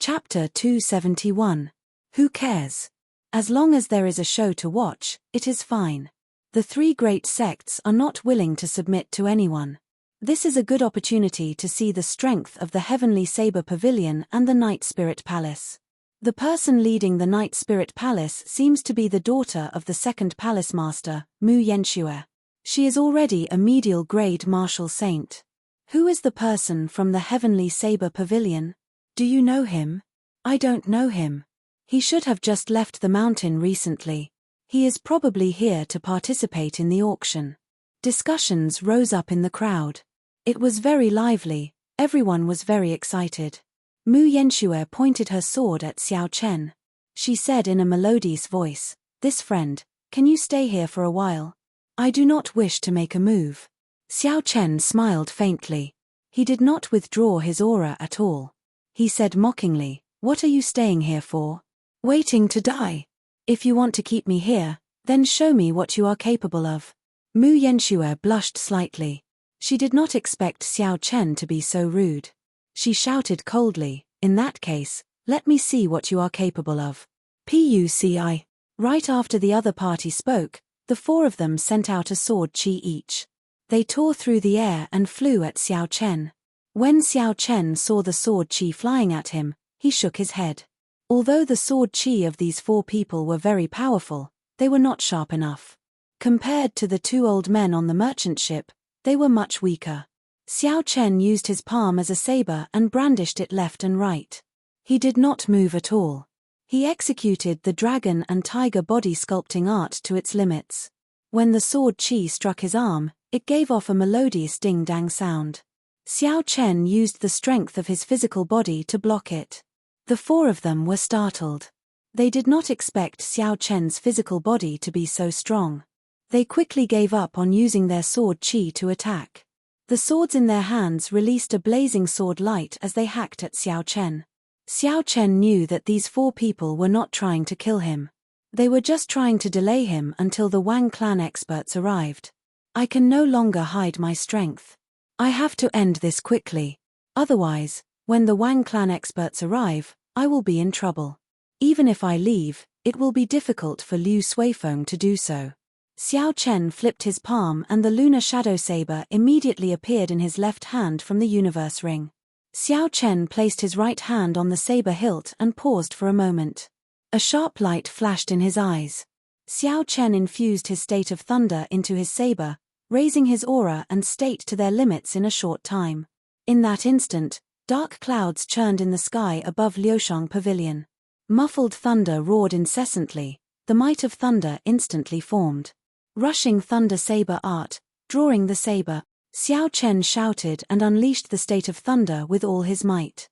Chapter 271. Who cares? As long as there is a show to watch, it is fine. The three great sects are not willing to submit to anyone. This is a good opportunity to see the strength of the Heavenly Saber Pavilion and the Night Spirit Palace. The person leading the Night Spirit Palace seems to be the daughter of the second palace master, Mu Yenshue. She is already a medial grade martial saint. Who is the person from the Heavenly Saber Pavilion? Do you know him? I don't know him. He should have just left the mountain recently. He is probably here to participate in the auction. Discussions rose up in the crowd. It was very lively, everyone was very excited. Mu Yenshue pointed her sword at Xiao Chen. She said in a melodious voice, "This friend, can you stay here for a while? I do not wish to make a move." Xiao Chen smiled faintly. He did not withdraw his aura at all. He said mockingly, "What are you staying here for? Waiting to die? If you want to keep me here, then show me what you are capable of." Mu Yenshue blushed slightly. She did not expect Xiao Chen to be so rude. She shouted coldly, "In that case, let me see what you are capable of." Puci. Right after the other party spoke, the four of them sent out a sword chi each. They tore through the air and flew at Xiao Chen. When Xiao Chen saw the sword chi flying at him, he shook his head. Although the sword chi of these four people were very powerful, they were not sharp enough. Compared to the two old men on the merchant ship, they were much weaker. Xiao Chen used his palm as a saber and brandished it left and right. He did not move at all. He executed the dragon and tiger body sculpting art to its limits. When the sword chi struck his arm, it gave off a melodious ding-dang sound. Xiao Chen used the strength of his physical body to block it. The four of them were startled. They did not expect Xiao Chen's physical body to be so strong. They quickly gave up on using their sword chi to attack. The swords in their hands released a blazing sword light as they hacked at Xiao Chen. Xiao Chen knew that these four people were not trying to kill him. They were just trying to delay him until the Wang clan experts arrived. "I can no longer hide my strength. I have to end this quickly. Otherwise, when the Wang clan experts arrive, I will be in trouble. Even if I leave, it will be difficult for Liu Suifeng to do so." Xiao Chen flipped his palm and the lunar shadow saber immediately appeared in his left hand from the universe ring. Xiao Chen placed his right hand on the saber hilt and paused for a moment. A sharp light flashed in his eyes. Xiao Chen infused his state of thunder into his saber, raising his aura and state to their limits in a short time. In that instant, dark clouds churned in the sky above Liushang Pavilion. Muffled thunder roared incessantly. The might of thunder instantly formed. Rushing thunder saber art, drawing the saber, Xiao Chen shouted and unleashed the state of thunder with all his might.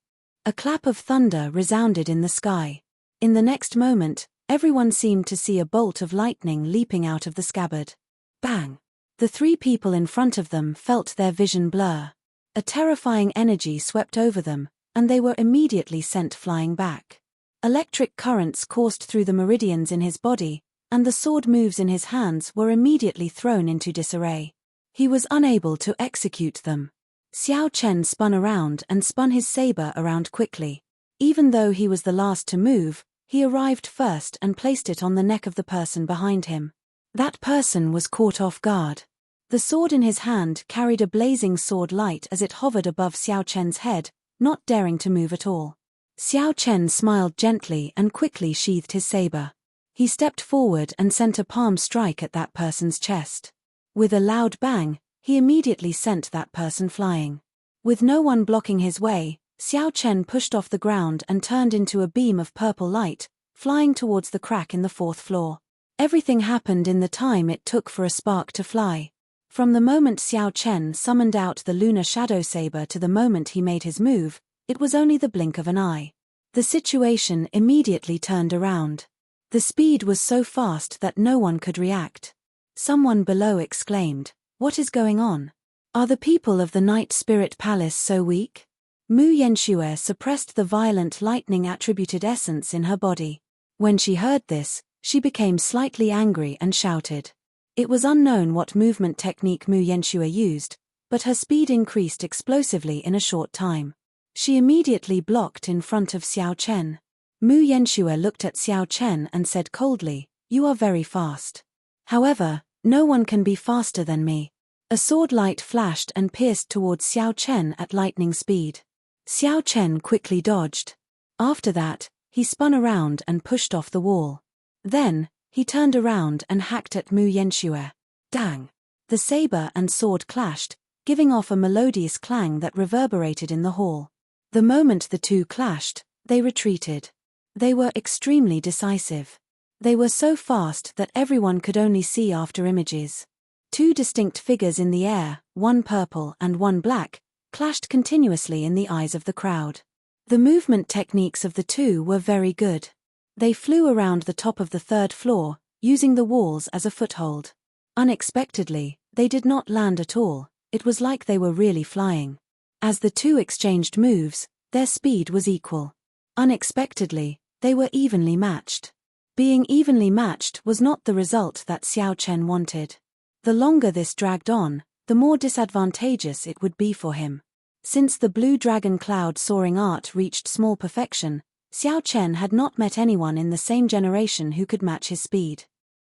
A clap of thunder resounded in the sky. In the next moment, everyone seemed to see a bolt of lightning leaping out of the scabbard. Bang! The three people in front of them felt their vision blur. A terrifying energy swept over them, and they were immediately sent flying back. Electric currents coursed through the meridians in his body, and the sword moves in his hands were immediately thrown into disarray. He was unable to execute them. Xiao Chen spun around and spun his saber around quickly. Even though he was the last to move, he arrived first and placed it on the neck of the person behind him. That person was caught off guard. The sword in his hand carried a blazing sword light as it hovered above Xiao Chen's head, not daring to move at all. Xiao Chen smiled gently and quickly sheathed his saber. He stepped forward and sent a palm strike at that person's chest. With a loud bang, he immediately sent that person flying. With no one blocking his way, Xiao Chen pushed off the ground and turned into a beam of purple light, flying towards the crack in the fourth floor. Everything happened in the time it took for a spark to fly. From the moment Xiao Chen summoned out the lunar shadow saber to the moment he made his move, it was only the blink of an eye. The situation immediately turned around. The speed was so fast that no one could react. Someone below exclaimed, "What is going on? Are the people of the Night Spirit Palace so weak?" Mu Yenshue suppressed the violent lightning-attributed essence in her body. When she heard this, she became slightly angry and shouted. It was unknown what movement technique Mu Yenshue used, but her speed increased explosively in a short time. She immediately blocked in front of Xiao Chen. Mu Yanxue looked at Xiao Chen and said coldly, "You are very fast. However, no one can be faster than me." A sword light flashed and pierced towards Xiao Chen at lightning speed. Xiao Chen quickly dodged. After that, he spun around and pushed off the wall. Then, he turned around and hacked at Mu Yanxue. Dang! The saber and sword clashed, giving off a melodious clang that reverberated in the hall. The moment the two clashed, they retreated. They were extremely decisive. They were so fast that everyone could only see after images. Two distinct figures in the air, one purple and one black, clashed continuously in the eyes of the crowd. The movement techniques of the two were very good. They flew around the top of the third floor, using the walls as a foothold. Unexpectedly, they did not land at all. It was like they were really flying. As the two exchanged moves, their speed was equal. Unexpectedly, they were evenly matched. Being evenly matched was not the result that Xiao Chen wanted. The longer this dragged on, the more disadvantageous it would be for him. Since the blue dragon cloud soaring art reached small perfection, Xiao Chen had not met anyone in the same generation who could match his speed.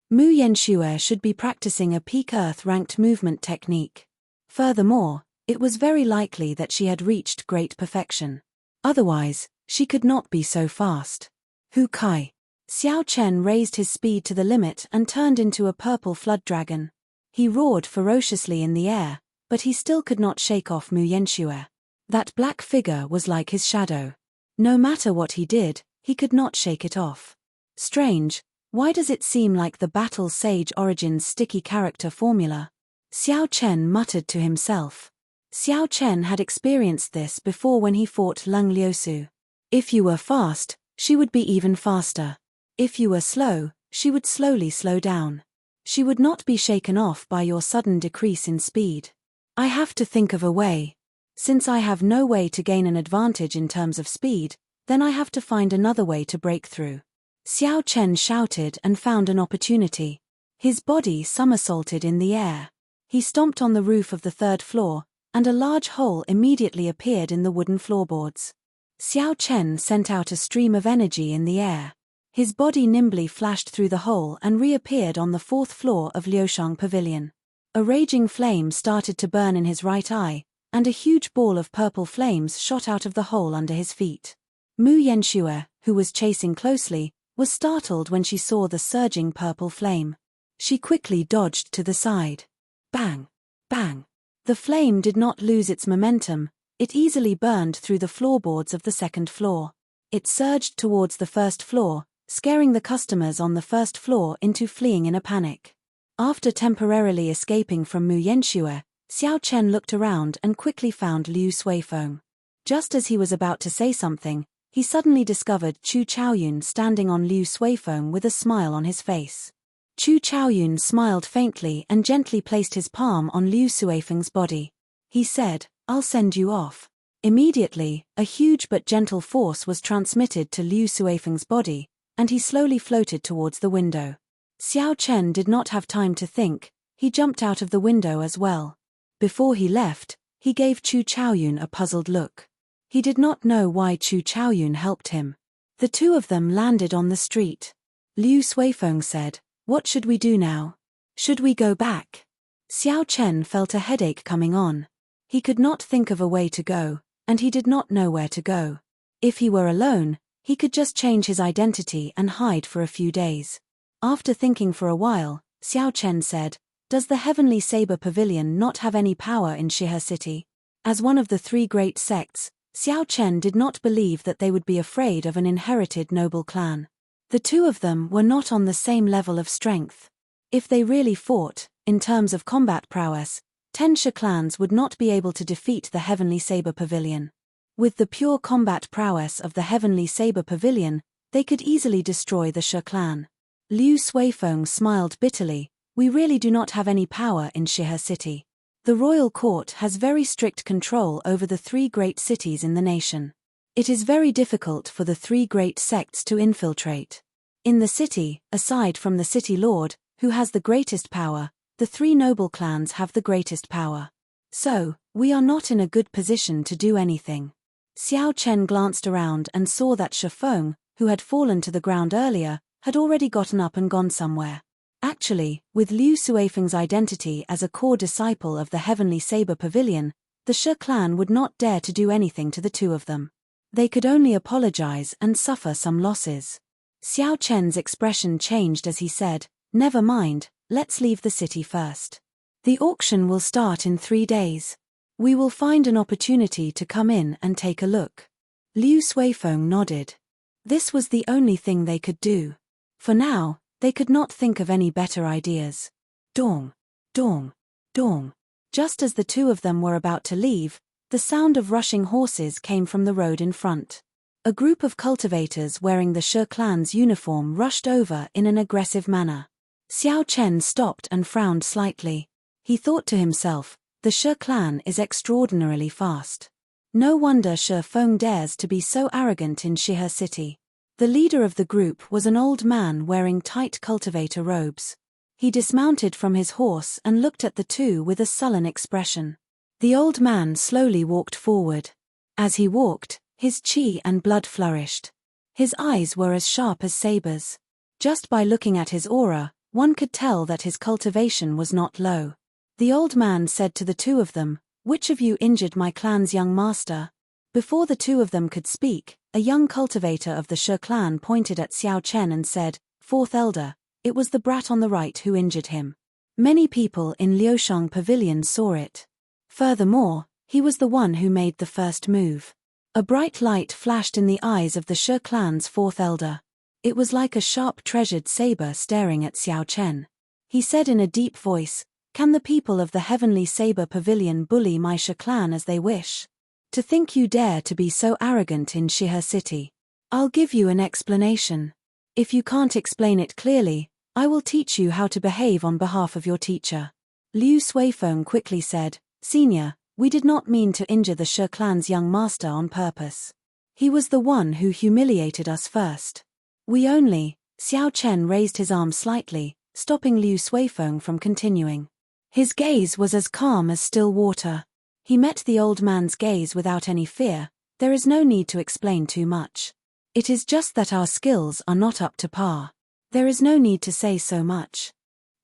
Mu Yanxue should be practicing a peak Earth-ranked movement technique. Furthermore, it was very likely that she had reached great perfection. Otherwise, she could not be so fast. Hu Kai. Xiao Chen raised his speed to the limit and turned into a purple flood dragon. He roared ferociously in the air, but he still could not shake off Mu Yanxue. That black figure was like his shadow. No matter what he did, he could not shake it off. Strange, why does it seem like the Battle Sage Origins sticky character formula? Xiao Chen muttered to himself. Xiao Chen had experienced this before when he fought Lung Liusu. If you were fast, she would be even faster. If you were slow, she would slowly slow down. She would not be shaken off by your sudden decrease in speed. I have to think of a way. Since I have no way to gain an advantage in terms of speed, then I have to find another way to break through. Xiao Chen shouted and found an opportunity. His body somersaulted in the air. He stomped on the roof of the third floor, and a large hole immediately appeared in the wooden floorboards. Xiao Chen sent out a stream of energy in the air. His body nimbly flashed through the hole and reappeared on the fourth floor of Liushang Pavilion. A raging flame started to burn in his right eye, and a huge ball of purple flames shot out of the hole under his feet. Mu Yanxue, who was chasing closely, was startled when she saw the surging purple flame. She quickly dodged to the side. Bang! Bang! The flame did not lose its momentum, it easily burned through the floorboards of the second floor. It surged towards the first floor, scaring the customers on the first floor into fleeing in a panic. After temporarily escaping from Mu Yanxue, Xiao Chen looked around and quickly found Liu Suifeng. Just as he was about to say something, he suddenly discovered Chu Chaoyun standing on Liu Suifeng with a smile on his face. Chu Chaoyun smiled faintly and gently placed his palm on Liu Suifeng's body. He said, "I'll send you off." Immediately, a huge but gentle force was transmitted to Liu Suifeng's body, and he slowly floated towards the window. Xiao Chen did not have time to think, he jumped out of the window as well. Before he left, he gave Chu Chaoyun a puzzled look. He did not know why Chu Chaoyun helped him. The two of them landed on the street. Liu Suifeng said, "What should we do now? Should we go back?" Xiao Chen felt a headache coming on. He could not think of a way to go, and he did not know where to go. If he were alone, he could just change his identity and hide for a few days. After thinking for a while, Xiao Chen said, "Does the Heavenly Saber Pavilion not have any power in Shihe City?" As one of the three great sects, Xiao Chen did not believe that they would be afraid of an inherited noble clan. The two of them were not on the same level of strength. If they really fought, in terms of combat prowess, 10 Shi clans would not be able to defeat the Heavenly Saber Pavilion. With the pure combat prowess of the Heavenly Saber Pavilion, they could easily destroy the Shi clan. Liu Suifeng smiled bitterly, "We really do not have any power in Shihe City. The royal court has very strict control over the three great cities in the nation. It is very difficult for the three great sects to infiltrate. In the city, aside from the city lord, who has the greatest power, the three noble clans have the greatest power. So, we are not in a good position to do anything." Xiao Chen glanced around and saw that Shifeng, who had fallen to the ground earlier, had already gotten up and gone somewhere. Actually, with Liu Suifeng's identity as a core disciple of the Heavenly Saber Pavilion, the Shi clan would not dare to do anything to the two of them. They could only apologize and suffer some losses. Xiao Chen's expression changed as he said, "Never mind, let's leave the city first. The auction will start in 3 days. We will find an opportunity to come in and take a look." Liu Suifeng nodded. This was the only thing they could do. For now, they could not think of any better ideas. Dong, dong, dong. Just as the two of them were about to leave, the sound of rushing horses came from the road in front. A group of cultivators wearing the Shi clan's uniform rushed over in an aggressive manner. Xiao Chen stopped and frowned slightly. He thought to himself, the Shi clan is extraordinarily fast. No wonder Shifeng dares to be so arrogant in Shihe City. The leader of the group was an old man wearing tight cultivator robes. He dismounted from his horse and looked at the two with a sullen expression. The old man slowly walked forward. As he walked, his qi and blood flourished. His eyes were as sharp as sabers. Just by looking at his aura, one could tell that his cultivation was not low. The old man said to the two of them, "Which of you injured my clan's young master?" Before the two of them could speak, a young cultivator of the Shi clan pointed at Xiao Chen and said, "Fourth elder, it was the brat on the right who injured him." Many people in Liushang Pavilion saw it. Furthermore, he was the one who made the first move. A bright light flashed in the eyes of the Shi clan's fourth elder. It was like a sharp treasured saber staring at Xiao Chen. He said in a deep voice, "Can the people of the Heavenly Saber Pavilion bully my Shi clan as they wish? To think you dare to be so arrogant in Shihe City. I'll give you an explanation. If you can't explain it clearly, I will teach you how to behave on behalf of your teacher." Liu Suifeng quickly said, "Senior, we did not mean to injure the Shi clan's young master on purpose. He was the one who humiliated us first. We only—" Xiao Chen raised his arm slightly, stopping Liu Suifeng from continuing. His gaze was as calm as still water. He met the old man's gaze without any fear. "There is no need to explain too much. It is just that our skills are not up to par. There is no need to say so much."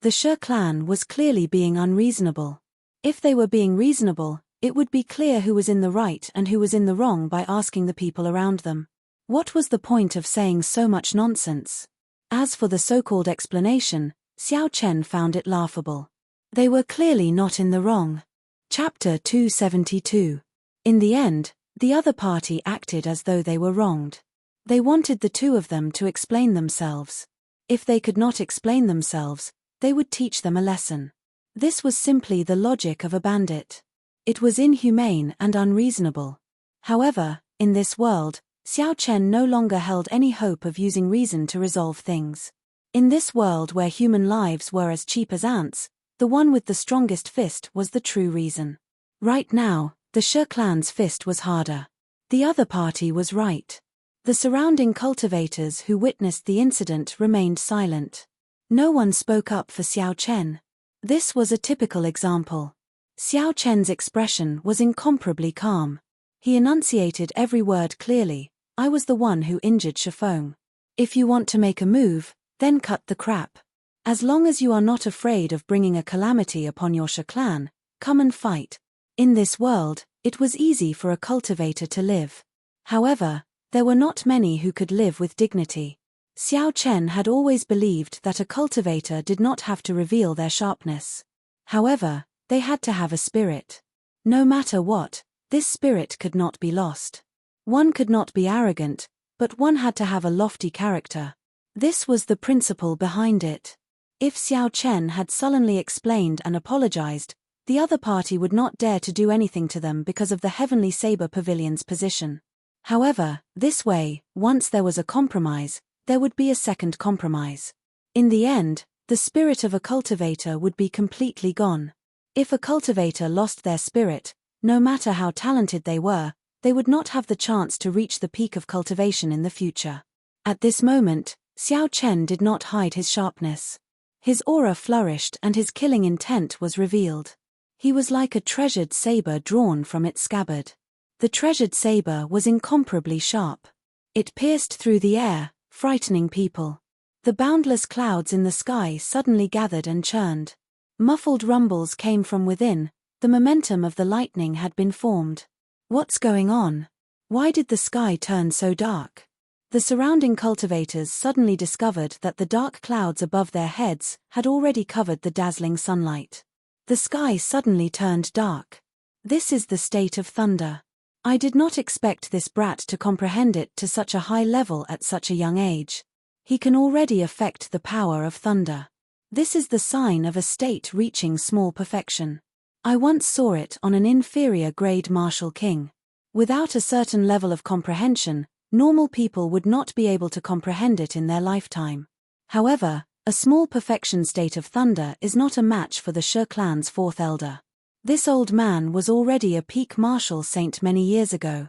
The Shi clan was clearly being unreasonable. If they were being reasonable, it would be clear who was in the right and who was in the wrong by asking the people around them. What was the point of saying so much nonsense? As for the so-called explanation, Xiao Chen found it laughable. They were clearly not in the wrong. Chapter 272. In the end, the other party acted as though they were wronged. They wanted the two of them to explain themselves. If they could not explain themselves, they would teach them a lesson. This was simply the logic of a bandit. It was inhumane and unreasonable. However, in this world, Xiao Chen no longer held any hope of using reason to resolve things. In this world where human lives were as cheap as ants, the one with the strongest fist was the true reason. Right now, the Shi clan's fist was harder. The other party was right. The surrounding cultivators who witnessed the incident remained silent. No one spoke up for Xiao Chen. This was a typical example. Xiao Chen's expression was incomparably calm. He enunciated every word clearly. "I was the one who injured Shifeng. If you want to make a move, then cut the crap. As long as you are not afraid of bringing a calamity upon your Shi clan, come and fight." In this world, it was easy for a cultivator to live. However, there were not many who could live with dignity. Xiao Chen had always believed that a cultivator did not have to reveal their sharpness. However, they had to have a spirit. No matter what, this spirit could not be lost. One could not be arrogant, but one had to have a lofty character. This was the principle behind it. If Xiao Chen had sullenly explained and apologized, the other party would not dare to do anything to them because of the Heavenly Saber Pavilion's position. However, this way, once there was a compromise, there would be a second compromise. In the end, the spirit of a cultivator would be completely gone. If a cultivator lost their spirit, no matter how talented they would not have the chance to reach the peak of cultivation in the future. At this moment, Xiao Chen did not hide his sharpness. His aura flourished and his killing intent was revealed. He was like a treasured saber drawn from its scabbard. The treasured saber was incomparably sharp. It pierced through the air, frightening people. The boundless clouds in the sky suddenly gathered and churned. Muffled rumbles came from within. The momentum of the lightning had been formed. What's going on? Why did the sky turn so dark? The surrounding cultivators suddenly discovered that the dark clouds above their heads had already covered the dazzling sunlight. The sky suddenly turned dark. This is the state of thunder. I did not expect this brat to comprehend it to such a high level at such a young age. He can already affect the power of thunder. This is the sign of a state reaching small perfection. I once saw it on an inferior grade martial king. Without a certain level of comprehension, normal people would not be able to comprehend it in their lifetime. However, a small perfection state of thunder is not a match for the She clan's fourth elder. This old man was already a peak martial saint many years ago.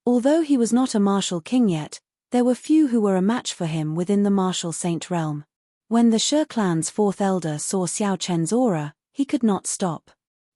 Although he was not a martial king yet, there were few who were a match for him within the martial saint realm. When the She clan's fourth elder saw Xiao Chen's aura, he could not stop.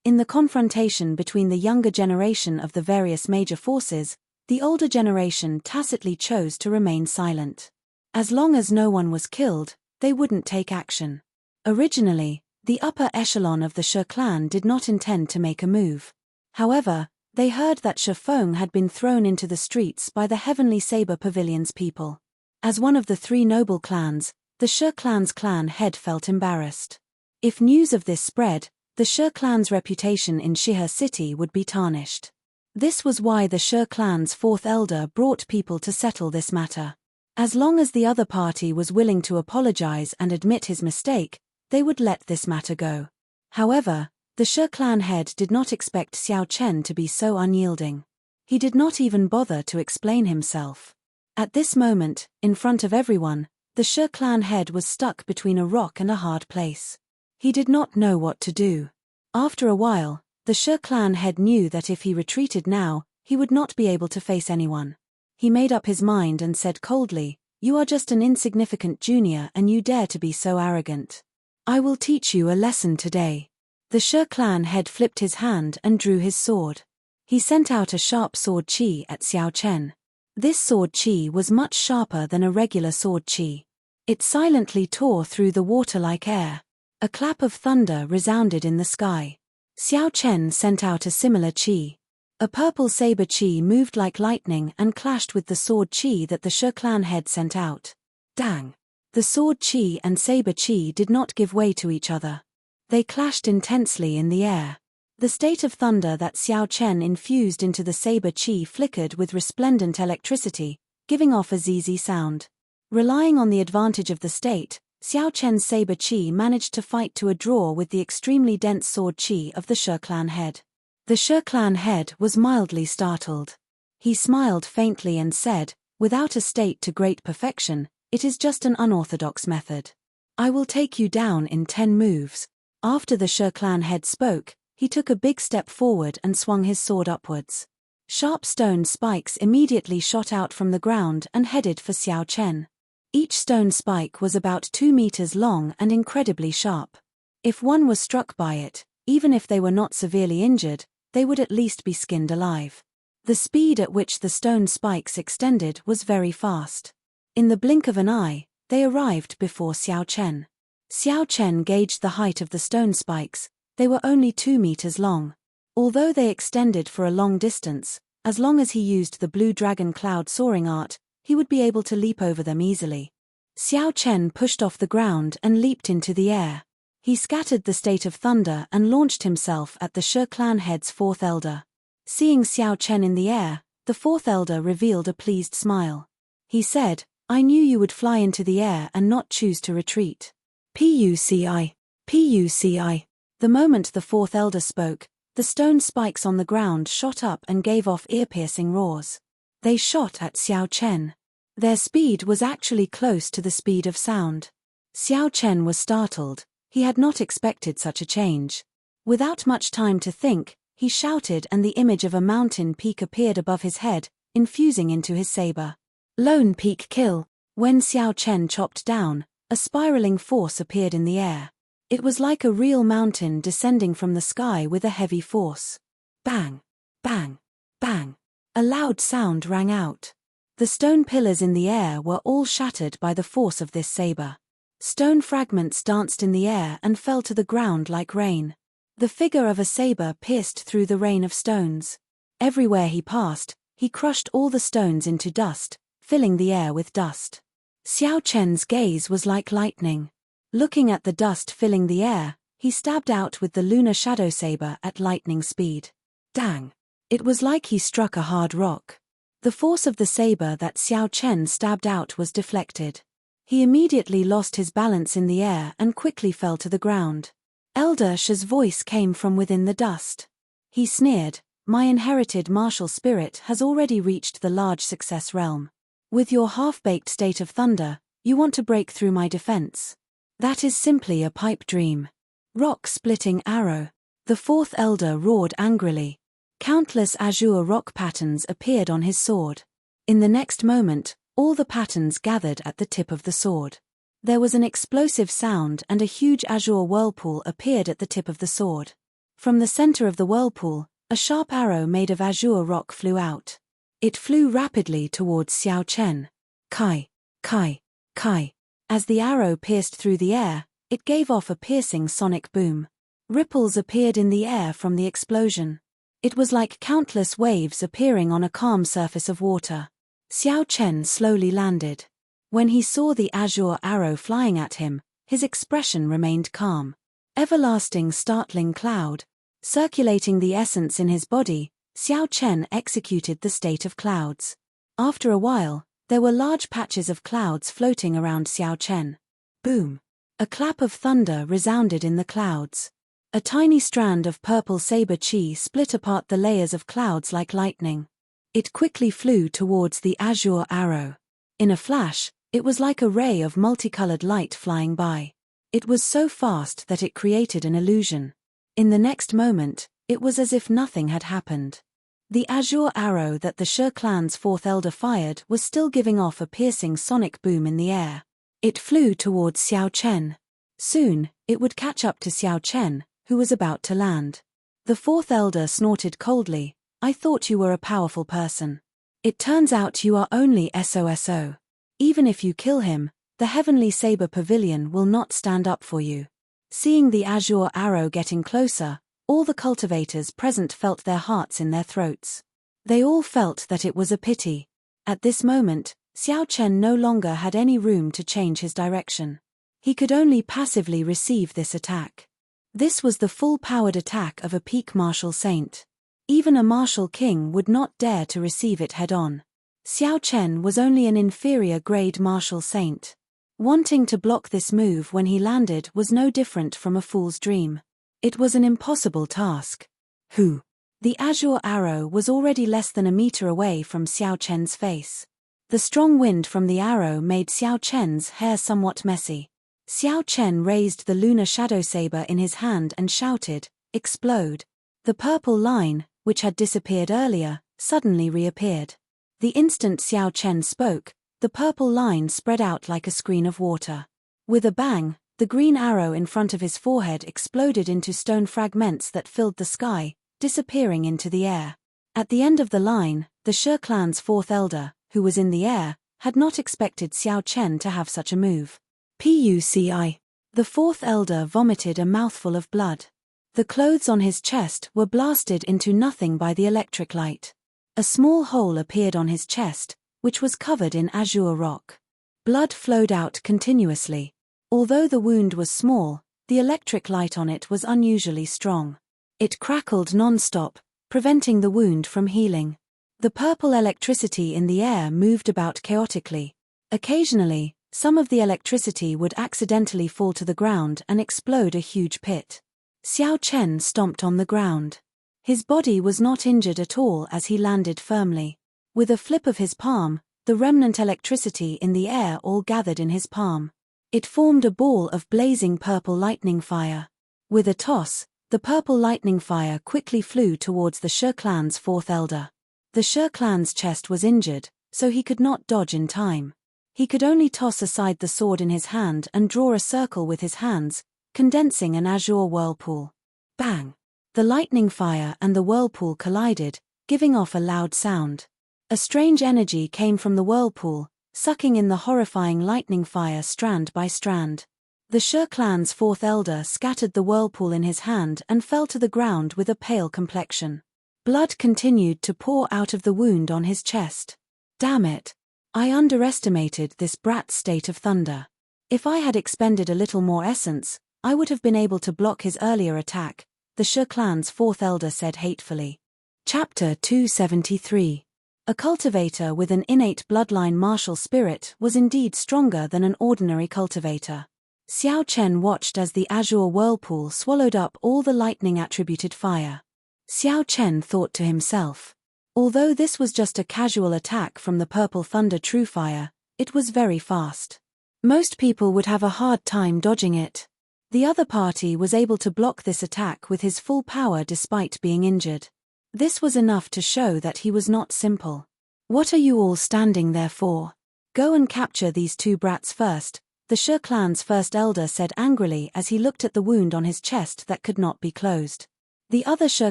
In the confrontation between the younger generation of the various major forces, the older generation tacitly chose to remain silent. As long as no one was killed, they wouldn't take action. Originally, the upper echelon of the She clan did not intend to make a move. However, they heard that She Feng had been thrown into the streets by the Heavenly Saber Pavilion's people. As one of the three noble clans, the She clan's clan head felt embarrassed. If news of this spread, the She clan's reputation in Shihe City would be tarnished. This was why the She clan's fourth elder brought people to settle this matter. As long as the other party was willing to apologize and admit his mistake, they would let this matter go. However, the She clan head did not expect Xiao Chen to be so unyielding. He did not even bother to explain himself. At this moment, in front of everyone, the She clan head was stuck between a rock and a hard place. He did not know what to do. After a while, the She clan head knew that if he retreated now, he would not be able to face anyone. He made up his mind and said coldly, "You are just an insignificant junior and you dare to be so arrogant. I will teach you a lesson today." The She clan head flipped his hand and drew his sword. He sent out a sharp sword chi at Xiao Chen. This sword chi was much sharper than a regular sword chi. It silently tore through the water-like air. A clap of thunder resounded in the sky. Xiao Chen sent out a similar chi. A purple saber chi moved like lightning and clashed with the sword chi that the She clan head sent out. Dang! The sword chi and saber chi did not give way to each other. They clashed intensely in the air. The state of thunder that Xiao Chen infused into the saber chi flickered with resplendent electricity, giving off a zizi sound. Relying on the advantage of the state, Xiao Chen's saber chi managed to fight to a draw with the extremely dense sword chi of the She clan head. The She clan head was mildly startled. He smiled faintly and said, "Without a state to great perfection, it is just an unorthodox method. I will take you down in 10 moves. After the She clan head spoke, he took a big step forward and swung his sword upwards. Sharp stone spikes immediately shot out from the ground and headed for Xiao Chen. Each stone spike was about 2 meters long and incredibly sharp. If one was struck by it, even if they were not severely injured, they would at least be skinned alive. The speed at which the stone spikes extended was very fast. In the blink of an eye, they arrived before Xiao Chen. Xiao Chen gauged the height of the stone spikes. They were only 2 meters long. Although they extended for a long distance, as long as he used the blue dragon cloud soaring art, he would be able to leap over them easily. Xiao Chen pushed off the ground and leaped into the air. He scattered the state of thunder and launched himself at the She clan head's fourth elder. Seeing Xiao Chen in the air, the fourth elder revealed a pleased smile. He said, "I knew you would fly into the air and not choose to retreat. Puci. Puci." The moment the fourth elder spoke, the stone spikes on the ground shot up and gave off ear-piercing roars. They shot at Xiao Chen. Their speed was actually close to the speed of sound. Xiao Chen was startled. He had not expected such a change. Without much time to think, he shouted and the image of a mountain peak appeared above his head, infusing into his saber. Lone peak kill. When Xiao Chen chopped down, a spiraling force appeared in the air. It was like a real mountain descending from the sky with a heavy force. Bang! Bang! Bang! A loud sound rang out. The stone pillars in the air were all shattered by the force of this saber. Stone fragments danced in the air and fell to the ground like rain. The figure of a saber pierced through the rain of stones. Everywhere he passed, he crushed all the stones into dust, filling the air with dust. Xiao Chen's gaze was like lightning. Looking at the dust filling the air, he stabbed out with the lunar shadow saber at lightning speed. Dang! It was like he struck a hard rock. The force of the saber that Xiao Chen stabbed out was deflected. He immediately lost his balance in the air and quickly fell to the ground. Elder Shi's voice came from within the dust. He sneered, "My inherited martial spirit has already reached the large success realm. With your half-baked state of thunder, you want to break through my defense. That is simply a pipe dream." Rock-splitting arrow. The fourth elder roared angrily. Countless azure rock patterns appeared on his sword. In the next moment, all the patterns gathered at the tip of the sword. There was an explosive sound and a huge azure whirlpool appeared at the tip of the sword. From the center of the whirlpool, a sharp arrow made of azure rock flew out. It flew rapidly towards Xiao Chen. Kai, kai, kai. As the arrow pierced through the air, it gave off a piercing sonic boom. Ripples appeared in the air from the explosion. It was like countless waves appearing on a calm surface of water. Xiao Chen slowly landed. When he saw the azure arrow flying at him, his expression remained calm. Everlasting startling cloud. Circulating the essence in his body, Xiao Chen executed the state of clouds. After a while, there were large patches of clouds floating around Xiao Chen. Boom! A clap of thunder resounded in the clouds. A tiny strand of purple saber chi split apart the layers of clouds like lightning. It quickly flew towards the azure arrow. In a flash, it was like a ray of multicolored light flying by. It was so fast that it created an illusion. In the next moment, it was as if nothing had happened. The azure arrow that the Shi clan's fourth elder fired was still giving off a piercing sonic boom in the air. It flew towards Xiao Chen. Soon, it would catch up to Xiao Chen, who was about to land. The fourth elder snorted coldly, "I thought you were a powerful person. It turns out you are only SOSO. Even if you kill him, the Heavenly Saber Pavilion will not stand up for you." Seeing the azure arrow getting closer, all the cultivators present felt their hearts in their throats. They all felt that it was a pity. At this moment, Xiao Chen no longer had any room to change his direction. He could only passively receive this attack. This was the full-powered attack of a peak martial saint. Even a martial king would not dare to receive it head-on. Xiao Chen was only an inferior-grade martial saint. Wanting to block this move when he landed was no different from a fool's dream. It was an impossible task. Who? The azure arrow was already less than a meter away from Xiao Chen's face. The strong wind from the arrow made Xiao Chen's hair somewhat messy. Xiao Chen raised the lunar shadow saber in his hand and shouted, "Explode." The purple line, which had disappeared earlier, suddenly reappeared. The instant Xiao Chen spoke, the purple line spread out like a screen of water. With a bang, the green arrow in front of his forehead exploded into stone fragments that filled the sky, disappearing into the air. At the end of the line, the Shi clan's fourth elder, who was in the air, had not expected Xiao Chen to have such a move. Puci. The fourth elder vomited a mouthful of blood. The clothes on his chest were blasted into nothing by the electric light. A small hole appeared on his chest, which was covered in azure rock. Blood flowed out continuously. Although the wound was small, the electric light on it was unusually strong. It crackled non-stop, preventing the wound from healing. The purple electricity in the air moved about chaotically. Occasionally, some of the electricity would accidentally fall to the ground and explode a huge pit. Xiao Chen stomped on the ground. His body was not injured at all as he landed firmly. With a flip of his palm, the remnant electricity in the air all gathered in his palm. It formed a ball of blazing purple lightning fire. With a toss, the purple lightning fire quickly flew towards the Shi clan's fourth elder. The Shi clan's chest was injured, so he could not dodge in time. He could only toss aside the sword in his hand and draw a circle with his hands, condensing an azure whirlpool. Bang! The lightning fire and the whirlpool collided, giving off a loud sound. A strange energy came from the whirlpool, sucking in the horrifying lightning fire strand by strand. The She clan's fourth elder scattered the whirlpool in his hand and fell to the ground with a pale complexion. Blood continued to pour out of the wound on his chest. Damn it! I underestimated this brat's state of thunder. If I had expended a little more essence, I would have been able to block his earlier attack, the She clan's fourth elder said hatefully. Chapter 273. A cultivator with an innate bloodline martial spirit was indeed stronger than an ordinary cultivator. Xiao Chen watched as the azure whirlpool swallowed up all the lightning-attributed fire. Xiao Chen thought to himself. Although this was just a casual attack from the purple thunder true fire, it was very fast. Most people would have a hard time dodging it. The other party was able to block this attack with his full power despite being injured. This was enough to show that he was not simple. What are you all standing there for? Go and capture these two brats first, the She clan's first elder said angrily as he looked at the wound on his chest that could not be closed. The other She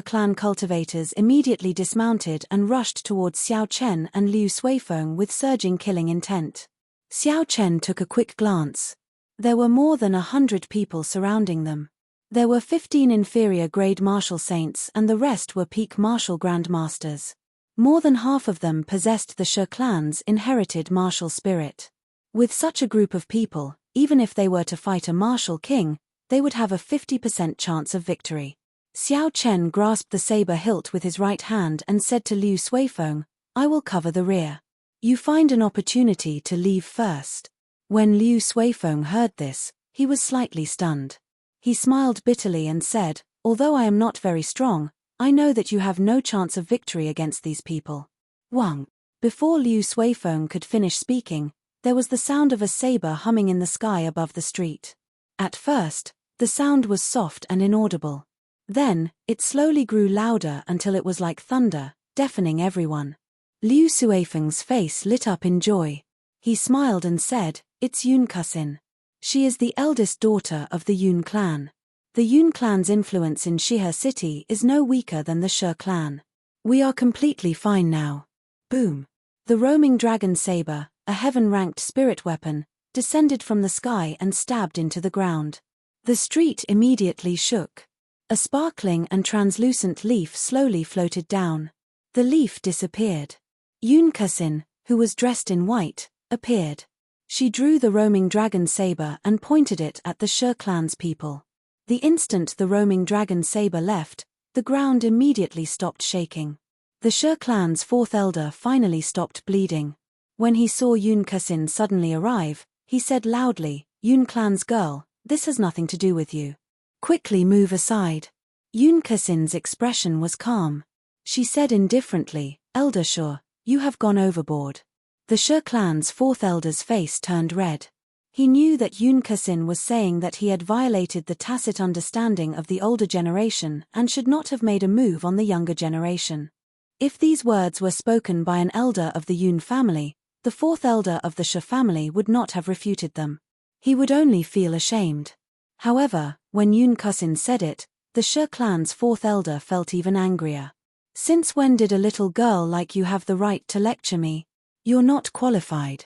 clan cultivators immediately dismounted and rushed towards Xiao Chen and Liu Suifeng with surging killing intent. Xiao Chen took a quick glance. There were more than 100 people surrounding them. There were 15 inferior-grade martial saints and the rest were peak martial grandmasters. More than half of them possessed the She clan's inherited martial spirit. With such a group of people, even if they were to fight a martial king, they would have a 50% chance of victory. Xiao Chen grasped the saber hilt with his right hand and said to Liu Suifeng, I will cover the rear. You find an opportunity to leave first. When Liu Suifeng heard this, he was slightly stunned. He smiled bitterly and said, although I am not very strong, I know that you have no chance of victory against these people. Wang. Before Liu Suifeng could finish speaking, there was the sound of a saber humming in the sky above the street. At first, the sound was soft and inaudible. Then, it slowly grew louder until it was like thunder, deafening everyone. Liu Suifeng's face lit up in joy. He smiled and said, It's Yun Kusin. She is the eldest daughter of the Yun clan. The Yun clan's influence in Shihe City is no weaker than the She clan. We are completely fine now. Boom. The roaming dragon saber, a heaven-ranked spirit weapon, descended from the sky and stabbed into the ground. The street immediately shook. A sparkling and translucent leaf slowly floated down. The leaf disappeared. Yun Kusin, who was dressed in white, appeared. She drew the roaming dragon saber and pointed it at the She clan's people. The instant the roaming dragon saber left, the ground immediately stopped shaking. The She clan's fourth elder finally stopped bleeding. When he saw Yun Kusin suddenly arrive, he said loudly, Yun clan's girl, this has nothing to do with you. Quickly move aside. Yun Kusin's expression was calm. She said indifferently, Elder She, you have gone overboard. The She clan's fourth elder's face turned red. He knew that Yun Kusin was saying that he had violated the tacit understanding of the older generation and should not have made a move on the younger generation. If these words were spoken by an elder of the Yun family, the fourth elder of the She family would not have refuted them. He would only feel ashamed. However, when Yun Kusin said it, the She clan's fourth elder felt even angrier. Since when did a little girl like you have the right to lecture me? You're not qualified.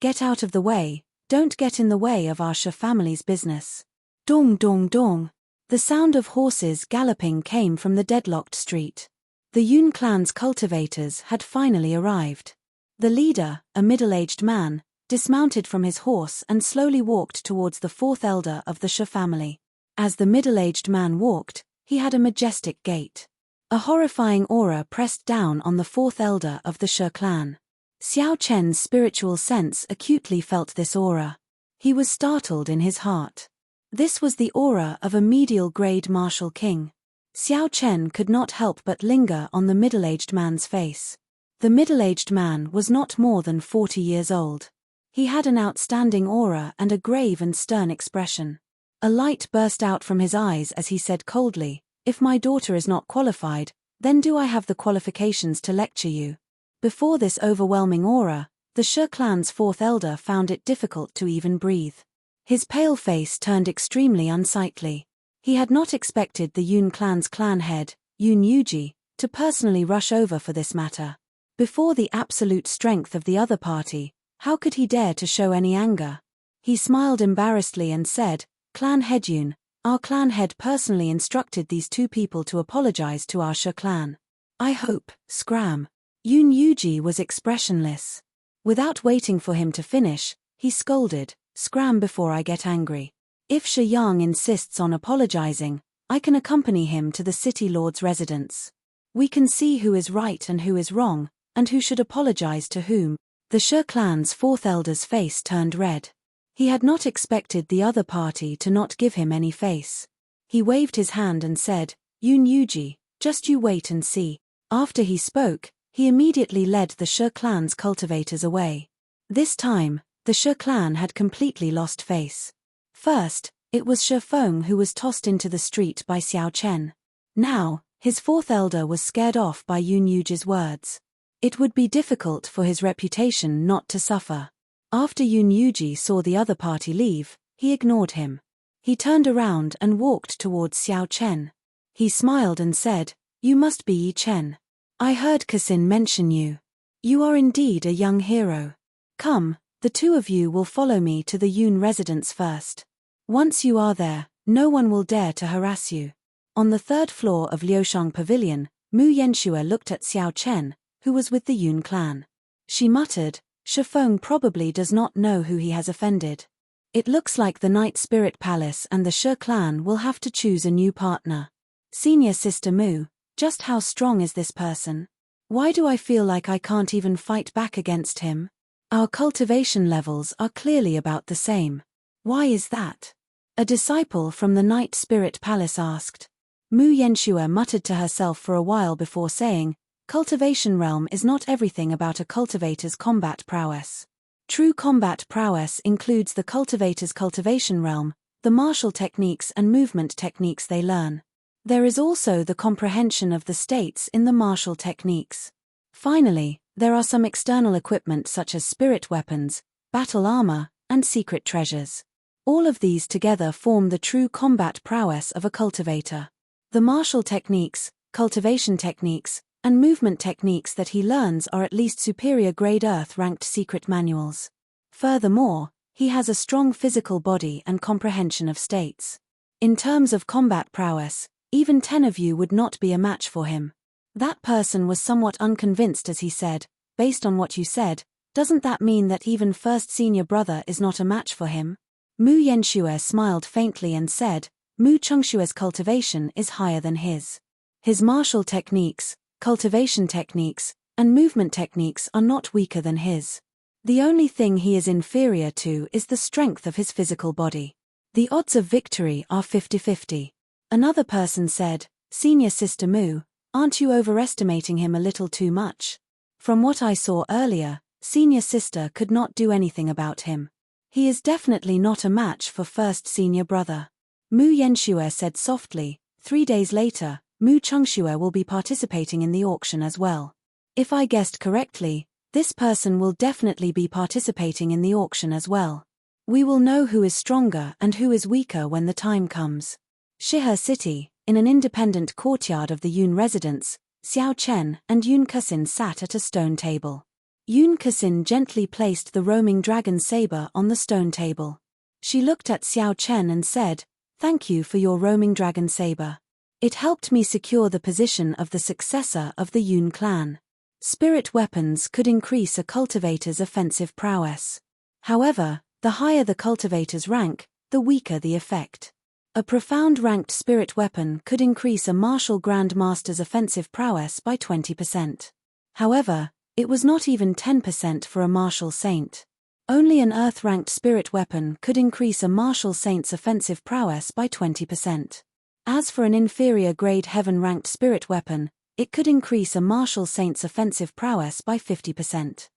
Get out of the way, don't get in the way of our She family's business. Dong dong dong. The sound of horses galloping came from the deadlocked street. The Yun clan's cultivators had finally arrived. The leader, a middle-aged man, dismounted from his horse and slowly walked towards the fourth elder of the She family. As the middle-aged man walked, he had a majestic gait. A horrifying aura pressed down on the fourth elder of the She clan. Xiao Chen's spiritual sense acutely felt this aura. He was startled in his heart. This was the aura of a medial-grade martial king. Xiao Chen could not help but linger on the middle-aged man's face. The middle-aged man was not more than 40 years old. He had an outstanding aura and a grave and stern expression. A light burst out from his eyes as he said coldly, If my daughter is not qualified, then do I have the qualifications to lecture you? Before this overwhelming aura, the She clan's fourth elder found it difficult to even breathe. His pale face turned extremely unsightly. He had not expected the Yun clan's clan head, Yun Yuji, to personally rush over for this matter. Before the absolute strength of the other party, how could he dare to show any anger? He smiled embarrassedly and said, Clan head Yun, our clan head personally instructed these two people to apologize to our Sha clan. I hope, scram. Yun Yuji was expressionless. Without waiting for him to finish, he scolded, scram before I get angry. If Sha Yang insists on apologizing, I can accompany him to the city lord's residence. We can see who is right and who is wrong, and who should apologize to whom. The Sha clan's fourth elder's face turned red. He had not expected the other party to not give him any face. He waved his hand and said, Yun Yuji, just you wait and see. After he spoke, he immediately led the Sha clan's cultivators away. This time, the Sha clan had completely lost face. First, it was Sha Feng who was tossed into the street by Xiao Chen. Now, his fourth elder was scared off by Yun Yuji's words. It would be difficult for his reputation not to suffer. After Yun Yuji saw the other party leave, he ignored him. He turned around and walked towards Xiao Chen. He smiled and said, You must be Yi Chen. I heard Kasin mention you. You are indeed a young hero. Come, the two of you will follow me to the Yun residence first. Once you are there, no one will dare to harass you. On the third floor of Liushang Pavilion, Mu Yanxue looked at Xiao Chen, who was with the Yun clan. She muttered, Sha Feng probably does not know who he has offended. It looks like the Night Spirit Palace and the Sha clan will have to choose a new partner. Senior Sister Mu, just how strong is this person? Why do I feel like I can't even fight back against him? Our cultivation levels are clearly about the same. Why is that? A disciple from the Night Spirit Palace asked. Mu Yanxue muttered to herself for a while before saying, Cultivation realm is not everything about a cultivator's combat prowess. True combat prowess includes the cultivator's cultivation realm, the martial techniques and movement techniques they learn. There is also the comprehension of the states in the martial techniques. Finally, there are some external equipment such as spirit weapons, battle armor, and secret treasures. All of these together form the true combat prowess of a cultivator. The martial techniques, cultivation techniques, and movement techniques that he learns are at least superior grade Earth-ranked secret manuals. Furthermore, he has a strong physical body and comprehension of states. In terms of combat prowess, even 10 of you would not be a match for him. That person was somewhat unconvinced as he said, based on what you said, doesn't that mean that even first senior brother is not a match for him? Mu Yanxue smiled faintly and said, Mu Chengshue's cultivation is higher than his. His martial techniques, cultivation techniques, and movement techniques are not weaker than his. The only thing he is inferior to is the strength of his physical body. The odds of victory are 50-50. Another person said, Senior Sister Mu, aren't you overestimating him a little too much? From what I saw earlier, Senior Sister could not do anything about him. He is definitely not a match for first senior brother. Mu Yanxue said softly, 3 days later, Mu Chengxue will be participating in the auction as well. If I guessed correctly, this person will definitely be participating in the auction as well. We will know who is stronger and who is weaker when the time comes. Shihe City, in an independent courtyard of the Yun residence, Xiao Chen and Yun Kasin sat at a stone table. Yun Kasin gently placed the roaming dragon saber on the stone table. She looked at Xiao Chen and said, Thank you for your roaming dragon saber. It helped me secure the position of the successor of the Yun clan. Spirit weapons could increase a cultivator's offensive prowess. However, the higher the cultivator's rank, the weaker the effect. A profound ranked spirit weapon could increase a martial grandmaster's offensive prowess by 20%. However, it was not even 10% for a martial saint. Only an earth-ranked spirit weapon could increase a martial saint's offensive prowess by 20%. As for an inferior grade heaven-ranked spirit weapon, it could increase a martial saint's offensive prowess by 50%.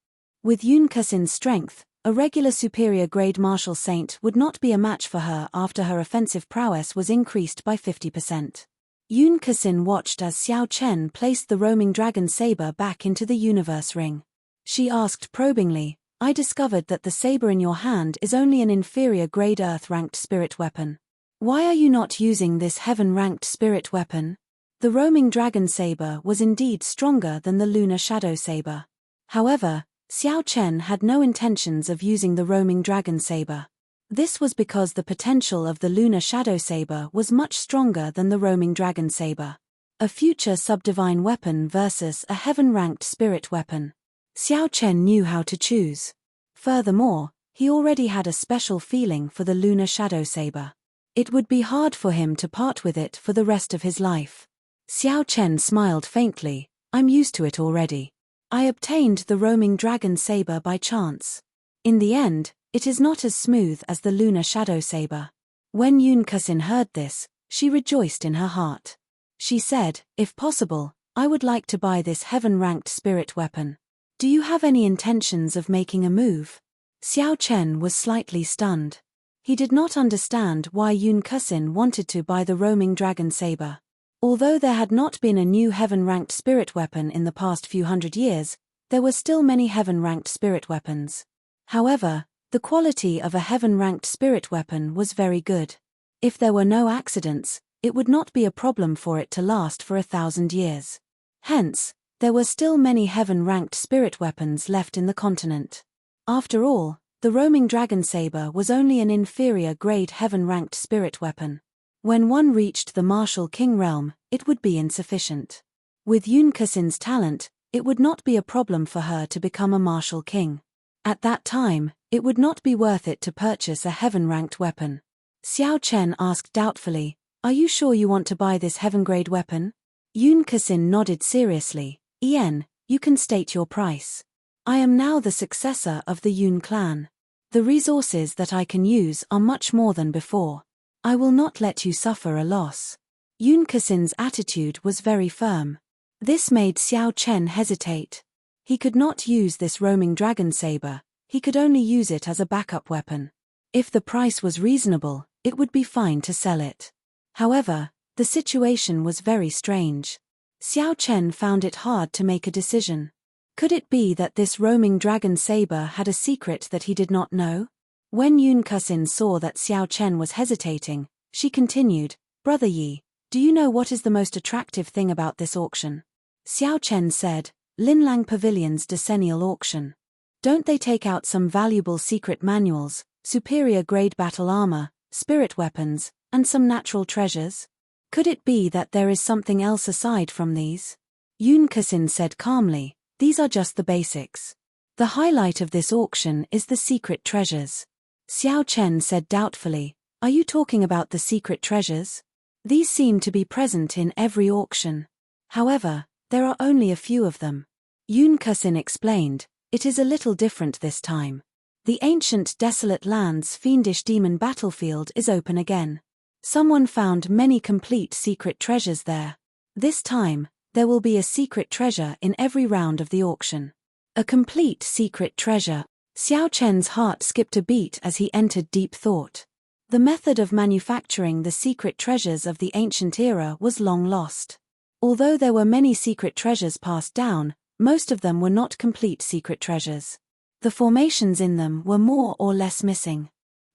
With Yun Kasin's strength, a regular superior grade martial saint would not be a match for her after her offensive prowess was increased by 50%. Yun Kasin watched as Xiao Chen placed the roaming dragon saber back into the universe ring. She asked probingly, I discovered that the saber in your hand is only an inferior grade earth-ranked spirit weapon. Why are you not using this heaven-ranked spirit weapon? The roaming dragon saber was indeed stronger than the lunar shadow saber. However, Xiao Chen had no intentions of using the roaming dragon saber. This was because the potential of the lunar shadow saber was much stronger than the roaming dragon saber. A future subdivine weapon versus a heaven-ranked spirit weapon. Xiao Chen knew how to choose. Furthermore, he already had a special feeling for the lunar shadow saber. It would be hard for him to part with it for the rest of his life. Xiao Chen smiled faintly. I'm used to it already. I obtained the roaming dragon saber by chance. In the end, it is not as smooth as the lunar shadow saber. When Yun Kusin heard this, she rejoiced in her heart. She said, if possible, I would like to buy this heaven-ranked spirit weapon. Do you have any intentions of making a move? Xiao Chen was slightly stunned. He did not understand why Yun Kusin wanted to buy the roaming dragon saber. Although there had not been a new heaven-ranked spirit weapon in the past few hundred years, there were still many heaven-ranked spirit weapons. However, the quality of a heaven-ranked spirit weapon was very good. If there were no accidents, it would not be a problem for it to last for 1,000 years. Hence, there were still many heaven-ranked spirit weapons left in the continent. After all, the roaming dragon saber was only an inferior grade heaven-ranked spirit weapon. When one reached the martial king realm, it would be insufficient. With Yun Kusin's talent, it would not be a problem for her to become a martial king. At that time, it would not be worth it to purchase a heaven-ranked weapon. Xiao Chen asked doubtfully, are you sure you want to buy this heaven-grade weapon? Yun Kusin nodded seriously. Yen, you can state your price. I am now the successor of the Yun clan. The resources that I can use are much more than before. I will not let you suffer a loss. Yun Kusin's attitude was very firm. This made Xiao Chen hesitate. He could not use this roaming dragon saber, he could only use it as a backup weapon. If the price was reasonable, it would be fine to sell it. However, the situation was very strange. Xiao Chen found it hard to make a decision. Could it be that this roaming dragon saber had a secret that he did not know? When Yun Kusin saw that Xiao Chen was hesitating, she continued, Brother Yi, do you know what is the most attractive thing about this auction? Xiao Chen said, Linlang Pavilion's decennial auction. Don't they take out some valuable secret manuals, superior grade battle armor, spirit weapons, and some natural treasures? Could it be that there is something else aside from these? Yun Kusin said calmly, these are just the basics. The highlight of this auction is the secret treasures. Xiao Chen said doubtfully, are you talking about the secret treasures? These seem to be present in every auction. However, there are only a few of them. Yun Kusin explained, it is a little different this time. The ancient desolate land's fiendish demon battlefield is open again. Someone found many complete secret treasures there. This time, there will be a secret treasure in every round of the auction. A complete secret treasure. Xiao Chen's heart skipped a beat as he entered deep thought. The method of manufacturing the secret treasures of the ancient era was long lost. Although there were many secret treasures passed down, most of them were not complete secret treasures. The formations in them were more or less missing.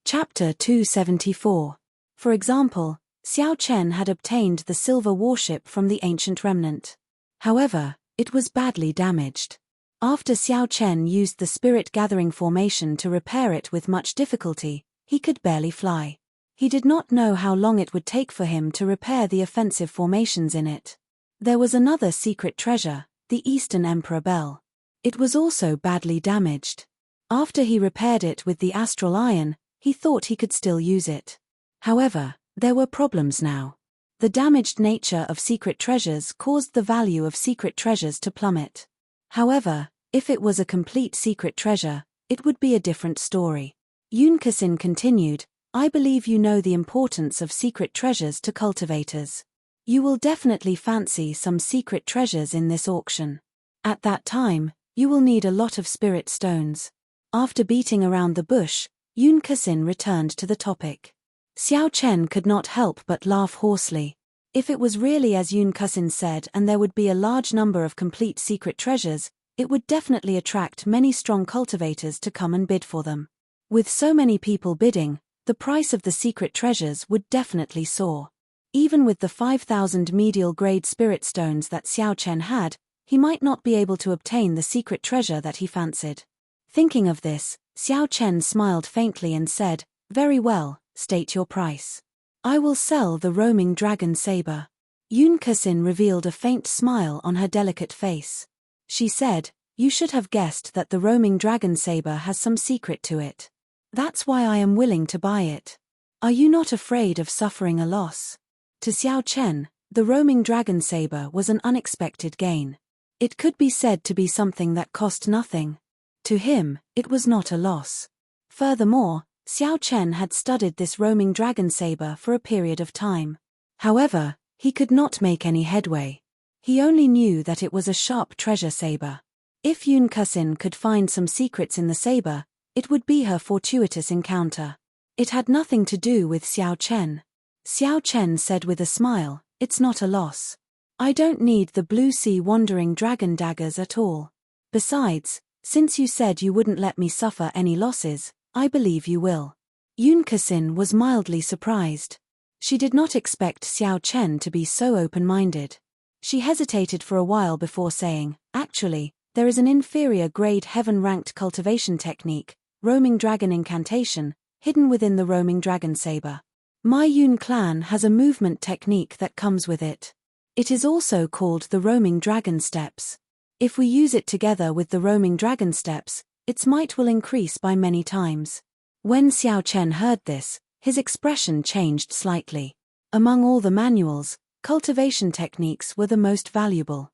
Chapter 274. For example, Xiao Chen had obtained the silver warship from the ancient remnant. However, it was badly damaged. After Xiao Chen used the spirit gathering formation to repair it with much difficulty, he could barely fly. He did not know how long it would take for him to repair the offensive formations in it. There was another secret treasure, the Eastern Emperor Bell. It was also badly damaged. After he repaired it with the astral iron, he thought he could still use it. However, there were problems now. The damaged nature of secret treasures caused the value of secret treasures to plummet. However, if it was a complete secret treasure, it would be a different story. Yun Kusin continued, I believe you know the importance of secret treasures to cultivators. You will definitely fancy some secret treasures in this auction. At that time, you will need a lot of spirit stones. After beating around the bush, Yun Kusin returned to the topic. Xiao Chen could not help but laugh hoarsely. If it was really as Yun Kusin said and there would be a large number of complete secret treasures, it would definitely attract many strong cultivators to come and bid for them. With so many people bidding, the price of the secret treasures would definitely soar. Even with the 5,000 medial grade spirit stones that Xiao Chen had, he might not be able to obtain the secret treasure that he fancied. Thinking of this, Xiao Chen smiled faintly and said, "Very well, state your price." "I will sell the roaming dragon saber." Yun Kexin revealed a faint smile on her delicate face. She said, "You should have guessed that the roaming dragon saber has some secret to it. That's why I am willing to buy it. Are you not afraid of suffering a loss?" To Xiao Chen, the roaming dragon saber was an unexpected gain. It could be said to be something that cost nothing. To him, it was not a loss. Furthermore, Xiao Chen had studied this roaming dragon saber for a period of time. However, he could not make any headway. He only knew that it was a sharp treasure saber. If Yun Kexin could find some secrets in the saber, it would be her fortuitous encounter. It had nothing to do with Xiao Chen. Xiao Chen said with a smile, "It's not a loss. I don't need the blue sea wandering dragon daggers at all. Besides, since you said you wouldn't let me suffer any losses, I believe you will." Yun Kexin was mildly surprised. She did not expect Xiao Chen to be so open-minded. She hesitated for a while before saying, "Actually, there is an inferior grade heaven-ranked cultivation technique, roaming dragon incantation, hidden within the roaming dragon saber. My Yun clan has a movement technique that comes with it. It is also called the roaming dragon steps. If we use it together with the roaming dragon steps, its might will increase by many times." When Xiao Chen heard this, his expression changed slightly. Among all the manuals, cultivation techniques were the most valuable.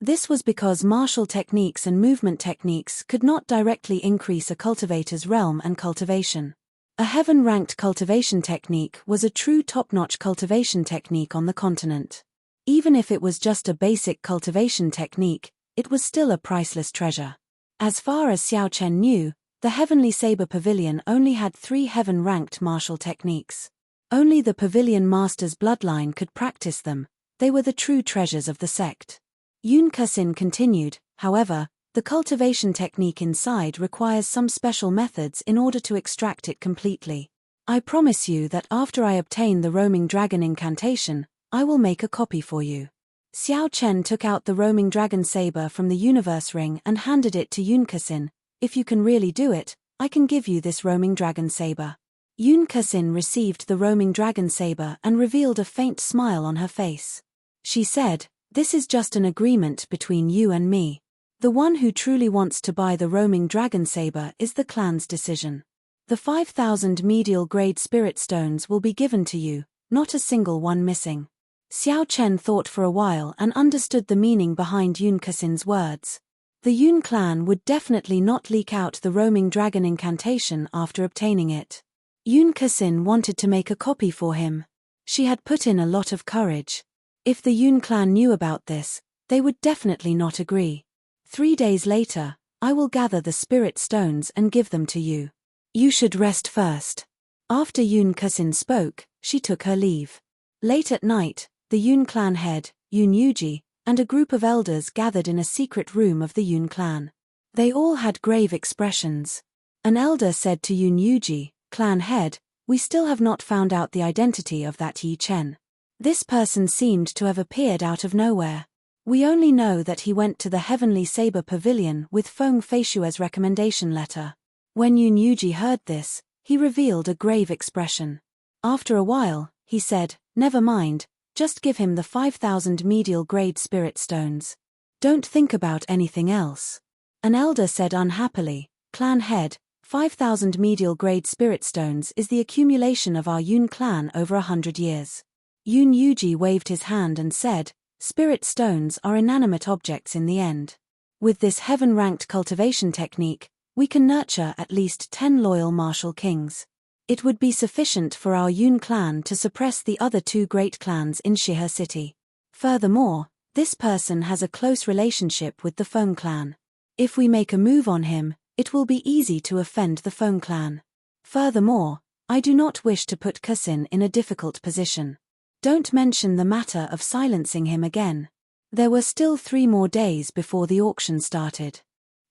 This was because martial techniques and movement techniques could not directly increase a cultivator's realm and cultivation. A heaven-ranked cultivation technique was a true top-notch cultivation technique on the continent. Even if it was just a basic cultivation technique, it was still a priceless treasure. As far as Xiao Chen knew, the Heavenly Saber Pavilion only had 3 heaven-ranked martial techniques. Only the Pavilion Master's bloodline could practice them. They were the true treasures of the sect. Yun Kexin continued, "However, the cultivation technique inside requires some special methods in order to extract it completely. I promise you that after I obtain the roaming dragon incantation, I will make a copy for you." Xiao Chen took out the roaming dragon saber from the universe ring and handed it to Yun Kexin. "If you can really do it, I can give you this roaming dragon saber." Yun Kexin received the roaming dragon saber and revealed a faint smile on her face. She said, "This is just an agreement between you and me. The one who truly wants to buy the roaming dragon saber is the clan's decision. The 5,000 medial grade spirit stones will be given to you, not a single one missing." Xiao Chen thought for a while and understood the meaning behind Yun Kexin's words. The Yun clan would definitely not leak out the roaming dragon incantation after obtaining it. Yun Kexin wanted to make a copy for him. She had put in a lot of courage. If the Yun clan knew about this, they would definitely not agree. 3 days later, I will gather the spirit stones and give them to you. You should rest first. After Yun Kexin spoke, she took her leave. Late at night, the Yun clan head, Yun Yuji, and a group of elders gathered in a secret room of the Yun clan. They all had grave expressions. An elder said to Yun Yuji, "Clan head, we still have not found out the identity of that Yi Chen. This person seemed to have appeared out of nowhere. We only know that he went to the Heavenly Saber Pavilion with Feng Feishue's recommendation letter." When Yun Yuji heard this, he revealed a grave expression. After a while, he said, "Never mind, just give him the 5,000 medial grade spirit stones. Don't think about anything else." An elder said unhappily, "Clan head, 5,000 medial grade spirit stones is the accumulation of our Yun clan over 100 years. Yun Yuji waved his hand and said, "Spirit stones are inanimate objects in the end. With this heaven-ranked cultivation technique, we can nurture at least 10 loyal martial kings. It would be sufficient for our Yun clan to suppress the other 2 great clans in Shihe City. Furthermore, this person has a close relationship with the Feng clan. If we make a move on him, it will be easy to offend the Feng clan. Furthermore, I do not wish to put Kexin in a difficult position. Don't mention the matter of silencing him again." There were still 3 more days before the auction started.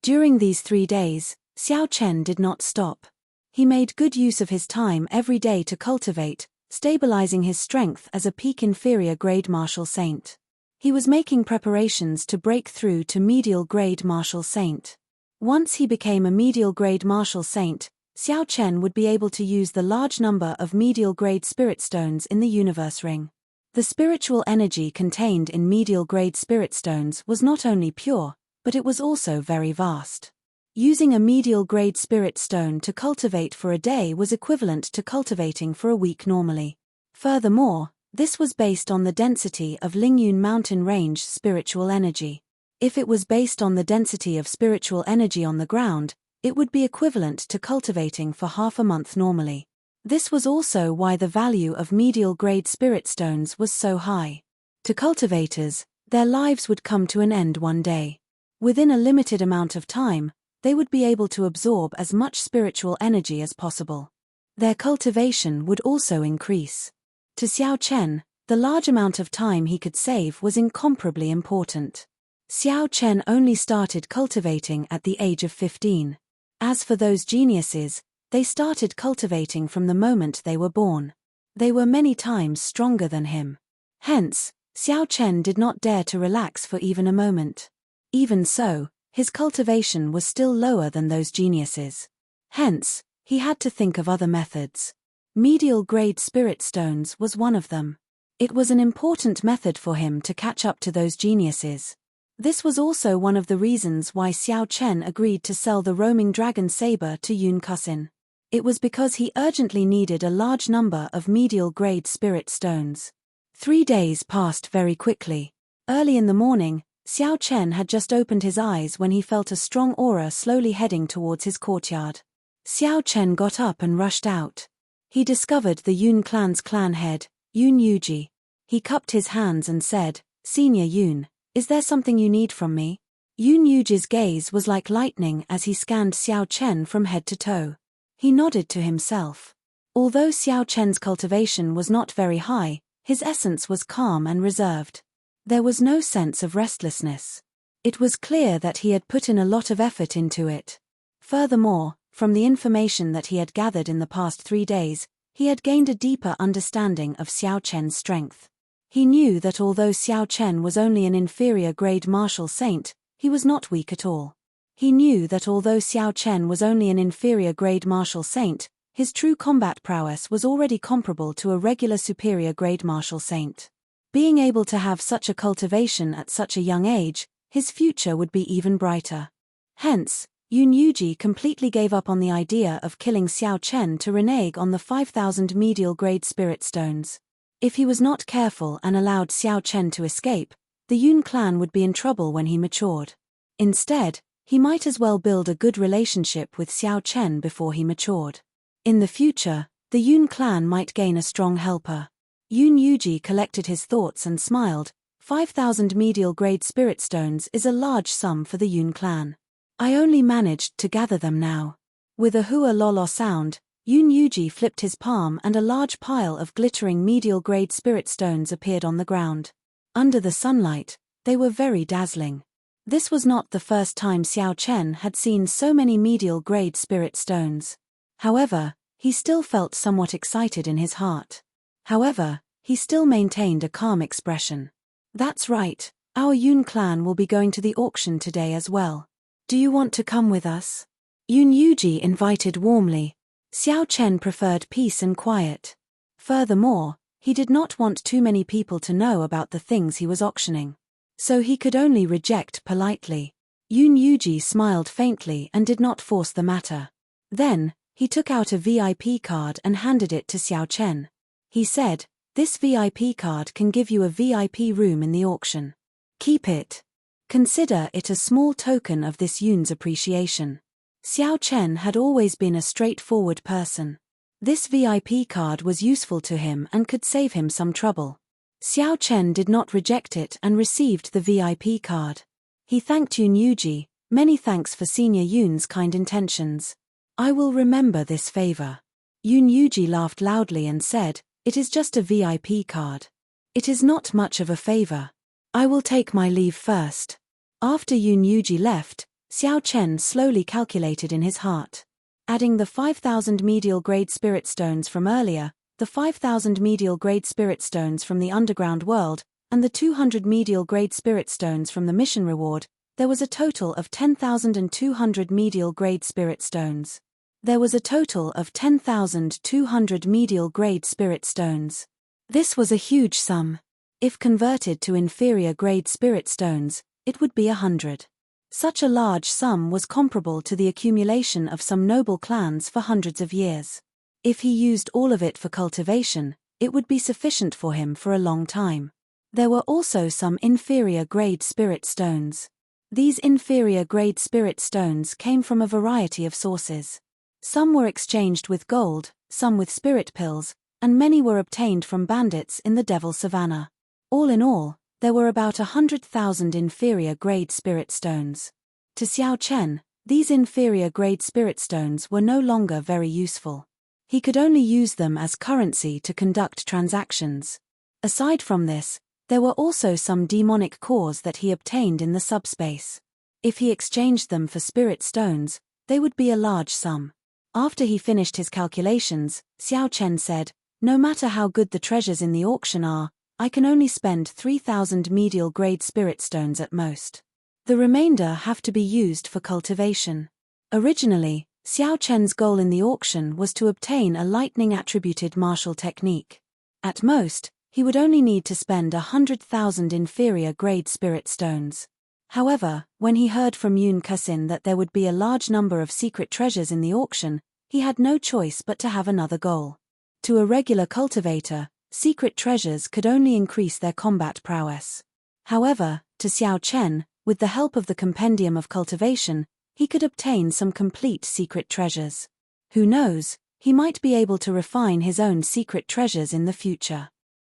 During these 3 days, Xiao Chen did not stop. He made good use of his time every day to cultivate, stabilizing his strength as a peak inferior grade martial saint. He was making preparations to break through to medial grade martial saint. Once he became a medial grade martial saint, Xiao Chen would be able to use the large number of medial grade spirit stones in the universe ring. The spiritual energy contained in medial grade spirit stones was not only pure, but it was also very vast. Using a medial grade spirit stone to cultivate for a day was equivalent to cultivating for a week normally. Furthermore, this was based on the density of Lingyun mountain range spiritual energy. If it was based on the density of spiritual energy on the ground, it would be equivalent to cultivating for half a month normally. This was also why the value of medial grade spirit stones was so high. To cultivators, their lives would come to an end one day. Within a limited amount of time, they would be able to absorb as much spiritual energy as possible. Their cultivation would also increase. To Xiao Chen, the large amount of time he could save was incomparably important. Xiao Chen only started cultivating at the age of 15. As for those geniuses, they started cultivating from the moment they were born. They were many times stronger than him. Hence, Xiao Chen did not dare to relax for even a moment. Even so, his cultivation was still lower than those geniuses. Hence, he had to think of other methods. Medial grade spirit stones was one of them. It was an important method for him to catch up to those geniuses. This was also one of the reasons why Xiao Chen agreed to sell the roaming dragon saber to Yun Kusin. It was because he urgently needed a large number of medial grade spirit stones. 3 days passed very quickly. Early in the morning, Xiao Chen had just opened his eyes when he felt a strong aura slowly heading towards his courtyard. Xiao Chen got up and rushed out. He discovered the Yun clan's clan head, Yun Yuji. He cupped his hands and said, "Senior Yun, is there something you need from me?" Yun Yuji's gaze was like lightning as he scanned Xiao Chen from head to toe. He nodded to himself. Although Xiao Chen's cultivation was not very high, his essence was calm and reserved. There was no sense of restlessness. It was clear that he had put in a lot of effort into it. Furthermore, from the information that he had gathered in the past 3 days, he had gained a deeper understanding of Xiao Chen's strength. He knew that although Xiao Chen was only an inferior grade martial saint, he was not weak at all. He knew that although Xiao Chen was only an inferior grade martial saint, his true combat prowess was already comparable to a regular superior grade martial saint. Being able to have such a cultivation at such a young age, his future would be even brighter. Hence, Yun Yuji completely gave up on the idea of killing Xiao Chen to renege on the 5,000 medial grade spirit stones. If he was not careful and allowed Xiao Chen to escape, the Yun clan would be in trouble when he matured. Instead, he might as well build a good relationship with Xiao Chen before he matured. In the future, the Yun clan might gain a strong helper. Yun Yuji collected his thoughts and smiled. 5,000 medial grade spirit stones is a large sum for the Yun clan. I only managed to gather them now. With a hua lolo sound, Yun Yuji flipped his palm and a large pile of glittering medial grade spirit stones appeared on the ground. Under the sunlight, they were very dazzling. This was not the first time Xiao Chen had seen so many medial grade spirit stones. However, he still felt somewhat excited in his heart. However, he still maintained a calm expression. That's right, our Yun clan will be going to the auction today as well. Do you want to come with us? Yun Yuji invited warmly. Xiao Chen preferred peace and quiet. Furthermore, he did not want too many people to know about the things he was auctioning. So he could only reject politely. Yun Yuji smiled faintly and did not force the matter. Then, he took out a VIP card and handed it to Xiao Chen. He said, "This VIP card can give you a VIP room in the auction. Keep it. Consider it a small token of this Yun's appreciation." Xiao Chen had always been a straightforward person. This VIP card was useful to him and could save him some trouble. Xiao Chen did not reject it and received the VIP card. He thanked Yun Yuji. "Many thanks for Senior Yun's kind intentions. I will remember this favor." Yun Yuji laughed loudly and said, "It is just a VIP card. It is not much of a favor. I will take my leave first." After Yun Yuji left, Xiao Chen slowly calculated in his heart. Adding the 5,000 medial grade spirit stones from earlier, the 5,000 medial grade spirit stones from the underground world, and the 200 medial grade spirit stones from the mission reward, there was a total of 10,200 medial grade spirit stones. There was a total of 10,200 medial grade spirit stones. This was a huge sum. If converted to inferior grade spirit stones, it would be 100. Such a large sum was comparable to the accumulation of some noble clans for hundreds of years. If he used all of it for cultivation, it would be sufficient for him for a long time. There were also some inferior grade spirit stones. These inferior grade spirit stones came from a variety of sources. Some were exchanged with gold, some with spirit pills, and many were obtained from bandits in the Devil Savannah. All in all, there were about 100,000 inferior grade spirit stones. To Xiao Chen, these inferior grade spirit stones were no longer very useful. He could only use them as currency to conduct transactions. Aside from this, there were also some demonic cores that he obtained in the subspace. If he exchanged them for spirit stones, they would be a large sum. After he finished his calculations, Xiao Chen said, "No matter how good the treasures in the auction are, I can only spend 3,000 medial grade spirit stones at most. The remainder have to be used for cultivation." Originally, Xiao Chen's goal in the auction was to obtain a lightning-attributed martial technique. At most, he would only need to spend 100,000 inferior grade spirit stones. However, when he heard from Yun Kusin that there would be a large number of secret treasures in the auction, he had no choice but to have another goal. To a regular cultivator, secret treasures could only increase their combat prowess. However, to Xiao Chen, with the help of the Compendium of Cultivation, he could obtain some complete secret treasures. Who knows, he might be able to refine his own secret treasures in the future.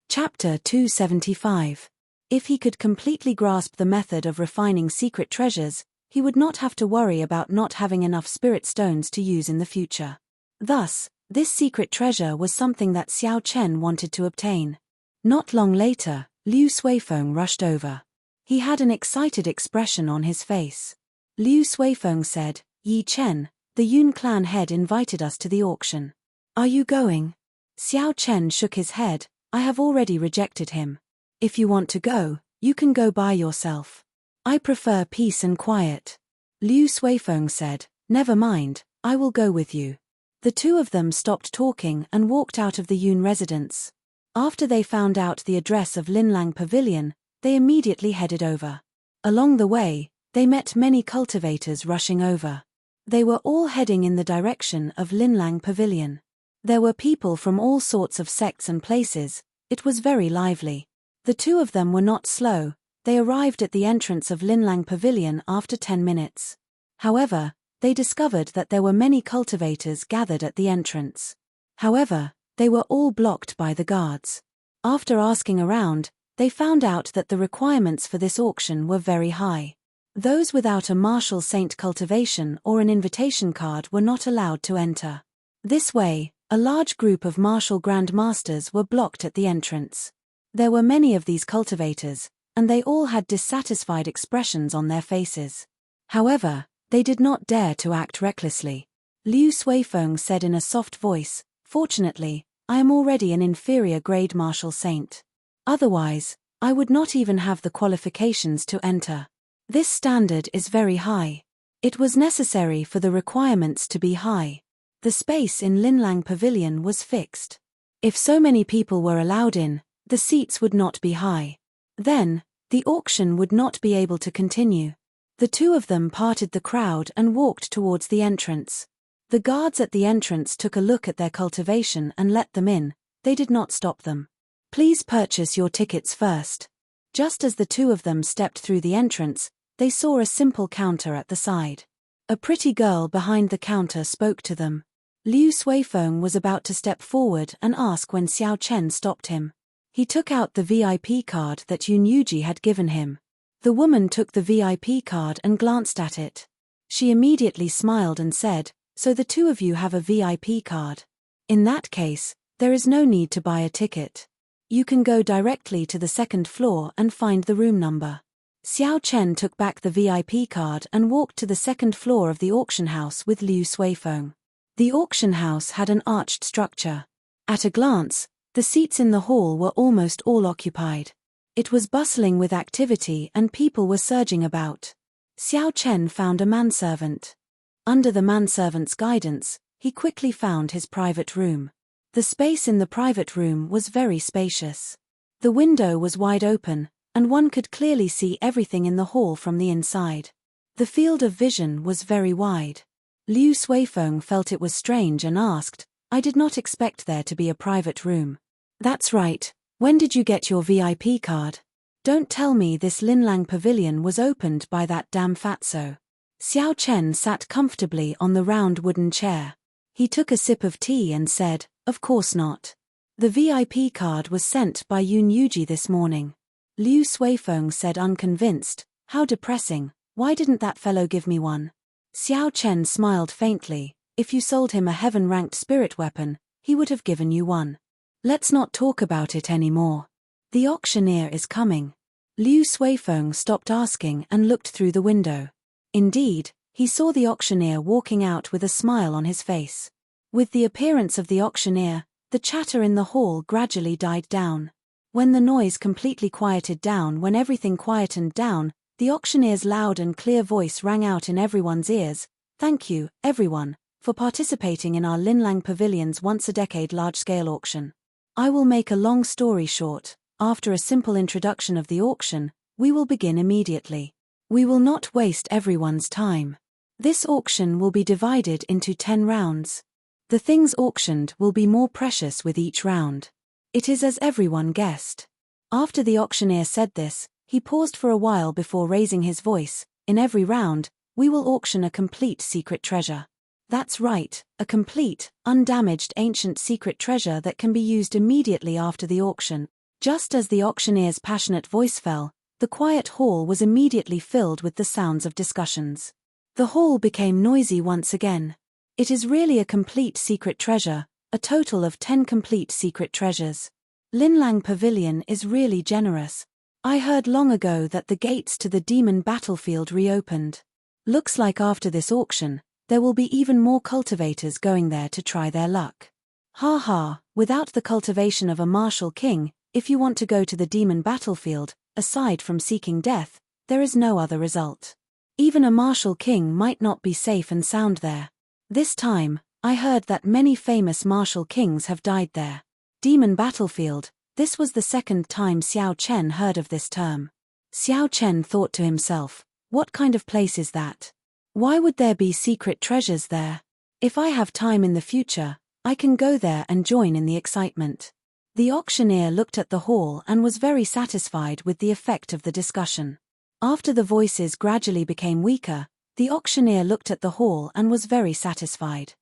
Chapter 275. If he could completely grasp the method of refining secret treasures, he would not have to worry about not having enough spirit stones to use in the future. Thus, this secret treasure was something that Xiao Chen wanted to obtain. Not long later, Liu Suifeng rushed over. He had an excited expression on his face. Liu Suifeng said, "Yi Chen, the Yun clan head invited us to the auction. Are you going?" Xiao Chen shook his head. "I have already rejected him. If you want to go, you can go by yourself. I prefer peace and quiet." Liu Suifeng said, "Never mind, I will go with you." The two of them stopped talking and walked out of the Yun residence. After they found out the address of Linlang Pavilion, they immediately headed over. Along the way, they met many cultivators rushing over. They were all heading in the direction of Linlang Pavilion. There were people from all sorts of sects and places. It was very lively. The two of them were not slow. They arrived at the entrance of Linlang Pavilion after 10 minutes. However, they discovered that there were many cultivators gathered at the entrance. However, they were all blocked by the guards. After asking around, they found out that the requirements for this auction were very high. Those without a martial saint cultivation or an invitation card were not allowed to enter. This way, a large group of martial grandmasters were blocked at the entrance. There were many of these cultivators, and they all had dissatisfied expressions on their faces. However, they did not dare to act recklessly. Liu Suifeng said in a soft voice, "Fortunately, I am already an inferior grade martial saint. Otherwise, I would not even have the qualifications to enter. This standard is very high. It was necessary for the requirements to be high. The space in Linlang Pavilion was fixed. If so many people were allowed in, the seats would not be high. Then, the auction would not be able to continue." The two of them parted the crowd and walked towards the entrance. The guards at the entrance took a look at their cultivation and let them in. They did not stop them. "Please purchase your tickets first." Just as the two of them stepped through the entrance, they saw a simple counter at the side. A pretty girl behind the counter spoke to them. Liu Suifeng was about to step forward and ask when Xiao Chen stopped him. He took out the VIP card that Yun Yuji had given him. The woman took the VIP card and glanced at it. She immediately smiled and said, "So the two of you have a VIP card. In that case, there is no need to buy a ticket. You can go directly to the second floor and find the room number." Xiao Chen took back the VIP card and walked to the second floor of the auction house with Liu Suifeng. The auction house had an arched structure. At a glance, the seats in the hall were almost all occupied. It was bustling with activity and people were surging about. Xiao Chen found a manservant. Under the manservant's guidance, he quickly found his private room. The space in the private room was very spacious. The window was wide open, and one could clearly see everything in the hall from the inside. The field of vision was very wide. Liu Suifeng felt it was strange and asked, "I did not expect there to be a private room." "That's right. When did you get your VIP card? Don't tell me this Linlang pavilion was opened by that damn fatso." Xiao Chen sat comfortably on the round wooden chair. He took a sip of tea and said, "Of course not. The VIP card was sent by Yun Yuji this morning." Liu Suifeng said unconvinced, "How depressing, why didn't that fellow give me one?" Xiao Chen smiled faintly, "If you sold him a heaven-ranked spirit weapon, he would have given you one. Let's not talk about it anymore. The auctioneer is coming." Liu Suifeng stopped asking and looked through the window. Indeed, he saw the auctioneer walking out with a smile on his face. With the appearance of the auctioneer, the chatter in the hall gradually died down. When the noise completely quieted down, when everything quietened down, the auctioneer's loud and clear voice rang out in everyone's ears, "Thank you, everyone, for participating in our Linlang Pavilion's once-a-decade large-scale auction. I will make a long story short. After a simple introduction of the auction, we will begin immediately. We will not waste everyone's time. This auction will be divided into 10 rounds. The things auctioned will be more precious with each round. It is as everyone guessed." After the auctioneer said this, he paused for a while before raising his voice. "In every round, we will auction a complete secret treasure." That's right, a complete, undamaged ancient secret treasure that can be used immediately after the auction. Just as the auctioneer's passionate voice fell, the quiet hall was immediately filled with the sounds of discussions. The hall became noisy once again. It is really a complete secret treasure, a total of 10 complete secret treasures. Linlang Pavilion is really generous. I heard long ago that the gates to the demon battlefield reopened. Looks like after this auction, there will be even more cultivators going there to try their luck. Ha ha, without the cultivation of a martial king, if you want to go to the demon battlefield, aside from seeking death, there is no other result. Even a martial king might not be safe and sound there. This time, I heard that many famous martial kings have died there. Demon battlefield, this was the second time Xiao Chen heard of this term. Xiao Chen thought to himself, what kind of place is that? Why would there be secret treasures there? If I have time in the future, I can go there and join in the excitement. The auctioneer looked at the hall and was very satisfied with the effect of the discussion. After the voices gradually became weaker, the auctioneer looked at the hall and was very satisfied.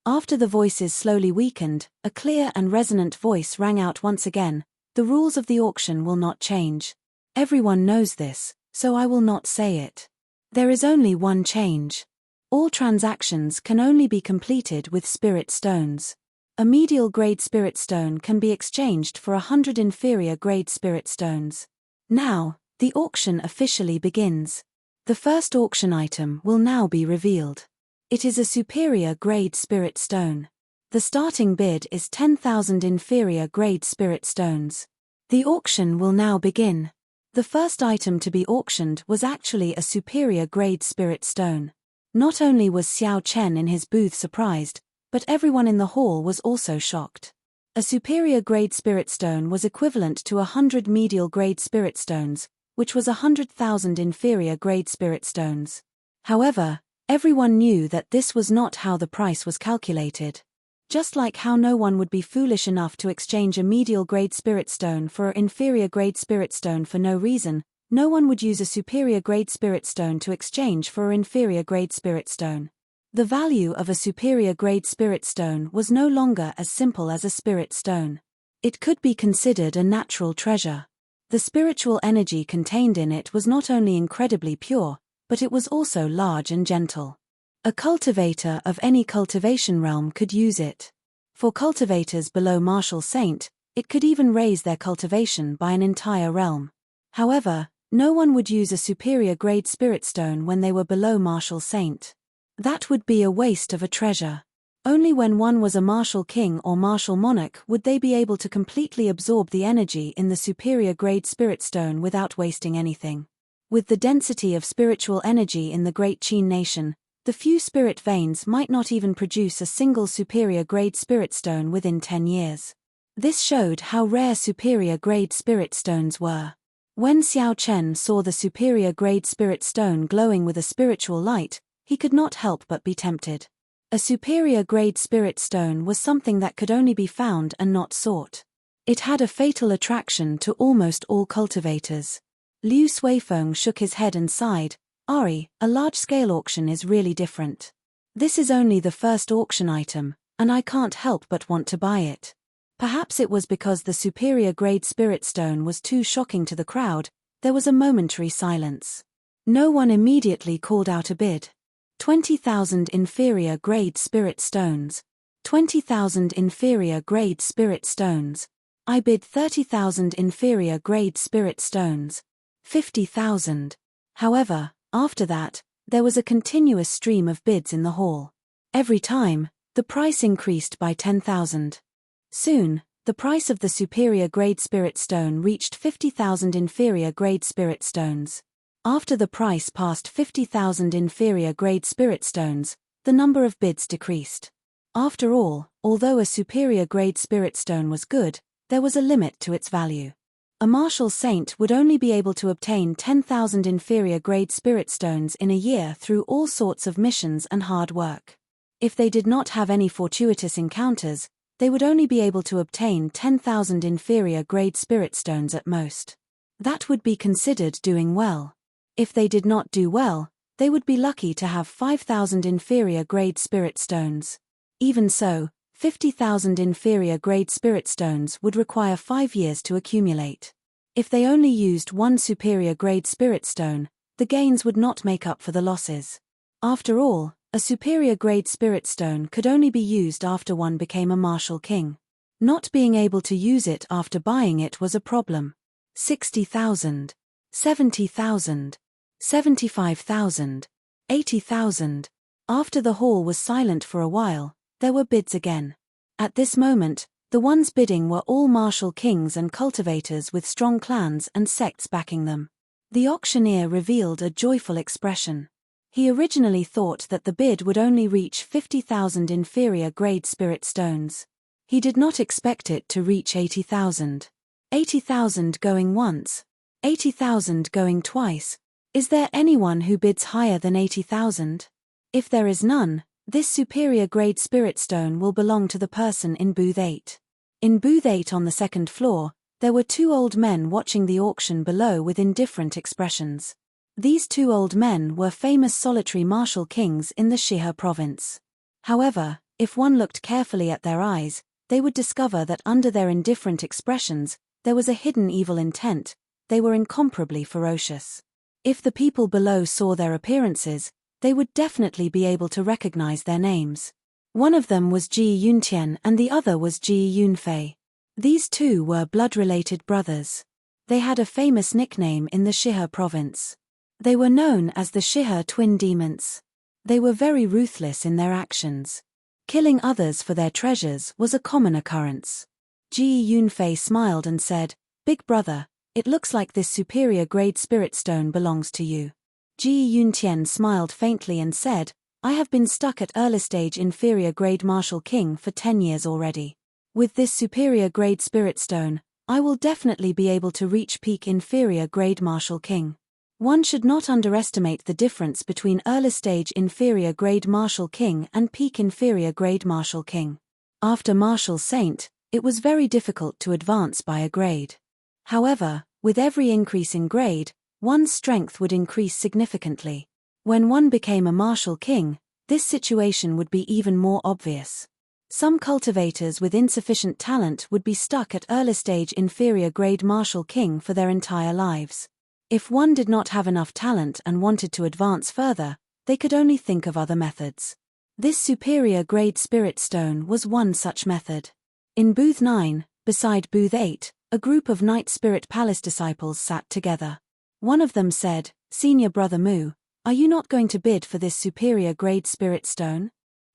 After the voices slowly weakened, a clear and resonant voice rang out once again, "The rules of the auction will not change. Everyone knows this, so I will not say it. There is only one change. All transactions can only be completed with spirit stones. A medial grade spirit stone can be exchanged for 100 inferior grade spirit stones. Now, the auction officially begins. The first auction item will now be revealed. It is a superior grade spirit stone. The starting bid is 10,000 inferior grade spirit stones. The auction will now begin." The first item to be auctioned was actually a superior grade spirit stone. Not only was Xiao Chen in his booth surprised, but everyone in the hall was also shocked. A superior grade spirit stone was equivalent to 100 medial grade spirit stones, which was 100,000 inferior grade spirit stones. However, everyone knew that this was not how the price was calculated. Just like how no one would be foolish enough to exchange a medial grade spirit stone for an inferior grade spirit stone for no reason, no one would use a superior grade spirit stone to exchange for an inferior grade spirit stone. The value of a superior grade spirit stone was no longer as simple as a spirit stone. It could be considered a natural treasure. The spiritual energy contained in it was not only incredibly pure, but it was also large and gentle. A cultivator of any cultivation realm could use it. For cultivators below Martial Saint, it could even raise their cultivation by an entire realm. However, no one would use a superior grade spirit stone when they were below Martial Saint. That would be a waste of a treasure. Only when one was a martial king or martial monarch would they be able to completely absorb the energy in the superior grade spirit stone without wasting anything. With the density of spiritual energy in the Great Qin nation, the few spirit veins might not even produce a single superior grade spirit stone within 10 years. This showed how rare superior grade spirit stones were. When Xiao Chen saw the superior grade spirit stone glowing with a spiritual light, he could not help but be tempted. A superior grade spirit stone was something that could only be found and not sought. It had a fatal attraction to almost all cultivators. Liu Suifeng shook his head and sighed. Ari, a large-scale auction is really different. This is only the first auction item, and I can't help but want to buy it. Perhaps it was because the superior grade spirit stone was too shocking to the crowd. There was a momentary silence. No one immediately called out a bid. 20,000 inferior grade spirit stones. 20,000 inferior grade spirit stones. I bid 30,000 inferior grade spirit stones. 50,000. However, after that, there was a continuous stream of bids in the hall. Every time, the price increased by 10,000. Soon, the price of the superior grade spirit stone reached 50,000 inferior grade spirit stones. After the price passed 50,000 inferior grade spirit stones, the number of bids decreased. After all, although a superior grade spirit stone was good, there was a limit to its value. A martial saint would only be able to obtain 10,000 inferior grade spirit stones in a year through all sorts of missions and hard work. If they did not have any fortuitous encounters, they would only be able to obtain 10,000 inferior grade spirit stones at most. That would be considered doing well. If they did not do well, they would be lucky to have 5,000 inferior grade spirit stones. Even so, 50,000 inferior grade spirit stones would require 5 years to accumulate. If they only used one superior grade spirit stone, the gains would not make up for the losses. After all, a superior grade spirit stone could only be used after one became a martial king. Not being able to use it after buying it was a problem. 60,000. 70,000. 75,000. 80,000. After the hall was silent for a while, there were bids again. At this moment, the ones bidding were all martial kings and cultivators with strong clans and sects backing them. The auctioneer revealed a joyful expression. He originally thought that the bid would only reach 50,000 inferior grade spirit stones. He did not expect it to reach 80,000. 80,000 going once. 80,000 going twice. Is there anyone who bids higher than 80,000? If there is none, this superior grade spirit stone will belong to the person in booth 8. In booth 8 on the second floor, there were 2 old men watching the auction below with indifferent expressions. These 2 old men were famous solitary martial kings in the Shihe province. However, if one looked carefully at their eyes, they would discover that under their indifferent expressions, there was a hidden evil intent. They were incomparably ferocious. If the people below saw their appearances, they would definitely be able to recognize their names. One of them was Ji Yuntian and the other was Ji Yunfei. These 2 were blood-related brothers. They had a famous nickname in the Shihe province. They were known as the Shihe twin demons. They were very ruthless in their actions. Killing others for their treasures was a common occurrence. Ji Yunfei smiled and said, "Big brother, it looks like this superior grade spirit stone belongs to you." Ji Yuntian smiled faintly and said, "I have been stuck at early stage inferior grade martial king for 10 years already. With this superior grade spirit stone, I will definitely be able to reach peak inferior grade martial king." One should not underestimate the difference between early stage inferior grade martial king and peak inferior grade martial king. After martial saint, it was very difficult to advance by a grade. However, with every increase in grade, one's strength would increase significantly. When one became a martial king, this situation would be even more obvious. Some cultivators with insufficient talent would be stuck at early stage inferior grade martial king for their entire lives. If one did not have enough talent and wanted to advance further, they could only think of other methods. This superior grade spirit stone was one such method. In booth 9, beside booth 8, a group of Night Spirit Palace disciples sat together. One of them said, "Senior Brother Mu, are you not going to bid for this superior grade spirit stone?"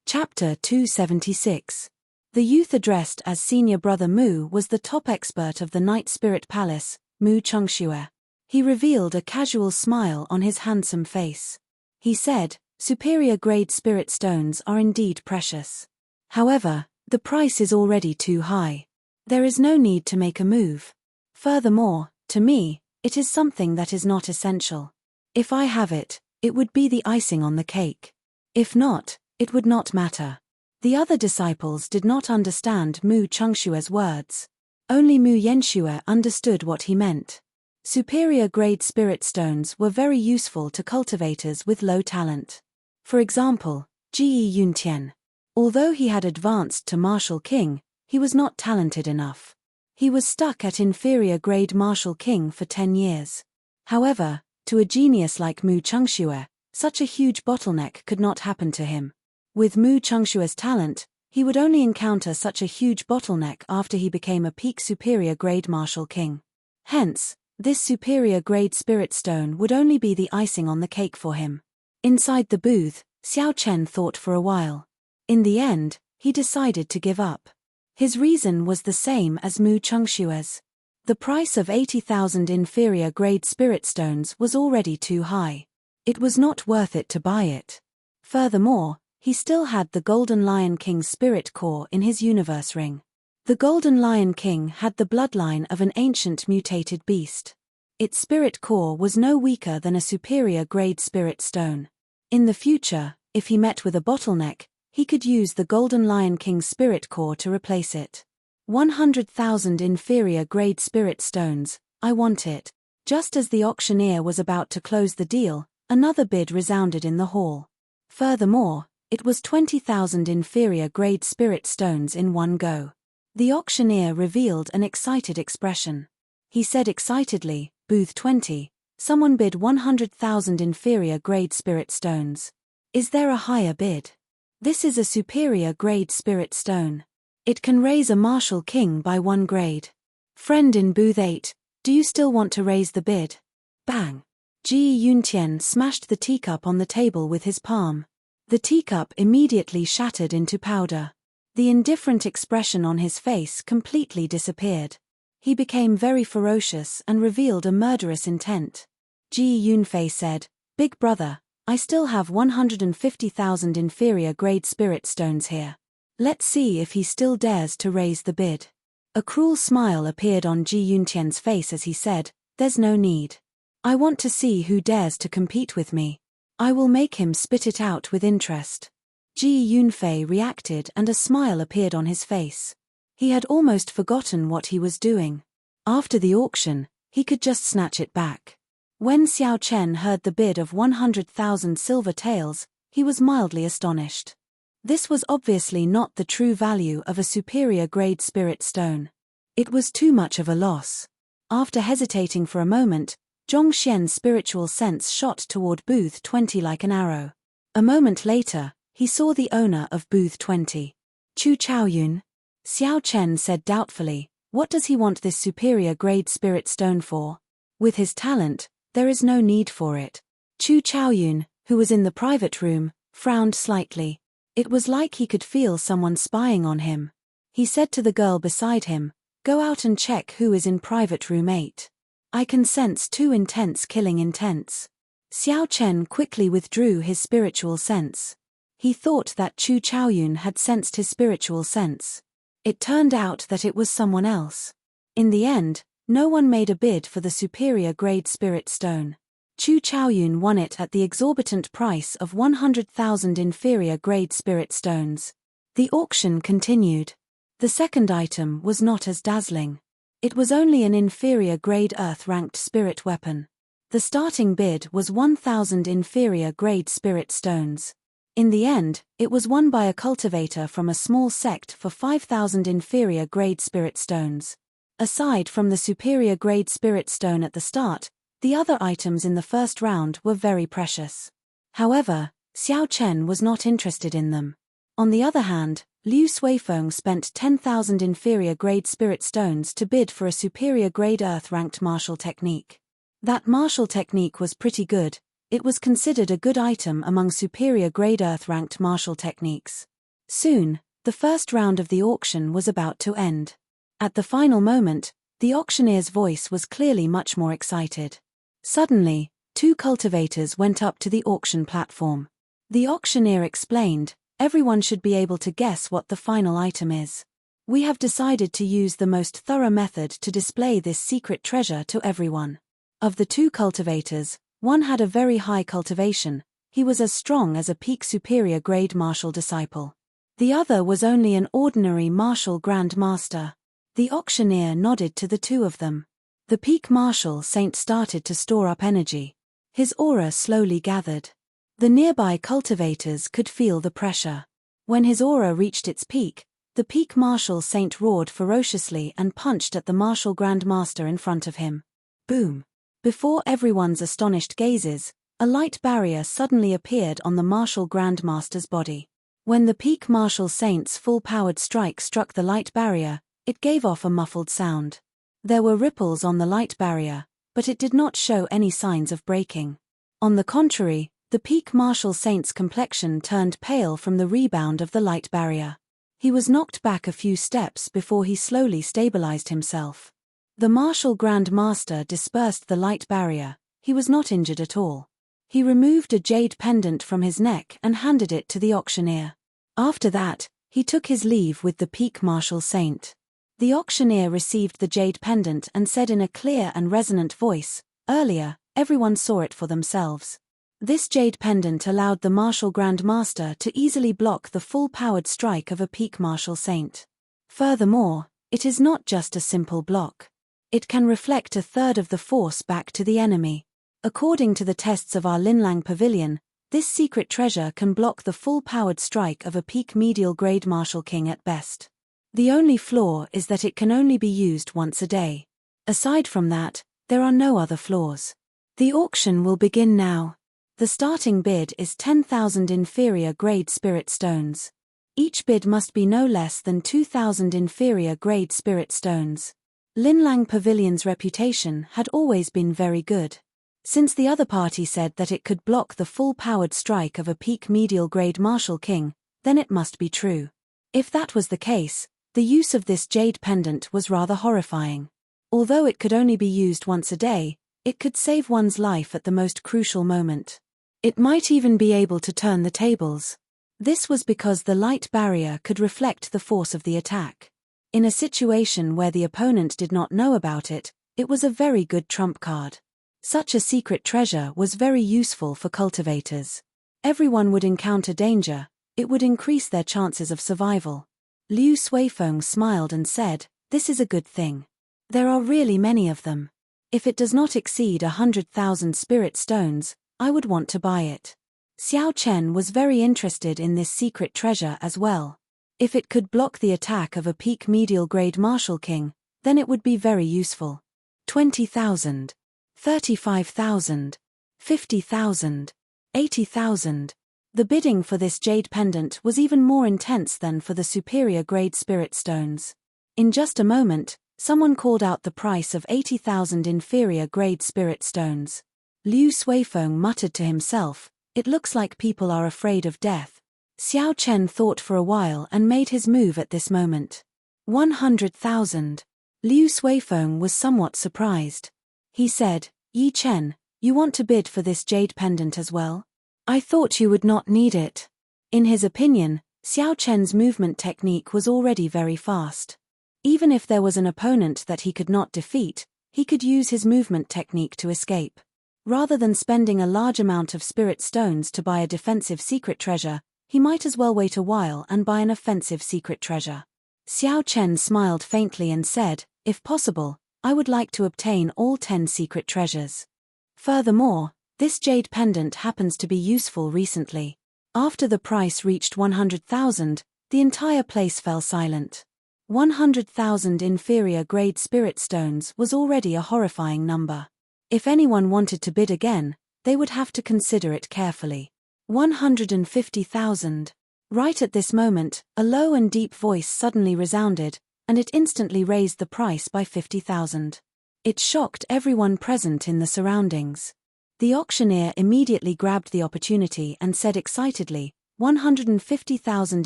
Chapter 276. The youth addressed as Senior Brother Mu was the top expert of the Night Spirit Palace, Mu Chengxue. He revealed a casual smile on his handsome face. He said, "Superior grade spirit stones are indeed precious. However, the price is already too high. There is no need to make a move. Furthermore, to me, it is something that is not essential. If I have it, it would be the icing on the cake. If not, it would not matter." The other disciples did not understand Mu Chengshue's words. Only Mu Yanxue understood what he meant. Superior grade spirit stones were very useful to cultivators with low talent. For example, Ji Yuntian. Although he had advanced to Martial King, he was not talented enough. He was stuck at inferior grade Martial King for 10 years. However, to a genius like Mu Chengxue, such a huge bottleneck could not happen to him. With Mu Chengshue's talent, he would only encounter such a huge bottleneck after he became a peak superior grade Martial King. Hence, this superior grade spirit stone would only be the icing on the cake for him. Inside the booth, Xiao Chen thought for a while. In the end, he decided to give up. His reason was the same as Mu Chengshue's. The price of 80,000 inferior grade spirit stones was already too high. It was not worth it to buy it. Furthermore, he still had the Golden Lion King's spirit core in his universe ring. The Golden Lion King had the bloodline of an ancient mutated beast. Its spirit core was no weaker than a superior grade spirit stone. In the future, if he met with a bottleneck, he could use the Golden Lion King's spirit core to replace it. 100,000 inferior grade spirit stones, I want it. Just as the auctioneer was about to close the deal, another bid resounded in the hall. Furthermore, it was 20,000 inferior grade spirit stones in one go. The auctioneer revealed an excited expression. He said excitedly, "Booth 20, someone bid 100,000 inferior grade spirit stones. Is there a higher bid? This is a superior grade spirit stone. It can raise a Martial King by 1 grade. Friend in booth 8, do you still want to raise the bid?" Bang! Ji Yuntian smashed the teacup on the table with his palm. The teacup immediately shattered into powder. The indifferent expression on his face completely disappeared. He became very ferocious and revealed a murderous intent. Ji Yunfei said, "Big brother, I still have 150,000 inferior grade spirit stones here. Let's see if he still dares to raise the bid." A cruel smile appeared on Ji Yuntian's face as he said, "There's no need. I want to see who dares to compete with me. I will make him spit it out with interest." Ji Yunfei reacted and a smile appeared on his face. He had almost forgotten what he was doing. After the auction, he could just snatch it back. When Xiao Chen heard the bid of 100,000 silver taels, he was mildly astonished. This was obviously not the true value of a superior grade spirit stone. It was too much of a loss. After hesitating for a moment, Zhong Xian's spiritual sense shot toward booth 20 like an arrow. A moment later, he saw the owner of booth 20. "Chu Chaoyun?" Xiao Chen said doubtfully, "What does he want this superior grade spirit stone for? With his talent, there is no need for it." Chu Chaoyun, who was in the private room, frowned slightly. It was like he could feel someone spying on him. He said to the girl beside him, "Go out and check who is in private room 8. I can sense 2 intense killing intents." Xiao Chen quickly withdrew his spiritual sense. He thought that Chu Chaoyun had sensed his spiritual sense. It turned out that it was someone else. In the end, no one made a bid for the superior grade spirit stone. Chu Chaoyun won it at the exorbitant price of 100,000 inferior grade spirit stones. The auction continued. The second item was not as dazzling. It was only an inferior grade earth-ranked spirit weapon. The starting bid was 1,000 inferior grade spirit stones. In the end, it was won by a cultivator from a small sect for 5,000 inferior grade spirit stones. Aside from the superior grade spirit stone at the start, the other items in the first round were very precious. However, Xiao Chen was not interested in them. On the other hand, Liu Suifeng spent 10,000 inferior grade spirit stones to bid for a superior grade earth-ranked martial technique. That martial technique was pretty good. It was considered a good item among superior grade earth-ranked martial techniques. Soon, the first round of the auction was about to end. At the final moment, the auctioneer's voice was clearly much more excited. Suddenly, two cultivators went up to the auction platform. The auctioneer explained, "Everyone should be able to guess what the final item is. We have decided to use the most thorough method to display this secret treasure to everyone." Of the two cultivators, one had a very high cultivation. He was as strong as a peak superior grade martial disciple. The other was only an ordinary martial grand master. The auctioneer nodded to the two of them. The peak martial saint started to store up energy. His aura slowly gathered. The nearby cultivators could feel the pressure. When his aura reached its peak, the peak martial saint roared ferociously and punched at the martial grand master in front of him. Boom! Before everyone's astonished gazes, a light barrier suddenly appeared on the martial grand master's body. When the peak martial saint's full-powered strike struck the light barrier, it gave off a muffled sound. There were ripples on the light barrier, but it did not show any signs of breaking. On the contrary, the peak martial saint's complexion turned pale from the rebound of the light barrier. He was knocked back a few steps before he slowly stabilized himself. The martial grand master dispersed the light barrier. He was not injured at all. He removed a jade pendant from his neck and handed it to the auctioneer. After that, he took his leave with the peak martial saint. The auctioneer received the jade pendant and said in a clear and resonant voice, "Earlier, everyone saw it for themselves." This jade pendant allowed the martial grand master to easily block the full-powered strike of a peak martial saint. Furthermore, it is not just a simple block. It can reflect a third of the force back to the enemy. According to the tests of our Linlang Pavilion, this secret treasure can block the full-powered strike of a peak medial grade martial king at best. The only flaw is that it can only be used once a day. Aside from that, there are no other flaws. The auction will begin now. The starting bid is 10,000 inferior grade spirit stones. Each bid must be no less than 2,000 inferior grade spirit stones. Linlang Pavilion's reputation had always been very good. Since the other party said that it could block the full-powered strike of a peak medial grade martial king, then it must be true. If that was the case, the use of this jade pendant was rather horrifying. Although it could only be used once a day, it could save one's life at the most crucial moment. It might even be able to turn the tables. This was because the light barrier could reflect the force of the attack. In a situation where the opponent did not know about it, it was a very good trump card. Such a secret treasure was very useful for cultivators. Everyone would encounter danger. It would increase their chances of survival. Liu Suifeng smiled and said, "This is a good thing. There are really many of them. If it does not exceed 100,000 spirit stones, I would want to buy it." Xiao Chen was very interested in this secret treasure as well. If it could block the attack of a peak medial grade martial king, then it would be very useful. 20,000. 35,000. 50,000. 80,000. The bidding for this jade pendant was even more intense than for the superior grade spirit stones. In just a moment, someone called out the price of 80,000 inferior grade spirit stones. Liu Suifeng muttered to himself, "It looks like people are afraid of death." Xiao Chen thought for a while and made his move at this moment. 100,000. Liu Suifeng was somewhat surprised. He said, "Yi Chen, you want to bid for this jade pendant as well? I thought you would not need it." In his opinion, Xiao Chen's movement technique was already very fast. Even if there was an opponent that he could not defeat, he could use his movement technique to escape. Rather than spending a large amount of spirit stones to buy a defensive secret treasure, he might as well wait a while and buy an offensive secret treasure. Xiao Chen smiled faintly and said, "If possible, I would like to obtain all 10 secret treasures. Furthermore, this jade pendant happens to be useful recently." After the price reached 100,000, the entire place fell silent. 100,000 inferior grade spirit stones was already a horrifying number. If anyone wanted to bid again, they would have to consider it carefully. 150,000. Right at this moment, a low and deep voice suddenly resounded, and it instantly raised the price by 50,000. It shocked everyone present in the surroundings. The auctioneer immediately grabbed the opportunity and said excitedly, 150,000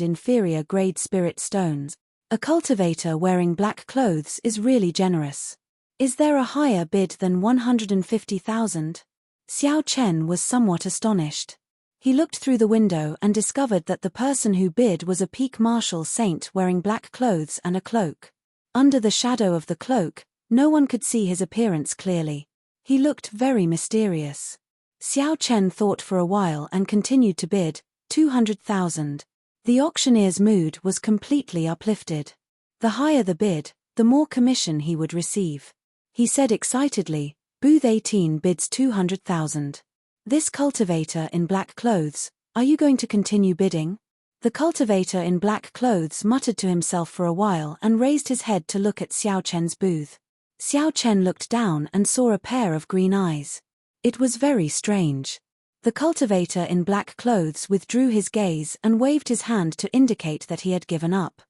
inferior grade spirit stones. A cultivator wearing black clothes is really generous. Is there a higher bid than 150,000? Xiao Chen was somewhat astonished. He looked through the window and discovered that the person who bid was a peak martial saint wearing black clothes and a cloak. Under the shadow of the cloak, no one could see his appearance clearly. He looked very mysterious. Xiao Chen thought for a while and continued to bid, 200,000. The auctioneer's mood was completely uplifted. The higher the bid, the more commission he would receive. He said excitedly, Booth 18 bids 200,000. This cultivator in black clothes, are you going to continue bidding? The cultivator in black clothes muttered to himself for a while and raised his head to look at Xiao Chen's booth. Xiao Chen looked down and saw a pair of green eyes. It was very strange. The cultivator in black clothes withdrew his gaze and waved his hand to indicate that he had given up.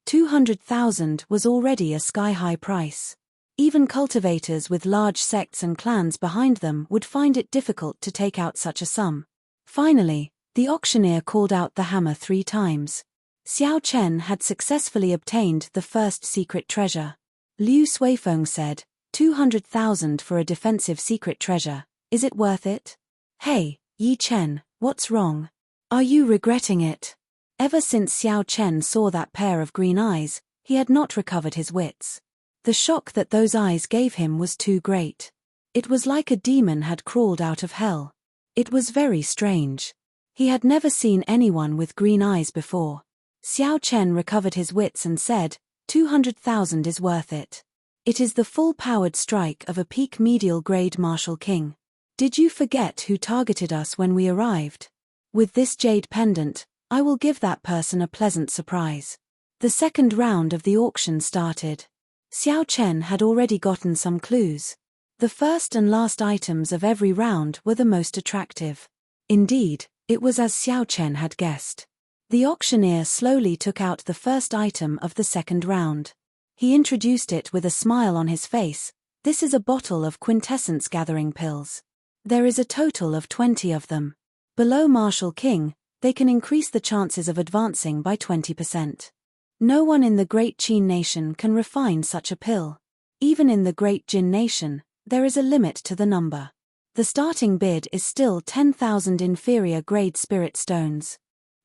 200,000 was already a sky-high price. Even cultivators with large sects and clans behind them would find it difficult to take out such a sum. Finally, the auctioneer called out the hammer 3 times. Xiao Chen had successfully obtained the first secret treasure. Liu Suifeng said, 200,000 for a defensive secret treasure, is it worth it? Hey, Yi Chen, what's wrong? Are you regretting it? Ever since Xiao Chen saw that pair of green eyes, he had not recovered his wits. The shock that those eyes gave him was too great. It was like a demon had crawled out of hell. It was very strange. He had never seen anyone with green eyes before. Xiao Chen recovered his wits and said, 200,000 is worth it. It is the full-powered strike of a peak medial grade martial king. Did you forget who targeted us when we arrived? With this jade pendant, I will give that person a pleasant surprise. The second round of the auction started. Xiao Chen had already gotten some clues. The first and last items of every round were the most attractive. Indeed, it was as Xiao Chen had guessed. The auctioneer slowly took out the first item of the second round. He introduced it with a smile on his face. This is a bottle of quintessence gathering pills. There is a total of 20 of them. Below Martial King, they can increase the chances of advancing by 20%. No one in the Great Qin Nation can refine such a pill. Even in the Great Jin Nation, there is a limit to the number. The starting bid is still 10,000 inferior grade spirit stones.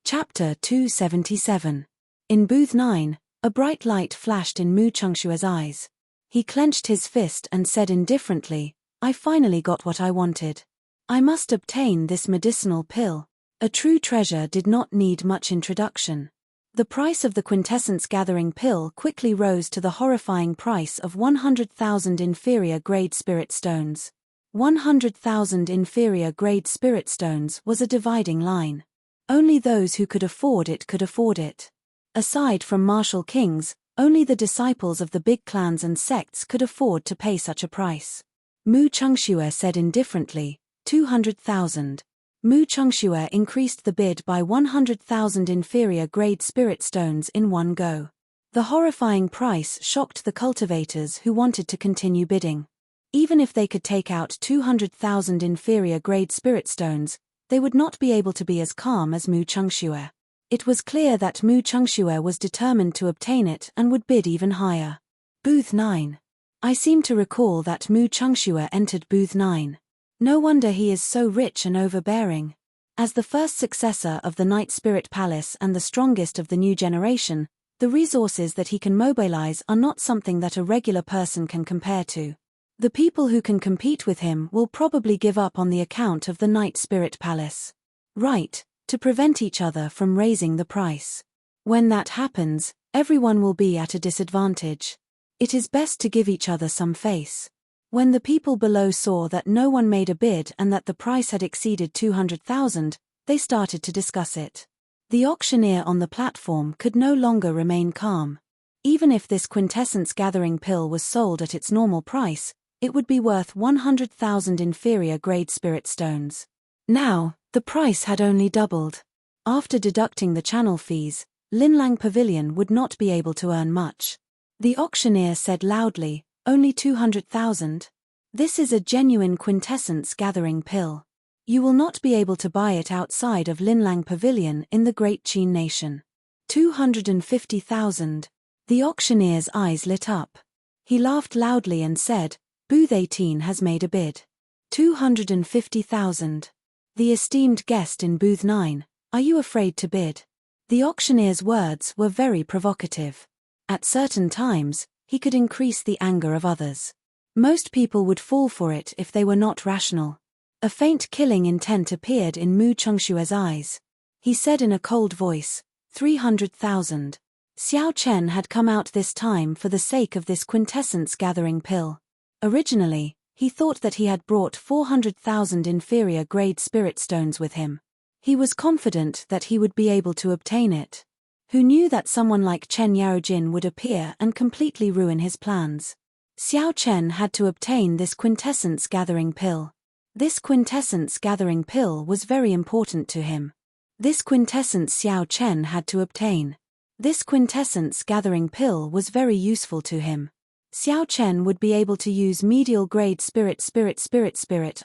Chapter 277. In booth 9, a bright light flashed in Mu Chengshue's eyes. He clenched his fist and said indifferently, I finally got what I wanted. I must obtain this medicinal pill. A true treasure did not need much introduction. The price of the quintessence gathering pill quickly rose to the horrifying price of 100,000 inferior grade spirit stones. 100,000 inferior grade spirit stones was a dividing line. Only those who could afford it could afford it. Aside from martial kings, only the disciples of the big clans and sects could afford to pay such a price. Mu Chengxue said indifferently, 200,000. Mu Chengxue increased the bid by 100,000 inferior grade spirit stones in one go. The horrifying price shocked the cultivators who wanted to continue bidding. Even if they could take out 200,000 inferior grade spirit stones, they would not be able to be as calm as Mu Chengxue. It was clear that Mu Chengxue was determined to obtain it and would bid even higher. Booth 9. I seem to recall that Mu Chengxue entered booth 9. No wonder he is so rich and overbearing. As the first successor of the Night Spirit Palace and the strongest of the new generation, the resources that he can mobilize are not something that a regular person can compare to. The people who can compete with him will probably give up on the account of the Night Spirit Palace. Right, to prevent each other from raising the price. When that happens, everyone will be at a disadvantage. It is best to give each other some face. When the people below saw that no one made a bid and that the price had exceeded 200,000, they started to discuss it. The auctioneer on the platform could no longer remain calm. Even if this quintessence gathering pill was sold at its normal price, it would be worth 100,000 inferior grade spirit stones. Now, the price had only doubled. After deducting the channel fees, Linlang Pavilion would not be able to earn much. The auctioneer said loudly, only 200,000? This is a genuine quintessence gathering pill. You will not be able to buy it outside of Linlang Pavilion in the Great Qin Nation. 250,000. The auctioneer's eyes lit up. He laughed loudly and said, Booth 18 has made a bid. 250,000. The esteemed guest in booth 9, are you afraid to bid? The auctioneer's words were very provocative. At certain times, he could increase the anger of others. Most people would fall for it if they were not rational. A faint killing intent appeared in Mu Chengshue's eyes. He said in a cold voice, 300,000. Xiao Chen had come out this time for the sake of this quintessence-gathering pill. Originally, he thought that he had brought 400,000 inferior-grade spirit stones with him. He was confident that he would be able to obtain it. Who knew that someone like Chen Yaojin would appear and completely ruin his plans? Xiao Chen had to obtain this quintessence-gathering pill. This quintessence-gathering pill was very important to him. This quintessence Xiao Chen had to obtain. This quintessence-gathering pill was very useful to him. Xiao Chen would be able to use medial-grade spirit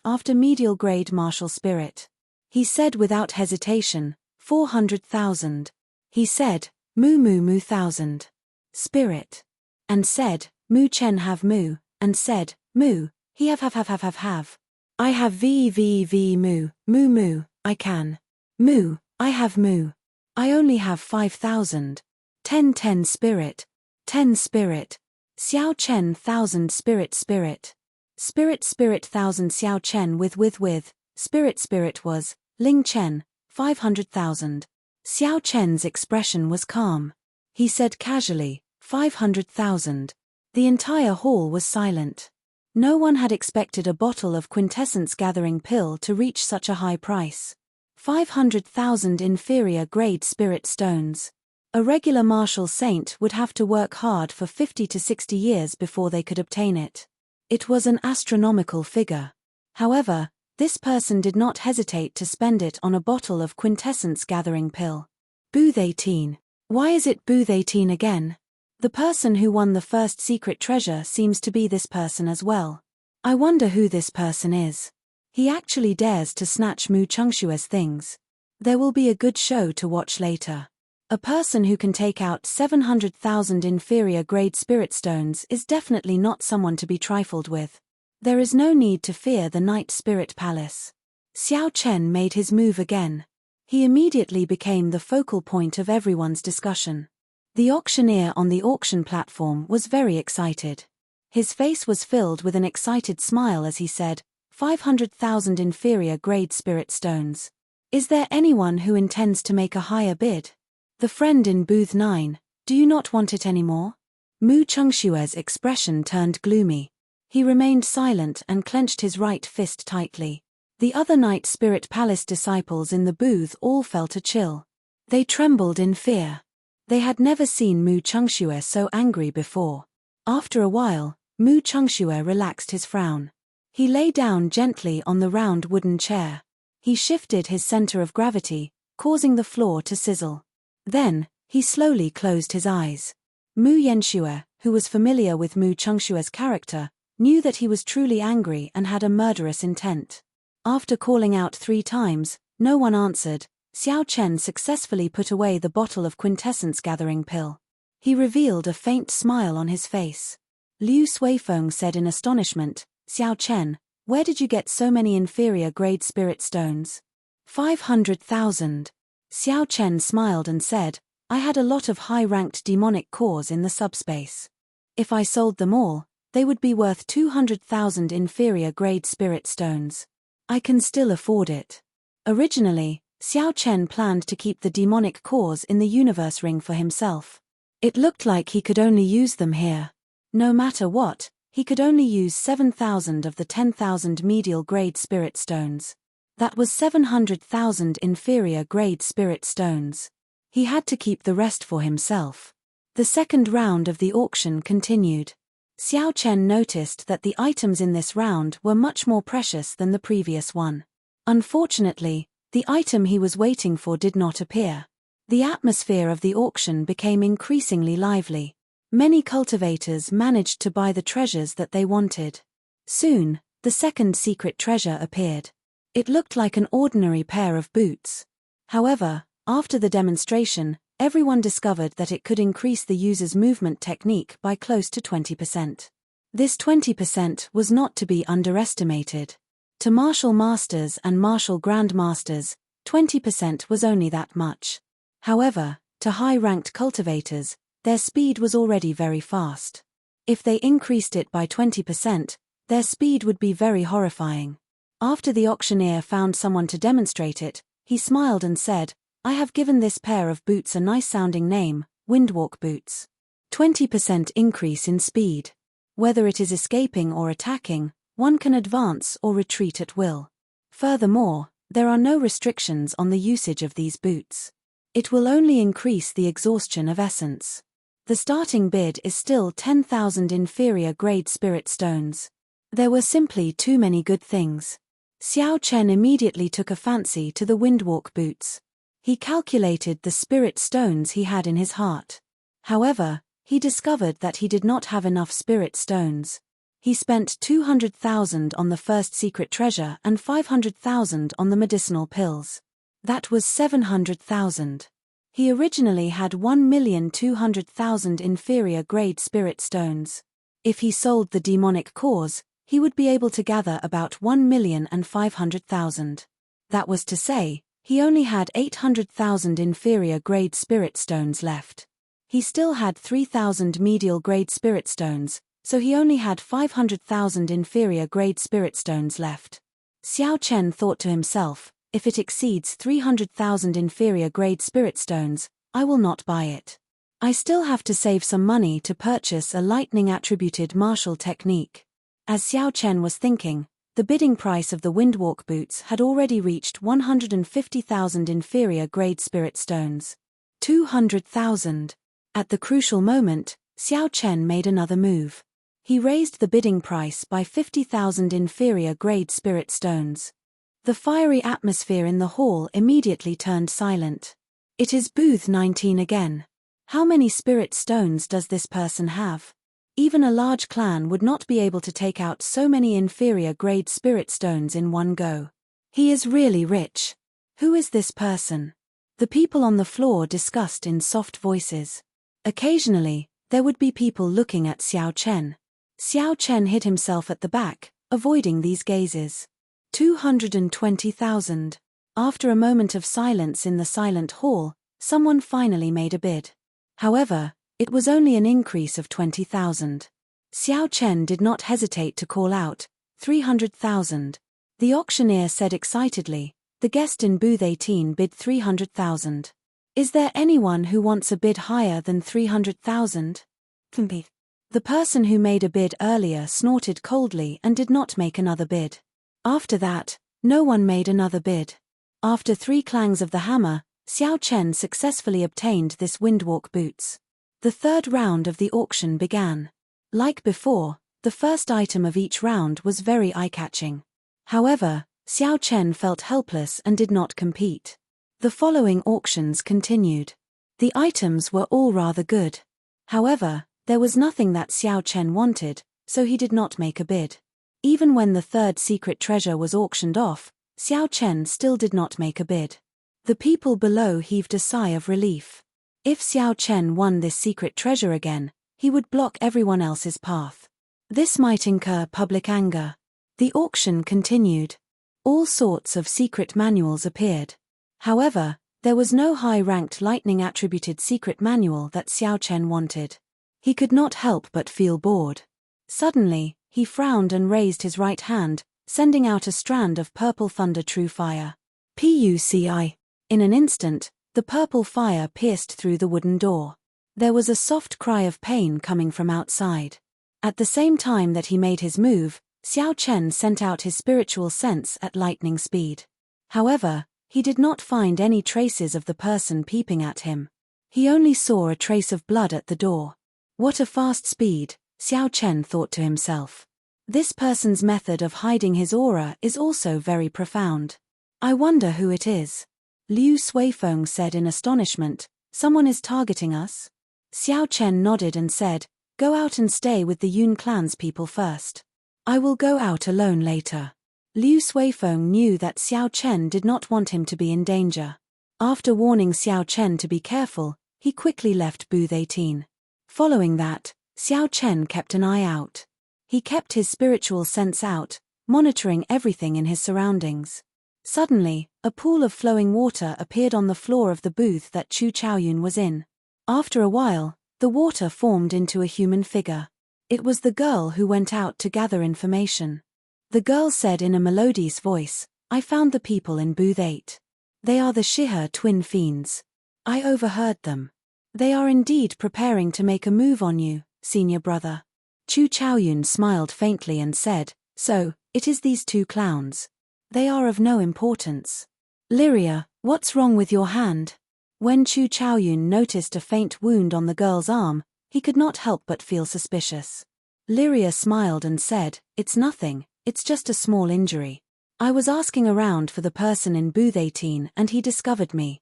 after medial-grade martial spirit. He said without hesitation, 400,000. He said, Mu 1,000. Spirit. And said, Mu Chen have Mu, and said, Mu, he have. I have v Mu, I can. Mu, I have Mu. I only have 5,000. 10 spirit. 10 spirit. Xiao Chen 1,000 spirit. Spirit 1,000 Xiao Chen with. Spirit was, Ling Chen, 500,000. Xiao Chen's expression was calm. He said casually, 500,000. The entire hall was silent. No one had expected a bottle of quintessence-gathering pill to reach such a high price. 500,000 inferior-grade spirit stones. A regular martial saint would have to work hard for 50 to 60 years before they could obtain it. It was an astronomical figure. However, this person did not hesitate to spend it on a bottle of quintessence-gathering pill. Booth 18. Why is it Booth 18 again? The person who won the first secret treasure seems to be this person as well. I wonder who this person is. He actually dares to snatch Mu Chengshue's things. There will be a good show to watch later. A person who can take out 700,000 inferior-grade spirit stones is definitely not someone to be trifled with. There is no need to fear the Night Spirit Palace. Xiao Chen made his move again. He immediately became the focal point of everyone's discussion. The auctioneer on the auction platform was very excited. His face was filled with an excited smile as he said, 500,000 inferior-grade spirit stones. Is there anyone who intends to make a higher bid? The friend in booth 9, do you not want it anymore? Mu Chengshue's expression turned gloomy. He remained silent and clenched his right fist tightly. The other Night Spirit Palace disciples in the booth all felt a chill. They trembled in fear. They had never seen Mu Chengshue so angry before. After a while, Mu Chengshue relaxed his frown. He lay down gently on the round wooden chair. He shifted his center of gravity, causing the floor to sizzle. Then, he slowly closed his eyes. Mu Yanxue, who was familiar with Mu Chengshue's character, knew that he was truly angry and had a murderous intent. After calling out 3 times, no one answered. Xiao Chen successfully put away the bottle of quintessence-gathering pill. He revealed a faint smile on his face. Liu Suifeng said in astonishment, Xiao Chen, where did you get so many inferior-grade spirit stones? 500,000. Xiao Chen smiled and said, I had a lot of high-ranked demonic cores in the subspace. If I sold them all, they would be worth 200,000 inferior-grade spirit stones. I can still afford it. Originally, Xiao Chen planned to keep the demonic cores in the universe ring for himself. It looked like he could only use them here. No matter what, he could only use 7,000 of the 10,000 medial-grade spirit stones. That was 700,000 inferior-grade spirit stones. He had to keep the rest for himself. The second round of the auction continued. Xiao Chen noticed that the items in this round were much more precious than the previous one. Unfortunately, the item he was waiting for did not appear. The atmosphere of the auction became increasingly lively. Many cultivators managed to buy the treasures that they wanted. Soon, the second secret treasure appeared. It looked like an ordinary pair of boots. However, after the demonstration, everyone discovered that it could increase the user's movement technique by close to 20%. This 20% was not to be underestimated. To martial masters and martial grandmasters, 20% was only that much. However, to high-ranked cultivators, their speed was already very fast. If they increased it by 20%, their speed would be very horrifying. After the auctioneer found someone to demonstrate it, he smiled and said, "I have given this pair of boots a nice-sounding name, Windwalk boots. 20% increase in speed. Whether it is escaping or attacking, one can advance or retreat at will. Furthermore, there are no restrictions on the usage of these boots. It will only increase the exhaustion of essence." The starting bid is still 10,000 inferior grade spirit stones. There were simply too many good things. Xiao Chen immediately took a fancy to the Windwalk boots. He calculated the spirit stones he had in his heart. However, he discovered that he did not have enough spirit stones. He spent 200,000 on the first secret treasure and 500,000 on the medicinal pills. That was 700,000. He originally had 1,200,000 inferior grade spirit stones. If he sold the demonic cores, he would be able to gather about 1,500,000. That was to say, he only had 800,000 inferior grade spirit stones left. He still had 3,000 medial grade spirit stones, so he only had 500,000 inferior grade spirit stones left. Xiao Chen thought to himself, if it exceeds 300,000 inferior grade spirit stones, I will not buy it. I still have to save some money to purchase a lightning attributed martial technique. As Xiao Chen was thinking, the bidding price of the Windwalk boots had already reached 150,000 inferior grade spirit stones. 200,000. At the crucial moment, Xiao Chen made another move. He raised the bidding price by 50,000 inferior grade spirit stones. The fiery atmosphere in the hall immediately turned silent. It is booth 19 again. How many spirit stones does this person have? Even a large clan would not be able to take out so many inferior grade spirit stones in one go. He is really rich. Who is this person? The people on the floor discussed in soft voices. Occasionally, there would be people looking at Xiao Chen. Xiao Chen hid himself at the back, avoiding these gazes. 220,000. After a moment of silence in the silent hall, someone finally made a bid. However, it was only an increase of 20,000. Xiao Chen did not hesitate to call out, 300,000. The auctioneer said excitedly, the guest in booth 18 bid 300,000. Is there anyone who wants a bid higher than 300,000? The person who made a bid earlier snorted coldly and did not make another bid. After that, no one made another bid. After 3 clangs of the hammer, Xiao Chen successfully obtained this Windwalk boots. The third round of the auction began. Like before, the first item of each round was very eye-catching. However, Xiao Chen felt helpless and did not compete. The following auctions continued. The items were all rather good. However, there was nothing that Xiao Chen wanted, so he did not make a bid. Even when the third secret treasure was auctioned off, Xiao Chen still did not make a bid. The people below heaved a sigh of relief. If Xiao Chen won this secret treasure again, he would block everyone else's path. This might incur public anger. The auction continued. All sorts of secret manuals appeared. However, there was no high-ranked lightning-attributed secret manual that Xiao Chen wanted. He could not help but feel bored. Suddenly, he frowned and raised his right hand, sending out a strand of purple thunder true fire. Puci. In an instant, the purple fire pierced through the wooden door. There was a soft cry of pain coming from outside. At the same time that he made his move, Xiao Chen sent out his spiritual sense at lightning speed. However, he did not find any traces of the person peeping at him. He only saw a trace of blood at the door. What a fast speed, Xiao Chen thought to himself. This person's method of hiding his aura is also very profound. I wonder who it is. Liu Suifeng said in astonishment, someone is targeting us? Xiao Chen nodded and said, go out and stay with the Yun clan's people first. I will go out alone later. Liu Suifeng knew that Xiao Chen did not want him to be in danger. After warning Xiao Chen to be careful, he quickly left booth 18. Following that, Xiao Chen kept an eye out. He kept his spiritual sense out, monitoring everything in his surroundings. Suddenly, a pool of flowing water appeared on the floor of the booth that Chu Chaoyun was in. After a while, the water formed into a human figure. It was the girl who went out to gather information. The girl said in a melodious voice, "I found the people in booth 8. They are the Shihe twin fiends. I overheard them. They are indeed preparing to make a move on you, senior brother." Chu Chaoyun smiled faintly and said, "So, it is these two clowns. They are of no importance. Lyria, what's wrong with your hand?" When Chu Chaoyun noticed a faint wound on the girl's arm, he could not help but feel suspicious. Lyria smiled and said, "It's nothing, it's just a small injury. I was asking around for the person in booth 18 and he discovered me."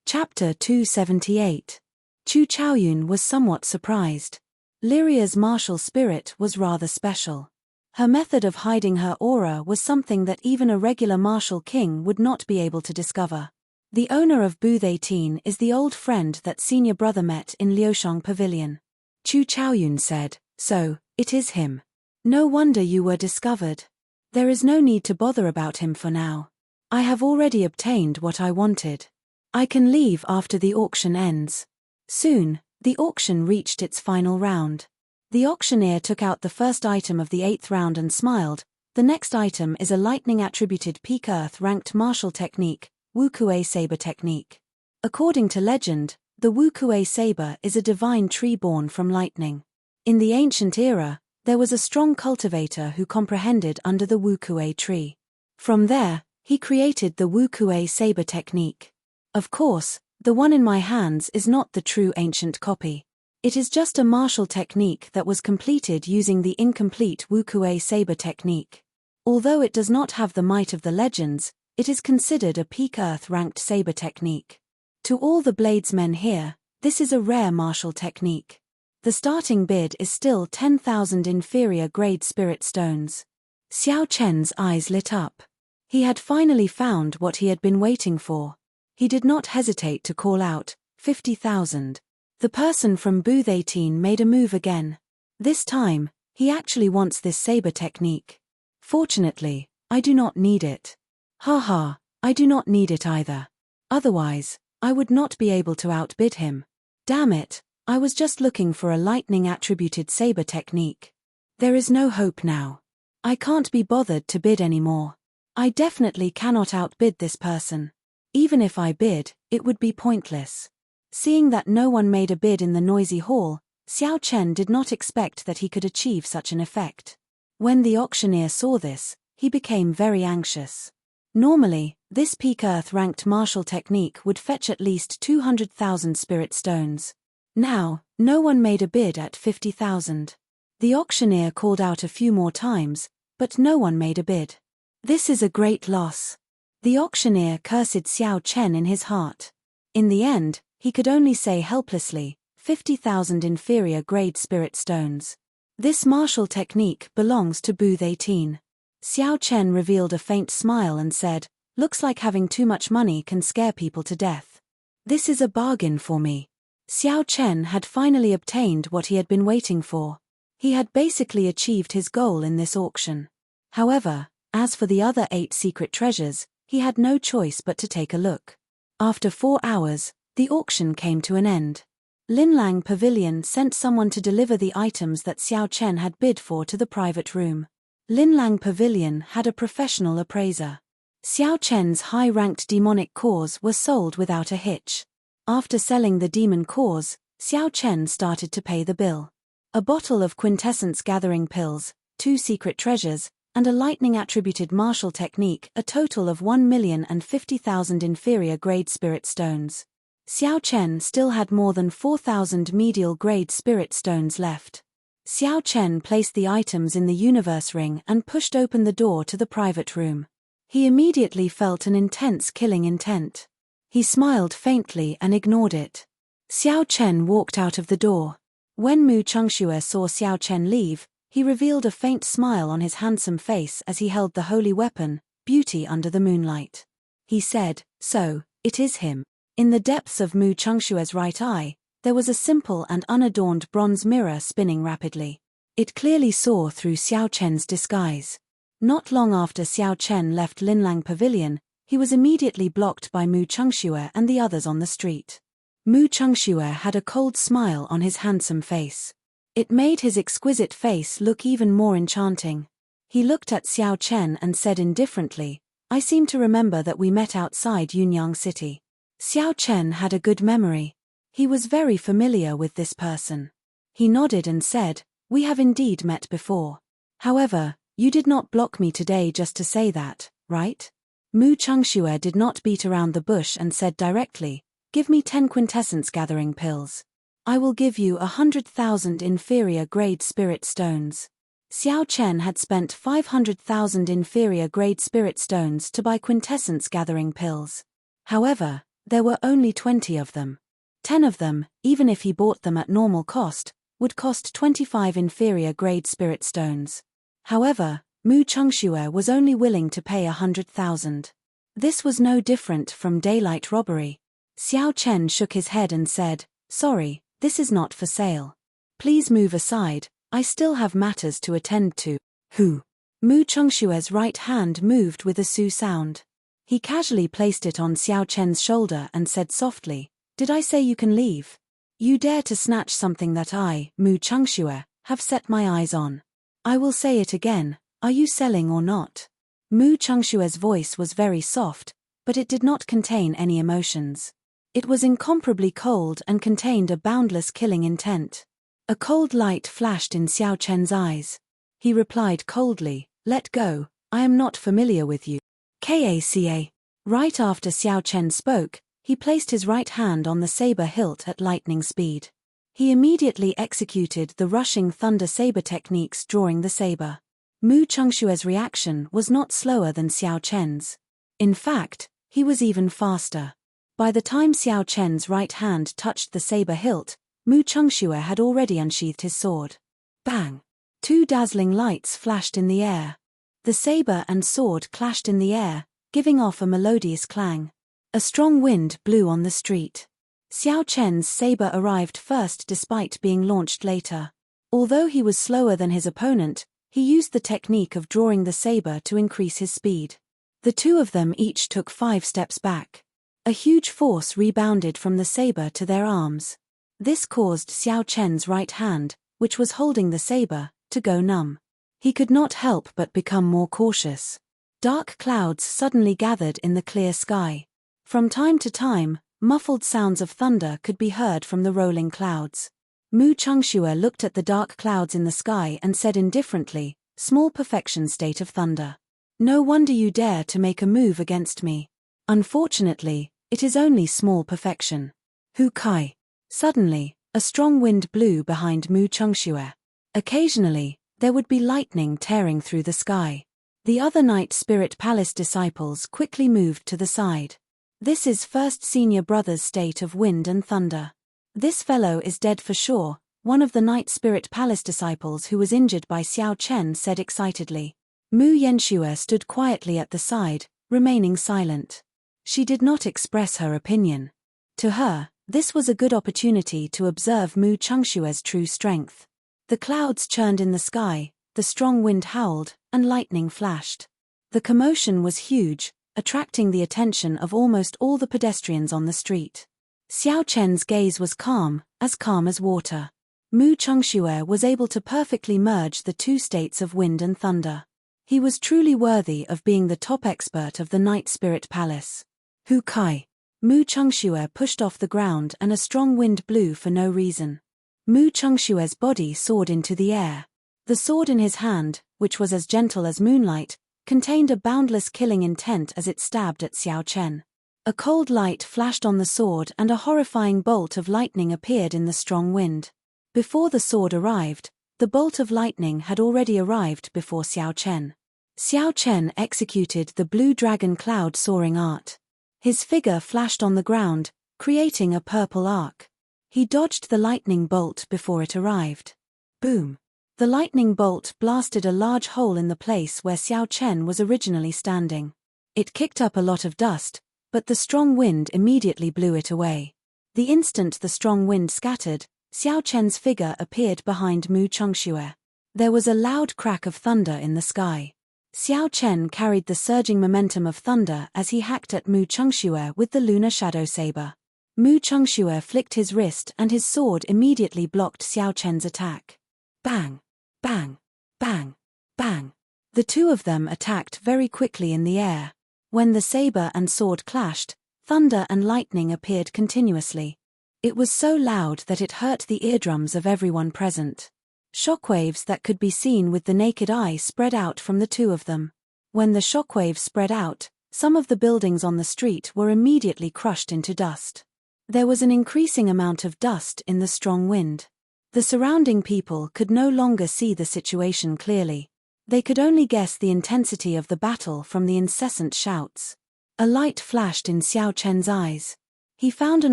Chapter 278. Chu Chaoyun was somewhat surprised. Lyria's martial spirit was rather special. Her method of hiding her aura was something that even a regular martial king would not be able to discover. The owner of booth 18 is the old friend that senior brother met in Liushang Pavilion. Chu Chaoyun said, "So, it is him. No wonder you were discovered. There is no need to bother about him for now. I have already obtained what I wanted. I can leave after the auction ends." Soon, the auction reached its final round. The auctioneer took out the first item of the 8th round and smiled. The next item is a lightning-attributed peak earth-ranked martial technique, Wukuei Saber Technique. According to legend, the Wukuei Saber is a divine tree born from lightning. In the ancient era, there was a strong cultivator who comprehended under the Wukuei tree. From there, he created the Wukuei Saber Technique. Of course, the one in my hands is not the true ancient copy. It is just a martial technique that was completed using the incomplete Wukuei Saber Technique. Although it does not have the might of the legends, it is considered a peak earth-ranked saber technique. To all the bladesmen here, this is a rare martial technique. The starting bid is still 10,000 inferior grade spirit stones. Xiao Chen's eyes lit up. He had finally found what he had been waiting for. He did not hesitate to call out, 50,000. The person from booth 18 made a move again. This time, he actually wants this saber technique. Fortunately, I do not need it. Haha, I do not need it either. Otherwise, I would not be able to outbid him. Damn it, I was just looking for a lightning-attributed saber technique. There is no hope now. I can't be bothered to bid anymore. I definitely cannot outbid this person. Even if I bid, it would be pointless. Seeing that no one made a bid in the noisy hall, Xiao Chen did not expect that he could achieve such an effect. When the auctioneer saw this, he became very anxious. Normally, this peak earth-ranked martial technique would fetch at least 200,000 spirit stones. Now, no one made a bid at 50,000. The auctioneer called out a few more times, but no one made a bid. This is a great loss. The auctioneer cursed Xiao Chen in his heart. In the end, he could only say helplessly, 50,000 inferior grade spirit stones. This martial technique belongs to booth 18. Xiao Chen revealed a faint smile and said, "Looks like having too much money can scare people to death. This is a bargain for me." Xiao Chen had finally obtained what he had been waiting for. He had basically achieved his goal in this auction. However, as for the other 8 secret treasures, he had no choice but to take a look. After 4 hours, the auction came to an end. Linlang Pavilion sent someone to deliver the items that Xiao Chen had bid for to the private room. Linlang Pavilion had a professional appraiser. Xiao Chen's high-ranked demonic cores were sold without a hitch. After selling the demon cores, Xiao Chen started to pay the bill. A bottle of quintessence gathering pills, 2 secret treasures, and a lightning-attributed martial technique, a total of 1,050,000 inferior grade spirit stones. Xiao Chen still had more than 4,000 medial grade spirit stones left. Xiao Chen placed the items in the universe ring and pushed open the door to the private room. He immediately felt an intense killing intent. He smiled faintly and ignored it. Xiao Chen walked out of the door. When Mu Chengxue saw Xiao Chen leave, He revealed a faint smile on his handsome face as he held the holy weapon, beauty under the moonlight. He said, "So, it is him." In the depths of Mu Chengshue's right eye, there was a simple and unadorned bronze mirror spinning rapidly. It clearly saw through Xiao Chen's disguise. Not long after Xiao Chen left Linlang Pavilion, he was immediately blocked by Mu Chengxue and the others on the street. Mu Chengxue had a cold smile on his handsome face. It made his exquisite face look even more enchanting. He looked at Xiao Chen and said indifferently, "I seem to remember that we met outside Yunyang City." Xiao Chen had a good memory. He was very familiar with this person. He nodded and said, "We have indeed met before. However, you did not block me today just to say that, right?" Mu Chengxue did not beat around the bush and said directly, "Give me 10 quintessence gathering pills. I will give you 100,000 inferior grade spirit stones." Xiao Chen had spent 500,000 inferior grade spirit stones to buy quintessence gathering pills. However, there were only 20 of them. 10 of them, even if he bought them at normal cost, would cost 25 inferior grade spirit stones. However, Mu Chengxue was only willing to pay 100,000. This was no different from daylight robbery. Xiao Chen shook his head and said, "Sorry, this is not for sale. Please move aside, I still have matters to attend to." Who? Mu Chengshue's right hand moved with a su sound. He casually placed it on Xiao Chen's shoulder and said softly, "Did I say you can leave? You dare to snatch something that I, Mu Chengxue, have set my eyes on. I will say it again, are you selling or not?" Mu Chengshue's voice was very soft, but it did not contain any emotions. It was incomparably cold and contained a boundless killing intent. A cold light flashed in Xiao Chen's eyes. He replied coldly, "Let go, I am not familiar with you." Kaca. Right after Xiao Chen spoke, he placed his right hand on the saber hilt at lightning speed. He immediately executed the rushing thunder saber techniques drawing the saber. Mu Chengshue's reaction was not slower than Xiao Chen's. In fact, he was even faster. By the time Xiao Chen's right hand touched the saber hilt, Mu Chengxue had already unsheathed his sword. Bang! 2 dazzling lights flashed in the air. The saber and sword clashed in the air, giving off a melodious clang. A strong wind blew on the street. Xiao Chen's saber arrived first despite being launched later. Although he was slower than his opponent, he used the technique of drawing the saber to increase his speed. The two of them each took 5 steps back. A huge force rebounded from the saber to their arms. This caused Xiao Chen's right hand, which was holding the saber, to go numb. He could not help but become more cautious. Dark clouds suddenly gathered in the clear sky. From time to time, muffled sounds of thunder could be heard from the rolling clouds. Mu Chengxue looked at the dark clouds in the sky and said indifferently, "Small perfection state of thunder. No wonder you dare to make a move against me. Unfortunately, it is only small perfection." Hu Kai. Suddenly, a strong wind blew behind Mu Chengxue. Occasionally, there would be lightning tearing through the sky. The other Night Spirit Palace disciples quickly moved to the side. "This is First Senior Brother's state of wind and thunder. This fellow is dead for sure," one of the Night Spirit Palace disciples who was injured by Xiao Chen said excitedly. Mu Yanxue stood quietly at the side, remaining silent. She did not express her opinion. To her, this was a good opportunity to observe Mu Chengshue's true strength. The clouds churned in the sky, the strong wind howled, and lightning flashed. The commotion was huge, attracting the attention of almost all the pedestrians on the street. Xiao Chen's gaze was calm as water. Mu Chengxue was able to perfectly merge the two states of wind and thunder. He was truly worthy of being the top expert of the Night Spirit Palace. Hu Kai. Mu Chengxue pushed off the ground and a strong wind blew for no reason. Mu Chengshue's body soared into the air. The sword in his hand, which was as gentle as moonlight, contained a boundless killing intent as it stabbed at Xiao Chen. A cold light flashed on the sword and a horrifying bolt of lightning appeared in the strong wind. Before the sword arrived, the bolt of lightning had already arrived before Xiao Chen. Xiao Chen executed the blue dragon cloud soaring art. His figure flashed on the ground, creating a purple arc. He dodged the lightning bolt before it arrived. Boom! The lightning bolt blasted a large hole in the place where Xiao Chen was originally standing. It kicked up a lot of dust, but the strong wind immediately blew it away. The instant the strong wind scattered, Xiao Chen's figure appeared behind Mu Chengxue. There was a loud crack of thunder in the sky. Xiao Chen carried the surging momentum of thunder as he hacked at Mu Chengxue with the lunar shadow saber. Mu Chengxue flicked his wrist and his sword immediately blocked Xiao Chen's attack. Bang! Bang! Bang! Bang! The two of them attacked very quickly in the air. When the saber and sword clashed, thunder and lightning appeared continuously. It was so loud that it hurt the eardrums of everyone present. Shockwaves that could be seen with the naked eye spread out from the two of them. When the shockwaves spread out, some of the buildings on the street were immediately crushed into dust. There was an increasing amount of dust in the strong wind. The surrounding people could no longer see the situation clearly. They could only guess the intensity of the battle from the incessant shouts. A light flashed in Xiao Chen's eyes. He found an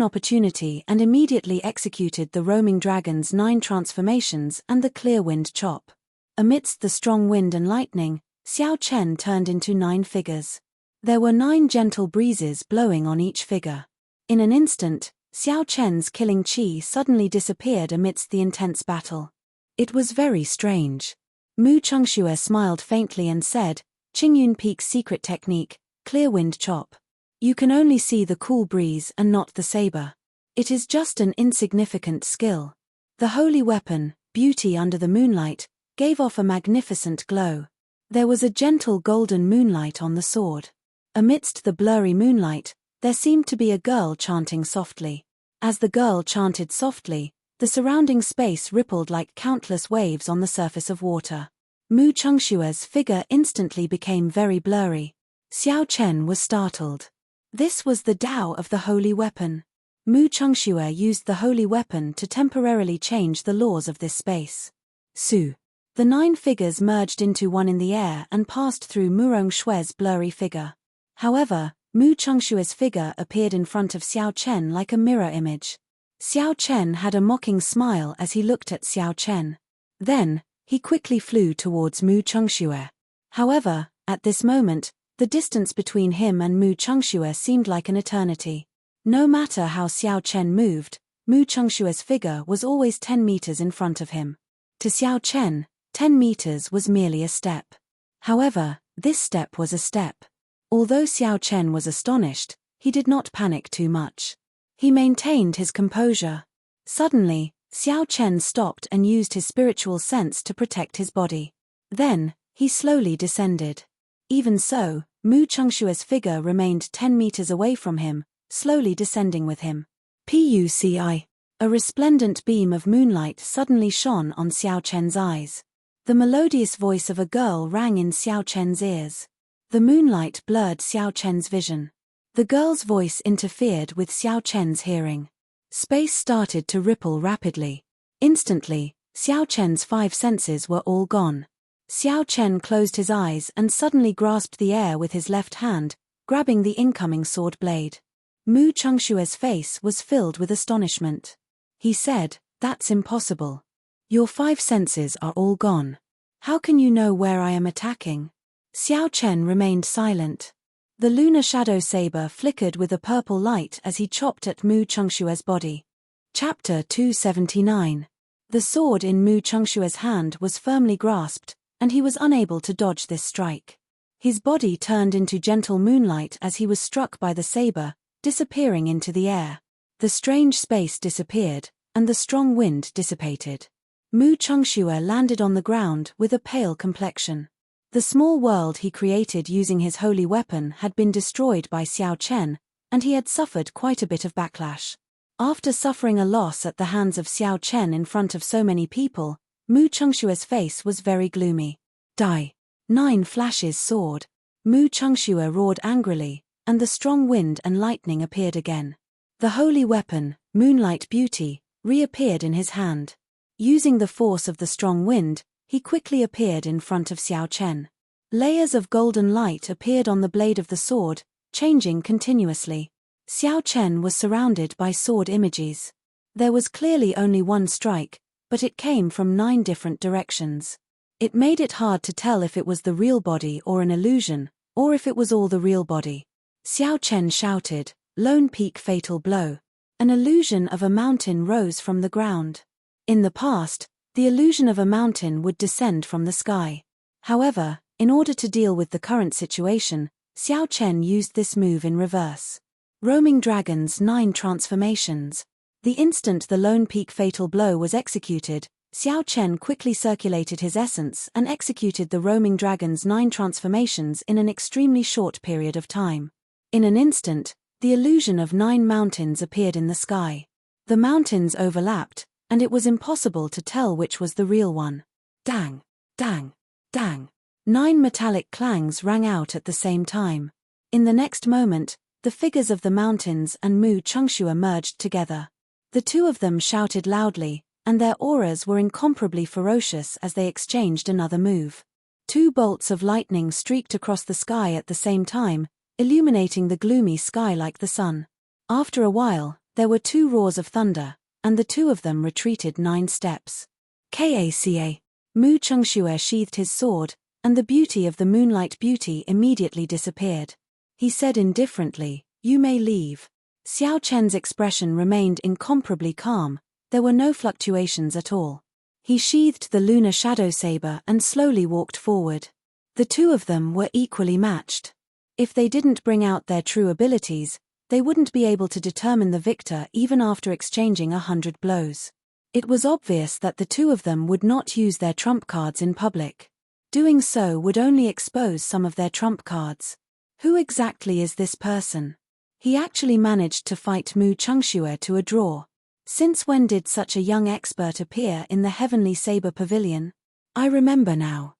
opportunity and immediately executed the roaming dragon's 9 transformations and the clear wind chop. Amidst the strong wind and lightning, Xiao Chen turned into 9 figures. There were 9 gentle breezes blowing on each figure. In an instant, Xiao Chen's killing chi suddenly disappeared amidst the intense battle. It was very strange. Mu Chengxue smiled faintly and said, "Qingyun Peak's secret technique, clear wind chop. You can only see the cool breeze and not the saber. It is just an insignificant skill." The holy weapon, beauty under the moonlight, gave off a magnificent glow. There was a gentle golden moonlight on the sword. Amidst the blurry moonlight, there seemed to be a girl chanting softly. As the girl chanted softly, the surrounding space rippled like countless waves on the surface of water. Mu Chengshue's figure instantly became very blurry. Xiao Chen was startled. This was the Tao of the holy weapon. Mu Chengxue used the holy weapon to temporarily change the laws of this space. Su. The 9 figures merged into one in the air and passed through Mu Rongshue's blurry figure. However, Mu Chengshue's figure appeared in front of Xiao Chen like a mirror image. Xiao Chen had a mocking smile as he looked at Xiao Chen. Then, he quickly flew towards Mu Chengxue. However, at this moment, the distance between him and Mu Chengxue seemed like an eternity. No matter how Xiao Chen moved, Mu Chengshue's figure was always 10 meters in front of him. To Xiao Chen, 10 meters was merely a step. However, this step was a step. Although Xiao Chen was astonished, he did not panic too much. He maintained his composure. Suddenly, Xiao Chen stopped and used his spiritual sense to protect his body. Then, he slowly descended. Even so, Mu Chengshue's figure remained 10 meters away from him, slowly descending with him. Puci. A resplendent beam of moonlight suddenly shone on Xiao Chen's eyes. The melodious voice of a girl rang in Xiao Chen's ears. The moonlight blurred Xiao Chen's vision. The girl's voice interfered with Xiao Chen's hearing. Space started to ripple rapidly. Instantly, Xiao Chen's 5 senses were all gone. Xiao Chen closed his eyes and suddenly grasped the air with his left hand, grabbing the incoming sword blade. Mu Chengshue's face was filled with astonishment. He said, "That's impossible. Your 5 senses are all gone. How can you know where I am attacking?" Xiao Chen remained silent. The lunar shadow saber flickered with a purple light as he chopped at Mu Chengshue's body. Chapter 279. The sword in Mu Chengshue's hand was firmly grasped, and he was unable to dodge this strike. His body turned into gentle moonlight as he was struck by the saber, disappearing into the air. The strange space disappeared, and the strong wind dissipated. Mu Chengxue landed on the ground with a pale complexion. The small world he created using his holy weapon had been destroyed by Xiao Chen, and he had suffered quite a bit of backlash. After suffering a loss at the hands of Xiao Chen in front of so many people, Mu Chengshue's face was very gloomy. Die. 9 flashes sword. Mu Chengxue roared angrily, and the strong wind and lightning appeared again. The holy weapon, Moonlight Beauty, reappeared in his hand. Using the force of the strong wind, he quickly appeared in front of Xiao Chen. Layers of golden light appeared on the blade of the sword, changing continuously. Xiao Chen was surrounded by sword images. There was clearly only one strike, but it came from 9 different directions. It made it hard to tell if it was the real body or an illusion, or if it was all the real body. Xiao Chen shouted, "Lone Peak fatal blow." An illusion of a mountain rose from the ground. In the past, the illusion of a mountain would descend from the sky. However, in order to deal with the current situation, Xiao Chen used this move in reverse. Roaming Dragon's 9 transformations. The instant the Lone Peak fatal blow was executed, Xiao Chen quickly circulated his essence and executed the Roaming Dragon's 9 transformations in an extremely short period of time. In an instant, the illusion of 9 mountains appeared in the sky. The mountains overlapped, and it was impossible to tell which was the real one. Dang! Dang! Dang! 9 metallic clangs rang out at the same time. In the next moment, the figures of the mountains and Mu Chengxue merged together. The two of them shouted loudly, and their auras were incomparably ferocious as they exchanged another move. 2 bolts of lightning streaked across the sky at the same time, illuminating the gloomy sky like the sun. After a while, there were 2 roars of thunder, and the two of them retreated 9 steps. Kaca! Mu Chengxue sheathed his sword, and the beauty of the Moonlight Beauty immediately disappeared. He said indifferently, "You may leave." Xiao Chen's expression remained incomparably calm, there were no fluctuations at all. He sheathed the lunar shadow saber and slowly walked forward. The two of them were equally matched. If they didn't bring out their true abilities, they wouldn't be able to determine the victor even after exchanging 100 blows. It was obvious that the two of them would not use their trump cards in public. Doing so would only expose some of their trump cards. Who exactly is this person? He actually managed to fight Mu Chengxue to a draw. Since when did such a young expert appear in the Heavenly Saber Pavilion? I remember now.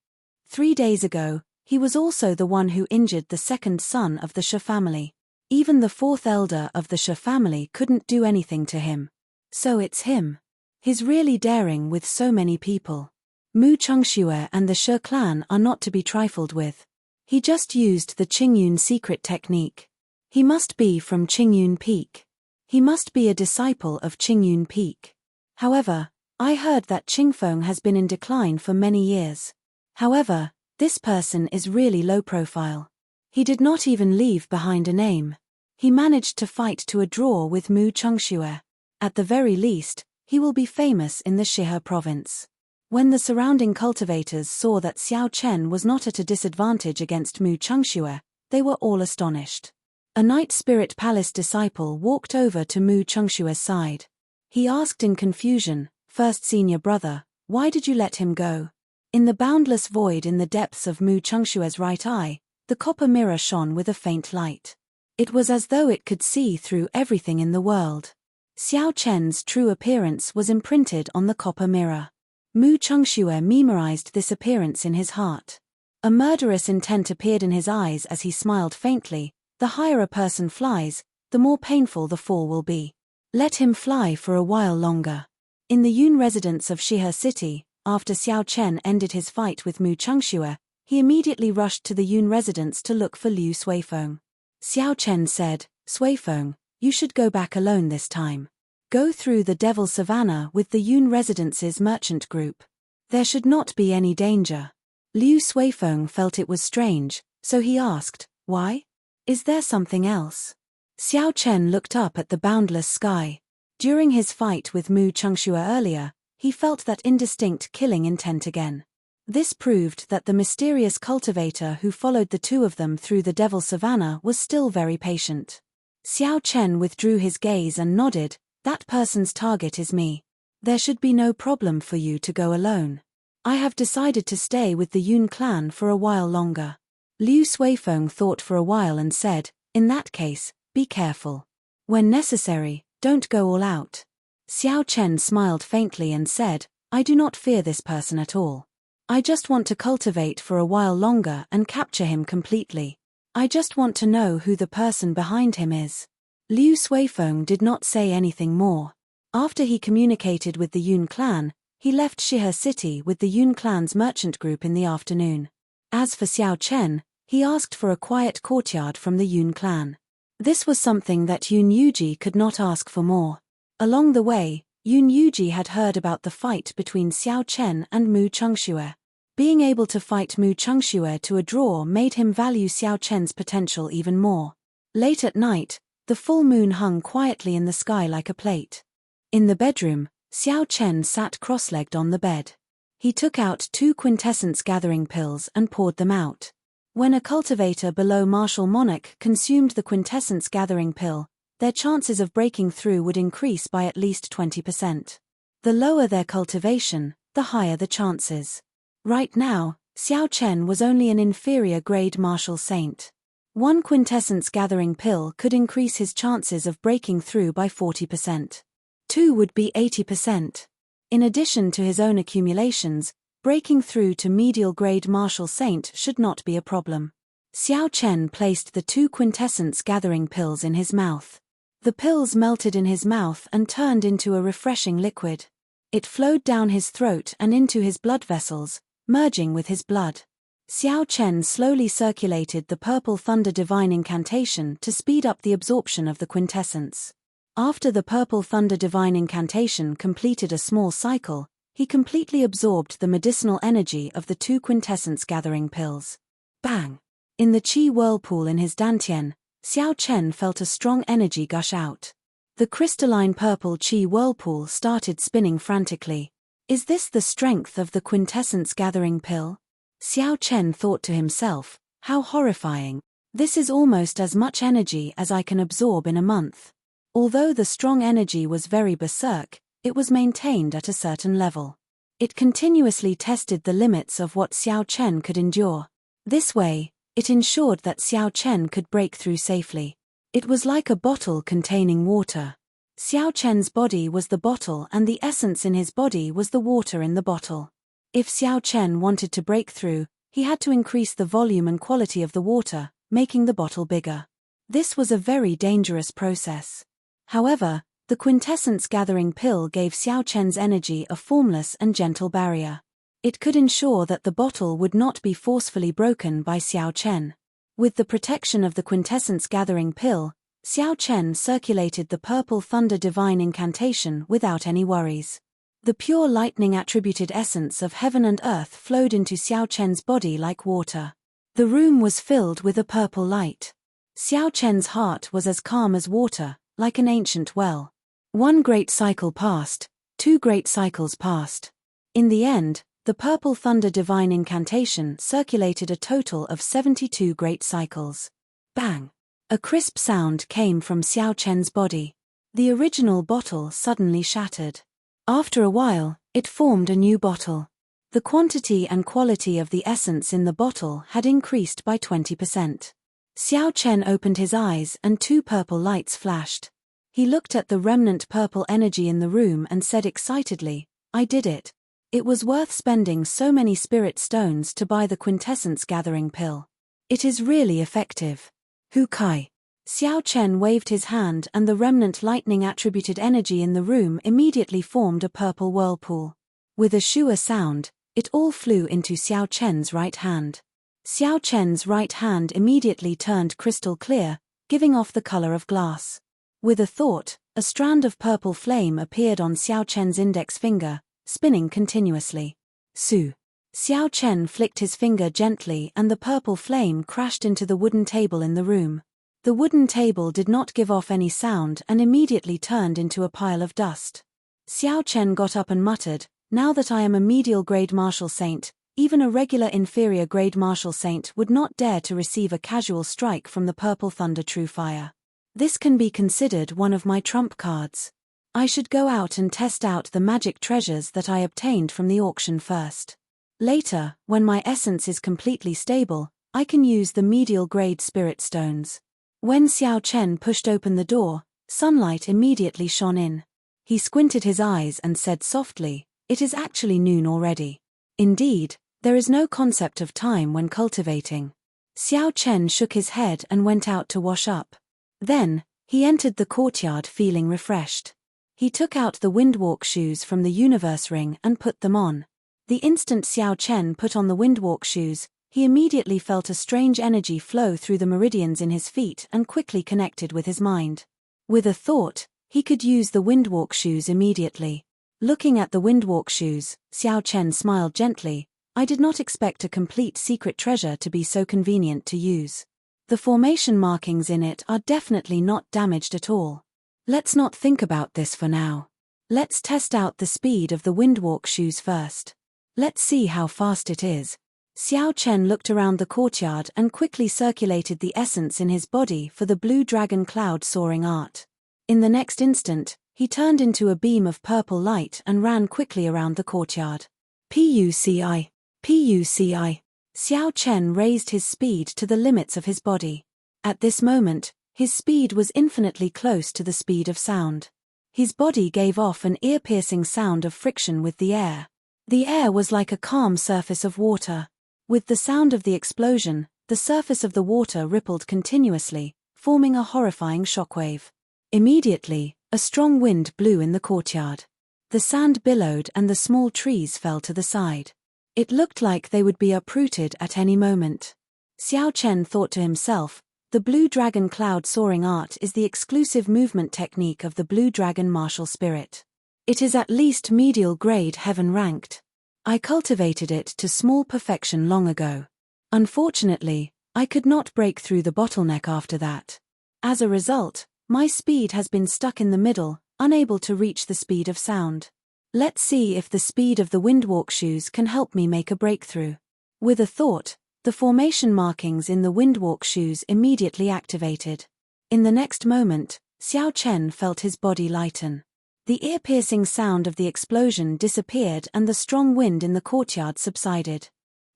3 days ago, he was also the one who injured the second son of the Shi family. Even the 4th elder of the Shi family couldn't do anything to him. So it's him. He's really daring with so many people. Mu Chengxue and the Shi clan are not to be trifled with. He just used the Qingyun secret technique. He must be from Qingyun Peak. He must be a disciple of Qingyun Peak. However, I heard that Qingfeng has been in decline for many years. However, this person is really low profile. He did not even leave behind a name. He managed to fight to a draw with Mu Chengxue. At the very least, he will be famous in the Shihe province. When the surrounding cultivators saw that Xiao Chen was not at a disadvantage against Mu Chengxue, they were all astonished. A Night Spirit Palace disciple walked over to Mu Chengshue's side. He asked in confusion, "First senior brother, why did you let him go?" In the boundless void in the depths of Mu Chengshue's right eye, the copper mirror shone with a faint light. It was as though it could see through everything in the world. Xiao Chen's true appearance was imprinted on the copper mirror. Mu Chengxue memorized this appearance in his heart. A murderous intent appeared in his eyes as he smiled faintly. The higher a person flies, the more painful the fall will be. Let him fly for a while longer. In the Yun residence of Shihe City, after Xiao Chen ended his fight with Mu Chengxue, he immediately rushed to the Yun residence to look for Liu Suifeng. Xiao Chen said, "Suifeng, you should go back alone this time. Go through the Devil Savannah with the Yun residence's merchant group. There should not be any danger." Liu Suifeng felt it was strange, so he asked, "Why? Is there something else?" Xiao Chen looked up at the boundless sky. During his fight with Mu Chengxue earlier, he felt that indistinct killing intent again. This proved that the mysterious cultivator who followed the two of them through the Devil Savannah was still very patient. Xiao Chen withdrew his gaze and nodded, "That person's target is me. There should be no problem for you to go alone. I have decided to stay with the Yun clan for a while longer." Liu Suifeng thought for a while and said, "In that case, be careful. When necessary, don't go all out." Xiao Chen smiled faintly and said, "I do not fear this person at all. I just want to cultivate for a while longer and capture him completely. I just want to know who the person behind him is." Liu Suifeng did not say anything more. After he communicated with the Yun clan, he left Shihe City with the Yun clan's merchant group in the afternoon. As for Xiao Chen, he asked for a quiet courtyard from the Yun clan. This was something that Yun Yuji could not ask for more. Along the way, Yun Yuji had heard about the fight between Xiao Chen and Mu Chengxue. Being able to fight Mu Chengxue to a draw made him value Xiao Chen's potential even more. Late at night, the full moon hung quietly in the sky like a plate. In the bedroom, Xiao Chen sat cross-legged on the bed. He took out 2 quintessence gathering pills and poured them out. When a cultivator below Martial Monarch consumed the quintessence gathering pill, their chances of breaking through would increase by at least 20%. The lower their cultivation, the higher the chances. Right now, Xiao Chen was only an inferior grade martial saint. 1 quintessence gathering pill could increase his chances of breaking through by 40%. 2 would be 80%. In addition to his own accumulations, breaking through to medial grade martial saint should not be a problem. Xiao Chen placed the 2 quintessence gathering pills in his mouth. The pills melted in his mouth and turned into a refreshing liquid. It flowed down his throat and into his blood vessels, merging with his blood. Xiao Chen slowly circulated the Purple Thunder Divine Incantation to speed up the absorption of the quintessence. After the Purple Thunder Divine Incantation completed a small cycle, he completely absorbed the medicinal energy of the 2 quintessence gathering pills. Bang! In the qi whirlpool in his dantian, Xiao Chen felt a strong energy gush out. The crystalline purple qi whirlpool started spinning frantically. Is this the strength of the quintessence gathering pill? Xiao Chen thought to himself, how horrifying. This is almost as much energy as I can absorb in a month. Although the strong energy was very berserk, it was maintained at a certain level. It continuously tested the limits of what Xiao Chen could endure. This way, it ensured that Xiao Chen could break through safely. It was like a bottle containing water. Xiao Chen's body was the bottle and the essence in his body was the water in the bottle. If Xiao Chen wanted to break through, he had to increase the volume and quality of the water, making the bottle bigger. This was a very dangerous process. However, the quintessence gathering pill gave Xiao Chen's energy a formless and gentle barrier. It could ensure that the bottle would not be forcefully broken by Xiao Chen. With the protection of the quintessence gathering pill, Xiao Chen circulated the Purple Thunder Divine Incantation without any worries. The pure lightning-attributed essence of heaven and earth flowed into Xiao Chen's body like water. The room was filled with a purple light. Xiao Chen's heart was as calm as water, like an ancient well. 1 great cycle passed, 2 great cycles passed. In the end, the Purple Thunder Divine Incantation circulated a total of 72 great cycles. Bang! A crisp sound came from Xiao Chen's body. The original bottle suddenly shattered. After a while, it formed a new bottle. The quantity and quality of the essence in the bottle had increased by 20%. Xiao Chen opened his eyes and 2 purple lights flashed. He looked at the remnant purple energy in the room and said excitedly, I did it. It was worth spending so many spirit stones to buy the quintessence gathering pill. It is really effective. Hu Kai. Xiao Chen waved his hand and the remnant lightning-attributed energy in the room immediately formed a purple whirlpool. With a shua sound, it all flew into Xiao Chen's right hand. Xiao Chen's right hand immediately turned crystal clear, giving off the color of glass. With a thought, a strand of purple flame appeared on Xiao Chen's index finger, spinning continuously. Su. Xiao Chen flicked his finger gently and the purple flame crashed into the wooden table in the room. The wooden table did not give off any sound and immediately turned into a pile of dust. Xiao Chen got up and muttered, now that I am a medial grade martial saint, even a regular inferior grade martial saint would not dare to receive a casual strike from the Purple Thunder True Fire. This can be considered one of my trump cards. I should go out and test out the magic treasures that I obtained from the auction first. Later, when my essence is completely stable, I can use the medial grade spirit stones. When Xiao Chen pushed open the door, sunlight immediately shone in. He squinted his eyes and said softly, it is actually noon already. Indeed, there is no concept of time when cultivating. Xiao Chen shook his head and went out to wash up. Then, he entered the courtyard feeling refreshed. He took out the windwalk shoes from the universe ring and put them on. The instant Xiao Chen put on the windwalk shoes, he immediately felt a strange energy flow through the meridians in his feet and quickly connected with his mind. With a thought, He could use the windwalk shoes immediately. Looking at the windwalk shoes, Xiao Chen smiled gently. I did not expect a complete secret treasure to be so convenient to use. The formation markings in it are definitely not damaged at all. Let's not think about this for now. Let's test out the speed of the windwalk shoes first. Let's see how fast it is. Xiao Chen looked around the courtyard and quickly circulated the essence in his body for the blue dragon cloud soaring art. In the next instant, he turned into a beam of purple light and ran quickly around the courtyard. Puci. Puci. Xiao Chen raised his speed to the limits of his body. At this moment, his speed was infinitely close to the speed of sound. His body gave off an ear-piercing sound of friction with the air. The air was like a calm surface of water. With the sound of the explosion, the surface of the water rippled continuously, forming a horrifying shockwave. Immediately, a strong wind blew in the courtyard. The sand billowed and the small trees fell to the side. It looked like they would be uprooted at any moment. Xiao Chen thought to himself, the blue dragon cloud soaring art is the exclusive movement technique of the blue dragon martial spirit. It is at least medial grade heaven ranked. I cultivated it to small perfection long ago. Unfortunately, I could not break through the bottleneck after that. As a result, my speed has been stuck in the middle, unable to reach the speed of sound. Let's see if the speed of the windwalk shoes can help me make a breakthrough. With a thought, the formation markings in the windwalk shoes immediately activated. In the next moment, Xiao Chen felt his body lighten. The ear-piercing sound of the explosion disappeared and the strong wind in the courtyard subsided.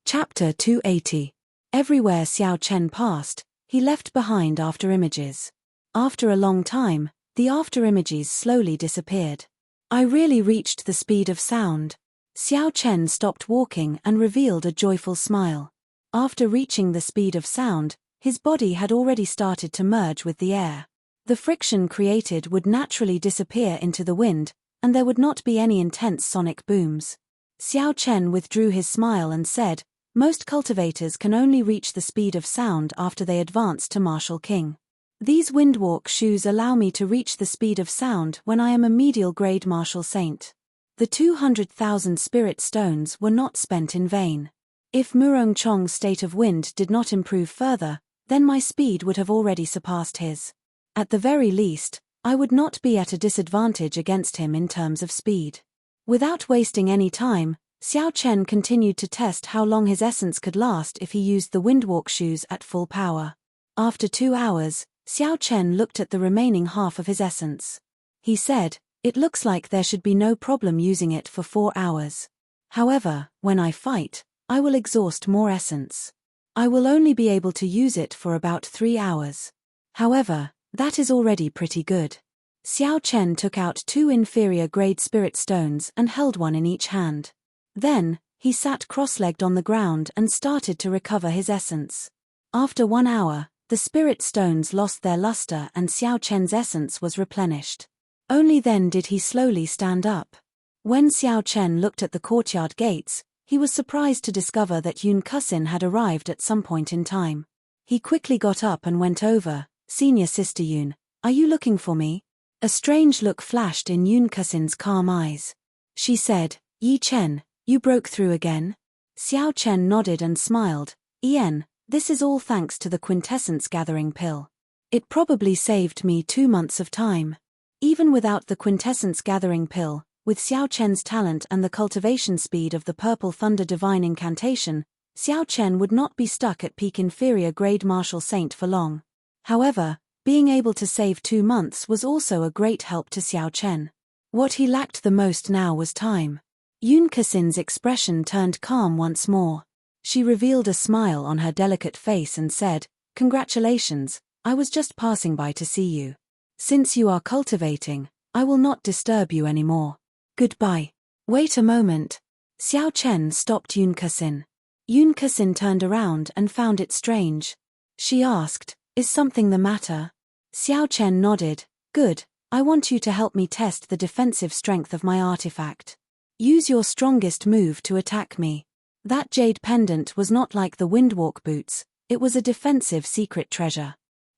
Chapter 280. Everywhere Xiao Chen passed, he left behind after-images. After a long time, the after-images slowly disappeared. I really reached the speed of sound. Xiao Chen stopped walking and revealed a joyful smile. After reaching the speed of sound, his body had already started to merge with the air. The friction created would naturally disappear into the wind, and there would not be any intense sonic booms. Xiao Chen withdrew his smile and said, most cultivators can only reach the speed of sound after they advance to Martial King. These windwalk shoes allow me to reach the speed of sound when I am a medial grade martial saint. The 200,000 spirit stones were not spent in vain. If Murong Chong's state of wind did not improve further, then my speed would have already surpassed his. At the very least, I would not be at a disadvantage against him in terms of speed. Without wasting any time, Xiao Chen continued to test how long his essence could last if he used the windwalk shoes at full power. After 2 hours, Xiao Chen looked at the remaining half of his essence. He said, it looks like there should be no problem using it for 4 hours. However, when I fight, I will exhaust more essence. I will only be able to use it for about 3 hours. However, that is already pretty good. Xiao Chen took out 2 inferior grade spirit stones and held one in each hand. Then, he sat cross-legged on the ground and started to recover his essence. After 1 hour, the spirit stones lost their luster and Xiao Chen's essence was replenished. Only then did he slowly stand up. When Xiao Chen looked at the courtyard gates, he was surprised to discover that Yun Kusin had arrived at some point in time. He quickly got up and went over. Senior Sister Yun, are you looking for me? A strange look flashed in Yun Kusin's calm eyes. She said, Yi Chen, you broke through again? Xiao Chen nodded and smiled. Yen, this is all thanks to the quintessence gathering pill. It probably saved me 2 months of time. Even without the quintessence gathering pill, with Xiao Chen's talent and the cultivation speed of the Purple Thunder Divine Incantation, Xiao Chen would not be stuck at peak inferior grade martial saint for long. However, being able to save 2 months was also a great help to Xiao Chen. What he lacked the most now was time. Yun Kusin's expression turned calm once more. She revealed a smile on her delicate face and said, Congratulations, I was just passing by to see you. Since you are cultivating, I will not disturb you anymore. Goodbye. Wait a moment. Xiao Chen stopped Yun Kusin. Yun Kusin turned around and found it strange. She asked, Is something the matter? Xiao Chen nodded. Good, I want you to help me test the defensive strength of my artifact. Use your strongest move to attack me. That jade pendant was not like the windwalk boots, it was a defensive secret treasure.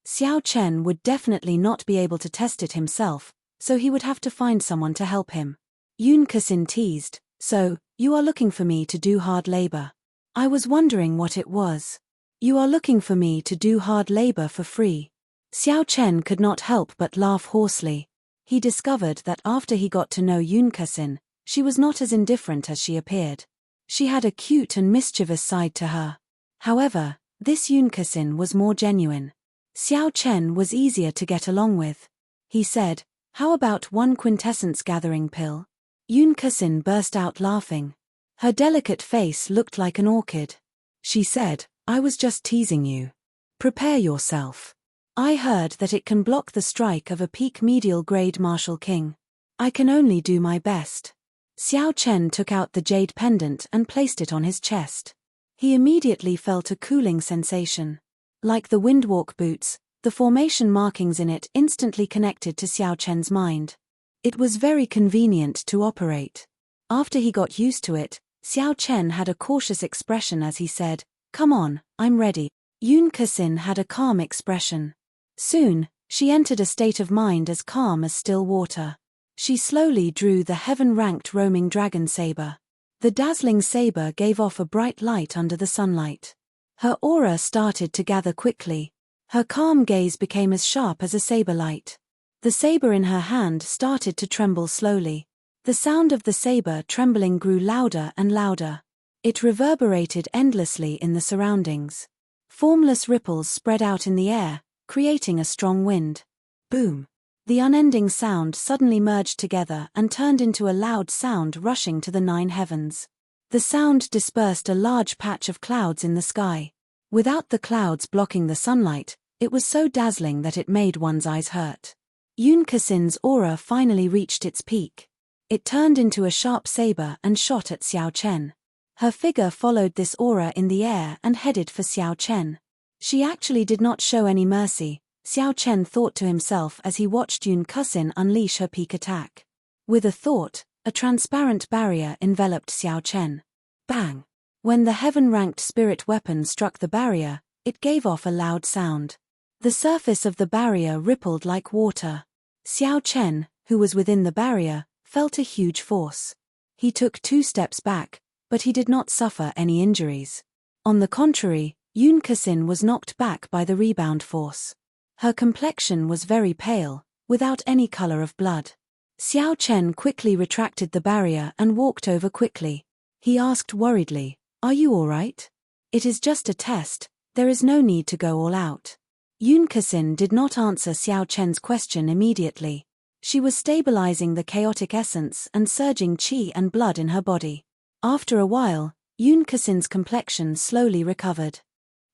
Xiao Chen would definitely not be able to test it himself, so he would have to find someone to help him. Yun Kusin teased, "So, you are looking for me to do hard labor? I was wondering what it was. You are looking for me to do hard labor for free?" Xiao Chen could not help but laugh hoarsely. He discovered that after he got to know Yun Kusin, she was not as indifferent as she appeared. She had a cute and mischievous side to her. However, this Yun Kusin was more genuine. Xiao Chen was easier to get along with. He said, "How about one quintessence gathering pill?" Yun Kusin burst out laughing. Her delicate face looked like an orchid. She said, "I was just teasing you. Prepare yourself. I heard that it can block the strike of a peak medial grade Martial King. I can only do my best." Xiao Chen took out the jade pendant and placed it on his chest. He immediately felt a cooling sensation. Like the windwalk boots, the formation markings in it instantly connected to Xiao Chen's mind. It was very convenient to operate. After he got used to it, Xiao Chen had a cautious expression as he said, "Come on, I'm ready." Yun Kusin had a calm expression. Soon, she entered a state of mind as calm as still water. She slowly drew the heaven-ranked roaming dragon saber. The dazzling saber gave off a bright light under the sunlight. Her aura started to gather quickly. Her calm gaze became as sharp as a saber light. The saber in her hand started to tremble slowly. The sound of the saber trembling grew louder and louder. It reverberated endlessly in the surroundings. Formless ripples spread out in the air, creating a strong wind. Boom! The unending sound suddenly merged together and turned into a loud sound rushing to the 9 heavens. The sound dispersed a large patch of clouds in the sky. Without the clouds blocking the sunlight, it was so dazzling that it made one's eyes hurt. Yun Kusin's aura finally reached its peak. It turned into a sharp saber and shot at Xiao Chen. Her figure followed this aura in the air and headed for Xiao Chen. She actually did not show any mercy, Xiao Chen thought to himself as he watched Yun Kusin unleash her peak attack. With a thought, a transparent barrier enveloped Xiao Chen. Bang! When the heaven-ranked spirit weapon struck the barrier, it gave off a loud sound. The surface of the barrier rippled like water. Xiao Chen, who was within the barrier, felt a huge force. He took 2 steps back, but he did not suffer any injuries. On the contrary, Yun Kusin was knocked back by the rebound force. Her complexion was very pale, without any color of blood. Xiao Chen quickly retracted the barrier and walked over quickly. He asked worriedly, "Are you all right? It is just a test, there is no need to go all out." Yun Kusin did not answer Xiao Chen's question immediately. She was stabilizing the chaotic essence and surging qi and blood in her body. After a while, Yun Kusin's complexion slowly recovered.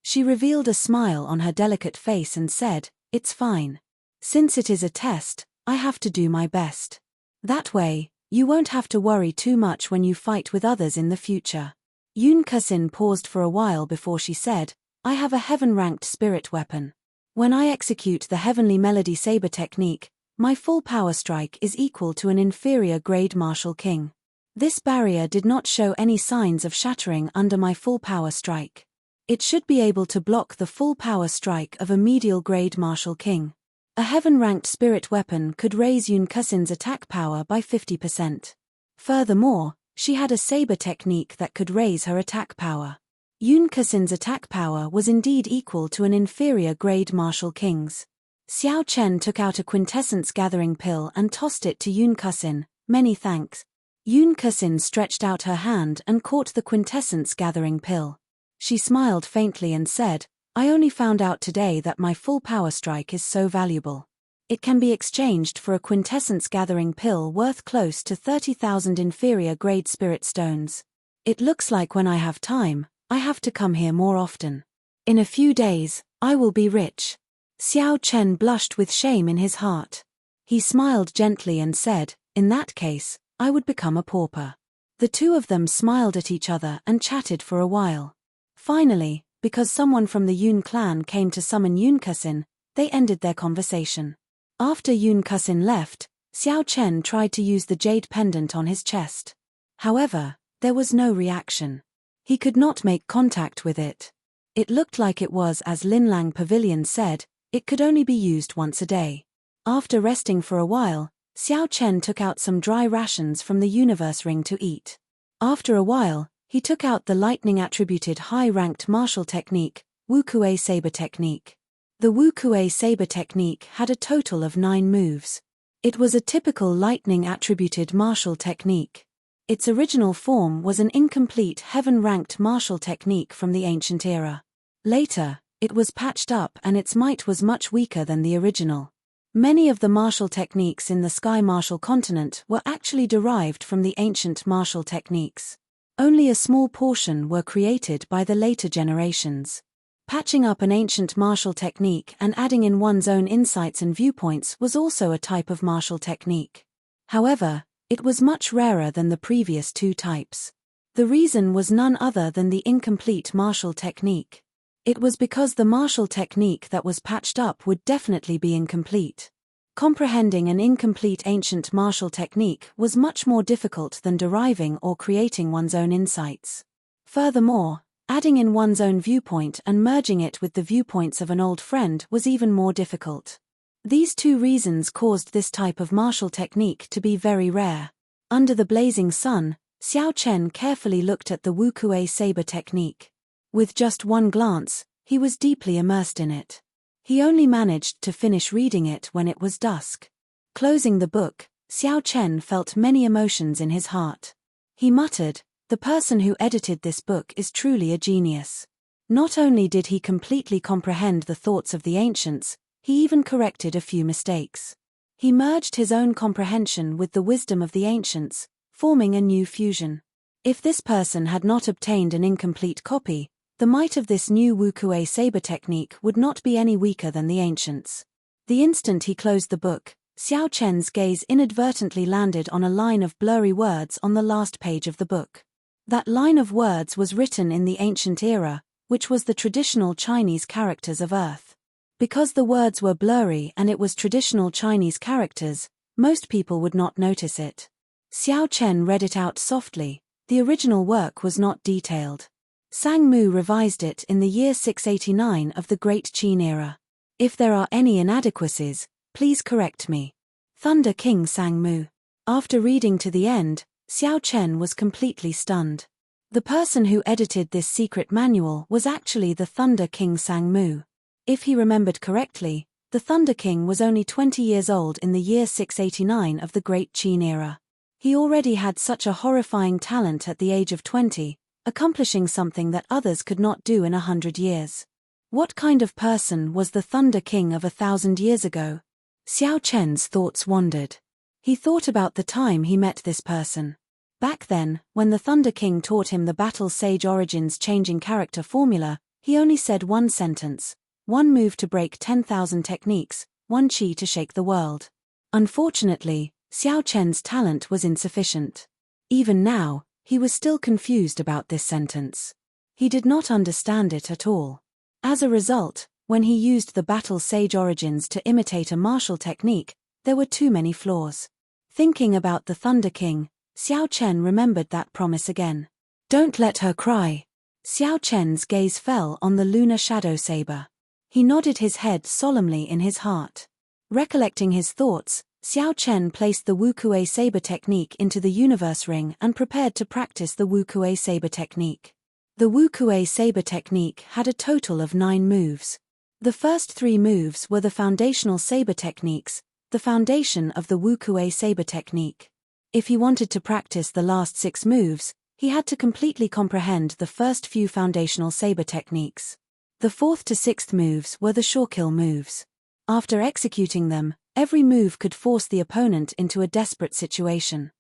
She revealed a smile on her delicate face and said, "It's fine. Since it is a test, I have to do my best. That way, you won't have to worry too much when you fight with others in the future." Yun Kusin paused for a while before she said, "I have a heaven-ranked spirit weapon. When I execute the Heavenly Melody Saber technique, my full power strike is equal to an inferior grade Martial King. This barrier did not show any signs of shattering under my full power strike. It should be able to block the full power strike of a medial grade Martial King. A heaven-ranked spirit weapon could raise Yun Kusin's attack power by 50%. Furthermore, she had a saber technique that could raise her attack power. Yun Kusin's attack power was indeed equal to an inferior grade Martial King's. Xiao Chen took out a quintessence gathering pill and tossed it to Yun Kusin. "Many thanks." Yun Kusin stretched out her hand and caught the quintessence gathering pill. She smiled faintly and said, "I only found out today that my full power strike is so valuable. It can be exchanged for a quintessence gathering pill worth close to 30,000 inferior grade spirit stones. It looks like when I have time, I have to come here more often. In a few days, I will be rich." Xiao Chen blushed with shame in his heart. He smiled gently and said, "In that case, I would become a pauper." The two of them smiled at each other and chatted for a while. Finally, because someone from the Yun clan came to summon Yun Kusin, they ended their conversation. After Yun Kusin left, Xiao Chen tried to use the jade pendant on his chest. However, there was no reaction. He could not make contact with it. It looked like it was as Linlang Pavilion said, it could only be used once a day. After resting for a while, Xiao Chen took out some dry rations from the universe ring to eat. After a while, he took out the lightning-attributed high-ranked martial technique, Wu Kuei Saber Technique. The Wu Kuei Saber Technique had a total of 9 moves. It was a typical lightning-attributed martial technique. Its original form was an incomplete heaven-ranked martial technique from the ancient era. Later, it was patched up and its might was much weaker than the original. Many of the martial techniques in the Sky Martial Continent were actually derived from the ancient martial techniques. Only a small portion were created by the later generations. Patching up an ancient martial technique and adding in one's own insights and viewpoints was also a type of martial technique. However, it was much rarer than the previous 2 types. The reason was none other than the incomplete martial technique. It was because the martial technique that was patched up would definitely be incomplete. Comprehending an incomplete ancient martial technique was much more difficult than deriving or creating one's own insights. Furthermore, adding in one's own viewpoint and merging it with the viewpoints of an old friend was even more difficult. These 2 reasons caused this type of martial technique to be very rare. Under the blazing sun, Xiao Chen carefully looked at the Wu Kuei Saber Technique. With just one glance, he was deeply immersed in it. He only managed to finish reading it when it was dusk. Closing the book, Xiao Chen felt many emotions in his heart. He muttered, "The person who edited this book is truly a genius." Not only did he completely comprehend the thoughts of the ancients, he even corrected a few mistakes. He merged his own comprehension with the wisdom of the ancients, forming a new fusion. If this person had not obtained an incomplete copy, the might of this new Wu Kuei Saber technique would not be any weaker than the ancients. The instant he closed the book, Xiao Chen's gaze inadvertently landed on a line of blurry words on the last page of the book. That line of words was written in the ancient era, which was the traditional Chinese characters of Earth. Because the words were blurry and it was traditional Chinese characters, most people would not notice it. Xiao Chen read it out softly. The original work was not detailed. Sang Mu revised it in the year 689 of the Great Qin era. If there are any inadequacies, please correct me. Thunder King Sang Mu. After reading to the end, Xiao Chen was completely stunned. The person who edited this secret manual was actually the Thunder King Sang Mu. If he remembered correctly, the Thunder King was only 20 years old in the year 689 of the Great Qin era. He already had such a horrifying talent at the age of 20, accomplishing something that others could not do in 100 years. What kind of person was the Thunder King of 1,000 years ago? Xiao Chen's thoughts wandered. He thought about the time he met this person. Back then, when the Thunder King taught him the Battle Sage Origins changing character formula, he only said one sentence: 1 move to break 10,000 techniques, 1 chi to shake the world. Unfortunately, Xiao Chen's talent was insufficient. Even now, he was still confused about this sentence. He did not understand it at all. As a result, when he used the Battle Sage Origins to imitate a martial technique, there were too many flaws. Thinking about the Thunder King, Xiao Chen remembered that promise again. Don't let her cry. Xiao Chen's gaze fell on the lunar shadow saber. He nodded his head solemnly in his heart. Recollecting his thoughts, Xiao Chen placed the Wu Kuei Saber technique into the universe ring and prepared to practice the Wu Kuei Saber technique. The Wu Kuei Saber technique had a total of 9 moves. The first 3 moves were the foundational saber techniques, the foundation of the Wu Kuei Saber technique. If he wanted to practice the last 6 moves, he had to completely comprehend the first few foundational saber techniques. The 4th to 6th moves were the short-kill moves. After executing them, every move could force the opponent into a desperate situation.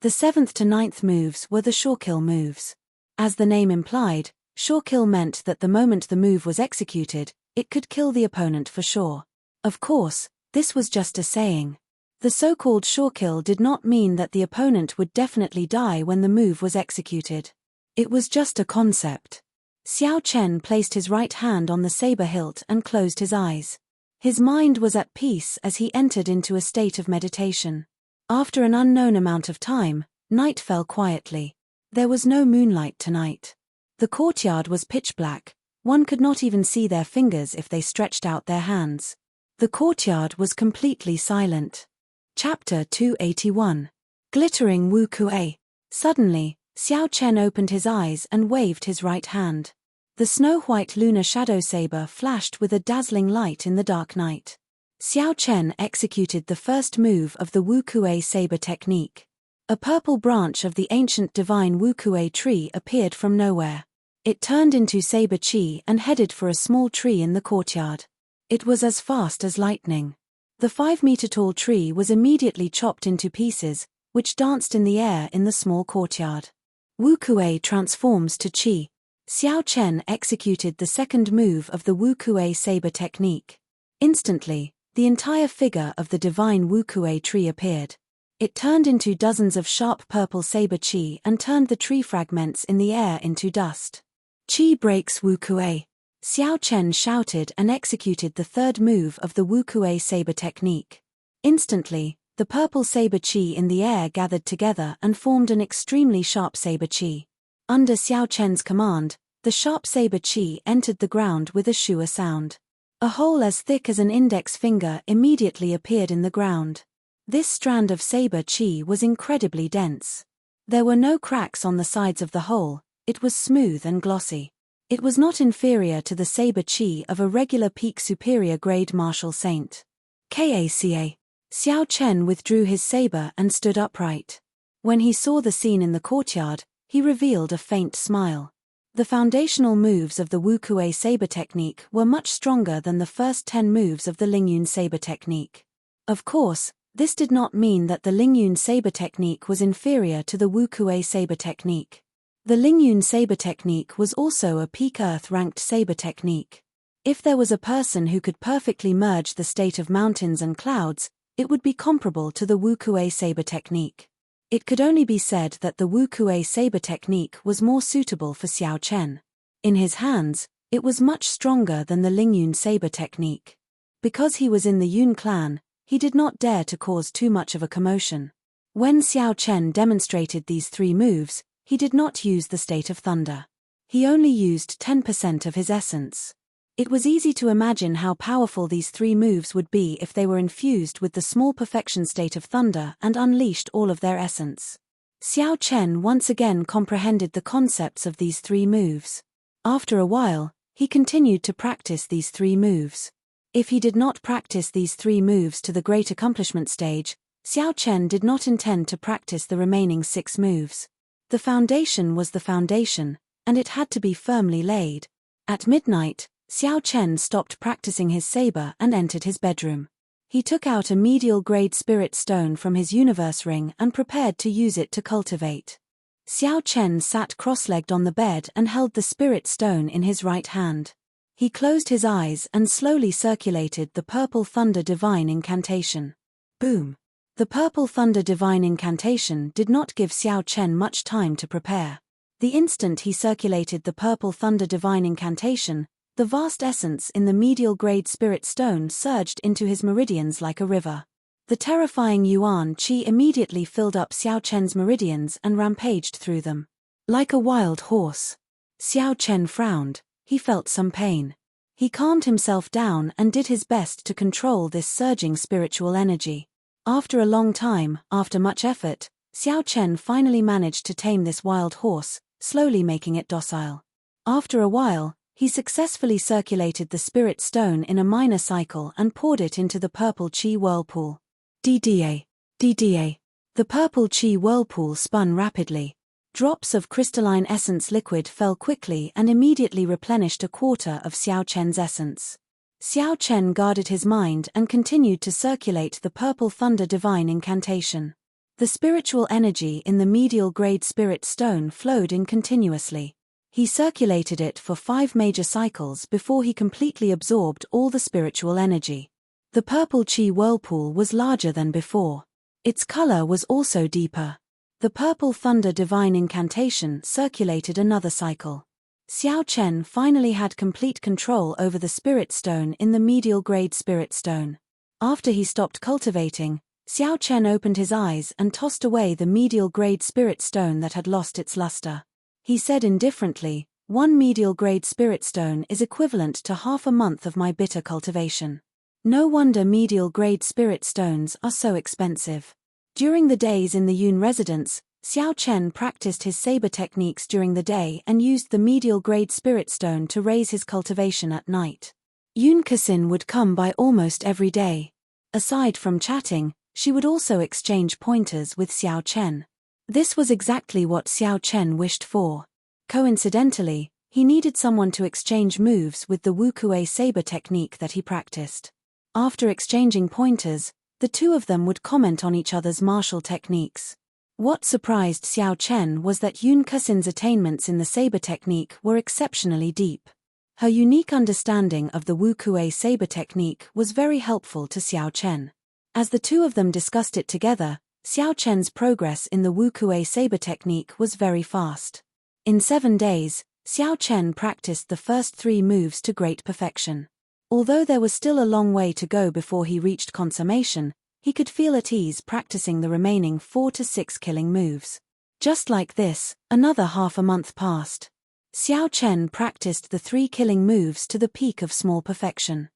The 7th to 9th moves were the short-kill moves. As the name implied, short-kill meant that the moment the move was executed, it could kill the opponent for sure. Of course, this was just a saying. The so-called short-kill did not mean that the opponent would definitely die when the move was executed. It was just a concept. Xiao Chen placed his right hand on the saber hilt and closed his eyes. His mind was at peace as he entered into a state of meditation. After an unknown amount of time, night fell quietly. There was no moonlight tonight. The courtyard was pitch black. One could not even see their fingers if they stretched out their hands. The courtyard was completely silent. Chapter 281. Glittering Wu Kuei. Suddenly, Xiao Chen opened his eyes and waved his right hand. The snow-white lunar shadow saber flashed with a dazzling light in the dark night. Xiao Chen executed the first move of the Wu Kuei saber technique. A purple branch of the ancient divine Wu Kuei tree appeared from nowhere. It turned into saber chi and headed for a small tree in the courtyard. It was as fast as lightning. The 5-meter-tall tree was immediately chopped into pieces, which danced in the air in the small courtyard. Wu Kuei transforms to chi. Xiao Chen executed the second move of the Wu Kuei saber technique. Instantly, the entire figure of the divine Wu Kuei tree appeared. It turned into dozens of sharp purple saber chi and turned the tree fragments in the air into dust. Chi breaks Wu Kuei. Xiao Chen shouted and executed the third move of the Wu Kuei saber technique. Instantly, the purple saber chi in the air gathered together and formed an extremely sharp saber chi. Under Xiao Chen's command, the sharp saber chi entered the ground with a shua sound. A hole as thick as an index finger immediately appeared in the ground. This strand of saber chi was incredibly dense. There were no cracks on the sides of the hole, it was smooth and glossy. It was not inferior to the saber chi of a regular peak superior grade martial saint. Kaca. Xiao Chen withdrew his saber and stood upright. When he saw the scene in the courtyard, he revealed a faint smile. The foundational moves of the Wu Kuei saber technique were much stronger than the first 10 moves of the Lingyun saber technique. Of course, this did not mean that the Lingyun saber technique was inferior to the Wu Kuei saber technique. The Lingyun saber technique was also a peak earth-ranked saber technique. If there was a person who could perfectly merge the state of mountains and clouds, it would be comparable to the Wu Kuei saber technique. It could only be said that the Wu Kuei saber technique was more suitable for Xiao Chen. In his hands, it was much stronger than the Lingyun saber technique. Because he was in the Yun clan, he did not dare to cause too much of a commotion. When Xiao Chen demonstrated these 3 moves, he did not use the state of thunder. He only used 10% of his essence. It was easy to imagine how powerful these 3 moves would be if they were infused with the small perfection state of thunder and unleashed all of their essence. Xiao Chen once again comprehended the concepts of these 3 moves. After a while, he continued to practice these 3 moves. If he did not practice these 3 moves to the great accomplishment stage, Xiao Chen did not intend to practice the remaining 6 moves. The foundation was the foundation, and it had to be firmly laid. At midnight, Xiao Chen stopped practicing his saber and entered his bedroom. He took out a medial-grade spirit stone from his universe ring and prepared to use it to cultivate. Xiao Chen sat cross-legged on the bed and held the spirit stone in his right hand. He closed his eyes and slowly circulated the purple thunder divine incantation. Boom! The purple thunder divine incantation did not give Xiao Chen much time to prepare. The instant he circulated the purple thunder divine incantation, the vast essence in the medial-grade spirit stone surged into his meridians like a river. The terrifying Yuan Qi immediately filled up Xiao Chen's meridians and rampaged through them. Like a wild horse. Xiao Chen frowned, he felt some pain. He calmed himself down and did his best to control this surging spiritual energy. After a long time, after much effort, Xiao Chen finally managed to tame this wild horse, slowly making it docile. After a while, he successfully circulated the spirit stone in a minor cycle and poured it into the purple chi whirlpool. DDA. The purple chi whirlpool spun rapidly. Drops of crystalline essence liquid fell quickly and immediately replenished a quarter of Xiao Chen's essence. Xiao Chen guarded his mind and continued to circulate the purple thunder divine incantation. The spiritual energy in the medial grade spirit stone flowed in continuously. He circulated it for 5 major cycles before he completely absorbed all the spiritual energy. The purple chi whirlpool was larger than before. Its color was also deeper. The purple thunder divine incantation circulated another cycle. Xiao Chen finally had complete control over the spirit stone in the medial grade spirit stone. After he stopped cultivating, Xiao Chen opened his eyes and tossed away the medial grade spirit stone that had lost its luster. He said indifferently, 1 medial grade spirit stone is equivalent to half a month of my bitter cultivation. No wonder medial grade spirit stones are so expensive. During the days in the Yun residence, Xiao Chen practiced his saber techniques during the day and used the medial grade spirit stone to raise his cultivation at night. Yun Kasin would come by almost every day. Aside from chatting, she would also exchange pointers with Xiao Chen. This was exactly what Xiao Chen wished for. Coincidentally, he needed someone to exchange moves with the Wukuei saber technique that he practiced. After exchanging pointers, the two of them would comment on each other's martial techniques. What surprised Xiao Chen was that Yun Kasin's attainments in the saber technique were exceptionally deep. Her unique understanding of the Wukuei saber technique was very helpful to Xiao Chen. As the two of them discussed it together, Xiao Chen's progress in the Wukuei saber technique was very fast. In 7 days, Xiao Chen practiced the first 3 moves to great perfection. Although there was still a long way to go before he reached consummation, he could feel at ease practicing the remaining 4 to 6 killing moves. Just like this, another half a month passed. Xiao Chen practiced the 3 killing moves to the peak of small perfection.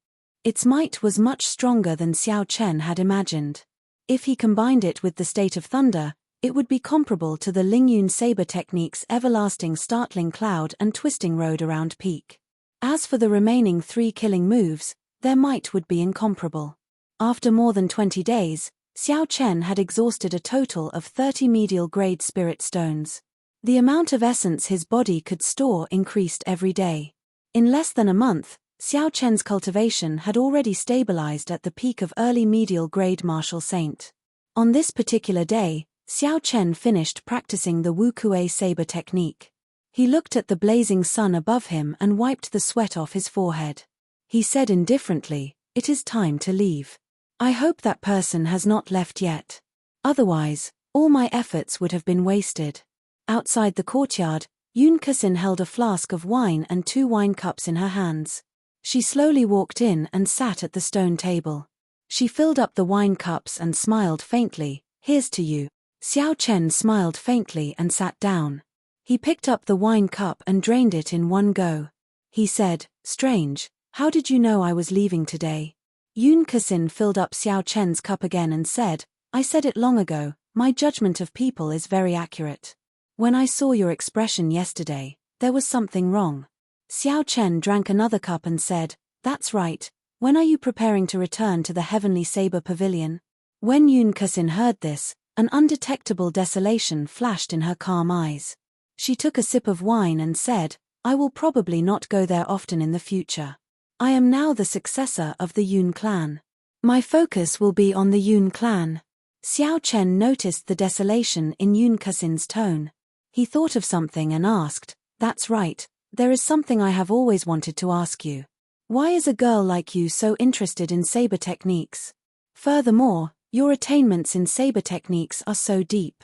Its might was much stronger than Xiao Chen had imagined. If he combined it with the state of thunder, it would be comparable to the Lingyun saber technique's everlasting startling cloud and twisting road around peak. As for the remaining 3 killing moves, their might would be incomparable. After more than 20 days, Xiao Chen had exhausted a total of 30 medial grade spirit stones. The amount of essence his body could store increased every day. In less than a month, Xiao Chen's cultivation had already stabilized at the peak of early medial grade martial saint. On this particular day, Xiao Chen finished practicing the Wukuei saber technique. He looked at the blazing sun above him and wiped the sweat off his forehead. He said indifferently, "It is time to leave. I hope that person has not left yet. Otherwise, all my efforts would have been wasted." Outside the courtyard, Yun Kasin held a flask of wine and 2 wine cups in her hands. She slowly walked in and sat at the stone table. She filled up the wine cups and smiled faintly. "Here's to you." Xiao Chen smiled faintly and sat down. He picked up the wine cup and drained it in one go. He said, "Strange, how did you know I was leaving today?" Yun Kasin filled up Xiao Chen's cup again and said, "I said it long ago, my judgment of people is very accurate. When I saw your expression yesterday, there was something wrong." Xiao Chen drank another cup and said, "That's right, when are you preparing to return to the Heavenly Saber Pavilion?" When Yun Kasin heard this, an undetectable desolation flashed in her calm eyes. She took a sip of wine and said, "I will probably not go there often in the future. I am now the successor of the Yun clan. My focus will be on the Yun clan." Xiao Chen noticed the desolation in Yun Kasin's tone. He thought of something and asked, "That's right, there is something I have always wanted to ask you. Why is a girl like you so interested in saber techniques? Furthermore, your attainments in saber techniques are so deep."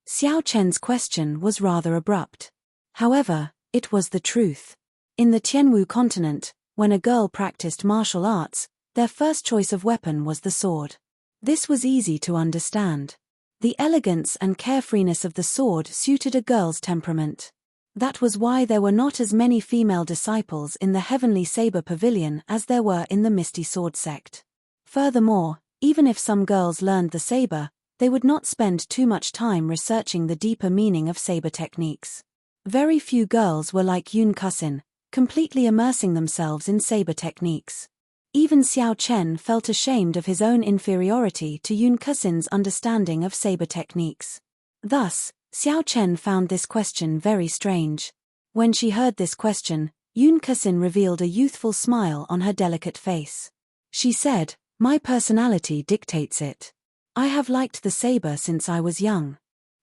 Xiao Chen's question was rather abrupt. However, it was the truth. In the Tianwu continent, when a girl practiced martial arts, their first choice of weapon was the sword. This was easy to understand. The elegance and carefreeness of the sword suited a girl's temperament. That was why there were not as many female disciples in the Heavenly Saber Pavilion as there were in the Misty Sword sect. Furthermore, even if some girls learned the saber, they would not spend too much time researching the deeper meaning of saber techniques. Very few girls were like Yun Kasin, completely immersing themselves in saber techniques. Even Xiao Chen felt ashamed of his own inferiority to Yun Kasin's understanding of saber techniques. Thus, Xiao Chen found this question very strange. When she heard this question, Yun Kasin revealed a youthful smile on her delicate face. She said, "My personality dictates it. I have liked the saber since I was young.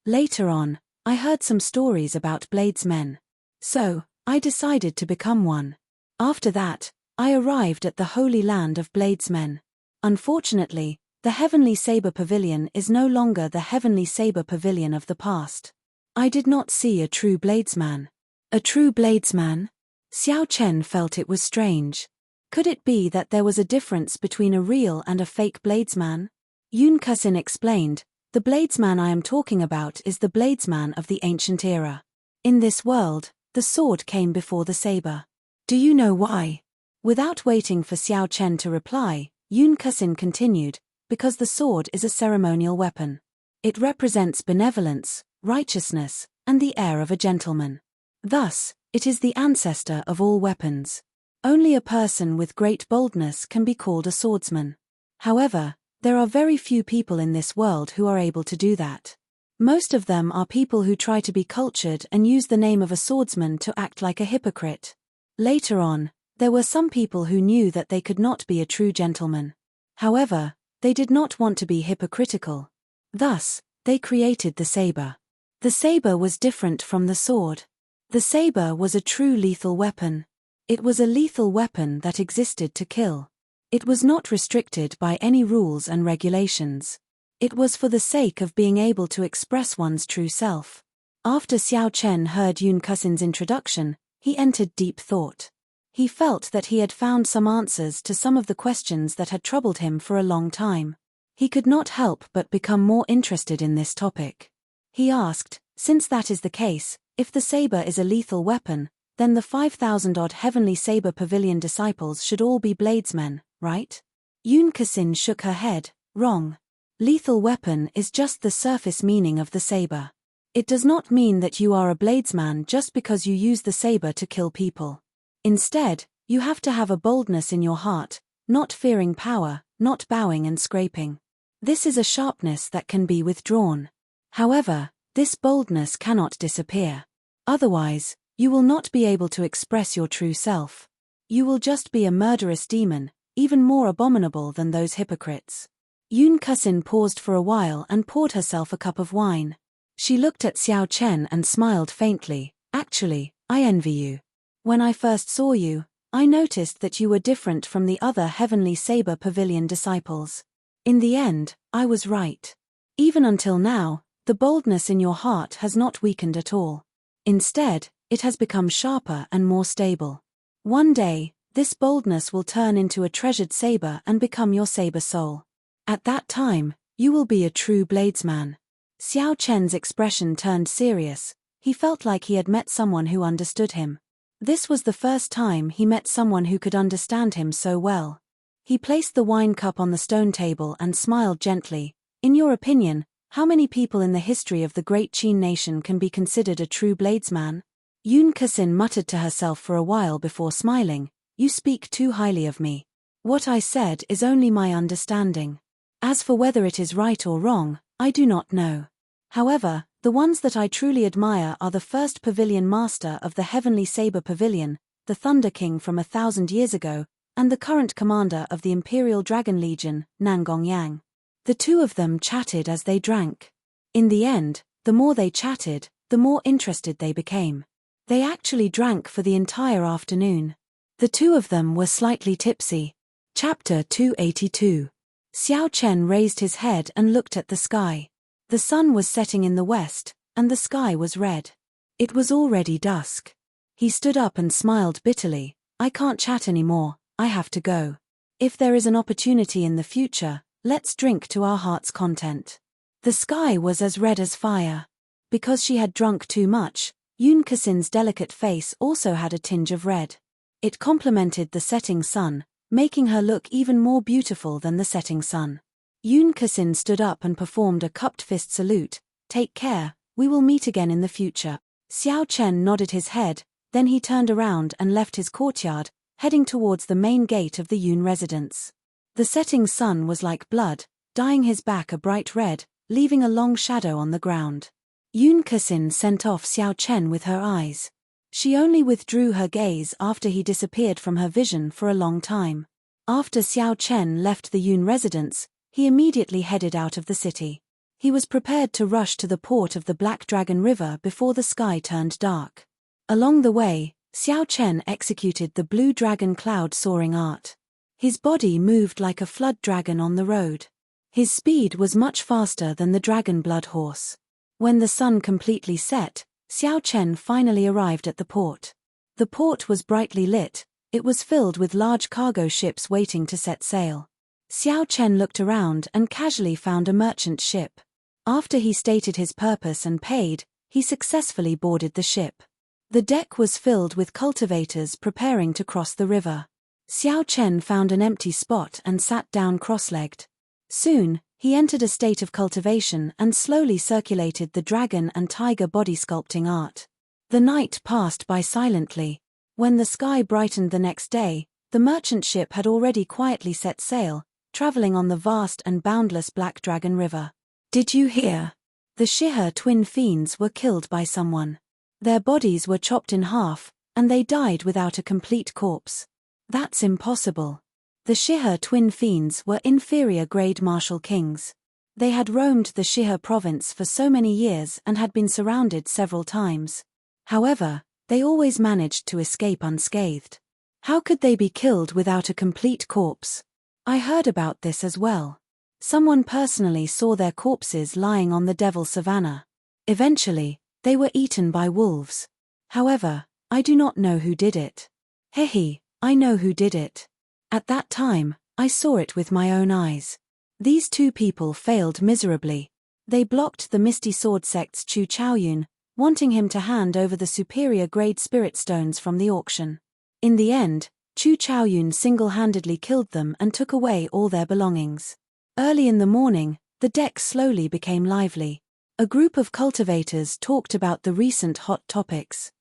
Later on, I heard some stories about bladesmen. So, I decided to become one. After that, I arrived at the holy land of bladesmen. Unfortunately, the Heavenly Saber Pavilion is no longer the Heavenly Saber Pavilion of the past. I did not see a true bladesman." A true bladesman? Xiao Chen felt it was strange. Could it be that there was a difference between a real and a fake bladesman? Yun Kasin explained, "The bladesman I am talking about is the bladesman of the ancient era. In this world, the sword came before the saber. Do you know why?" Without waiting for Xiao Chen to reply, Yun Kusin continued, because the sword is a ceremonial weapon. It represents benevolence, righteousness, and the air of a gentleman. Thus, it is the ancestor of all weapons. Only a person with great boldness can be called a swordsman. However, there are very few people in this world who are able to do that. Most of them are people who try to be cultured and use the name of a swordsman to act like a hypocrite. Later on, there were some people who knew that they could not be a true gentleman. However, they did not want to be hypocritical. Thus, they created the saber. The saber was different from the sword. The saber was a true lethal weapon. It was a lethal weapon that existed to kill. It was not restricted by any rules and regulations. It was for the sake of being able to express one's true self. After Xiao Chen heard Yun Kusin's introduction, he entered deep thought. He felt that he had found some answers to some of the questions that had troubled him for a long time. He could not help but become more interested in this topic. He asked, since that is the case, if the saber is a lethal weapon, then the 5,000-odd Heavenly Saber Pavilion disciples should all be bladesmen, right? Yun Kusin shook her head, wrong. Lethal weapon is just the surface meaning of the saber. It does not mean that you are a bladesman just because you use the saber to kill people. Instead, you have to have a boldness in your heart, not fearing power, not bowing and scraping. This is a sharpness that can be withdrawn. However, this boldness cannot disappear. Otherwise, you will not be able to express your true self. You will just be a murderous demon, even more abominable than those hypocrites. Yun Kusin paused for a while and poured herself a cup of wine. She looked at Xiao Chen and smiled faintly. Actually, I envy you. When I first saw you, I noticed that you were different from the other Heavenly Saber Pavilion disciples. In the end, I was right. Even until now, the boldness in your heart has not weakened at all. Instead, it has become sharper and more stable. One day, this boldness will turn into a treasured saber and become your saber soul. At that time, you will be a true bladesman. Xiao Chen's expression turned serious. He felt like he had met someone who understood him. This was the first time he met someone who could understand him so well. He placed the wine cup on the stone table and smiled gently. In your opinion, how many people in the history of the great Qin nation can be considered a true bladesman? Yun Kusin muttered to herself for a while before smiling. You speak too highly of me. What I said is only my understanding. As for whether it is right or wrong, I do not know. However, the ones that I truly admire are the first pavilion master of the Heavenly Saber Pavilion, the Thunder King from 1,000 years ago, and the current commander of the Imperial Dragon Legion, Nangong Yang. The two of them chatted as they drank. In the end, the more they chatted, the more interested they became. They actually drank for the entire afternoon. The two of them were slightly tipsy. Chapter 282. Xiao Chen raised his head and looked at the sky. The sun was setting in the west, and the sky was red. It was already dusk. He stood up and smiled bitterly. I can't chat anymore, I have to go. If there is an opportunity in the future, let's drink to our heart's content. The sky was as red as fire. Because she had drunk too much, Yun Kusin's delicate face also had a tinge of red. It complemented the setting sun, making her look even more beautiful than the setting sun. Yun Kusin stood up and performed a cupped fist salute. Take care, we will meet again in the future. Xiao Chen nodded his head, then he turned around and left his courtyard, heading towards the main gate of the Yun residence. The setting sun was like blood, dyeing his back a bright red, leaving a long shadow on the ground. Yun Kusin sent off Xiao Chen with her eyes. She only withdrew her gaze after he disappeared from her vision for a long time. After Xiao Chen left the Yun residence, he immediately headed out of the city. He was prepared to rush to the port of the Black Dragon River before the sky turned dark. Along the way, Xiao Chen executed the blue dragon cloud soaring art. His body moved like a flood dragon on the road. His speed was much faster than the dragon blood horse. When the sun completely set, Xiao Chen finally arrived at the port. The port was brightly lit. It was filled with large cargo ships waiting to set sail. Xiao Chen looked around and casually found a merchant ship. After he stated his purpose and paid, he successfully boarded the ship. The deck was filled with cultivators preparing to cross the river. Xiao Chen found an empty spot and sat down cross-legged. Soon, he entered a state of cultivation and slowly circulated the dragon and tiger body sculpting art. The night passed by silently. When the sky brightened the next day, the merchant ship had already quietly set sail, traveling on the vast and boundless Black Dragon River. Did you hear? The Shihe twin fiends were killed by someone. Their bodies were chopped in half, and they died without a complete corpse. That's impossible. The Shihe twin fiends were inferior-grade martial kings. They had roamed the Shihe province for so many years and had been surrounded several times. However, they always managed to escape unscathed. How could they be killed without a complete corpse? I heard about this as well. Someone personally saw their corpses lying on the Devil Savannah. Eventually, they were eaten by wolves. However, I do not know who did it. Hehe, I know who did it. At that time, I saw it with my own eyes. These two people failed miserably. They blocked the Misty Sword Sect's Chu Chaoyun, wanting him to hand over the superior-grade spirit stones from the auction. In the end, Chu Chaoyun single-handedly killed them and took away all their belongings. Early in the morning, the deck slowly became lively. A group of cultivators talked about the recent hot topics.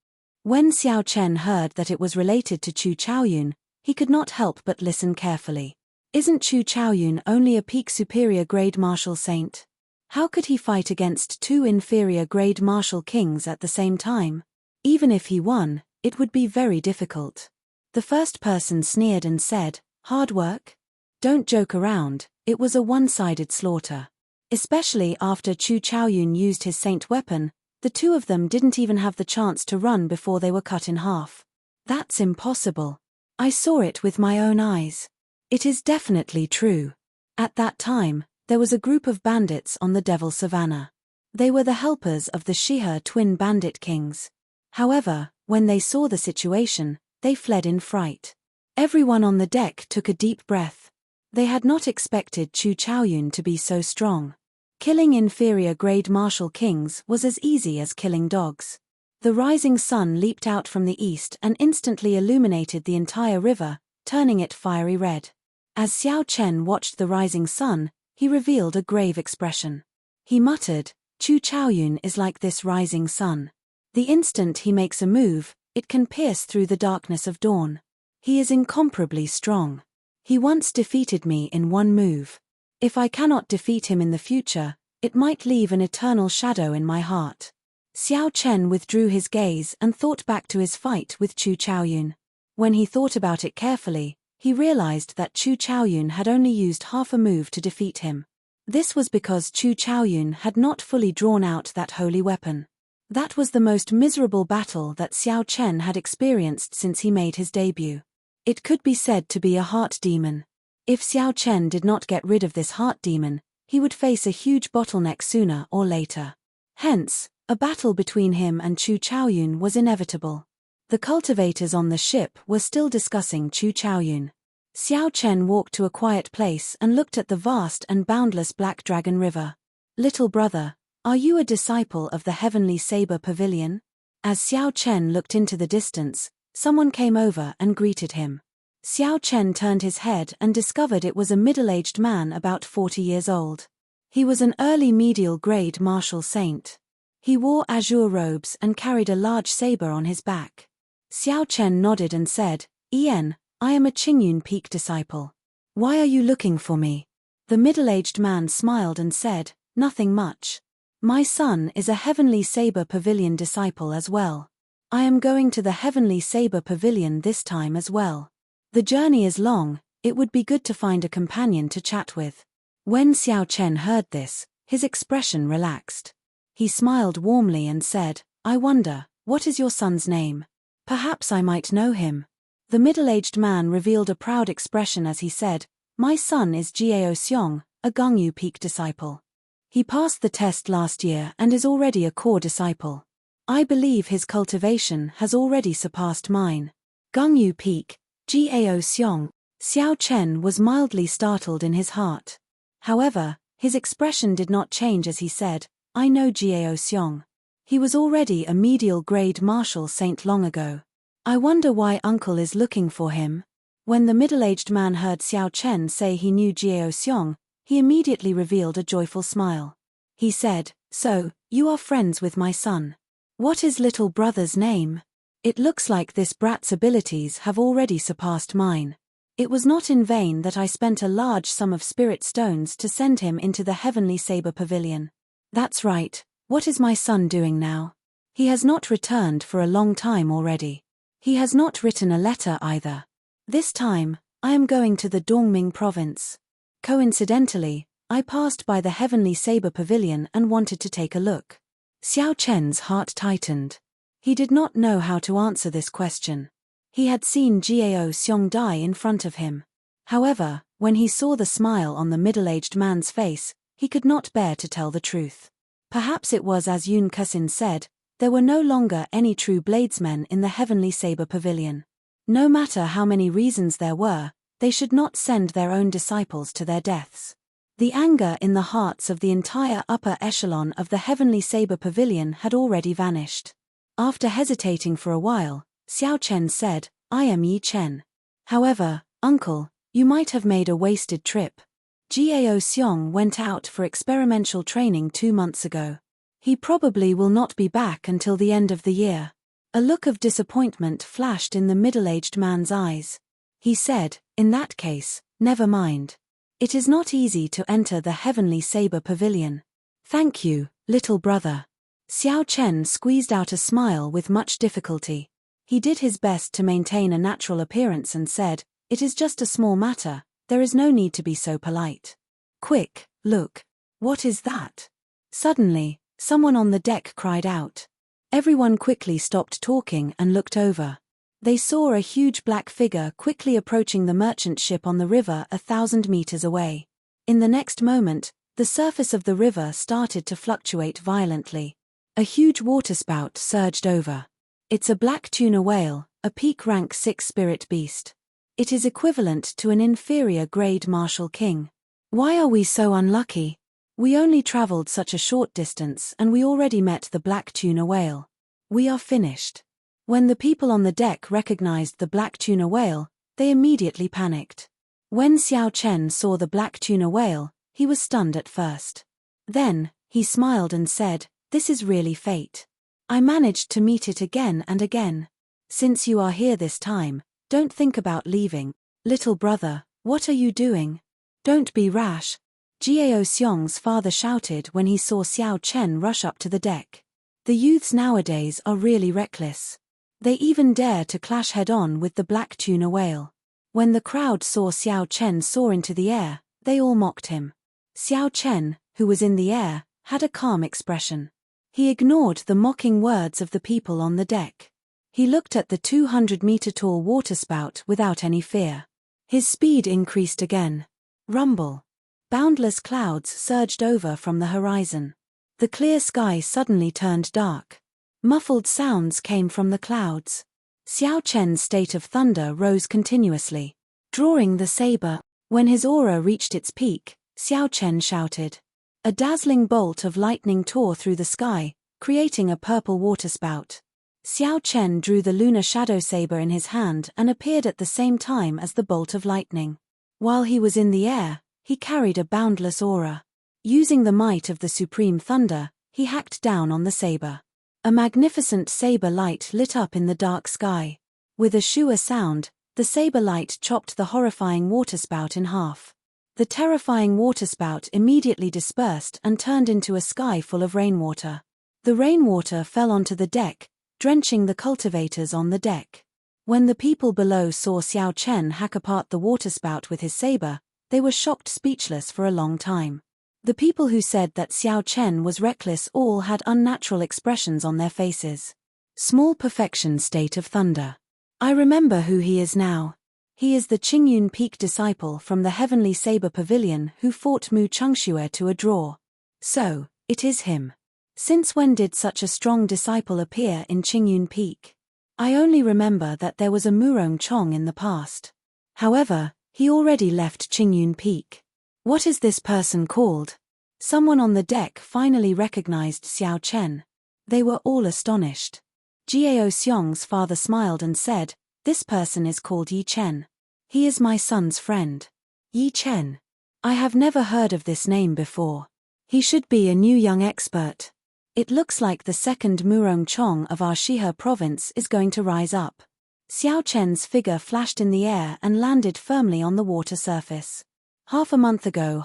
When Xiao Chen heard that it was related to Chu Chaoyun, he could not help but listen carefully. Isn't Chu Chaoyun only a peak superior-grade martial saint? How could he fight against two inferior-grade martial kings at the same time? Even if he won, it would be very difficult. The first person sneered and said, "Hard work? Don't joke around, it was a one-sided slaughter." Especially after Chu Chaoyun used his saint weapon, the two of them didn't even have the chance to run before they were cut in half. That's impossible. I saw it with my own eyes. It is definitely true. At that time, there was a group of bandits on the Devil Savannah. They were the helpers of the Shihe twin bandit kings. However, when they saw the situation, they fled in fright. Everyone on the deck took a deep breath. They had not expected Chu Chaoyun to be so strong. Killing inferior-grade martial kings was as easy as killing dogs. The rising sun leaped out from the east and instantly illuminated the entire river, turning it fiery red. As Xiao Chen watched the rising sun, he revealed a grave expression. He muttered, "Chu Chaoyun is like this rising sun. The instant he makes a move, it can pierce through the darkness of dawn. He is incomparably strong. He once defeated me in one move. If I cannot defeat him in the future, it might leave an eternal shadow in my heart." Xiao Chen withdrew his gaze and thought back to his fight with Chu Chaoyun. When he thought about it carefully, he realized that Chu Chaoyun had only used half a move to defeat him. This was because Chu Chaoyun had not fully drawn out that holy weapon. That was the most miserable battle that Xiao Chen had experienced since he made his debut. It could be said to be a heart demon. If Xiao Chen did not get rid of this heart demon, he would face a huge bottleneck sooner or later. Hence, a battle between him and Chu Chaoyun was inevitable. The cultivators on the ship were still discussing Chu Chaoyun. Xiao Chen walked to a quiet place and looked at the vast and boundless Black Dragon River. "Little brother, are you a disciple of the Heavenly Saber Pavilion?" As Xiao Chen looked into the distance, someone came over and greeted him. Xiao Chen turned his head and discovered it was a middle-aged man about 40 years old. He was an early medial-grade martial saint. He wore azure robes and carried a large saber on his back. Xiao Chen nodded and said, "Ian, I am a Qingyun Peak disciple. Why are you looking for me?" The middle-aged man smiled and said, "Nothing much. My son is a Heavenly Saber Pavilion disciple as well. I am going to the Heavenly Saber Pavilion this time as well. The journey is long, it would be good to find a companion to chat with." When Xiao Chen heard this, his expression relaxed. He smiled warmly and said, "I wonder, what is your son's name? Perhaps I might know him." The middle-aged man revealed a proud expression as he said, "My son is Jiao Xiong, a Gongyu Peak disciple. He passed the test last year and is already a core disciple. I believe his cultivation has already surpassed mine." Gongyu Peak, Jiao Xiong. Xiao Chen was mildly startled in his heart. However, his expression did not change as he said, "I know Jiao Xiong. He was already a medial-grade martial saint long ago. I wonder why uncle is looking for him." When the middle-aged man heard Xiao Chen say he knew Jiao Xiong, he immediately revealed a joyful smile. He said, "So, you are friends with my son. What is little brother's name? It looks like this brat's abilities have already surpassed mine. It was not in vain that I spent a large sum of spirit stones to send him into the heavenly saber pavilion." That's right, what is my son doing now? He has not returned for a long time already. He has not written a letter either. This time, I am going to the Dongming province. Coincidentally, I passed by the heavenly saber pavilion and wanted to take a look. Xiao Chen's heart tightened. He did not know how to answer this question. He had seen Jiao Xiong die in front of him. However, when he saw the smile on the middle-aged man's face, he could not bear to tell the truth. Perhaps it was as Yun Kusin said, there were no longer any true bladesmen in the heavenly saber pavilion. No matter how many reasons there were, they should not send their own disciples to their deaths. The anger in the hearts of the entire upper echelon of the heavenly saber pavilion had already vanished. After hesitating for a while, Xiao Chen said, "I am Yi Chen. However, uncle, you might have made a wasted trip. Jiao Xiong went out for experimental training 2 months ago. He probably will not be back until the end of the year." A look of disappointment flashed in the middle-aged man's eyes. He said, "In that case, never mind. It is not easy to enter the heavenly saber pavilion. Thank you, little brother." Xiao Chen squeezed out a smile with much difficulty. He did his best to maintain a natural appearance and said, "It is just a small matter, there is no need to be so polite." "Quick, look. What is that?" Suddenly, someone on the deck cried out. Everyone quickly stopped talking and looked over. They saw a huge black figure quickly approaching the merchant ship on the river 1,000 meters away. In the next moment, the surface of the river started to fluctuate violently. A huge waterspout surged over. It's a black tuna whale, a peak rank 6 spirit beast. It is equivalent to an inferior grade martial king. Why are we so unlucky? We only traveled such a short distance and we already met the black tuna whale. We are finished. When the people on the deck recognized the black tuna whale, they immediately panicked. When Xiao Chen saw the black tuna whale, he was stunned at first. Then, he smiled and said, "This is really fate. I managed to meet it again and again. Since you are here this time, don't think about leaving. Little brother, what are you doing? Don't be rash." Jiao Xiong's father shouted when he saw Xiao Chen rush up to the deck. The youths nowadays are really reckless. They even dare to clash head-on with the black tuna whale. When the crowd saw Xiao Chen soar into the air, they all mocked him. Xiao Chen, who was in the air, had a calm expression. He ignored the mocking words of the people on the deck. He looked at the 200-meter-tall waterspout without any fear. His speed increased again. Rumble. Boundless clouds surged over from the horizon. The clear sky suddenly turned dark. Muffled sounds came from the clouds. Xiao Chen's state of thunder rose continuously. Drawing the saber, when his aura reached its peak, Xiao Chen shouted. A dazzling bolt of lightning tore through the sky, creating a purple waterspout. Xiao Chen drew the lunar shadow saber in his hand and appeared at the same time as the bolt of lightning. While he was in the air, he carried a boundless aura. Using the might of the supreme thunder, he hacked down on the saber. A magnificent saber light lit up in the dark sky. With a shua sound, the saber light chopped the horrifying waterspout in half. The terrifying waterspout immediately dispersed and turned into a sky full of rainwater. The rainwater fell onto the deck, drenching the cultivators on the deck. When the people below saw Xiao Chen hack apart the waterspout with his saber, they were shocked speechless for a long time. The people who said that Xiao Chen was reckless all had unnatural expressions on their faces. Small perfection state of thunder. I remember who he is now. He is the Qingyun Peak disciple from the Heavenly Saber Pavilion who fought Mu Chengxue to a draw. So, it is him. Since when did such a strong disciple appear in Qingyun Peak? I only remember that there was a Murong Chong in the past. However, he already left Qingyun Peak. What is this person called? Someone on the deck finally recognized Xiao Chen. They were all astonished. Jiao Xiong's father smiled and said, "This person is called Yi Chen." He is my son's friend. Yi Chen. I have never heard of this name before. He should be a new young expert. It looks like the second Murong Chong of our Shihe province is going to rise up. Xiao Chen's figure flashed in the air and landed firmly on the water surface. Half a month ago,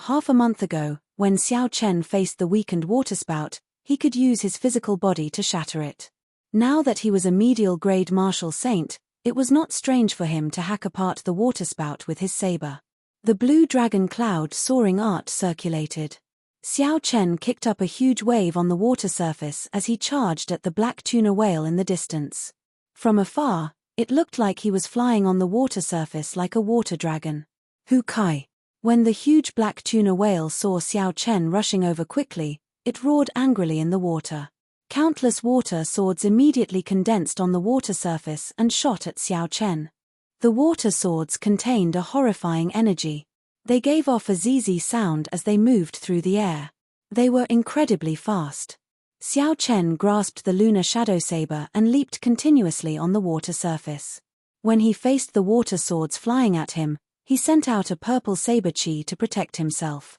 when Xiao Chen faced the weakened waterspout, he could use his physical body to shatter it. Now that he was a medial-grade martial saint, it was not strange for him to hack apart the waterspout with his saber. The blue dragon cloud soaring art circulated. Xiao Chen kicked up a huge wave on the water surface as he charged at the black tuna whale in the distance. From afar, it looked like he was flying on the water surface like a water dragon. Hu Kai. When the huge black tuna whale saw Xiao Chen rushing over quickly, it roared angrily in the water. Countless water swords immediately condensed on the water surface and shot at Xiao Chen. The water swords contained a horrifying energy. They gave off a zee sound as they moved through the air. They were incredibly fast. Xiao Chen grasped the lunar shadow saber and leaped continuously on the water surface. When he faced the water swords flying at him, he sent out a purple saber chi to protect himself.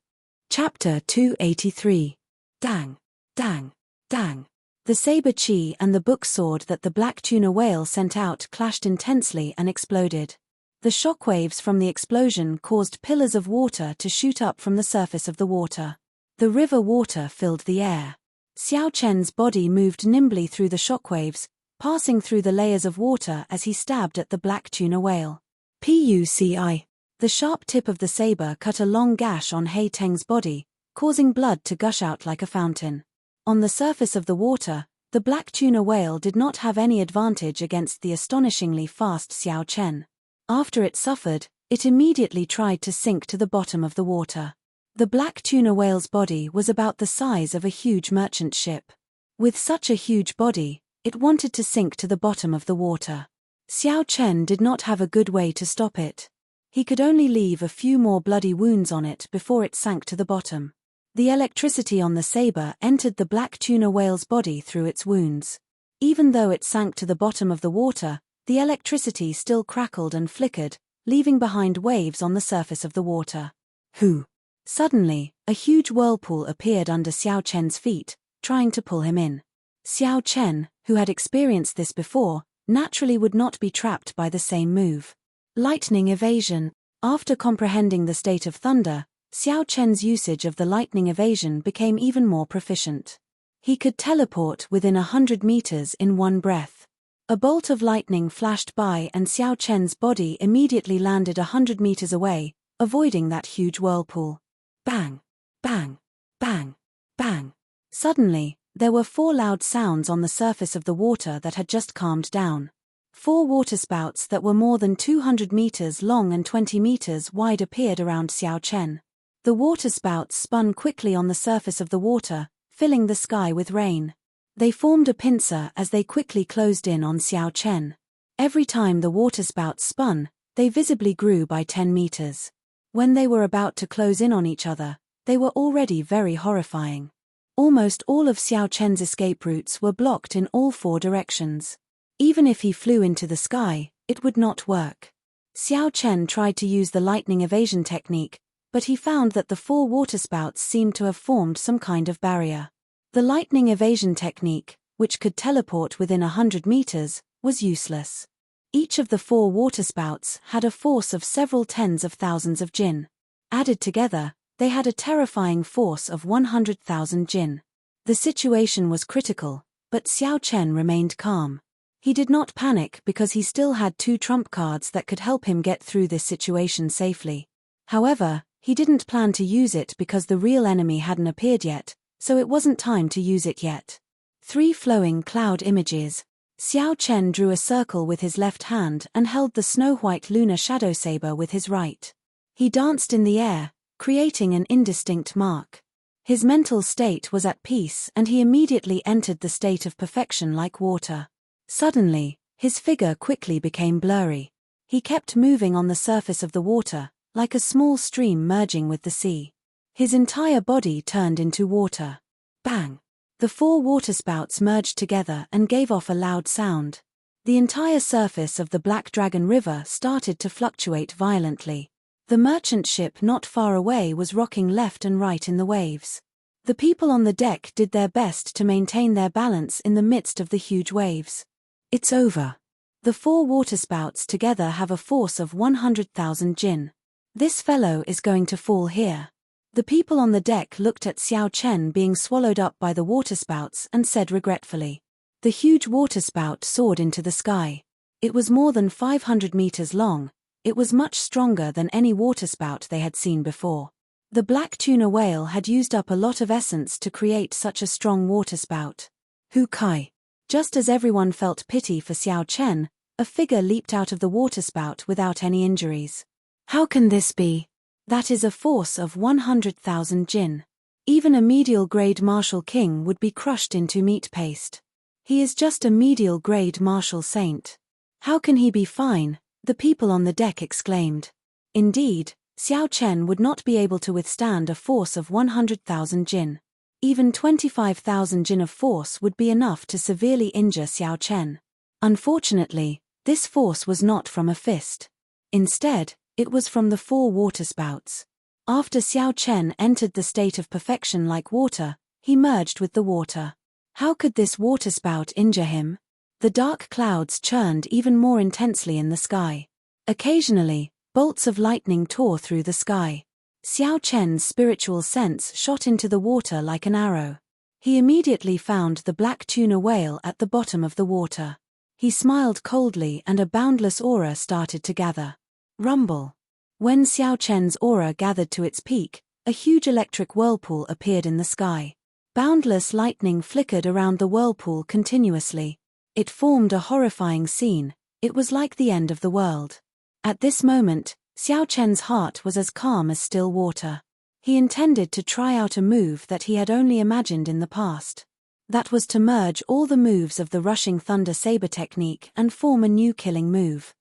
Chapter 283. Dang, dang, dang. The saber chi and the book sword that the black tuna whale sent out clashed intensely and exploded. The shockwaves from the explosion caused pillars of water to shoot up from the surface of the water. The river water filled the air. Xiao Chen's body moved nimbly through the shockwaves, passing through the layers of water as he stabbed at the black tuna whale. Puci. The sharp tip of the saber cut a long gash on Hei Teng's body, causing blood to gush out like a fountain. On the surface of the water, the black tuna whale did not have any advantage against the astonishingly fast Xiao Chen. After it suffered, it immediately tried to sink to the bottom of the water. The black tuna whale's body was about the size of a huge merchant ship. With such a huge body, it wanted to sink to the bottom of the water. Xiao Chen did not have a good way to stop it. He could only leave a few more bloody wounds on it before it sank to the bottom. The electricity on the saber entered the black tuna whale's body through its wounds. Even though it sank to the bottom of the water, the electricity still crackled and flickered, leaving behind waves on the surface of the water. Who? Suddenly, a huge whirlpool appeared under Xiao Chen's feet, trying to pull him in. Xiao Chen, who had experienced this before, naturally would not be trapped by the same move. Lightning evasion. After comprehending the state of thunder, Xiao Chen's usage of the lightning evasion became even more proficient. He could teleport within 100 meters in one breath. A bolt of lightning flashed by and Xiao Chen's body immediately landed 100 meters away, avoiding that huge whirlpool. Bang! Bang! Bang! Bang! Suddenly, there were 4 loud sounds on the surface of the water that had just calmed down. 4 waterspouts that were more than 200 meters long and 20 meters wide appeared around Xiao Chen. The waterspouts spun quickly on the surface of the water, filling the sky with rain. They formed a pincer as they quickly closed in on Xiao Chen. Every time the waterspouts spun, they visibly grew by 10 meters. When they were about to close in on each other, they were already very horrifying. Almost all of Xiao Chen's escape routes were blocked in all 4 directions. Even if he flew into the sky, it would not work. Xiao Chen tried to use the lightning evasion technique, but he found that the 4 waterspouts seemed to have formed some kind of barrier. The lightning evasion technique, which could teleport within 100 meters, was useless. Each of the 4 waterspouts had a force of several tens of thousands of jin. Added together, they had a terrifying force of 100,000 jin. The situation was critical, but Xiao Chen remained calm. He did not panic because he still had 2 trump cards that could help him get through this situation safely. However, he didn't plan to use it because the real enemy hadn't appeared yet, so it wasn't time to use it yet. 3 flowing cloud images. Xiao Chen drew a circle with his left hand and held the snow-white lunar shadow saber with his right. He danced in the air, creating an indistinct mark. His mental state was at peace and he immediately entered the state of perfection like water. Suddenly, his figure quickly became blurry. He kept moving on the surface of the water, like a small stream merging with the sea. His entire body turned into water. Bang! The 4 waterspouts merged together and gave off a loud sound. The entire surface of the Black Dragon River started to fluctuate violently. The merchant ship not far away was rocking left and right in the waves. The people on the deck did their best to maintain their balance in the midst of the huge waves. It's over. The 4 waterspouts together have a force of 100,000 jin. This fellow is going to fall here. The people on the deck looked at Xiao Chen being swallowed up by the waterspouts and said regretfully. The huge waterspout soared into the sky. It was more than 500 meters long. It was much stronger than any waterspout they had seen before. The black tuna whale had used up a lot of essence to create such a strong waterspout. Hu Kai. Just as everyone felt pity for Xiao Chen, a figure leaped out of the waterspout without any injuries. How can this be? That is a force of 100,000 jin. Even a medial-grade martial king would be crushed into meat paste. He is just a medial-grade martial saint. How can he be fine? The people on the deck exclaimed. Indeed, Xiao Chen would not be able to withstand a force of 100,000 jin. Even 25,000 jin of force would be enough to severely injure Xiao Chen. Unfortunately, this force was not from a fist. Instead, it was from the 4 waterspouts. After Xiao Chen entered the state of perfection like water, he merged with the water. How could this waterspout injure him? The dark clouds churned even more intensely in the sky. Occasionally, bolts of lightning tore through the sky. Xiao Chen's spiritual sense shot into the water like an arrow. He immediately found the black tuna whale at the bottom of the water. He smiled coldly and a boundless aura started to gather. Rumble. When Xiao Chen's aura gathered to its peak, a huge electric whirlpool appeared in the sky. Boundless lightning flickered around the whirlpool continuously. It formed a horrifying scene. It was like the end of the world. At this moment, Xiao Chen's heart was as calm as still water. He intended to try out a move that he had only imagined in the past. That was to merge all the moves of the Rushing Thunder Saber technique and form a new killing move.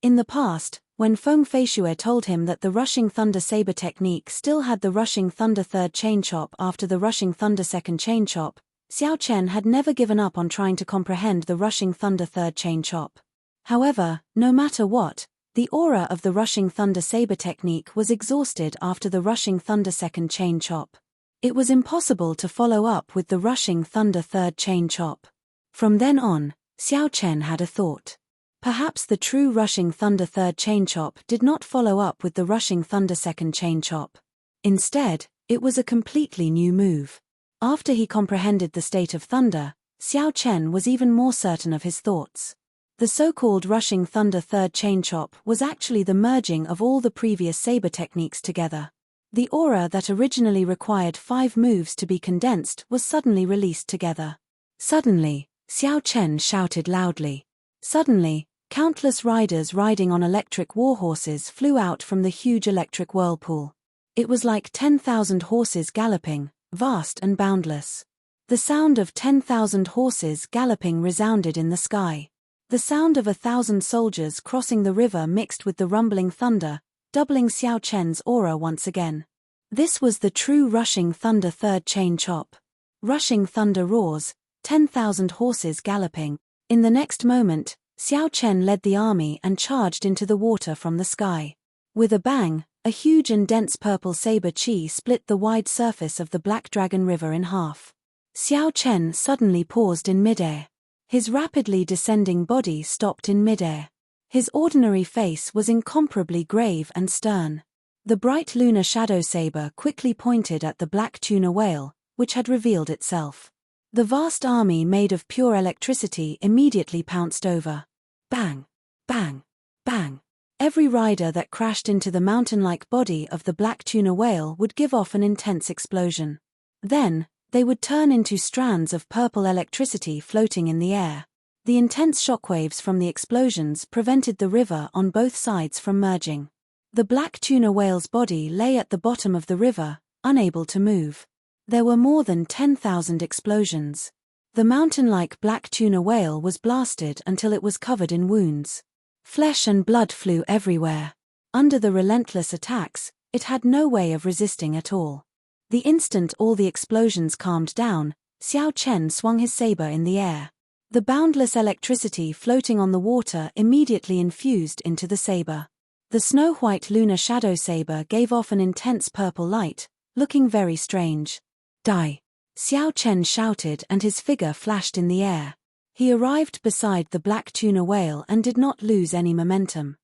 In the past, when Feng Feishue told him that the Rushing Thunder Saber technique still had the Rushing Thunder Third Chain Chop after the Rushing Thunder Second Chain Chop, Xiao Chen had never given up on trying to comprehend the Rushing Thunder Third Chain Chop. However, no matter what, the aura of the Rushing Thunder Saber technique was exhausted after the Rushing Thunder Second Chain Chop. It was impossible to follow up with the Rushing Thunder Third Chain Chop. From then on, Xiao Chen had a thought. Perhaps the true Rushing Thunder Third Chain Chop did not follow up with the Rushing Thunder Second Chain Chop. Instead, it was a completely new move. After he comprehended the state of thunder, Xiao Chen was even more certain of his thoughts. The so-called Rushing Thunder Third Chain Chop was actually the merging of all the previous saber techniques together. The aura that originally required 5 moves to be condensed was suddenly released together. Suddenly, Xiao Chen shouted loudly. Suddenly, countless riders riding on electric warhorses flew out from the huge electric whirlpool. It was like 10,000 horses galloping, vast and boundless. The sound of 10,000 horses galloping resounded in the sky. The sound of 1,000 soldiers crossing the river mixed with the rumbling thunder, doubling Xiao Chen's aura once again. This was the true Rushing Thunder Third Chain Chop. Rushing thunder roars, 10,000 horses galloping. In the next moment, Xiao Chen led the army and charged into the water from the sky. With a bang, a huge and dense purple saber chi split the wide surface of the Black Dragon River in half. Xiao Chen suddenly paused in midair. His rapidly descending body stopped in midair. His ordinary face was incomparably grave and stern. The bright lunar shadow saber quickly pointed at the black tuna whale, which had revealed itself. The vast army made of pure electricity immediately pounced over. Bang! Bang! Bang! Every rider that crashed into the mountain-like body of the black tuna whale would give off an intense explosion. Then, they would turn into strands of purple electricity floating in the air. The intense shockwaves from the explosions prevented the river on both sides from merging. The black tuna whale's body lay at the bottom of the river, unable to move. There were more than 10,000 explosions. The mountain-like black tuna whale was blasted until it was covered in wounds. Flesh and blood flew everywhere. Under the relentless attacks, it had no way of resisting at all. The instant all the explosions calmed down, Xiao Chen swung his saber in the air. The boundless electricity floating on the water immediately infused into the saber. The snow-white lunar shadow saber gave off an intense purple light, looking very strange. Die! Xiao Chen shouted and his figure flashed in the air. He arrived beside the black tuna whale and did not lose any momentum.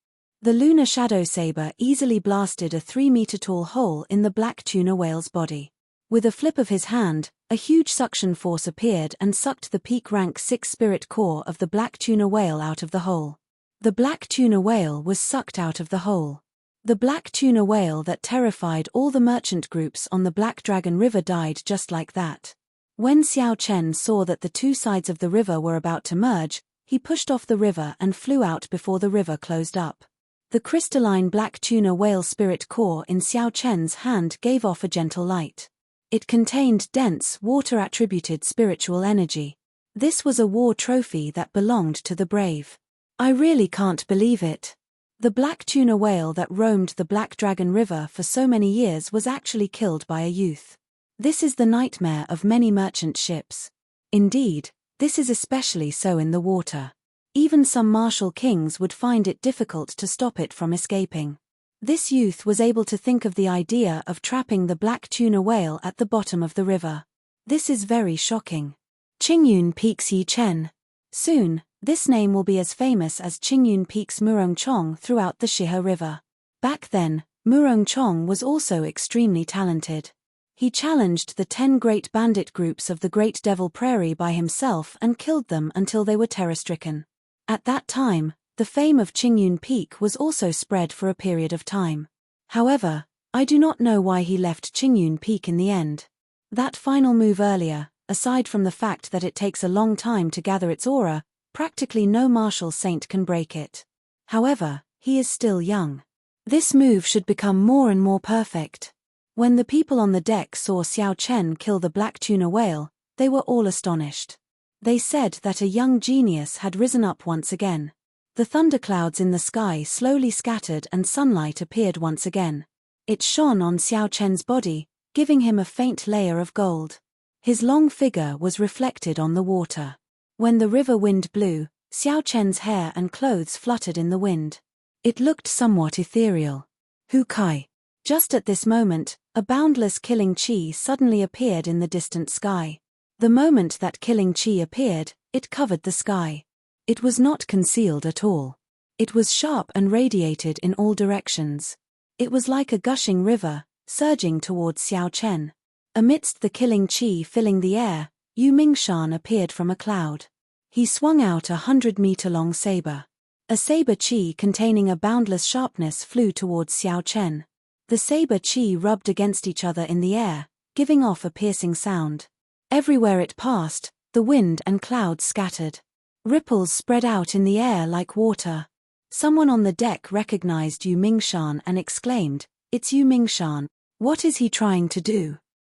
The lunar shadow saber easily blasted a 3-meter-tall hole in the black tuna whale's body. With a flip of his hand, a huge suction force appeared and sucked the peak rank 6 spirit core of the black tuna whale out of the hole. The black tuna whale was sucked out of the hole. The black tuna whale that terrified all the merchant groups on the Black Dragon River died just like that. When Xiao Chen saw that the two sides of the river were about to merge, he pushed off the river and flew out before the river closed up. The crystalline black tuna whale spirit core in Xiao Chen's hand gave off a gentle light. It contained dense, water-attributed spiritual energy. This was a war trophy that belonged to the brave. I really can't believe it. The black tuna whale that roamed the Black Dragon River for so many years was actually killed by a youth. This is the nightmare of many merchant ships. Indeed, this is especially so in the water. Even some martial kings would find it difficult to stop it from escaping. This youth was able to think of the idea of trapping the black tuna whale at the bottom of the river. This is very shocking. Qingyun Peak's Yi Chen. Soon, this name will be as famous as Qingyun Peak's Murong Chong throughout the Shihe River. Back then, Murong Chong was also extremely talented. He challenged the 10 great bandit groups of the Great Devil Prairie by himself and killed them until they were terror-stricken. At that time, the fame of Qingyun Peak was also spread for a period of time. However, I do not know why he left Qingyun Peak in the end. That final move earlier, aside from the fact that it takes a long time to gather its aura, practically no martial saint can break it. However, he is still young. This move should become more and more perfect. When the people on the deck saw Xiao Chen kill the black tuna whale, they were all astonished. They said that a young genius had risen up once again. The thunderclouds in the sky slowly scattered and sunlight appeared once again. It shone on Xiao Chen's body, giving him a faint layer of gold. His long figure was reflected on the water. When the river wind blew, Xiao Chen's hair and clothes fluttered in the wind. It looked somewhat ethereal. Hu Kai. Just at this moment, a boundless killing chi suddenly appeared in the distant sky. The moment that killing chi appeared, it covered the sky. It was not concealed at all. It was sharp and radiated in all directions. It was like a gushing river, surging towards Xiao Chen. Amidst the killing chi filling the air, Yu Mingshan appeared from a cloud. He swung out a 100-meter-long saber. A saber chi containing a boundless sharpness flew towards Xiao Chen. The saber chi rubbed against each other in the air, giving off a piercing sound. Everywhere it passed, the wind and clouds scattered. Ripples spread out in the air like water. Someone on the deck recognized Yu Mingshan and exclaimed, "It's Yu Mingshan. What is he trying to do?"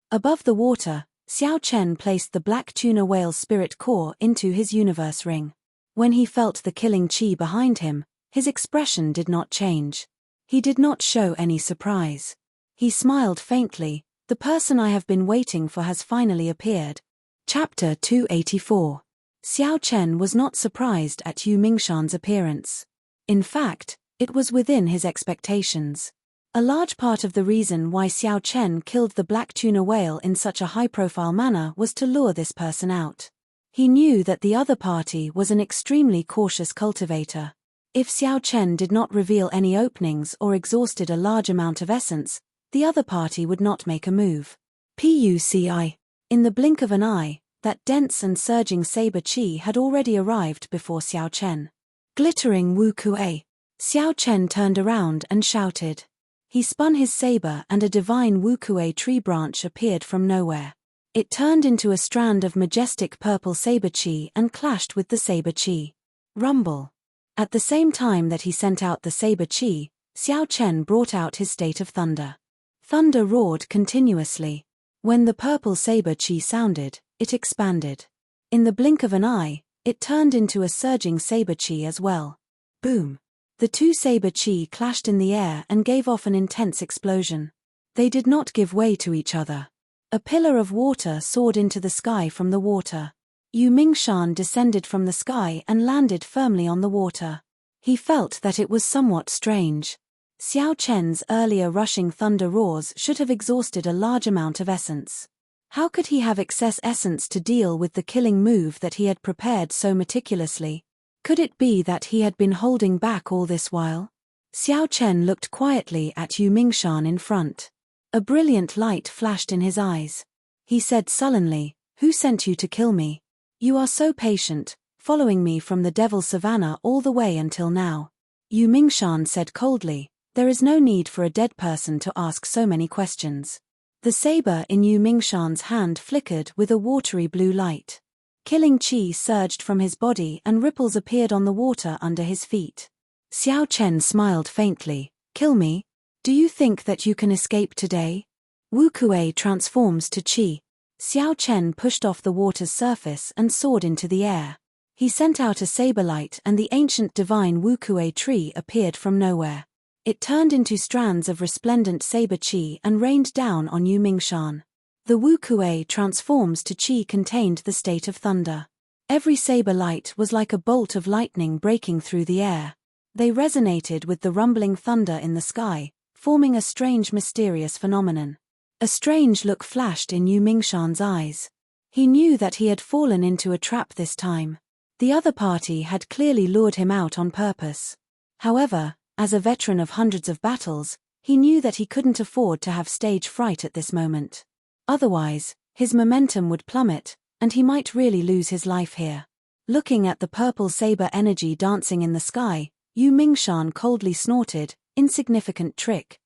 Above the water, Xiao Chen placed the black tuna whale spirit core into his universe ring. When he felt the killing chi behind him, his expression did not change. He did not show any surprise. He smiled faintly. The person I have been waiting for has finally appeared. Chapter 284. Xiao Chen was not surprised at Yu Mingshan's appearance. In fact, it was within his expectations. A large part of the reason why Xiao Chen killed the black tuna whale in such a high-profile manner was to lure this person out. He knew that the other party was an extremely cautious cultivator. If Xiao Chen did not reveal any openings or exhausted a large amount of essence, the other party would not make a move. Puci. In the blink of an eye, that dense and surging saber chi had already arrived before Xiao Chen. Glittering Wu Kuei. Xiao Chen turned around and shouted. He spun his saber and a divine Wu Kuei tree branch appeared from nowhere. It turned into a strand of majestic purple saber chi and clashed with the saber chi. Rumble. At the same time that he sent out the saber chi, Xiao Chen brought out his state of thunder. Thunder roared continuously. When the purple saber chi sounded, it expanded. In the blink of an eye, it turned into a surging saber chi as well. Boom. The two saber chi clashed in the air and gave off an intense explosion. They did not give way to each other. A pillar of water soared into the sky from the water. Yu Mingshan descended from the sky and landed firmly on the water. He felt that it was somewhat strange. Xiao Chen's earlier rushing thunder roars should have exhausted a large amount of essence. How could he have excess essence to deal with the killing move that he had prepared so meticulously? Could it be that he had been holding back all this while? Xiao Chen looked quietly at Yu Mingshan in front. A brilliant light flashed in his eyes. He said sullenly, "Who sent you to kill me? You are so patient, following me from the Devil Savannah all the way until now." Yu Mingshan said coldly, "There is no need for a dead person to ask so many questions." The saber in Yu Mingshan's hand flickered with a watery blue light. Killing chi surged from his body and ripples appeared on the water under his feet. Xiao Chen smiled faintly. "Kill me? Do you think that you can escape today?" Wu Kuei transforms to chi. Xiao Chen pushed off the water's surface and soared into the air. He sent out a saber light and the ancient divine Wu Kuei tree appeared from nowhere. It turned into strands of resplendent saber chi and rained down on Yu Mingshan. The Wu Kuei transforms to chi contained the state of thunder. Every saber light was like a bolt of lightning breaking through the air. They resonated with the rumbling thunder in the sky, forming a strange mysterious phenomenon. A strange look flashed in Yu Mingshan's eyes. He knew that he had fallen into a trap this time. The other party had clearly lured him out on purpose. However, as a veteran of hundreds of battles, he knew that he couldn't afford to have stage fright at this moment. Otherwise, his momentum would plummet, and he might really lose his life here. Looking at the purple saber energy dancing in the sky, Yu Mingshan coldly snorted, "Insignificant trick."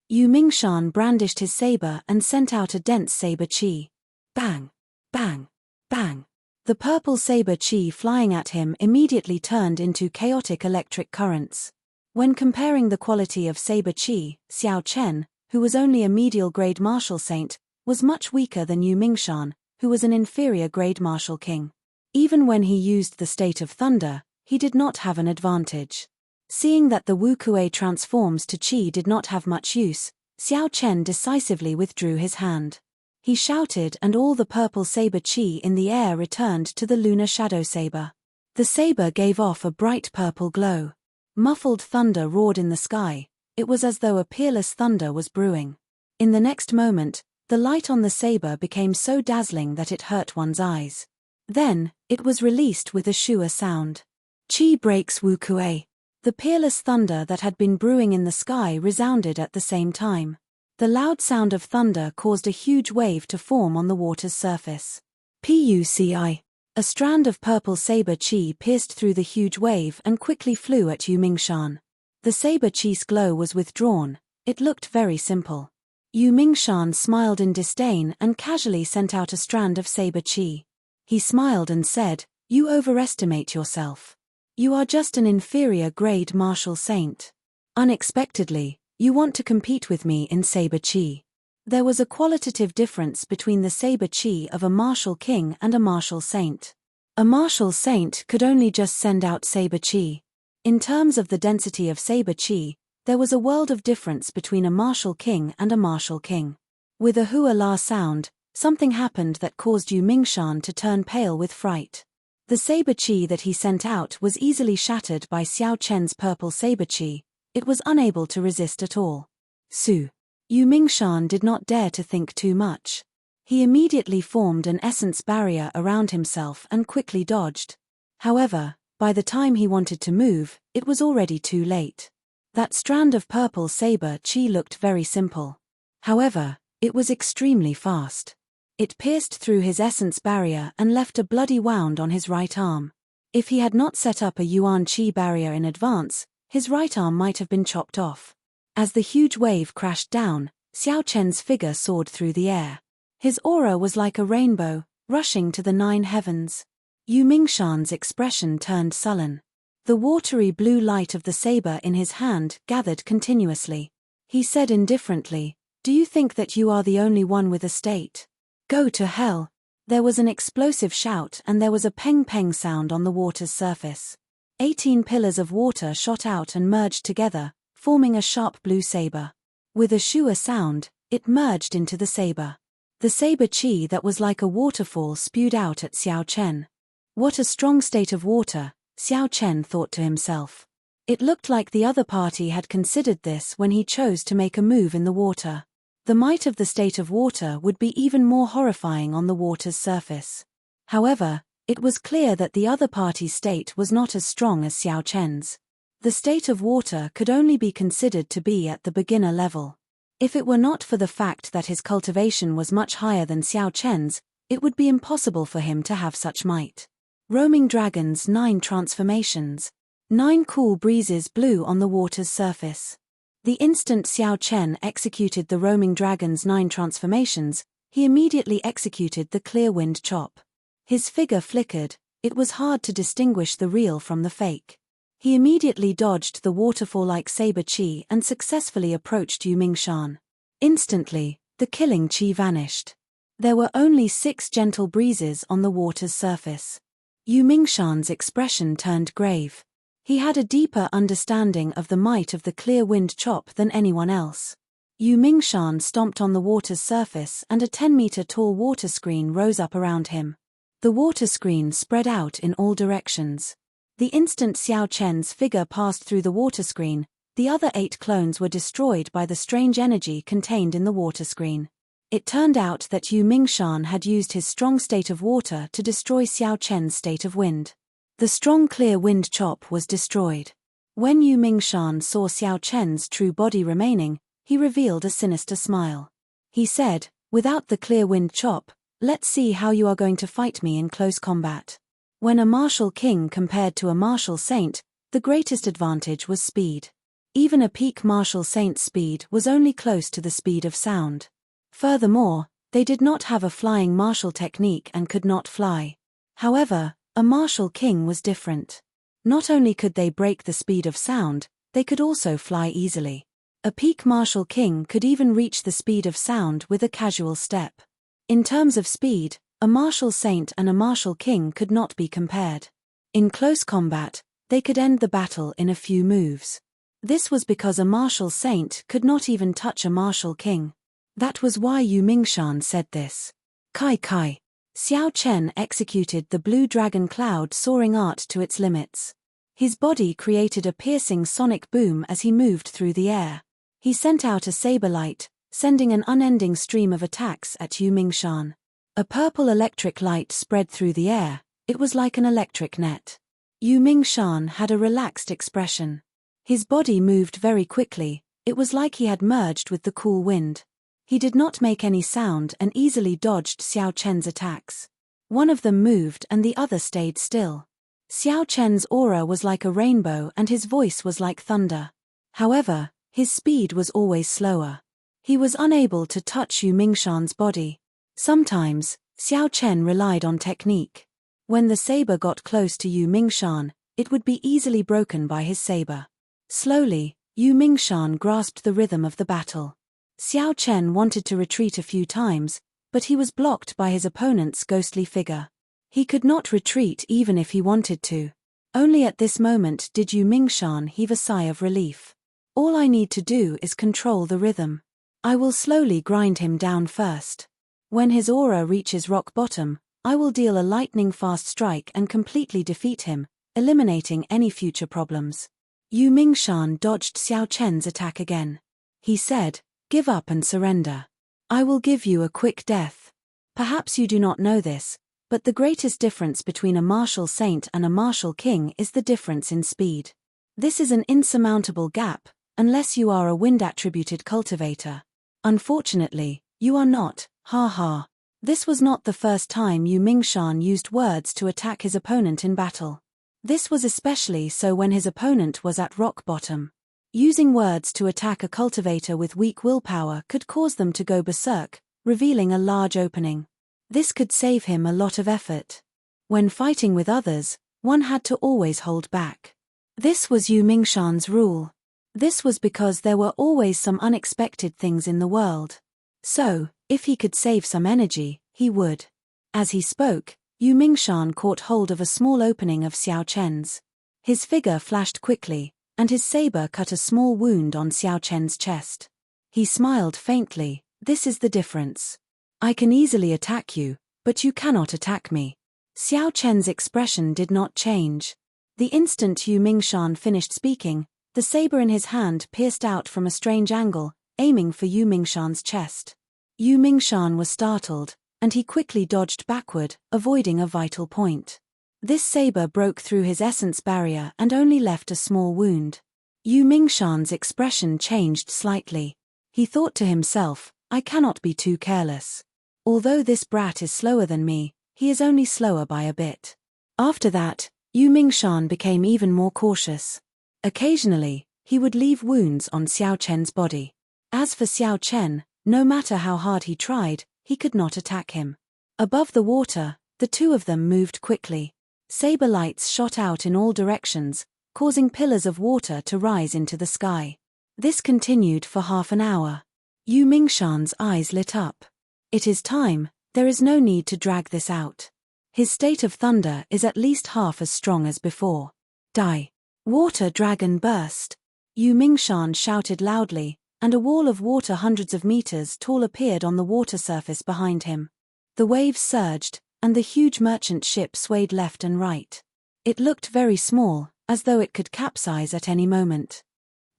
Yu Mingshan brandished his saber and sent out a dense saber chi. Bang! Bang! Bang! The purple saber chi flying at him immediately turned into chaotic electric currents. When comparing the quality of saber chi, Xiao Chen, who was only a medial grade martial saint, was much weaker than Yu Mingshan, who was an inferior grade martial king. Even when he used the state of thunder, he did not have an advantage. Seeing that the Wu Kuei transforms to chi did not have much use, Xiao Chen decisively withdrew his hand. He shouted and all the purple saber chi in the air returned to the lunar shadow saber. The saber gave off a bright purple glow. Muffled thunder roared in the sky. It was as though a peerless thunder was brewing. In the next moment, the light on the saber became so dazzling that it hurt one's eyes. Then, it was released with a shua sound. Chi breaks Wu Kuei. The peerless thunder that had been brewing in the sky resounded at the same time. The loud sound of thunder caused a huge wave to form on the water's surface. Puci. A strand of purple saber chi pierced through the huge wave and quickly flew at Yu Mingshan. The saber chi's glow was withdrawn. It looked very simple. Yu Mingshan smiled in disdain and casually sent out a strand of saber chi. He smiled and said, "You overestimate yourself. You are just an inferior grade martial saint. Unexpectedly, you want to compete with me in saber chi." There was a qualitative difference between the saber chi of a martial king and a martial saint. A martial saint could only just send out saber chi. In terms of the density of saber chi, there was a world of difference between a martial king and a martial king. With a hua la sound, something happened that caused Yu Mingshan to turn pale with fright. The saber chi that he sent out was easily shattered by Xiao Chen's purple saber chi. It was unable to resist at all. Su. Yu Mingshan did not dare to think too much. He immediately formed an essence barrier around himself and quickly dodged. However, by the time he wanted to move, it was already too late. That strand of purple saber chi looked very simple. However, it was extremely fast. It pierced through his essence barrier and left a bloody wound on his right arm. If he had not set up a Yuan Qi barrier in advance, his right arm might have been chopped off. As the huge wave crashed down, Xiao Chen's figure soared through the air. His aura was like a rainbow, rushing to the 9 heavens. Yu Mingshan's expression turned sullen. The watery blue light of the saber in his hand gathered continuously. He said indifferently, "Do you think that you are the only one with a state? Go to hell." There was an explosive shout and there was a peng-peng sound on the water's surface. 18 pillars of water shot out and merged together, forming a sharp blue saber. With a shua sound, it merged into the saber. The saber chi that was like a waterfall spewed out at Xiao Chen. What a strong state of water, Xiao Chen thought to himself. It looked like the other party had considered this when he chose to make a move in the water. The might of the state of water would be even more horrifying on the water's surface. However, it was clear that the other party's state was not as strong as Xiao Chen's. The state of water could only be considered to be at the beginner level. If it were not for the fact that his cultivation was much higher than Xiao Chen's, it would be impossible for him to have such might. Roaming Dragon's 9 transformations. 9 cool breezes blew on the water's surface. The instant Xiao Chen executed the Roaming Dragon's 9 transformations, he immediately executed the Clear Wind Chop. His figure flickered, it was hard to distinguish the real from the fake. He immediately dodged the waterfall-like saber chi and successfully approached Yu Mingshan. Instantly, the killing chi vanished. There were only 6 gentle breezes on the water's surface. Yu Mingshan's expression turned grave. He had a deeper understanding of the might of the Clear Wind Chop than anyone else. Yu Mingshan stomped on the water's surface and a 10-meter tall water screen rose up around him. The water screen spread out in all directions. The instant Xiao Chen's figure passed through the water screen, the other 8 clones were destroyed by the strange energy contained in the water screen. It turned out that Yu Mingshan had used his strong state of water to destroy Xiao Chen's state of wind. The strong Clear Wind Chop was destroyed. When Yu Mingshan saw Xiao Chen's true body remaining, he revealed a sinister smile. He said, "Without the Clear Wind Chop, let's see how you are going to fight me in close combat." When a martial king compared to a martial saint, the greatest advantage was speed. Even a peak martial saint's speed was only close to the speed of sound. Furthermore, they did not have a flying martial technique and could not fly. However, a martial king was different. Not only could they break the speed of sound, they could also fly easily. A peak martial king could even reach the speed of sound with a casual step. In terms of speed, a martial saint and a martial king could not be compared. In close combat, they could end the battle in a few moves. This was because a martial saint could not even touch a martial king. That was why Yu Mingshan said this. Kai Kai. Xiao Chen executed the blue dragon cloud soaring art to its limits. His body created a piercing sonic boom as he moved through the air. He sent out a saber light, sending an unending stream of attacks at Yu Mingshan. A purple electric light spread through the air, it was like an electric net. Yu Mingshan had a relaxed expression. His body moved very quickly, it was like he had merged with the cool wind. He did not make any sound and easily dodged Xiao Chen's attacks. One of them moved and the other stayed still. Xiao Chen's aura was like a rainbow and his voice was like thunder. However, his speed was always slower. He was unable to touch Yu Mingshan's body. Sometimes, Xiao Chen relied on technique. When the saber got close to Yu Mingshan, it would be easily broken by his saber. Slowly, Yu Mingshan grasped the rhythm of the battle. Xiao Chen wanted to retreat a few times, but he was blocked by his opponent's ghostly figure. He could not retreat even if he wanted to. Only at this moment did Yu Mingshan heave a sigh of relief. All I need to do is control the rhythm. I will slowly grind him down first. When his aura reaches rock bottom, I will deal a lightning-fast strike and completely defeat him, eliminating any future problems. Yu Mingshan dodged Xiao Chen's attack again. He said, "Give up and surrender. I will give you a quick death." Perhaps you do not know this, but the greatest difference between a martial saint and a martial king is the difference in speed. This is an insurmountable gap, unless you are a wind-attributed cultivator. Unfortunately, you are not, ha. This was not the first time Yu Mingshan used words to attack his opponent in battle. This was especially so when his opponent was at rock bottom. Using words to attack a cultivator with weak willpower could cause them to go berserk, revealing a large opening. This could save him a lot of effort. When fighting with others, one had to always hold back. This was Yu Mingshan's rule. This was because there were always some unexpected things in the world. So, if he could save some energy, he would. As he spoke, Yu Mingshan caught hold of a small opening of Xiao Chen's. His figure flashed quickly, and his saber cut a small wound on Xiao Chen's chest. He smiled faintly, "This is the difference. I can easily attack you, but you cannot attack me. Xiao Chen's expression did not change. The instant Yu Mingshan finished speaking, the saber in his hand pierced out from a strange angle, aiming for Yu Mingshan's chest. Yu Mingshan was startled, and he quickly dodged backward, avoiding a vital point. This saber broke through his essence barrier and only left a small wound. Yu Mingshan's expression changed slightly. He thought to himself, I cannot be too careless. Although this brat is slower than me, he is only slower by a bit. After that, Yu Mingshan became even more cautious. Occasionally, he would leave wounds on Xiao Chen's body. As for Xiao Chen, no matter how hard he tried, he could not attack him. Above the water, the two of them moved quickly. Saber lights shot out in all directions, causing pillars of water to rise into the sky. This continued for half an hour. Yu Mingshan's eyes lit up. It is time, there is no need to drag this out. His state of thunder is at least half as strong as before. Die. Water dragon burst. Yu Mingshan shouted loudly, and a wall of water hundreds of meters tall appeared on the water surface behind him. The waves surged, and the huge merchant ship swayed left and right. It looked very small, as though it could capsize at any moment.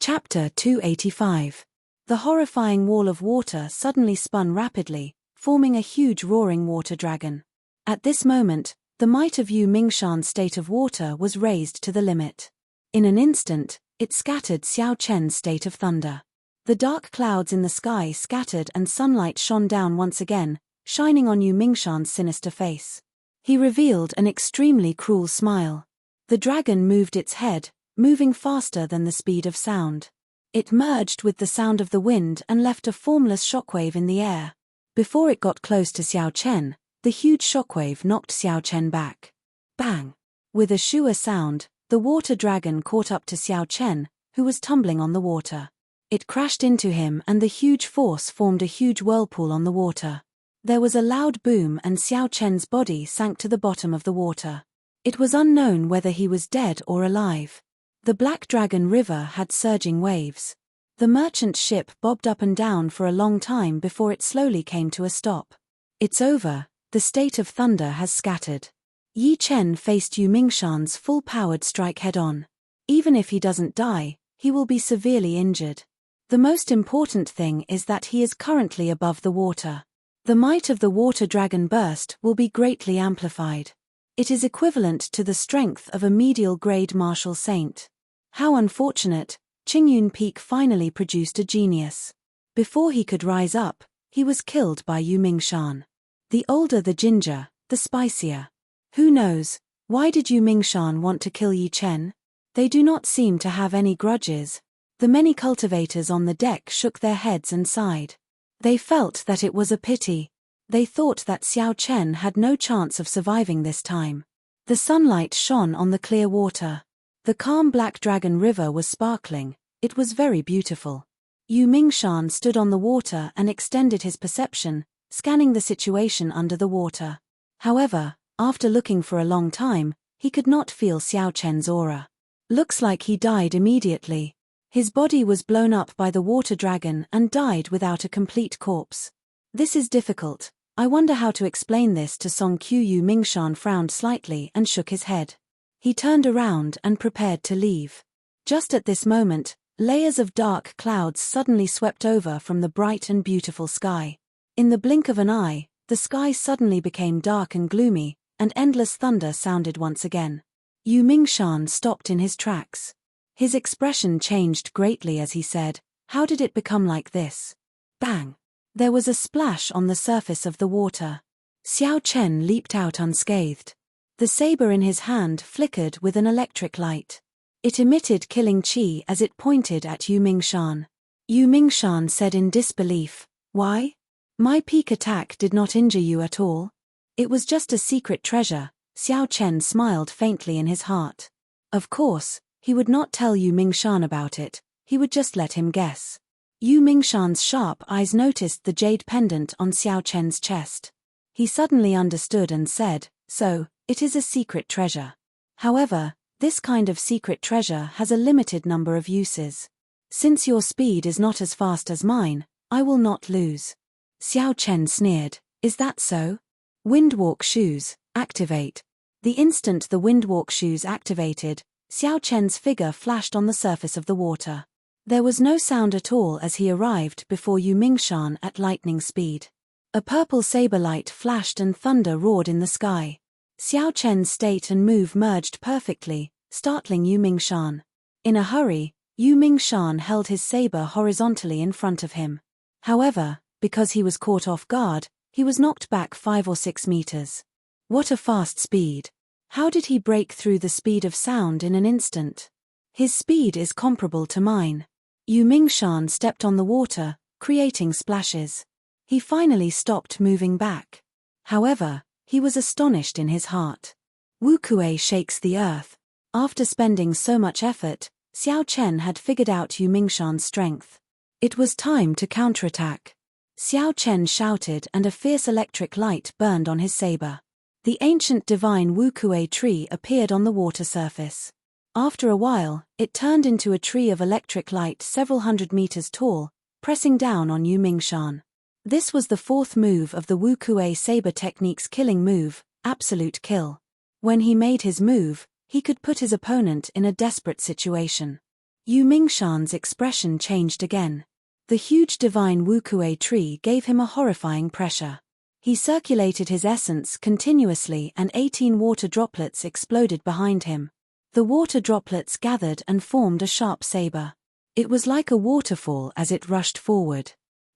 Chapter 285. The horrifying wall of water suddenly spun rapidly, forming a huge roaring water dragon. At this moment, the might of Yu Mingshan's state of water was raised to the limit. In an instant, it scattered Xiao Chen's state of thunder. The dark clouds in the sky scattered and sunlight shone down once again, shining on Yu Mingshan's sinister face. He revealed an extremely cruel smile. The dragon moved its head, moving faster than the speed of sound. It merged with the sound of the wind and left a formless shockwave in the air. Before it got close to Xiao Chen, the huge shockwave knocked Xiao Chen back. Bang! With a shua sound, the water dragon caught up to Xiao Chen, who was tumbling on the water. It crashed into him and the huge force formed a huge whirlpool on the water. There was a loud boom and Xiao Chen's body sank to the bottom of the water. It was unknown whether he was dead or alive. The Black Dragon River had surging waves. The merchant ship bobbed up and down for a long time before it slowly came to a stop. It's over, the state of thunder has scattered. Yi Chen faced Yu Mingshan's full-powered strike head-on. Even if he doesn't die, he will be severely injured. The most important thing is that he is currently above the water. The might of the water dragon burst will be greatly amplified. It is equivalent to the strength of a medial-grade martial saint. How unfortunate, Qingyun Peak finally produced a genius. Before he could rise up, he was killed by Yu Mingshan. The older the ginger, the spicier. Who knows, why did Yu Mingshan want to kill Yi Chen? They do not seem to have any grudges. The many cultivators on the deck shook their heads and sighed. They felt that it was a pity. They thought that Xiao Chen had no chance of surviving this time. The sunlight shone on the clear water. The calm Black Dragon River was sparkling. It was very beautiful. Yu Mingshan stood on the water and extended his perception, scanning the situation under the water. However, after looking for a long time, he could not feel Xiao Chen's aura. Looks like he died immediately. His body was blown up by the water dragon and died without a complete corpse. This is difficult. I wonder how to explain this to Song Q. Yu Mingshan frowned slightly and shook his head. He turned around and prepared to leave. Just at this moment, layers of dark clouds suddenly swept over from the bright and beautiful sky. In the blink of an eye, the sky suddenly became dark and gloomy, and endless thunder sounded once again. Yu Mingshan stopped in his tracks. His expression changed greatly as he said, "How did it become like this?" Bang! There was a splash on the surface of the water. Xiao Chen leaped out unscathed. The saber in his hand flickered with an electric light. It emitted killing chi as it pointed at Yu Mingshan. Yu Mingshan said in disbelief, "Why? My peak attack did not injure you at all." It was just a secret treasure. Xiao Chen smiled faintly in his heart. Of course, he would not tell Yu Mingshan about it, he would just let him guess. Yu Mingshan's sharp eyes noticed the jade pendant on Xiao Chen's chest. He suddenly understood and said, "So, it is a secret treasure. However, this kind of secret treasure has a limited number of uses. Since your speed is not as fast as mine, I will not lose." Xiao Chen sneered, Is that so? Windwalk shoes, activate. The instant the windwalk shoes activated, Xiao Chen's figure flashed on the surface of the water. There was no sound at all as he arrived before Yu Mingshan at lightning speed. A purple saber light flashed and thunder roared in the sky. Xiao Chen's state and move merged perfectly, startling Yu Mingshan. In a hurry, Yu Mingshan held his saber horizontally in front of him. However, because he was caught off guard, he was knocked back 5 or 6 meters. What a fast speed! How did he break through the speed of sound in an instant? His speed is comparable to mine. Yu Mingshan stepped on the water, creating splashes. He finally stopped moving back. However, he was astonished in his heart. Wu Kuei shakes the earth. After spending so much effort, Xiao Chen had figured out Yu Mingshan's strength. It was time to counterattack. Xiao Chen shouted and a fierce electric light burned on his saber. The ancient divine Wu Kuei tree appeared on the water surface. After a while, it turned into a tree of electric light several hundred meters tall, pressing down on Yu Mingshan. This was the 4th move of the Wu Kuei saber technique's killing move, Absolute Kill. When he made his move, he could put his opponent in a desperate situation. Yu Mingshan's expression changed again. The huge divine Wu Kuei tree gave him a horrifying pressure. He circulated his essence continuously and 18 water droplets exploded behind him. The water droplets gathered and formed a sharp saber. It was like a waterfall as it rushed forward.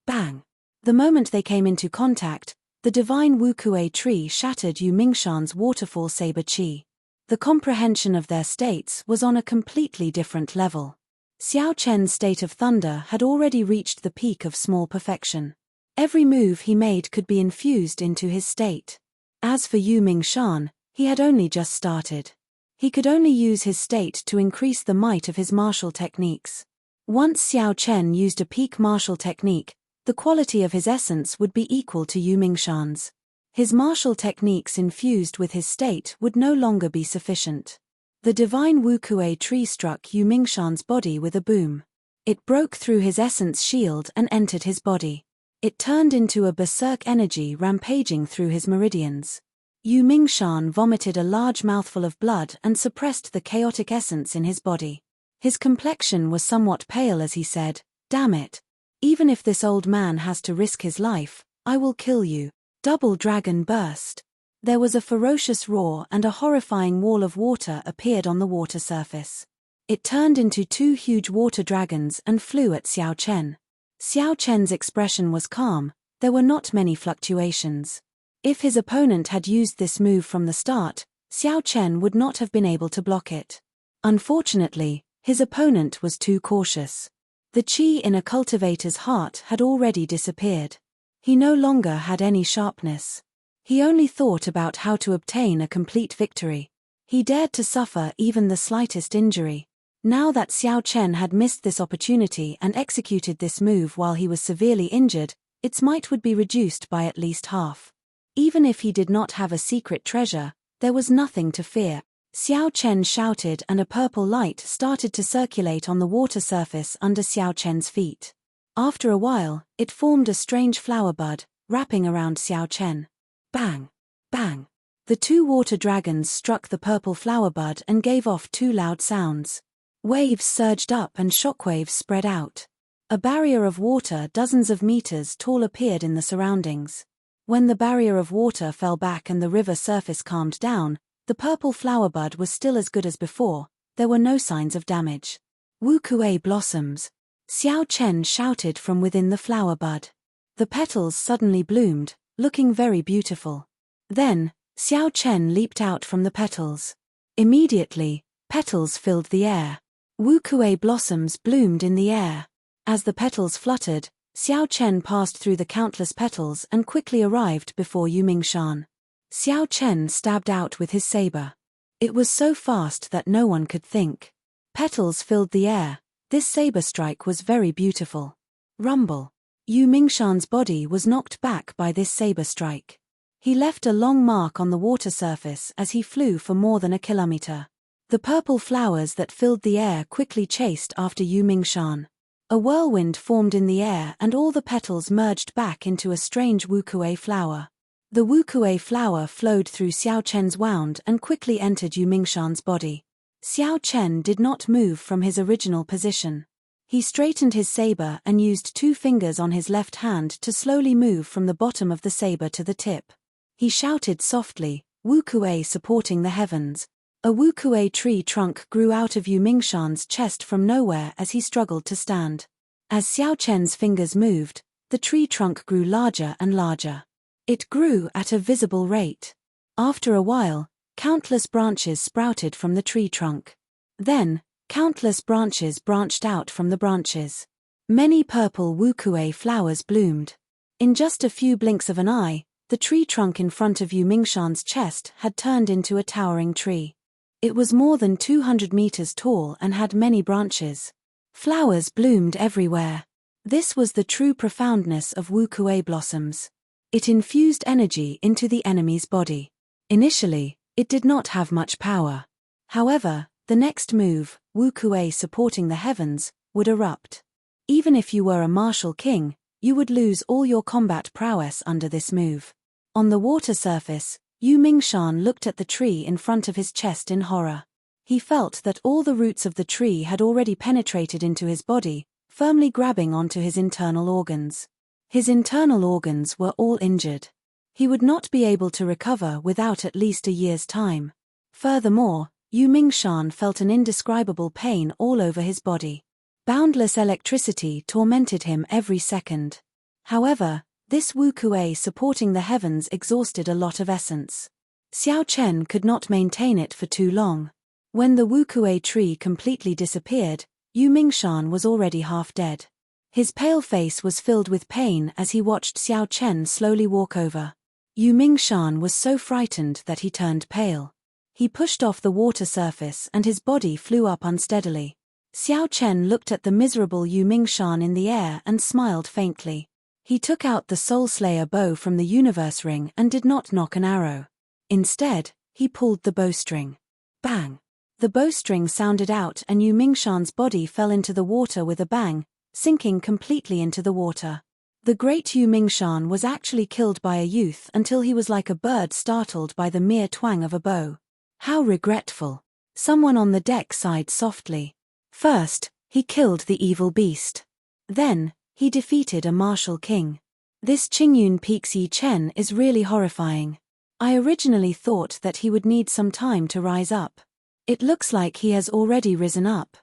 Bang! The moment they came into contact, the divine Wu Kuei tree shattered Yu Mingshan's waterfall saber chi. The comprehension of their states was on a completely different level. Xiao Chen's state of thunder had already reached the peak of small perfection. Every move he made could be infused into his state. As for Yu Mingshan, he had only just started. He could only use his state to increase the might of his martial techniques. Once Xiao Chen used a peak martial technique, the quality of his essence would be equal to Yu Mingshan's. His martial techniques infused with his state would no longer be sufficient. The divine Wu Kuei tree struck Yu Mingshan's body with a boom. It broke through his essence shield and entered his body. It turned into a berserk energy rampaging through his meridians. Yu Mingshan vomited a large mouthful of blood and suppressed the chaotic essence in his body. His complexion was somewhat pale as he said, "Damn it. Even if this old man has to risk his life, I will kill you." Double dragon burst. There was a ferocious roar and a horrifying wall of water appeared on the water surface. It turned into 2 huge water dragons and flew at Xiao Chen. Xiao Chen's expression was calm, there were not many fluctuations. If his opponent had used this move from the start, Xiao Chen would not have been able to block it. Unfortunately, his opponent was too cautious. The qi in a cultivator's heart had already disappeared. He no longer had any sharpness. He only thought about how to obtain a complete victory. He dared to suffer even the slightest injury. Now that Xiao Chen had missed this opportunity and executed this move while he was severely injured, its might would be reduced by at least half. Even if he did not have a secret treasure, there was nothing to fear. Xiao Chen shouted and a purple light started to circulate on the water surface under Xiao Chen's feet. After a while, it formed a strange flower bud, wrapping around Xiao Chen. Bang! Bang! The 2 water dragons struck the purple flower bud and gave off 2 loud sounds. Waves surged up and shockwaves spread out. A barrier of water dozens of meters tall appeared in the surroundings. When the barrier of water fell back and the river surface calmed down, the purple flower bud was still as good as before, there were no signs of damage. Wu Kuei blossoms. Xiao Chen shouted from within the flower bud. The petals suddenly bloomed, looking very beautiful. Then, Xiao Chen leaped out from the petals. Immediately, petals filled the air. Wu Kuei blossoms bloomed in the air. As the petals fluttered, Xiao Chen passed through the countless petals and quickly arrived before Yu Mingshan. Xiao Chen stabbed out with his saber. It was so fast that no one could think. Petals filled the air. This saber strike was very beautiful. Rumble. Yu Mingshan's body was knocked back by this saber strike. He left a long mark on the water surface as he flew for more than a kilometer. The purple flowers that filled the air quickly chased after Yu Mingshan. A whirlwind formed in the air and all the petals merged back into a strange Wu Kuei flower. The Wukue flower flowed through Xiao Chen's wound and quickly entered Yu Mingshan's body. Xiao Chen did not move from his original position. He straightened his saber and used 2 fingers on his left hand to slowly move from the bottom of the saber to the tip. He shouted softly, "Wukue supporting the heavens." A Wukue tree trunk grew out of Yu Mingshan's chest from nowhere as he struggled to stand. As Xiao Chen's fingers moved, the tree trunk grew larger and larger. It grew at a visible rate. After a while, countless branches sprouted from the tree trunk. Then, countless branches branched out from the branches. Many purple Wukue flowers bloomed. In just a few blinks of an eye, the tree trunk in front of Yu Mingshan's chest had turned into a towering tree. It was more than 200 meters tall and had many branches. Flowers bloomed everywhere. This was the true profoundness of Wukue blossoms. It infused energy into the enemy's body. Initially, it did not have much power. However, the next move, Wukue supporting the heavens, would erupt. Even if you were a martial king, you would lose all your combat prowess under this move. On the water surface, Yu Mingshan looked at the tree in front of his chest in horror. He felt that all the roots of the tree had already penetrated into his body, firmly grabbing onto his internal organs. His internal organs were all injured. He would not be able to recover without at least a year's time. Furthermore, Yu Mingshan felt an indescribable pain all over his body. Boundless electricity tormented him every second. However, this Wukue supporting the heavens exhausted a lot of essence. Xiao Chen could not maintain it for too long. When the Wukue tree completely disappeared, Yu Mingshan was already half dead. His pale face was filled with pain as he watched Xiao Chen slowly walk over. Yu Mingshan was so frightened that he turned pale. He pushed off the water surface and his body flew up unsteadily. Xiao Chen looked at the miserable Yu Mingshan in the air and smiled faintly. He took out the Soul Slayer bow from the universe ring and did not nock an arrow. Instead, he pulled the bowstring. Bang! The bowstring sounded out and Yu Mingshan's body fell into the water with a bang, sinking completely into the water. The great Yu Mingshan was actually killed by a youth until he was like a bird startled by the mere twang of a bow. How regretful. Someone on the deck sighed softly. First, he killed the evil beast. Then, he defeated a martial king. This Qingyun Pixi Chen is really horrifying. I originally thought that he would need some time to rise up. It looks like he has already risen up.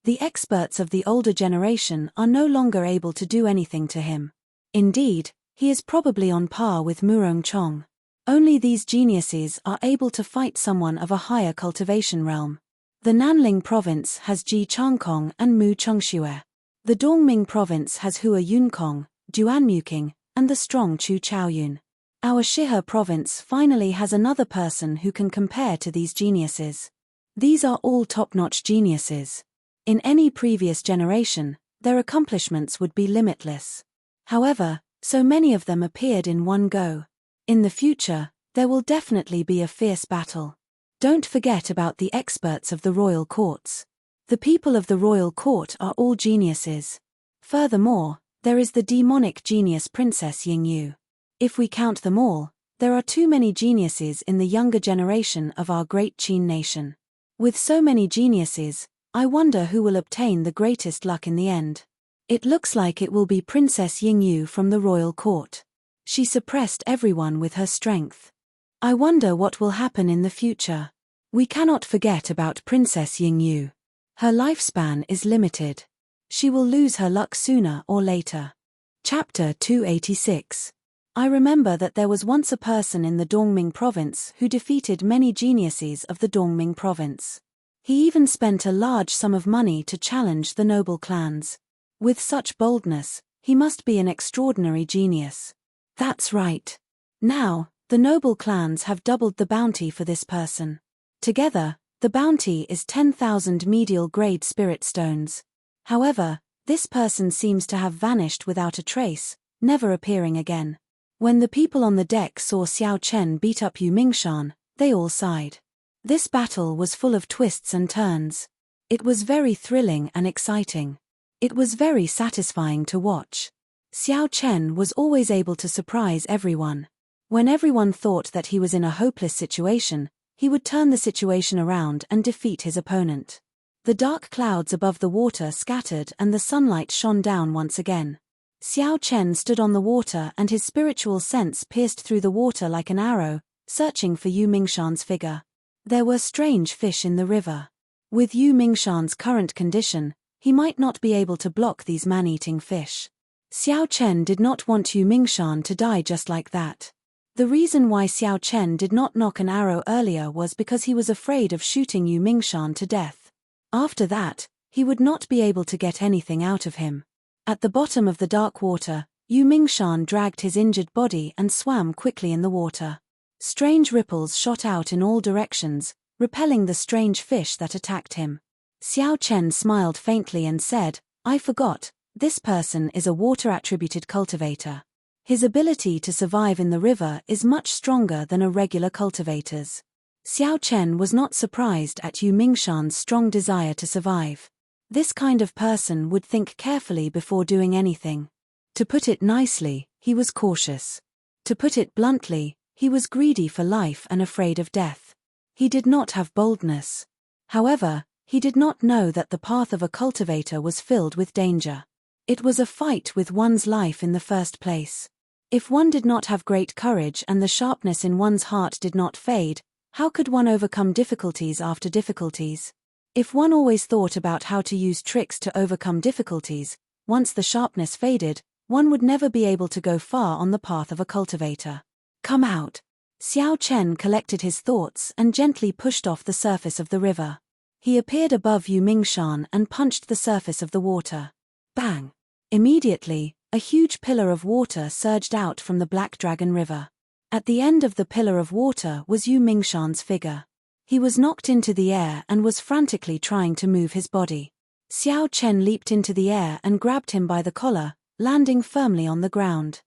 The experts of the older generation are no longer able to do anything to him. Indeed, he is probably on par with Murong Chong. Only these geniuses are able to fight someone of a higher cultivation realm. The Nanling province has Ji Changkong and Mu Chongxue. The Dongming province has Hua Yunkong, Duan Muking, and the strong Chu Chaoyun. Our Shihe province finally has another person who can compare to these geniuses. These are all top-notch geniuses. In any previous generation, their accomplishments would be limitless. However, so many of them appeared in one go. In the future, there will definitely be a fierce battle. Don't forget about the experts of the royal courts. The people of the royal court are all geniuses. Furthermore, there is the demonic genius Princess Yingyu. If we count them all, there are too many geniuses in the younger generation of our great Qin nation. With so many geniuses, I wonder who will obtain the greatest luck in the end. It looks like it will be Princess Yingyu from the royal court. She suppressed everyone with her strength. I wonder what will happen in the future. We cannot forget about Princess Yingyu. Her lifespan is limited. She will lose her luck sooner or later. Chapter 286. I remember that there was once a person in the Dongming province who defeated many geniuses of the Dongming province. He even spent a large sum of money to challenge the noble clans. With such boldness, he must be an extraordinary genius. That's right. Now, the noble clans have doubled the bounty for this person. Together, the bounty is 10,000 medial grade spirit stones. However, this person seems to have vanished without a trace, never appearing again. When the people on the deck saw Xiao Chen beat up Yu Mingshan, they all sighed. This battle was full of twists and turns. It was very thrilling and exciting. It was very satisfying to watch. Xiao Chen was always able to surprise everyone. When everyone thought that he was in a hopeless situation, he would turn the situation around and defeat his opponent. The dark clouds above the water scattered and the sunlight shone down once again. Xiao Chen stood on the water and his spiritual sense pierced through the water like an arrow, searching for Yu Mingshan's figure. There were strange fish in the river. With Yu Mingshan's current condition, he might not be able to block these man-eating fish. Xiao Chen did not want Yu Mingshan to die just like that. The reason why Xiao Chen did not knock an arrow earlier was because he was afraid of shooting Yu Mingshan to death. After that, he would not be able to get anything out of him. At the bottom of the dark water, Yu Mingshan dragged his injured body and swam quickly in the water. Strange ripples shot out in all directions, repelling the strange fish that attacked him. Xiao Chen smiled faintly and said, "I forgot, this person is a water-attributed cultivator. His ability to survive in the river is much stronger than a regular cultivator's." Xiao Chen was not surprised at Yu Mingshan's strong desire to survive. This kind of person would think carefully before doing anything. To put it nicely, he was cautious. To put it bluntly, he was greedy for life and afraid of death. He did not have boldness. However, he did not know that the path of a cultivator was filled with danger. It was a fight with one's life in the first place. If one did not have great courage and the sharpness in one's heart did not fade, how could one overcome difficulties after difficulties? If one always thought about how to use tricks to overcome difficulties, once the sharpness faded, one would never be able to go far on the path of a cultivator. "Come out." Xiao Chen collected his thoughts and gently pushed off the surface of the river. He appeared above Yu Mingshan and punched the surface of the water. Bang! Immediately, a huge pillar of water surged out from the Black Dragon River. At the end of the pillar of water was Yu Mingshan's figure. He was knocked into the air and was frantically trying to move his body. Xiao Chen leaped into the air and grabbed him by the collar, landing firmly on the ground.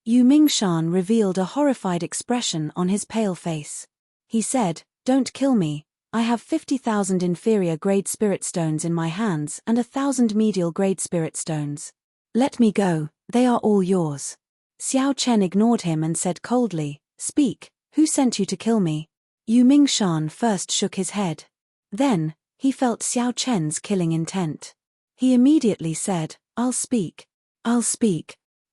Yu Mingshan revealed a horrified expression on his pale face. He said, "Don't kill me. I have 50,000 inferior grade spirit stones in my hands and 1,000 medial grade spirit stones. Let me go, they are all yours." Xiao Chen ignored him and said coldly, "Speak, who sent you to kill me?" Yu Mingshan first shook his head. Then, he felt Xiao Chen's killing intent. He immediately said, I'll speak.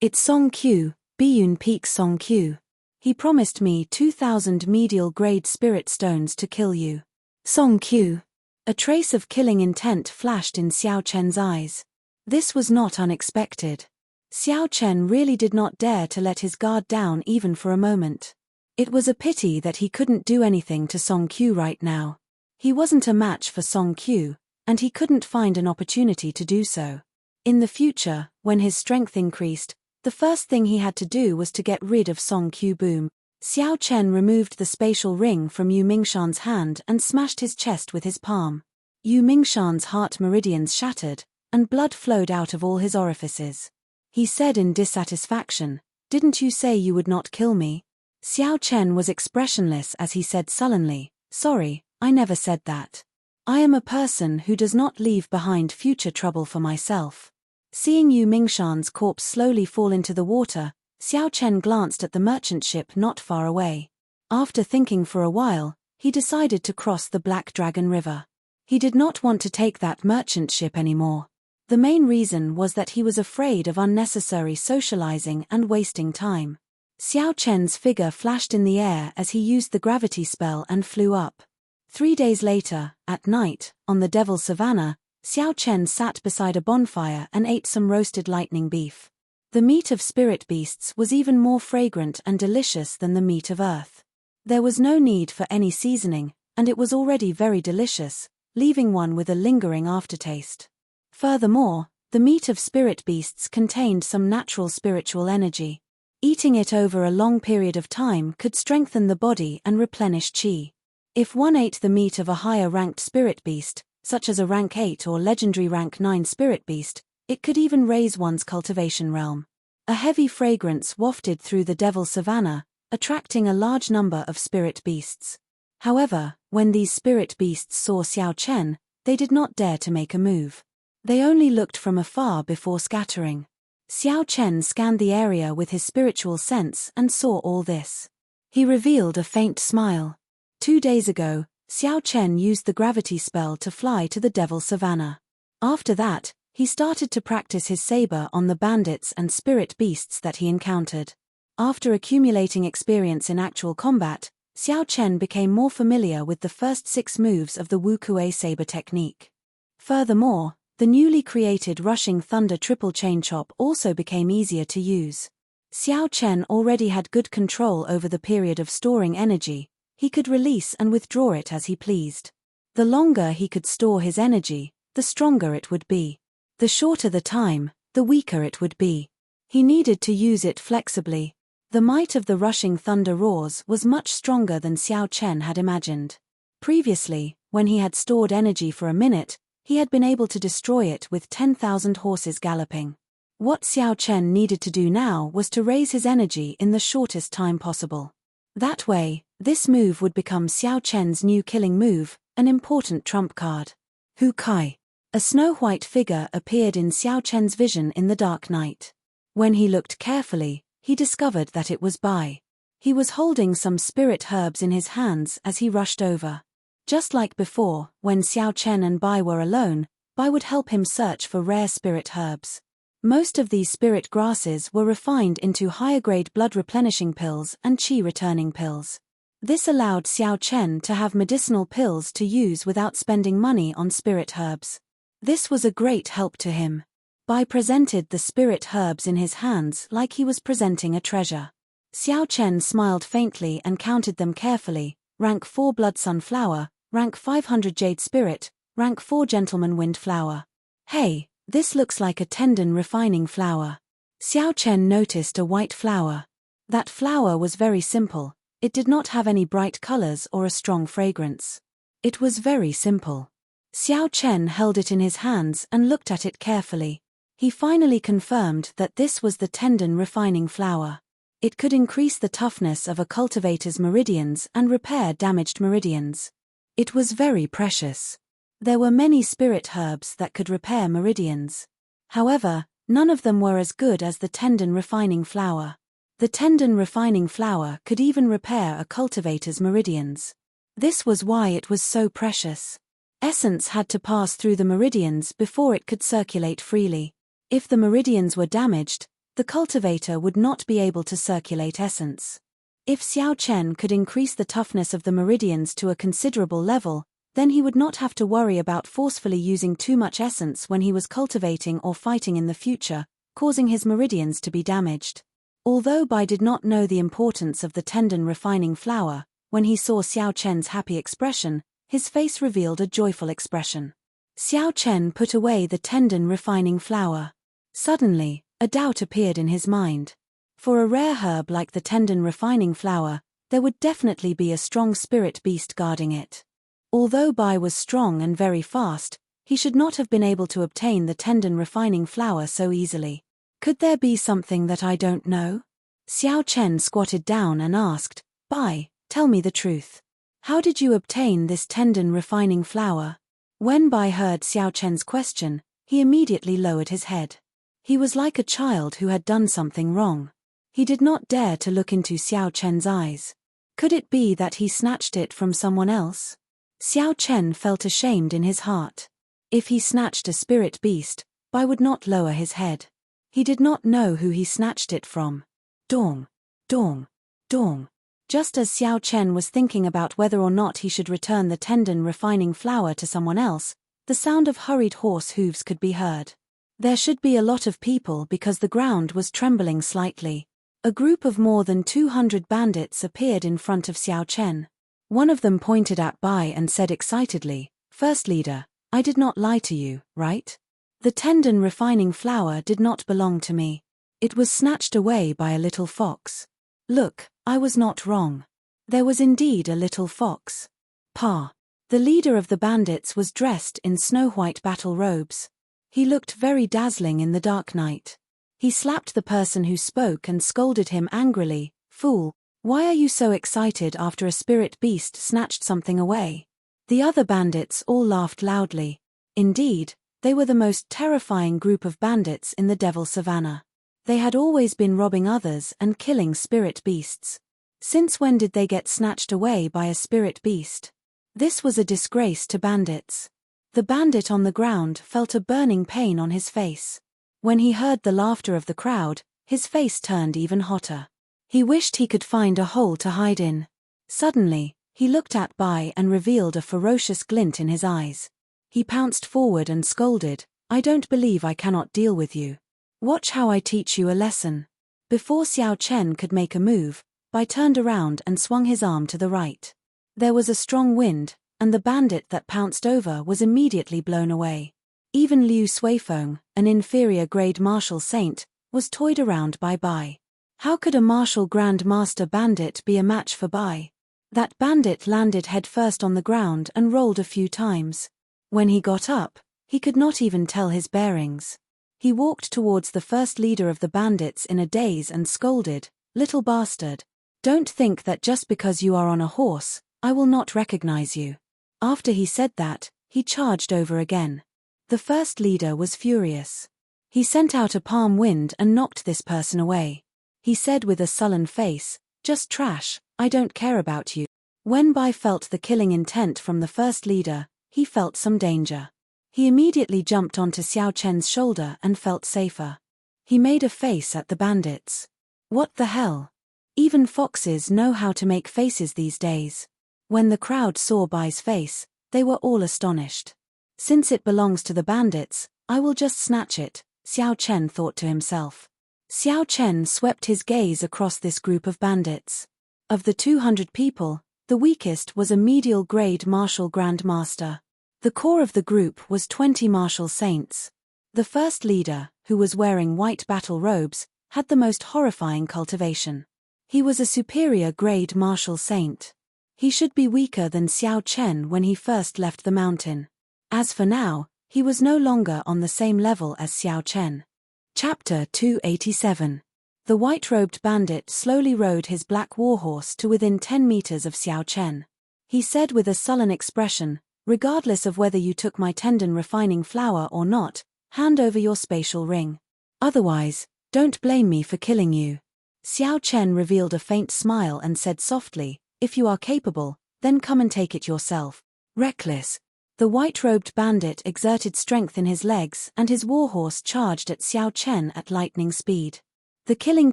It's Song Q, Biyun Peak Song Q. He promised me 2,000 medial grade spirit stones to kill you. Song Q." A trace of killing intent flashed in Xiao Chen's eyes. This was not unexpected. Xiao Chen really did not dare to let his guard down even for a moment. It was a pity that he couldn't do anything to Song Q right now. He wasn't a match for Song Q, and he couldn't find an opportunity to do so. In the future, when his strength increased, the first thing he had to do was to get rid of Song Q. Boom. Xiao Chen removed the spatial ring from Yu Mingshan's hand and smashed his chest with his palm. Yu Mingshan's heart meridians shattered, and blood flowed out of all his orifices. He said in dissatisfaction, "Didn't you say you would not kill me?" Xiao Chen was expressionless as he said sullenly, "Sorry, I never said that. I am a person who does not leave behind future trouble for myself." Seeing Yu Mingshan's corpse slowly fall into the water, Xiao Chen glanced at the merchant ship not far away. After thinking for a while, he decided to cross the Black Dragon River. He did not want to take that merchant ship anymore. The main reason was that he was afraid of unnecessary socializing and wasting time. Xiao Chen's figure flashed in the air as he used the gravity spell and flew up. 3 days later, at night, on the Devil Savannah, Xiao Chen sat beside a bonfire and ate some roasted lightning beef. The meat of spirit beasts was even more fragrant and delicious than the meat of earth. There was no need for any seasoning, and it was already very delicious, leaving one with a lingering aftertaste. Furthermore, the meat of spirit beasts contained some natural spiritual energy. Eating it over a long period of time could strengthen the body and replenish qi. If one ate the meat of a higher-ranked spirit beast, such as a rank 8 or legendary rank 9 spirit beast, it could even raise one's cultivation realm. A heavy fragrance wafted through the Devil Savannah, attracting a large number of spirit beasts. However, when these spirit beasts saw Xiao Chen, they did not dare to make a move. They only looked from afar before scattering. Xiao Chen scanned the area with his spiritual sense and saw all this. He revealed a faint smile. 2 days ago, Xiao Chen used the gravity spell to fly to the Devil Savannah. After that, he started to practice his saber on the bandits and spirit beasts that he encountered. After accumulating experience in actual combat, Xiao Chen became more familiar with the first 6 moves of the Wu Kuei saber technique. Furthermore, the newly created Rushing Thunder triple chain chop also became easier to use. Xiao Chen already had good control over the period of storing energy. He could release and withdraw it as he pleased. The longer he could store his energy, the stronger it would be. The shorter the time, the weaker it would be. He needed to use it flexibly. The might of the Rushing Thunder roars was much stronger than Xiao Chen had imagined. Previously, when he had stored energy for a minute, he had been able to destroy it with 10,000 horses galloping. What Xiao Chen needed to do now was to raise his energy in the shortest time possible. That way, this move would become Xiao Chen's new killing move, an important trump card. Hu Kai. A snow-white figure appeared in Xiao Chen's vision in the dark night. When he looked carefully, he discovered that it was Bai. He was holding some spirit herbs in his hands as he rushed over. Just like before, when Xiao Chen and Bai were alone, Bai would help him search for rare spirit herbs. Most of these spirit grasses were refined into higher-grade blood-replenishing pills and qi-returning pills. This allowed Xiao Chen to have medicinal pills to use without spending money on spirit herbs. This was a great help to him. Bai presented the spirit herbs in his hands like he was presenting a treasure. Xiao Chen smiled faintly and counted them carefully: rank 4 blood sunflower, rank 500 jade spirit, rank 4 gentleman wind flower. Hey, this looks like a tendon refining flower. Xiao Chen noticed a white flower. That flower was very simple. It did not have any bright colors or a strong fragrance. It was very simple. Xiao Chen held it in his hands and looked at it carefully. He finally confirmed that this was the tendon refining flower. It could increase the toughness of a cultivator's meridians and repair damaged meridians. It was very precious. There were many spirit herbs that could repair meridians. However, none of them were as good as the tendon refining flower. The tendon refining flower could even repair a cultivator's meridians. This was why it was so precious. Essence had to pass through the meridians before it could circulate freely. If the meridians were damaged, the cultivator would not be able to circulate essence. If Xiao Chen could increase the toughness of the meridians to a considerable level, then he would not have to worry about forcefully using too much essence when he was cultivating or fighting in the future, causing his meridians to be damaged. Although Bai did not know the importance of the tendon refining flower, when he saw Xiao Chen's happy expression, his face revealed a joyful expression. Xiao Chen put away the tendon refining flower. Suddenly, a doubt appeared in his mind. For a rare herb like the tendon refining flower, there would definitely be a strong spirit beast guarding it. Although Bai was strong and very fast, he should not have been able to obtain the tendon refining flower so easily. Could there be something that I don't know? Xiao Chen squatted down and asked, Bai, tell me the truth. How did you obtain this tendon refining flower? When Bai heard Xiao Chen's question, he immediately lowered his head. He was like a child who had done something wrong. He did not dare to look into Xiao Chen's eyes. Could it be that he snatched it from someone else? Xiao Chen felt ashamed in his heart. If he snatched a spirit beast, Bai would not lower his head. He did not know who he snatched it from. Dong, dong, dong. Just as Xiao Chen was thinking about whether or not he should return the tendon refining flower to someone else, the sound of hurried horse hooves could be heard. There should be a lot of people because the ground was trembling slightly. A group of more than 200 bandits appeared in front of Xiao Chen. One of them pointed at Bai and said excitedly, First Leader, I did not lie to you, right? The tendon refining flower did not belong to me. It was snatched away by a little fox. Look, I was not wrong. There was indeed a little fox. Pa. The leader of the bandits was dressed in snow-white battle robes. He looked very dazzling in the dark night. He slapped the person who spoke and scolded him angrily, Fool, why are you so excited after a spirit beast snatched something away? The other bandits all laughed loudly. Indeed, they were the most terrifying group of bandits in the Devil Savannah. They had always been robbing others and killing spirit beasts. Since when did they get snatched away by a spirit beast? This was a disgrace to bandits. The bandit on the ground felt a burning pain on his face. When he heard the laughter of the crowd, his face turned even hotter. He wished he could find a hole to hide in. Suddenly, he looked at Bai and revealed a ferocious glint in his eyes. He pounced forward and scolded, "I don't believe I cannot deal with you. Watch how I teach you a lesson." Before Xiao Chen could make a move, Bai turned around and swung his arm to the right. There was a strong wind, and the bandit that pounced over was immediately blown away. Even Liu Suifeng, an inferior-grade martial saint, was toyed around by Bai. How could a martial Grand Master bandit be a match for Bai? That bandit landed headfirst on the ground and rolled a few times. When he got up, he could not even tell his bearings. He walked towards the first leader of the bandits in a daze and scolded, "Little bastard. Don't think that just because you are on a horse, I will not recognize you." After he said that, he charged over again. The first leader was furious. He sent out a palm wind and knocked this person away. He said with a sullen face, "Just trash, I don't care about you." When Bai felt the killing intent from the first leader, he felt some danger. He immediately jumped onto Xiao Chen's shoulder and felt safer. He made a face at the bandits. What the hell? Even foxes know how to make faces these days. When the crowd saw Bai's face, they were all astonished. Since it belongs to the bandits, I will just snatch it, Xiao Chen thought to himself. Xiao Chen swept his gaze across this group of bandits. Of the 200 people, the weakest was a medial-grade martial grandmaster. The core of the group was 20 martial saints. The first leader, who was wearing white battle robes, had the most horrifying cultivation. He was a superior-grade martial saint. He should be weaker than Xiao Chen when he first left the mountain. As for now, he was no longer on the same level as Xiao Chen. Chapter 287. The white-robed bandit slowly rode his black warhorse to within 10 meters of Xiao Chen. He said with a sullen expression, "Regardless of whether you took my tendon refining flour or not, hand over your spatial ring. Otherwise, don't blame me for killing you." Xiao Chen revealed a faint smile and said softly, "If you are capable, then come and take it yourself." Reckless. The white-robed bandit exerted strength in his legs and his warhorse charged at Xiao Chen at lightning speed. The killing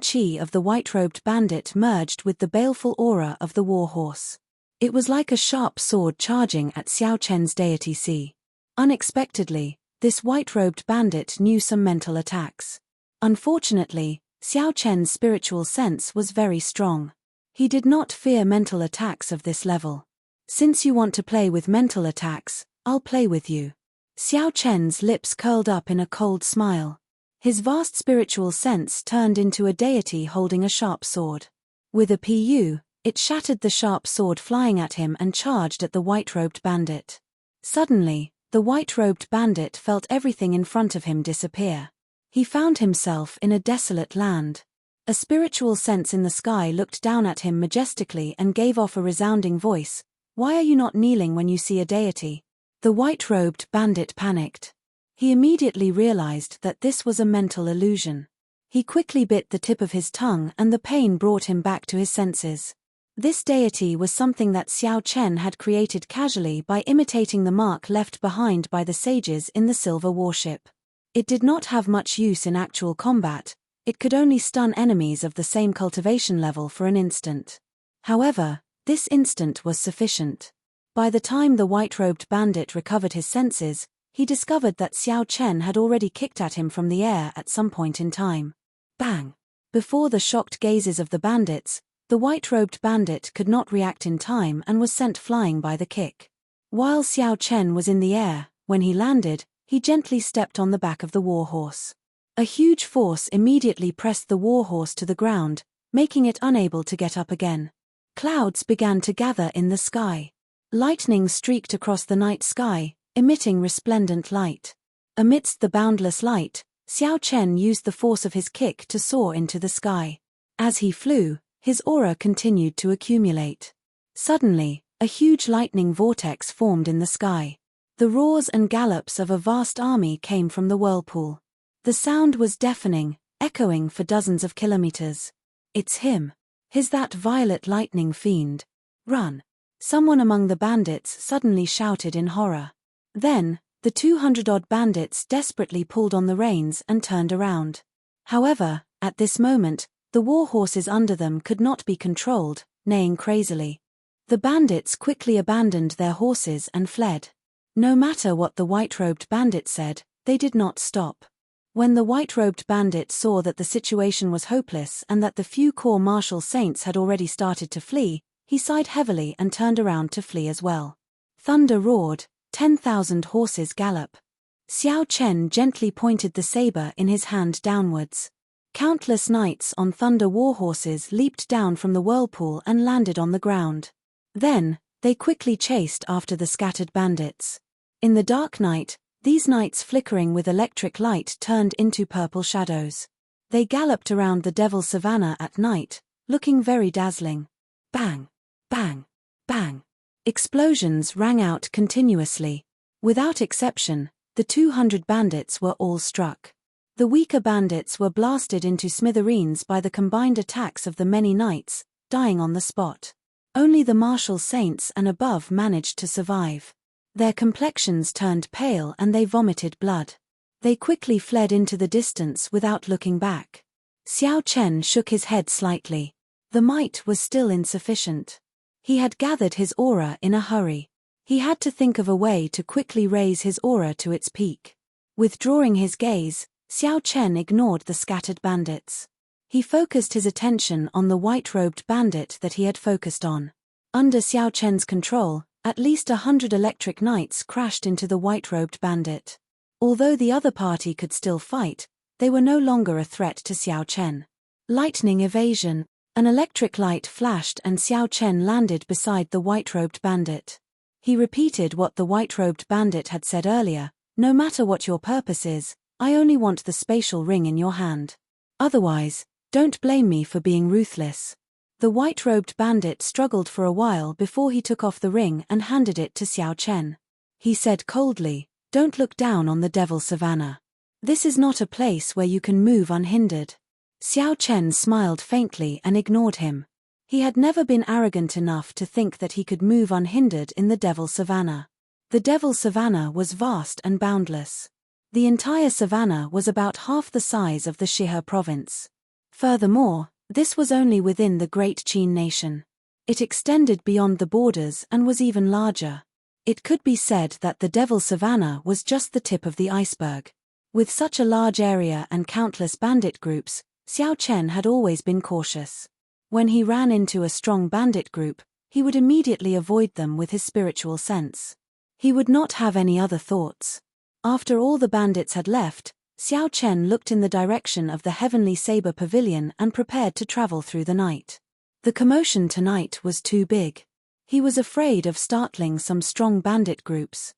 chi of the white-robed bandit merged with the baleful aura of the warhorse. It was like a sharp sword charging at Xiao Chen's deity Si. Unexpectedly, this white-robed bandit knew some mental attacks. Unfortunately, Xiao Chen's spiritual sense was very strong. He did not fear mental attacks of this level. "Since you want to play with mental attacks, I'll play with you." Xiao Chen's lips curled up in a cold smile. His vast spiritual sense turned into a deity holding a sharp sword. With a pu, it shattered the sharp sword flying at him and charged at the white-robed bandit. Suddenly, the white-robed bandit felt everything in front of him disappear. He found himself in a desolate land. A spiritual sense in the sky looked down at him majestically and gave off a resounding voice, "Why are you not kneeling when you see a deity?" The white-robed bandit panicked. He immediately realized that this was a mental illusion. He quickly bit the tip of his tongue and the pain brought him back to his senses. This deity was something that Xiao Chen had created casually by imitating the mark left behind by the sages in the silver warship. It did not have much use in actual combat, it could only stun enemies of the same cultivation level for an instant. However, this instant was sufficient. By the time the white-robed bandit recovered his senses, he discovered that Xiao Chen had already kicked at him from the air at some point in time. Bang! Before the shocked gazes of the bandits, the white-robed bandit could not react in time and was sent flying by the kick. While Xiao Chen was in the air, when he landed, he gently stepped on the back of the warhorse. A huge force immediately pressed the warhorse to the ground, making it unable to get up again. Clouds began to gather in the sky. Lightning streaked across the night sky, emitting resplendent light. Amidst the boundless light, Xiao Chen used the force of his kick to soar into the sky. As he flew, his aura continued to accumulate. Suddenly, a huge lightning vortex formed in the sky. The roars and gallops of a vast army came from the whirlpool. The sound was deafening, echoing for dozens of kilometers. "It's him." "Is that violet lightning fiend? Run!" Someone among the bandits suddenly shouted in horror. Then, the 200-odd bandits desperately pulled on the reins and turned around. However, at this moment, the war horses under them could not be controlled, neighing crazily. The bandits quickly abandoned their horses and fled. No matter what the white-robed bandit said, they did not stop. When the white-robed bandit saw that the situation was hopeless and that the few court-martial saints had already started to flee, he sighed heavily and turned around to flee as well. Thunder roared, 10,000 horses gallop. Xiao Chen gently pointed the saber in his hand downwards. Countless knights on thunder war horses leaped down from the whirlpool and landed on the ground. Then, they quickly chased after the scattered bandits. In the dark night, these knights flickering with electric light turned into purple shadows. They galloped around the Devil Savannah at night, looking very dazzling. Bang! Bang! Bang! Explosions rang out continuously. Without exception, the 200 bandits were all struck. The weaker bandits were blasted into smithereens by the combined attacks of the many knights, dying on the spot. Only the martial saints and above managed to survive. Their complexions turned pale and they vomited blood. They quickly fled into the distance without looking back. Xiao Chen shook his head slightly. The might was still insufficient. He had gathered his aura in a hurry. He had to think of a way to quickly raise his aura to its peak. Withdrawing his gaze, Xiao Chen ignored the scattered bandits. He focused his attention on the white-robed bandit that he had focused on. Under Xiao Chen's control, at least 100 electric knights crashed into the white-robed bandit. Although the other party could still fight, they were no longer a threat to Xiao Chen. Lightning evasion. An electric light flashed and Xiao Chen landed beside the white-robed bandit. He repeated what the white-robed bandit had said earlier, "No matter what your purpose is, I only want the spatial ring in your hand. Otherwise, don't blame me for being ruthless." The white-robed bandit struggled for a while before he took off the ring and handed it to Xiao Chen. He said coldly, "Don't look down on the Devil Savannah. This is not a place where you can move unhindered." Xiao Chen smiled faintly and ignored him. He had never been arrogant enough to think that he could move unhindered in the Devil Savannah. The Devil Savannah was vast and boundless. The entire savannah was about half the size of the Shihe province. Furthermore, this was only within the Great Qin nation. It extended beyond the borders and was even larger. It could be said that the Devil Savannah was just the tip of the iceberg. With such a large area and countless bandit groups, Xiao Chen had always been cautious. When he ran into a strong bandit group, he would immediately avoid them with his spiritual sense. He would not have any other thoughts. After all the bandits had left, Xiao Chen looked in the direction of the Heavenly Saber Pavilion and prepared to travel through the night. The commotion tonight was too big. He was afraid of startling some strong bandit groups.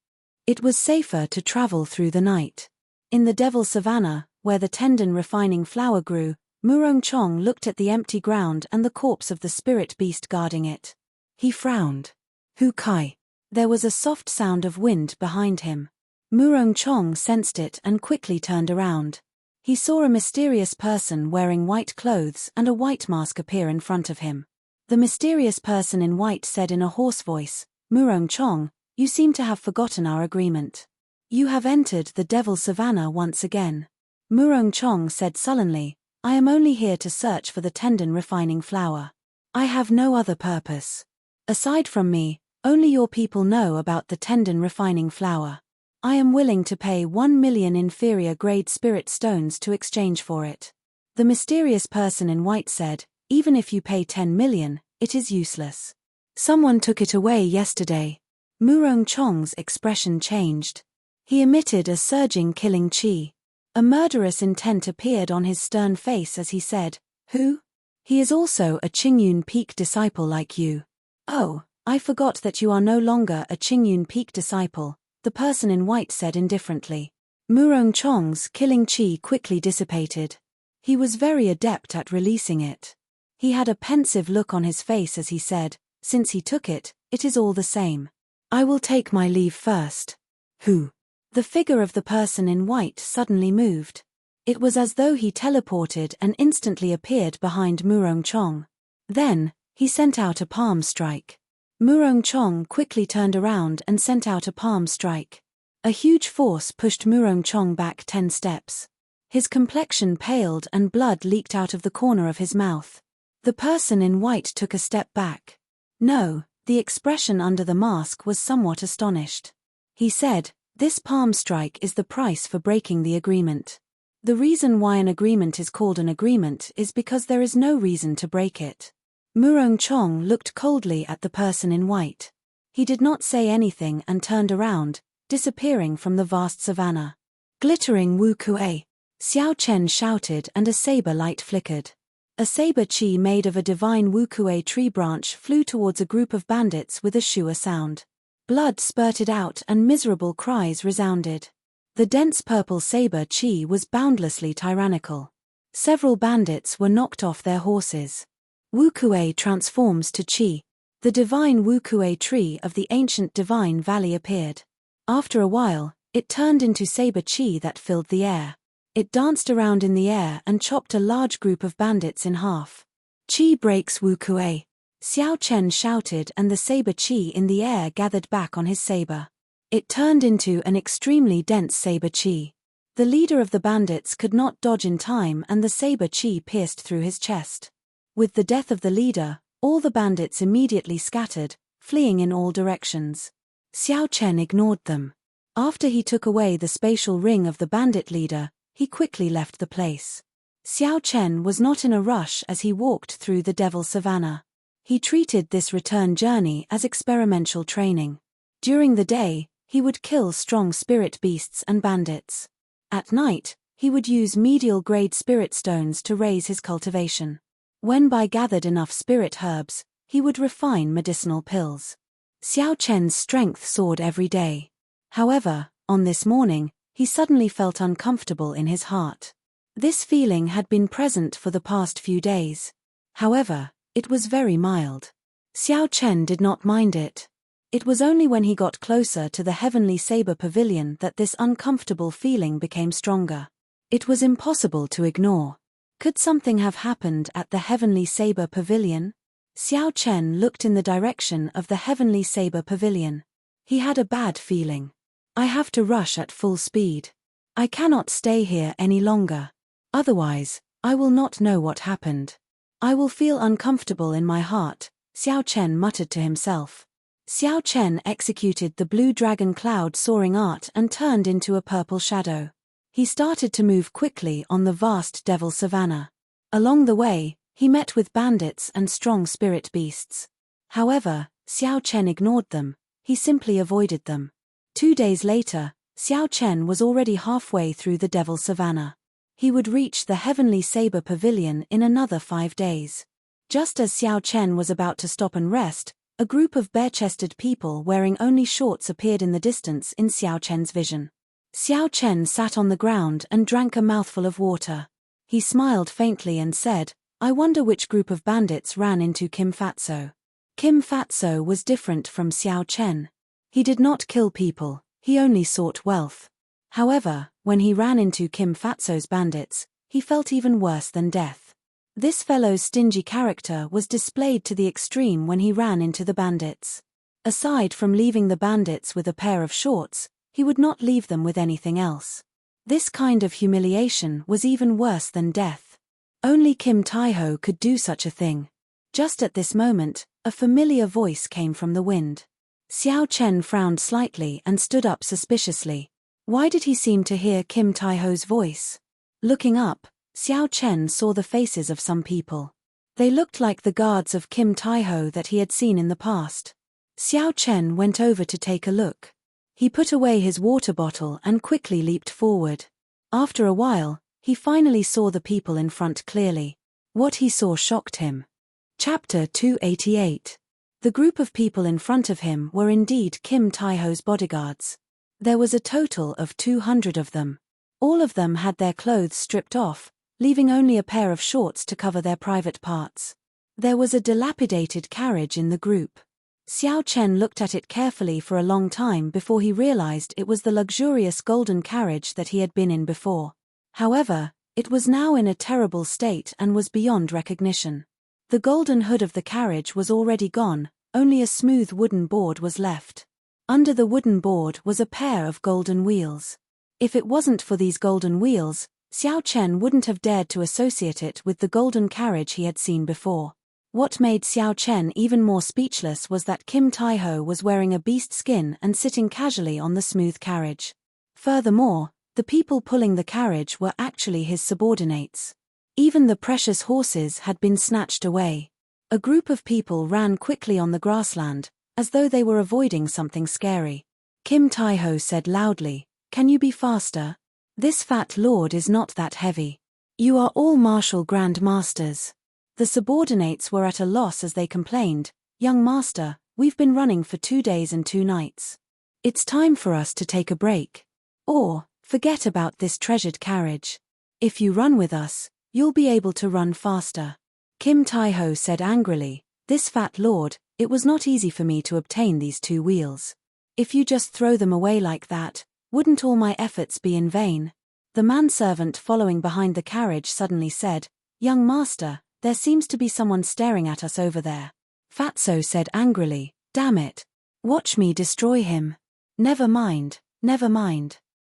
It was safer to travel through the night. In the Devil Savannah, where the tendon refining flower grew, Murong Chong looked at the empty ground and the corpse of the spirit beast guarding it. He frowned. "Hu Kai." There was a soft sound of wind behind him. Murong Chong sensed it and quickly turned around. He saw a mysterious person wearing white clothes and a white mask appear in front of him. The mysterious person in white said in a hoarse voice, "Murong Chong, you seem to have forgotten our agreement. You have entered the Devil Savannah once again." Murong Chong said sullenly, "I am only here to search for the tendon refining flower. I have no other purpose. Aside from me, only your people know about the tendon refining flower. I am willing to pay 1 million inferior grade spirit stones to exchange for it." The mysterious person in white said, "Even if you pay 10 million, it is useless. Someone took it away yesterday." Murong Chong's expression changed. He emitted a surging killing chi. A murderous intent appeared on his stern face as he said, "Who? He is also a Qingyun Peak disciple like you." "Oh, I forgot that you are no longer a Qingyun Peak disciple," the person in white said indifferently. Murong Chong's killing chi quickly dissipated. He was very adept at releasing it. He had a pensive look on his face as he said, "Since he took it, it is all the same. I will take my leave first." "Who?" The figure of the person in white suddenly moved. It was as though he teleported and instantly appeared behind Murong Chong. Then, he sent out a palm strike. Murong Chong quickly turned around and sent out a palm strike. A huge force pushed Murong Chong back 10 steps. His complexion paled and blood leaked out of the corner of his mouth. The person in white took a step back. No, the expression under the mask was somewhat astonished. He said, "This palm strike is the price for breaking the agreement. The reason why an agreement is called an agreement is because there is no reason to break it." Murong Chong looked coldly at the person in white. He did not say anything and turned around, disappearing from the vast savannah. Glittering Wu Kuei! Xiao Chen shouted and a saber light flickered. A saber chi made of a divine Wu Kuei tree branch flew towards a group of bandits with a shua sound. Blood spurted out and miserable cries resounded. The dense purple saber chi was boundlessly tyrannical. Several bandits were knocked off their horses. Wu Kuei transforms to chi. The divine Wu Kuei tree of the ancient divine valley appeared. After a while, it turned into saber chi that filled the air. It danced around in the air and chopped a large group of bandits in half. Chi breaks Wu Kuei! Xiao Chen shouted and the saber chi in the air gathered back on his saber. It turned into an extremely dense saber chi. The leader of the bandits could not dodge in time and the saber chi pierced through his chest. With the death of the leader, all the bandits immediately scattered, fleeing in all directions. Xiao Chen ignored them. After he took away the spatial ring of the bandit leader, he quickly left the place. Xiao Chen was not in a rush as he walked through the devil savannah. He treated this return journey as experimental training. During the day, he would kill strong spirit beasts and bandits. At night, he would use medial-grade spirit stones to raise his cultivation. When Bai gathered enough spirit herbs, he would refine medicinal pills. Xiao Chen's strength soared every day. However, on this morning, he suddenly felt uncomfortable in his heart. This feeling had been present for the past few days. However, it was very mild. Xiao Chen did not mind it. It was only when he got closer to the Heavenly Saber Pavilion that this uncomfortable feeling became stronger. It was impossible to ignore. Could something have happened at the Heavenly Saber Pavilion? Xiao Chen looked in the direction of the Heavenly Saber Pavilion. He had a bad feeling. I have to rush at full speed. I cannot stay here any longer. Otherwise, I will not know what happened. I will feel uncomfortable in my heart, Xiao Chen muttered to himself. Xiao Chen executed the blue dragon cloud soaring art and turned into a purple shadow. He started to move quickly on the vast devil savannah. Along the way, he met with bandits and strong spirit beasts. However, Xiao Chen ignored them. He simply avoided them. 2 days later, Xiao Chen was already halfway through the devil savannah. He would reach the Heavenly Saber Pavilion in another 5 days. Just as Xiao Chen was about to stop and rest, a group of bare-chested people wearing only shorts appeared in the distance in Xiao Chen's vision. Xiao Chen sat on the ground and drank a mouthful of water. He smiled faintly and said, "I wonder which group of bandits ran into Kim Fatso." Kim Fatso was different from Xiao Chen. He did not kill people, he only sought wealth. However, when he ran into Kim Fatso's bandits, he felt even worse than death. This fellow's stingy character was displayed to the extreme when he ran into the bandits. Aside from leaving the bandits with a pair of shorts, he would not leave them with anything else. This kind of humiliation was even worse than death. Only Kim Taiho could do such a thing. Just at this moment, a familiar voice came from the wind. Xiao Chen frowned slightly and stood up suspiciously. Why did he seem to hear Kim Taiho's voice? Looking up, Xiao Chen saw the faces of some people. They looked like the guards of Kim Taiho that he had seen in the past. Xiao Chen went over to take a look. He put away his water bottle and quickly leaped forward. After a while, he finally saw the people in front clearly. What he saw shocked him. Chapter 288. The group of people in front of him were indeed Kim Taiho's bodyguards. There was a total of 200 of them. All of them had their clothes stripped off, leaving only a pair of shorts to cover their private parts. There was a dilapidated carriage in the group. Xiao Chen looked at it carefully for a long time before he realized it was the luxurious golden carriage that he had been in before. However, it was now in a terrible state and was beyond recognition. The golden hood of the carriage was already gone, only a smooth wooden board was left. Under the wooden board was a pair of golden wheels. If it wasn't for these golden wheels, Xiao Chen wouldn't have dared to associate it with the golden carriage he had seen before. What made Xiao Chen even more speechless was that Kim Taiho was wearing a beast skin and sitting casually on the smooth carriage. Furthermore, the people pulling the carriage were actually his subordinates. Even the precious horses had been snatched away. A group of people ran quickly on the grassland, as though they were avoiding something scary. Kim Taiho said loudly, "Can you be faster? This fat lord is not that heavy. You are all martial grand masters." The subordinates were at a loss as they complained, "Young master, we've been running for 2 days and 2 nights. It's time for us to take a break. Or, forget about this treasured carriage. If you run with us, you'll be able to run faster." Kim Taiho said angrily, "This fat lord, it was not easy for me to obtain these 2 wheels. If you just throw them away like that, wouldn't all my efforts be in vain?" The manservant following behind the carriage suddenly said, "Young master, there seems to be someone staring at us over there." Fatso said angrily, "Damn it. Watch me destroy him." Never mind.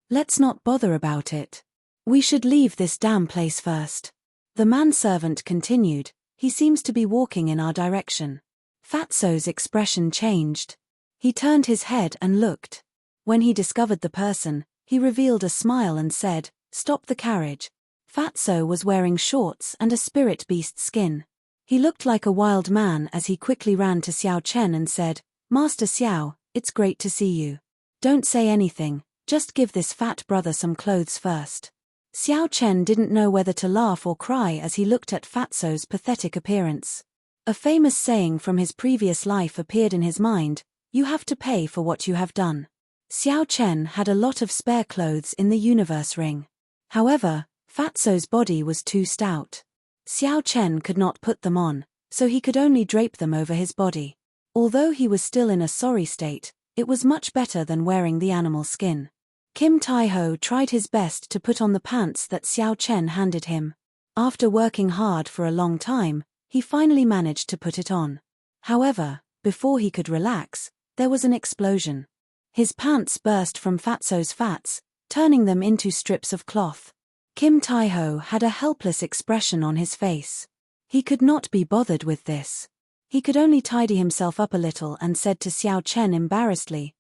Let's not bother about it. We should leave this damn place first." The manservant continued, "He seems to be walking in our direction." Fatso's expression changed. He turned his head and looked. When he discovered the person, he revealed a smile and said, "Stop the carriage." Fatso was wearing shorts and a spirit beast skin. He looked like a wild man as he quickly ran to Xiao Chen and said, "Master Xiao, it's great to see you. Don't say anything, just give this fat brother some clothes first." Xiao Chen didn't know whether to laugh or cry as he looked at Fatso's pathetic appearance. A famous saying from his previous life appeared in his mind, "You have to pay for what you have done." Xiao Chen had a lot of spare clothes in the universe ring. However, Fatso's body was too stout. Xiao Chen could not put them on, so he could only drape them over his body. Although he was still in a sorry state, it was much better than wearing the animal skin. Kim Taiho tried his best to put on the pants that Xiao Chen handed him. After working hard for a long time, he finally managed to put it on. However, before he could relax, there was an explosion. His pants burst from Fatso's fats, turning them into strips of cloth. Kim Taiho had a helpless expression on his face. He could not be bothered with this. He could only tidy himself up a little and said to Xiao Chen embarrassedly,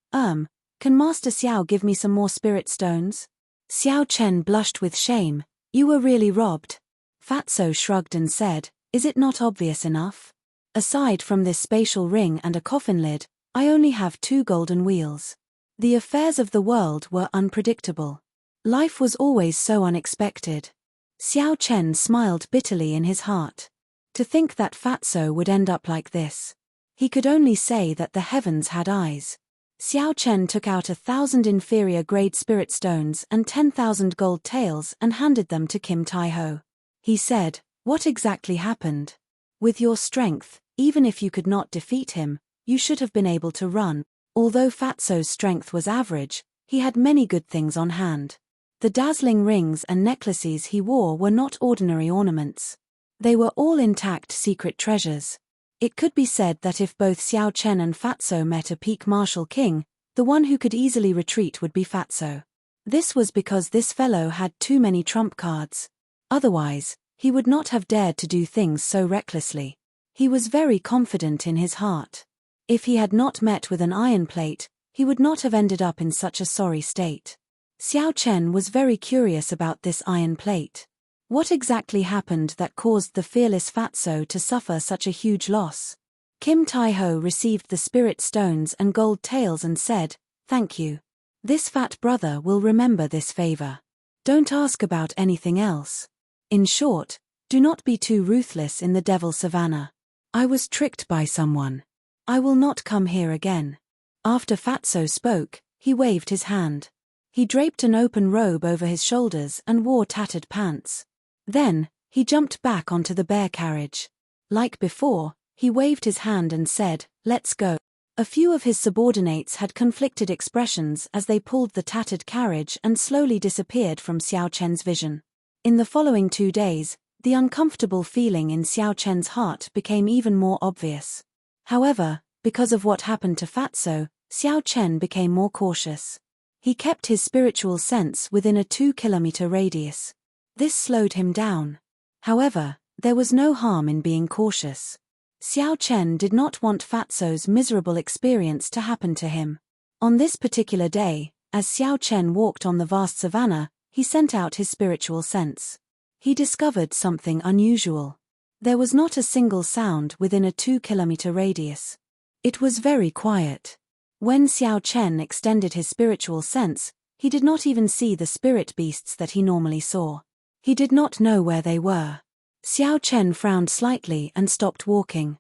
Can Master Xiao give me some more spirit stones?" Xiao Chen blushed with shame. "You were really robbed." Fatso shrugged and said, "Is it not obvious enough? Aside from this spatial ring and a coffin lid, I only have 2 golden wheels." The affairs of the world were unpredictable. Life was always so unexpected. Xiao Chen smiled bitterly in his heart. To think that Fatso would end up like this. He could only say that the heavens had eyes. Xiao Chen took out 1,000 inferior grade spirit stones and 10,000 gold taels and handed them to Kim Taiho. He said, "What exactly happened? With your strength, even if you could not defeat him, you should have been able to run." Although Fatso's strength was average, he had many good things on hand. The dazzling rings and necklaces he wore were not ordinary ornaments. They were all intact secret treasures. It could be said that if both Xiao Chen and Fatso met a peak martial king, the one who could easily retreat would be Fatso. This was because this fellow had too many trump cards. Otherwise, he would not have dared to do things so recklessly. He was very confident in his heart. If he had not met with an iron plate, he would not have ended up in such a sorry state. Xiao Chen was very curious about this iron plate. What exactly happened that caused the fearless Fatso to suffer such a huge loss? Kim Taiho received the spirit stones and gold taels and said, "Thank you. This fat brother will remember this favor. Don't ask about anything else. In short, do not be too ruthless in the Devil Savannah. I was tricked by someone. I will not come here again." After Fatso spoke, he waved his hand. He draped an open robe over his shoulders and wore tattered pants. Then, he jumped back onto the bear carriage. Like before, he waved his hand and said, "Let's go." A few of his subordinates had conflicted expressions as they pulled the tattered carriage and slowly disappeared from Xiao Chen's vision. In the following 2 days, The uncomfortable feeling in Xiao Chen's heart became even more obvious. However, because of what happened to Fatso, Xiao Chen became more cautious. He kept his spiritual sense within a 2-kilometer radius. This slowed him down. However, there was no harm in being cautious. Xiao Chen did not want Fatso's miserable experience to happen to him. On this particular day, as Xiao Chen walked on the vast savannah, he sent out his spiritual sense. He discovered something unusual. There was not a single sound within a 2-kilometer radius. It was very quiet. When Xiao Chen extended his spiritual sense, he did not even see the spirit beasts that he normally saw. He did not know where they were. Xiao Chen frowned slightly and stopped walking.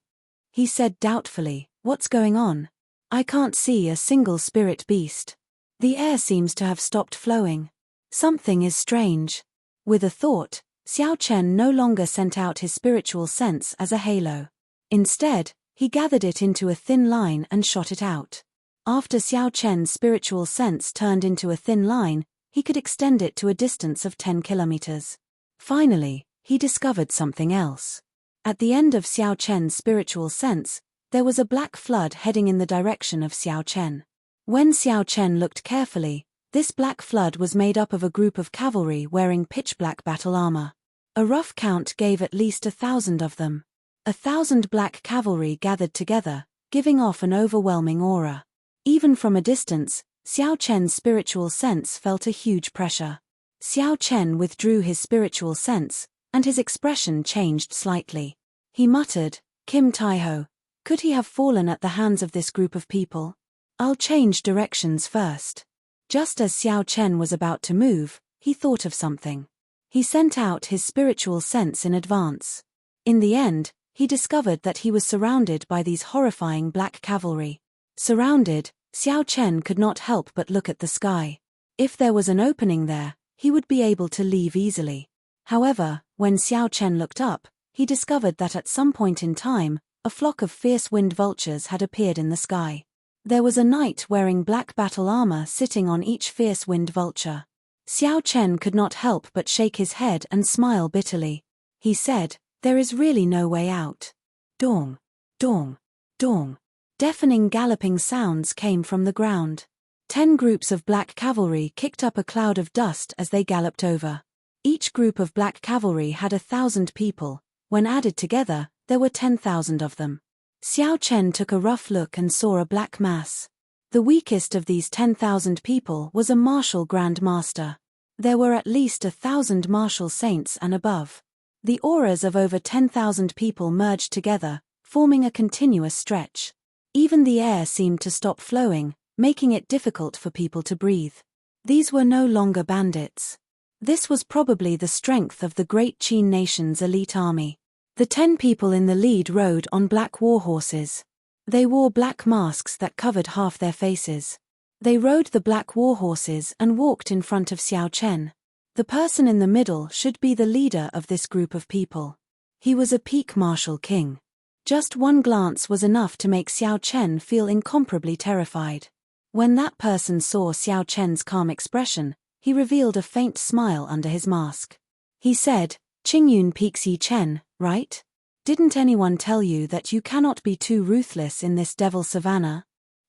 He said doubtfully, "What's going on? I can't see a single spirit beast. The air seems to have stopped flowing. Something is strange." With a thought, Xiao Chen no longer sent out his spiritual sense as a halo. Instead, he gathered it into a thin line and shot it out. After Xiao Chen's spiritual sense turned into a thin line, he could extend it to a distance of 10 kilometers. Finally, he discovered something else. At the end of Xiao Chen's spiritual sense, there was a black flood heading in the direction of Xiao Chen. When Xiao Chen looked carefully, this black flood was made up of a group of cavalry wearing pitch-black battle armor. A rough count gave at least 1,000 of them. 1,000 black cavalry gathered together, giving off an overwhelming aura. Even from a distance, Xiao Chen's spiritual sense felt a huge pressure. Xiao Chen withdrew his spiritual sense, and his expression changed slightly. He muttered, "Kim Taiho, could he have fallen at the hands of this group of people? I'll change directions first." Just as Xiao Chen was about to move, he thought of something. He sent out his spiritual sense in advance. In the end, he discovered that he was surrounded by these horrifying black cavalry. Surrounded, Xiao Chen could not help but look at the sky. If there was an opening there, he would be able to leave easily. However, when Xiao Chen looked up, he discovered that at some point in time, a flock of fierce wind vultures had appeared in the sky. There was a knight wearing black battle armor sitting on each fierce wind vulture. Xiao Chen could not help but shake his head and smile bitterly. He said, "There is really no way out." Dong, dong, dong. Deafening galloping sounds came from the ground. 10 groups of black cavalry kicked up a cloud of dust as they galloped over. Each group of black cavalry had 1,000 people. When added together, there were 10,000 of them. Xiao Chen took a rough look and saw a black mass. The weakest of these 10,000 people was a martial grand master. There were at least 1,000 martial saints and above. The auras of over 10,000 people merged together, forming a continuous stretch. Even the air seemed to stop flowing, making it difficult for people to breathe. These were no longer bandits. This was probably the strength of the great Qin nation's elite army. The 10 people in the lead rode on black war horses. They wore black masks that covered half their faces. They rode the black war horses and walked in front of Xiao Chen. The person in the middle should be the leader of this group of people. He was a peak martial king. Just one glance was enough to make Xiao Chen feel incomparably terrified. When that person saw Xiao Chen's calm expression, he revealed a faint smile under his mask. He said, "Qingyun Pixi Chen, right? Didn't anyone tell you that you cannot be too ruthless in this devil savannah?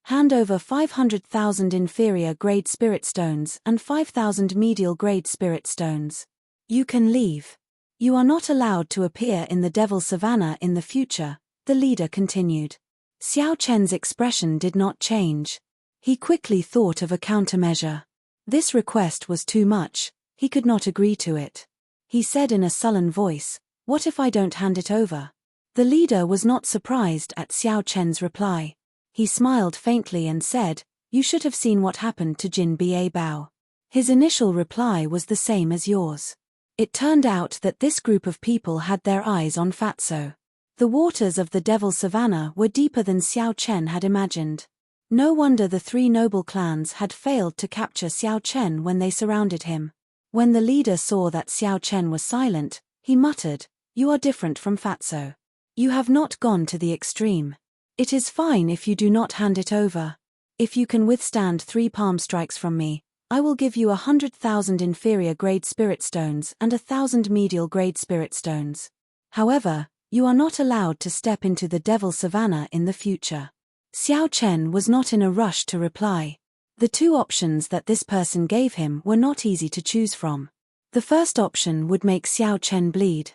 Hand over 500,000 inferior grade spirit stones and 5,000 medial grade spirit stones. You can leave. You are not allowed to appear in the devil savannah in the future," the leader continued. Xiao Chen's expression did not change. He quickly thought of a countermeasure. This request was too much, he could not agree to it. He said in a sullen voice, "What if I don't hand it over?" The leader was not surprised at Xiao Chen's reply. He smiled faintly and said, "You should have seen what happened to Jin Ba Bao. His initial reply was the same as yours." It turned out that this group of people had their eyes on Fatso. The waters of the Devil Savannah were deeper than Xiao Chen had imagined. No wonder the 3 noble clans had failed to capture Xiao Chen when they surrounded him. When the leader saw that Xiao Chen was silent, he muttered, "You are different from Fatso. You have not gone to the extreme. It is fine if you do not hand it over. If you can withstand 3 palm strikes from me, I will give you 100,000 inferior grade spirit stones and 1,000 medial grade spirit stones. However, you are not allowed to step into the Devil Savannah in the future. Xiao Chen was not in a rush to reply. The two options that this person gave him were not easy to choose from. The first option would make Xiao Chen bleed.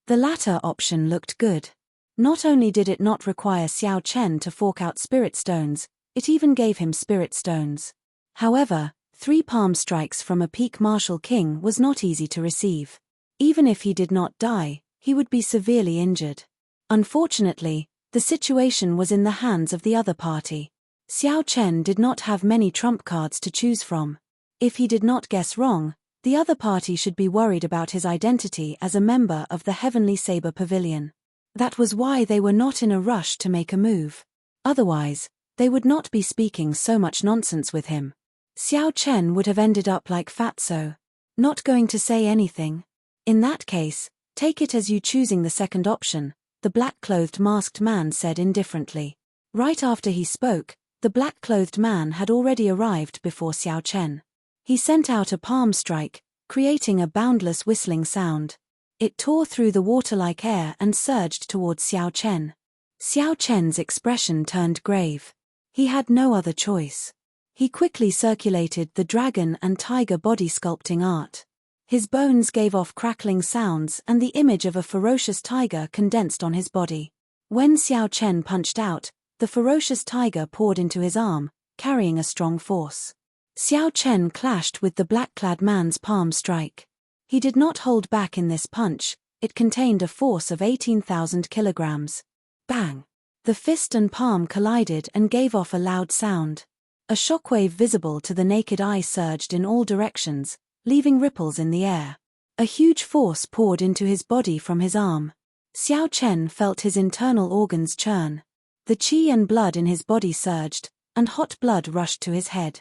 The latter option looked good. Not only did it not require Xiao Chen to fork out spirit stones, it even gave him spirit stones. However, 3 palm strikes from a peak martial king was not easy to receive. Even if he did not die, he would be severely injured. Unfortunately, the situation was in the hands of the other party. Xiao Chen did not have many trump cards to choose from. If he did not guess wrong, the other party should be worried about his identity as a member of the Heavenly Saber Pavilion. That was why they were not in a rush to make a move. Otherwise, they would not be speaking so much nonsense with him. Xiao Chen would have ended up like Fatso. Not going to say anything. In that case, take it as you choosing the second option, the black-clothed masked man said indifferently. Right after he spoke, the black-clothed man had already arrived before Xiao Chen. He sent out a palm strike, creating a boundless whistling sound. It tore through the water-like air and surged towards Xiao Chen. Xiao Chen's expression turned grave. He had no other choice. He quickly circulated the dragon and tiger body sculpting art. His bones gave off crackling sounds and the image of a ferocious tiger condensed on his body. When Xiao Chen punched out, the ferocious tiger poured into his arm, carrying a strong force. Xiao Chen clashed with the black-clad man's palm strike. He did not hold back in this punch, it contained a force of 18,000 kilograms. Bang! The fist and palm collided and gave off a loud sound. A shockwave visible to the naked eye surged in all directions, leaving ripples in the air. A huge force poured into his body from his arm. Xiao Chen felt his internal organs churn. The qi and blood in his body surged, and hot blood rushed to his head.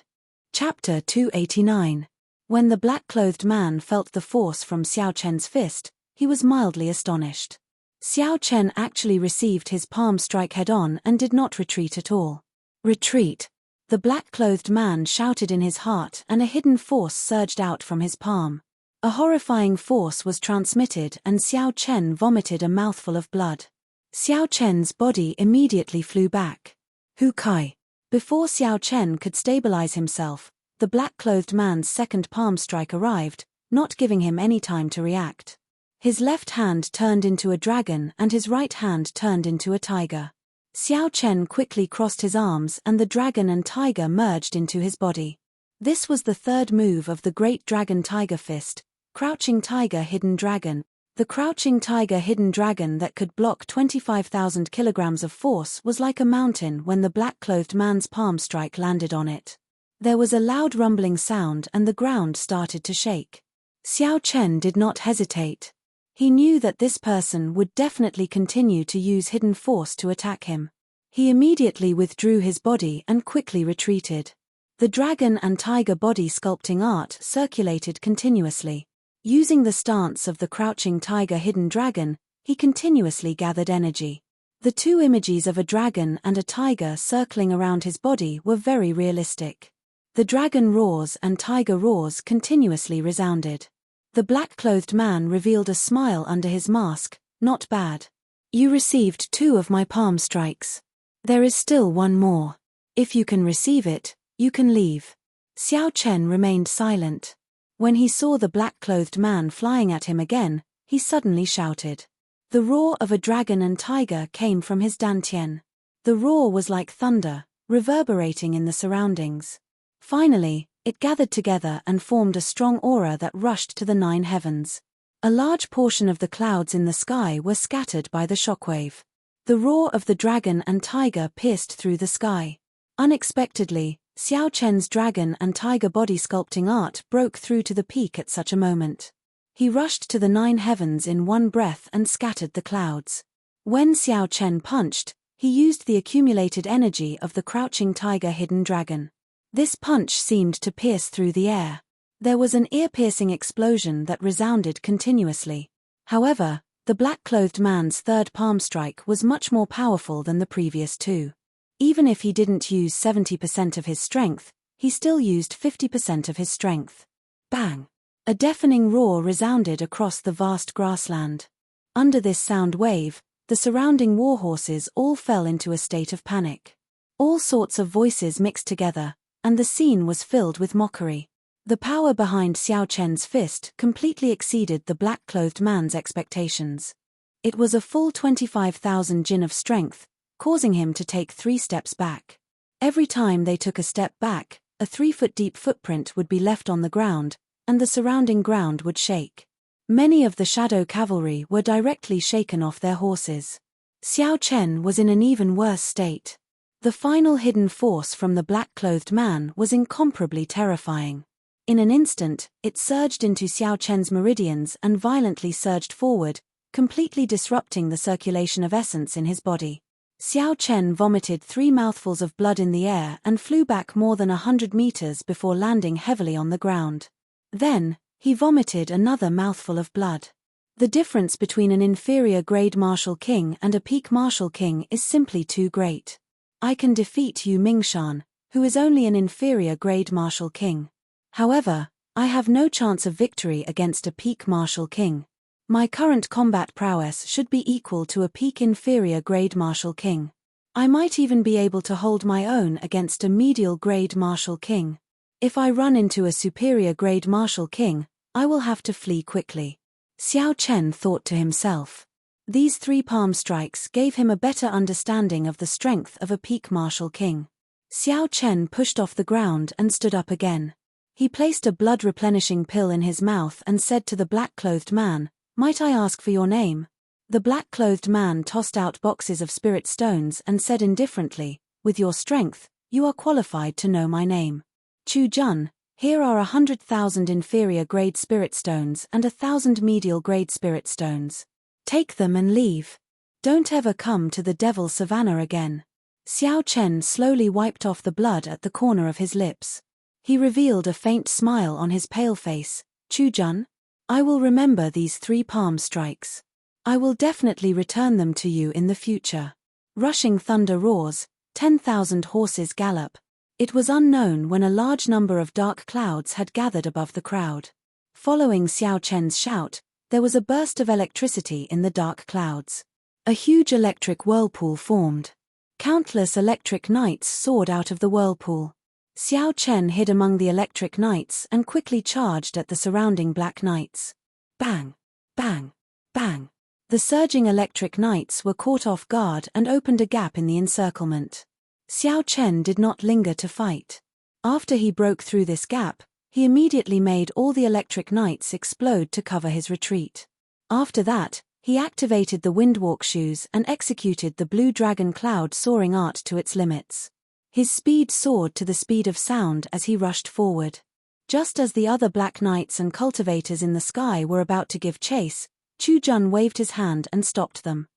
Chapter 289. When the black-clothed man felt the force from Xiao Chen's fist, he was mildly astonished. Xiao Chen actually received his palm strike head-on and did not retreat at all. Retreat! The black-clothed man shouted in his heart and a hidden force surged out from his palm. A horrifying force was transmitted and Xiao Chen vomited a mouthful of blood. Xiao Chen's body immediately flew back. Hu Kai! Before Xiao Chen could stabilize himself, the black-clothed man's second palm strike arrived, not giving him any time to react. His left hand turned into a dragon and his right hand turned into a tiger. Xiao Chen quickly crossed his arms and the dragon and tiger merged into his body. This was the third move of the Great Dragon Tiger Fist, Crouching Tiger Hidden Dragon. The Crouching Tiger Hidden Dragon that could block 25,000 kilograms of force was like a mountain when the black-clothed man's palm strike landed on it. There was a loud rumbling sound and the ground started to shake. Xiao Chen did not hesitate. He knew that this person would definitely continue to use hidden force to attack him. He immediately withdrew his body and quickly retreated. The dragon and tiger body sculpting art circulated continuously. Using the stance of the Crouching Tiger Hidden Dragon, he continuously gathered energy. The two images of a dragon and a tiger circling around his body were very realistic. The dragon roars and tiger roars continuously resounded. The black-clothed man revealed a smile under his mask. Not bad. You received 2 of my palm strikes. There is still 1 more. If you can receive it, you can leave. Xiao Chen remained silent. When he saw the black-clothed man flying at him again, he suddenly shouted. The roar of a dragon and tiger came from his dantian. The roar was like thunder, reverberating in the surroundings. Finally, it gathered together and formed a strong aura that rushed to the 9 heavens. A large portion of the clouds in the sky were scattered by the shockwave. The roar of the dragon and tiger pierced through the sky. Unexpectedly, Xiao Chen's dragon and tiger body sculpting art broke through to the peak at such a moment. He rushed to the 9 heavens in one breath and scattered the clouds. When Xiao Chen punched, he used the accumulated energy of the Crouching Tiger Hidden Dragon. This punch seemed to pierce through the air. There was an ear-piercing explosion that resounded continuously. However, the black-clothed man's third palm strike was much more powerful than the previous 2. Even if he didn't use 70% of his strength, he still used 50% of his strength. Bang! A deafening roar resounded across the vast grassland. Under this sound wave, the surrounding warhorses all fell into a state of panic. All sorts of voices mixed together, and the scene was filled with mockery. The power behind Xiao Chen's fist completely exceeded the black-clothed man's expectations. It was a full 25,000 jin of strength, causing him to take 3 steps back. Every time they took a step back, a 3-foot-deep footprint would be left on the ground, and the surrounding ground would shake. Many of the shadow cavalry were directly shaken off their horses. Xiao Chen was in an even worse state. The final hidden force from the black-clothed man was incomparably terrifying. In an instant, it surged into Xiao Chen's meridians and violently surged forward, completely disrupting the circulation of essence in his body. Xiao Chen vomited 3 mouthfuls of blood in the air and flew back more than 100 meters before landing heavily on the ground. Then, he vomited another mouthful of blood. The difference between an inferior grade martial king and a peak martial king is simply too great. I can defeat Yu Mingshan, who is only an inferior grade martial king. However, I have no chance of victory against a peak martial king. My current combat prowess should be equal to a peak inferior grade martial king. I might even be able to hold my own against a medial grade martial king. If I run into a superior grade martial king, I will have to flee quickly. Xiao Chen thought to himself. These 3 palm strikes gave him a better understanding of the strength of a peak martial king. Xiao Chen pushed off the ground and stood up again. He placed a blood-replenishing pill in his mouth and said to the black-clothed man, "Might I ask for your name?" The black-clothed man tossed out boxes of spirit stones and said indifferently, "With your strength, you are qualified to know my name. Chu Jun, here are 100,000 inferior-grade spirit stones and 1,000 medial-grade spirit stones. Take them and leave. Don't ever come to the Devil Savannah again." Xiao Chen slowly wiped off the blood at the corner of his lips. He revealed a faint smile on his pale face. "Chu Jun? I will remember these 3 palm strikes. I will definitely return them to you in the future." Rushing thunder roars, 10,000 horses gallop. It was unknown when a large number of dark clouds had gathered above the crowd. Following Xiao Chen's shout, there was a burst of electricity in the dark clouds. A huge electric whirlpool formed. Countless electric knights soared out of the whirlpool. Xiao Chen hid among the electric knights and quickly charged at the surrounding black knights. Bang! Bang! Bang! The surging electric knights were caught off guard and opened a gap in the encirclement. Xiao Chen did not linger to fight. After he broke through this gap, he immediately made all the electric knights explode to cover his retreat. After that, he activated the Windwalk shoes and executed the Blue Dragon Cloud soaring art to its limits. His speed soared to the speed of sound as he rushed forward. Just as the other black knights and cultivators in the sky were about to give chase, Chu Jun waved his hand and stopped them.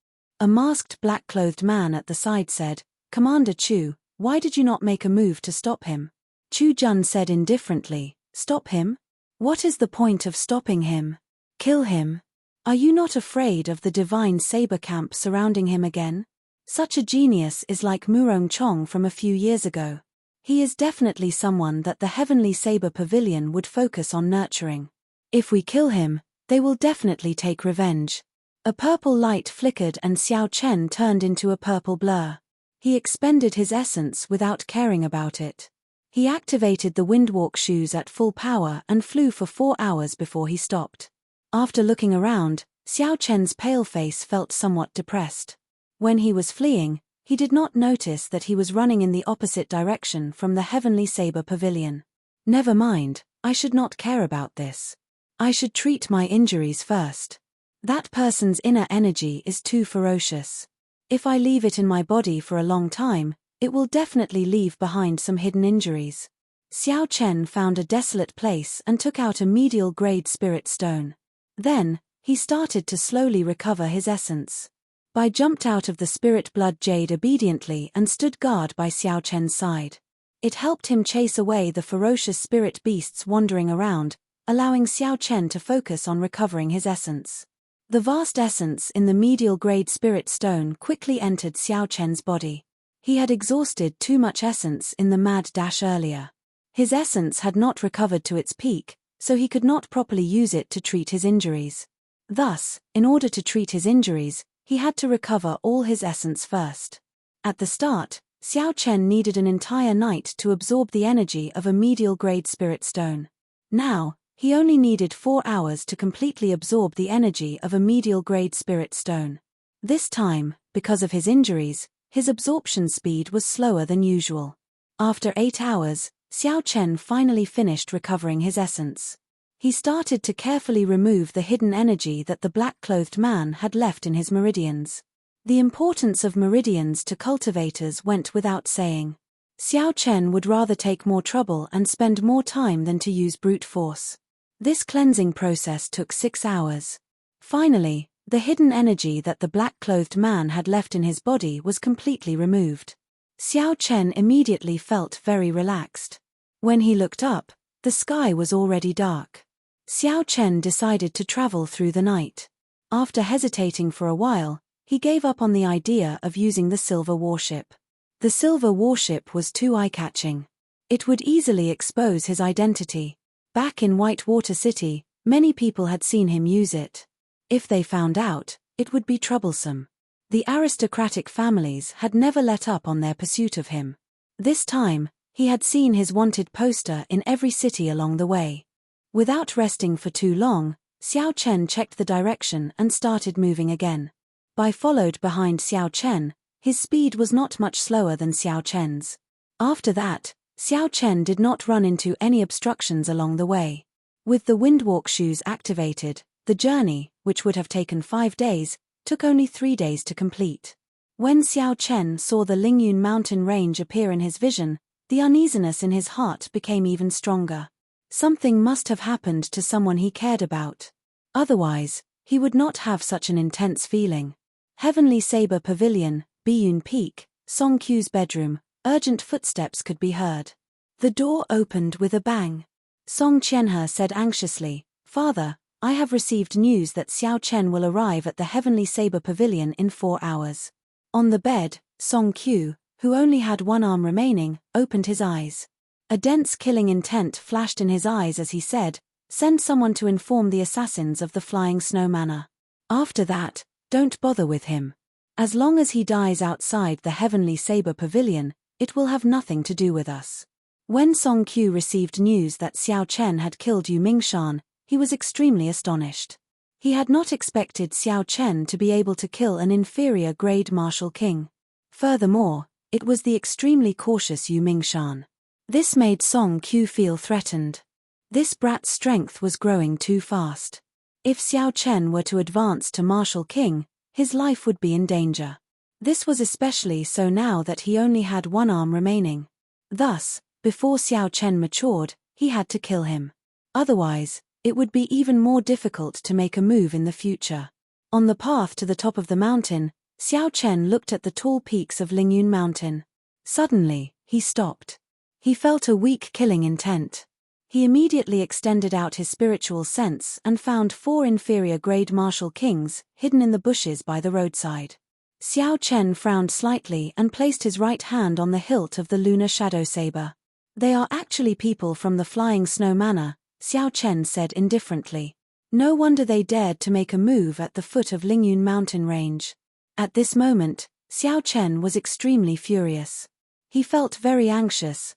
A masked black-clothed man at the side said, "Commander Chu, why did you not make a move to stop him?" Chu Jun said indifferently, "Stop him? What is the point of stopping him? Kill him. Are you not afraid of the divine saber camp surrounding him again? Such a genius is like Murong Chong from a few years ago. He is definitely someone that the Heavenly Saber Pavilion would focus on nurturing. If we kill him, they will definitely take revenge." A purple light flickered and Xiao Chen turned into a purple blur. He expended his essence without caring about it. He activated the Windwalk shoes at full power and flew for 4 hours before he stopped. After looking around, Xiao Chen's pale face felt somewhat depressed. When he was fleeing, he did not notice that he was running in the opposite direction from the Heavenly Saber Pavilion. Never mind, I should not care about this. I should treat my injuries first. That person's inner energy is too ferocious. If I leave it in my body for a long time, it will definitely leave behind some hidden injuries. Xiao Chen found a desolate place and took out a medial grade spirit stone. Then, he started to slowly recover his essence. Bai jumped out of the spirit blood jade obediently and stood guard by Xiao Chen's side. It helped him chase away the ferocious spirit beasts wandering around, allowing Xiao Chen to focus on recovering his essence. The vast essence in the medial grade spirit stone quickly entered Xiao Chen's body. He had exhausted too much essence in the mad dash earlier. His essence had not recovered to its peak, so he could not properly use it to treat his injuries. Thus, in order to treat his injuries, he had to recover all his essence first. At the start, Xiao Chen needed an entire night to absorb the energy of a medial-grade spirit stone. Now, he only needed 4 hours to completely absorb the energy of a medial-grade spirit stone. This time, because of his injuries, his absorption speed was slower than usual. After 8 hours, Xiao Chen finally finished recovering his essence. He started to carefully remove the hidden energy that the black-clothed man had left in his meridians. The importance of meridians to cultivators went without saying. Xiao Chen would rather take more trouble and spend more time than to use brute force. This cleansing process took 6 hours. Finally, the hidden energy that the black-clothed man had left in his body was completely removed. Xiao Chen immediately felt very relaxed. When he looked up, the sky was already dark. Xiao Chen decided to travel through the night. After hesitating for a while, he gave up on the idea of using the silver warship. The silver warship was too eye-catching. It would easily expose his identity. Back in Whitewater City, many people had seen him use it. If they found out, it would be troublesome. The aristocratic families had never let up on their pursuit of him. This time, he had seen his wanted poster in every city along the way. Without resting for too long, Xiao Chen checked the direction and started moving again. Followed behind Xiao Chen, his speed was not much slower than Xiao Chen's. After that, Xiao Chen did not run into any obstructions along the way. With the windwalk shoes activated, the journey, which would have taken 5 days, took only 3 days to complete. When Xiao Chen saw the Lingyun mountain range appear in his vision, the uneasiness in his heart became even stronger. Something must have happened to someone he cared about. Otherwise, he would not have such an intense feeling. Heavenly Saber Pavilion, Biyun Peak, Song Qiu's bedroom, urgent footsteps could be heard. The door opened with a bang. Song Qianhe said anxiously, "Father, I have received news that Xiao Chen will arrive at the Heavenly Saber Pavilion in 4 hours." On the bed, Song Qiu, who only had one arm remaining, opened his eyes. A dense killing intent flashed in his eyes as he said, "Send someone to inform the assassins of the Flying Snow Manor. After that, don't bother with him. As long as he dies outside the Heavenly Saber Pavilion, it will have nothing to do with us." When Song Qiu received news that Xiao Chen had killed Yu Mingshan, he was extremely astonished. He had not expected Xiao Chen to be able to kill an inferior-grade martial king. Furthermore, it was the extremely cautious Yu Mingshan. This made Song Qiu feel threatened. This brat's strength was growing too fast. If Xiao Chen were to advance to martial king, his life would be in danger. This was especially so now that he only had one arm remaining. Thus, before Xiao Chen matured, he had to kill him. Otherwise, it would be even more difficult to make a move in the future. On the path to the top of the mountain, Xiao Chen looked at the tall peaks of Lingyun Mountain. Suddenly, he stopped. He felt a weak killing intent. He immediately extended out his spiritual sense and found 4 inferior-grade martial kings hidden in the bushes by the roadside. Xiao Chen frowned slightly and placed his right hand on the hilt of the lunar shadow saber. "They are actually people from the Flying Snow Manor," Xiao Chen said indifferently. No wonder they dared to make a move at the foot of Lingyun mountain range. At this moment, Xiao Chen was extremely furious. He felt very anxious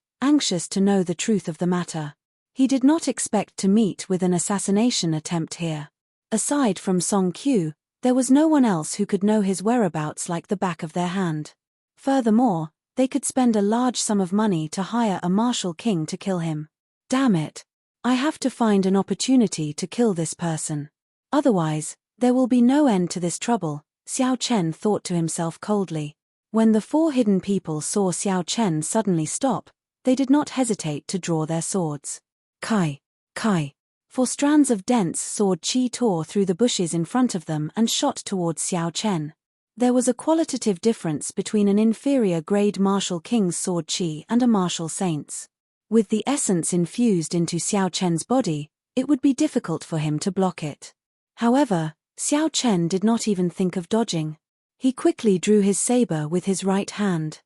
to know the truth of the matter. He did not expect to meet with an assassination attempt here. Aside from Song Qiu, there was no one else who could know his whereabouts like the back of their hand. Furthermore, they could spend a large sum of money to hire a martial king to kill him. Damn it! I have to find an opportunity to kill this person. Otherwise, there will be no end to this trouble, Xiao Chen thought to himself coldly. When the 4 hidden people saw Xiao Chen suddenly stop, they did not hesitate to draw their swords. Kai! Kai! 4 strands of dense sword chi tore through the bushes in front of them and shot towards Xiao Chen. There was a qualitative difference between an inferior-grade martial king's sword chi and a martial saint's. With the essence infused into Xiao Chen's body, it would be difficult for him to block it. Kuei. Xiao Chen did not even think of dodging. He quickly drew his saber with his right hand.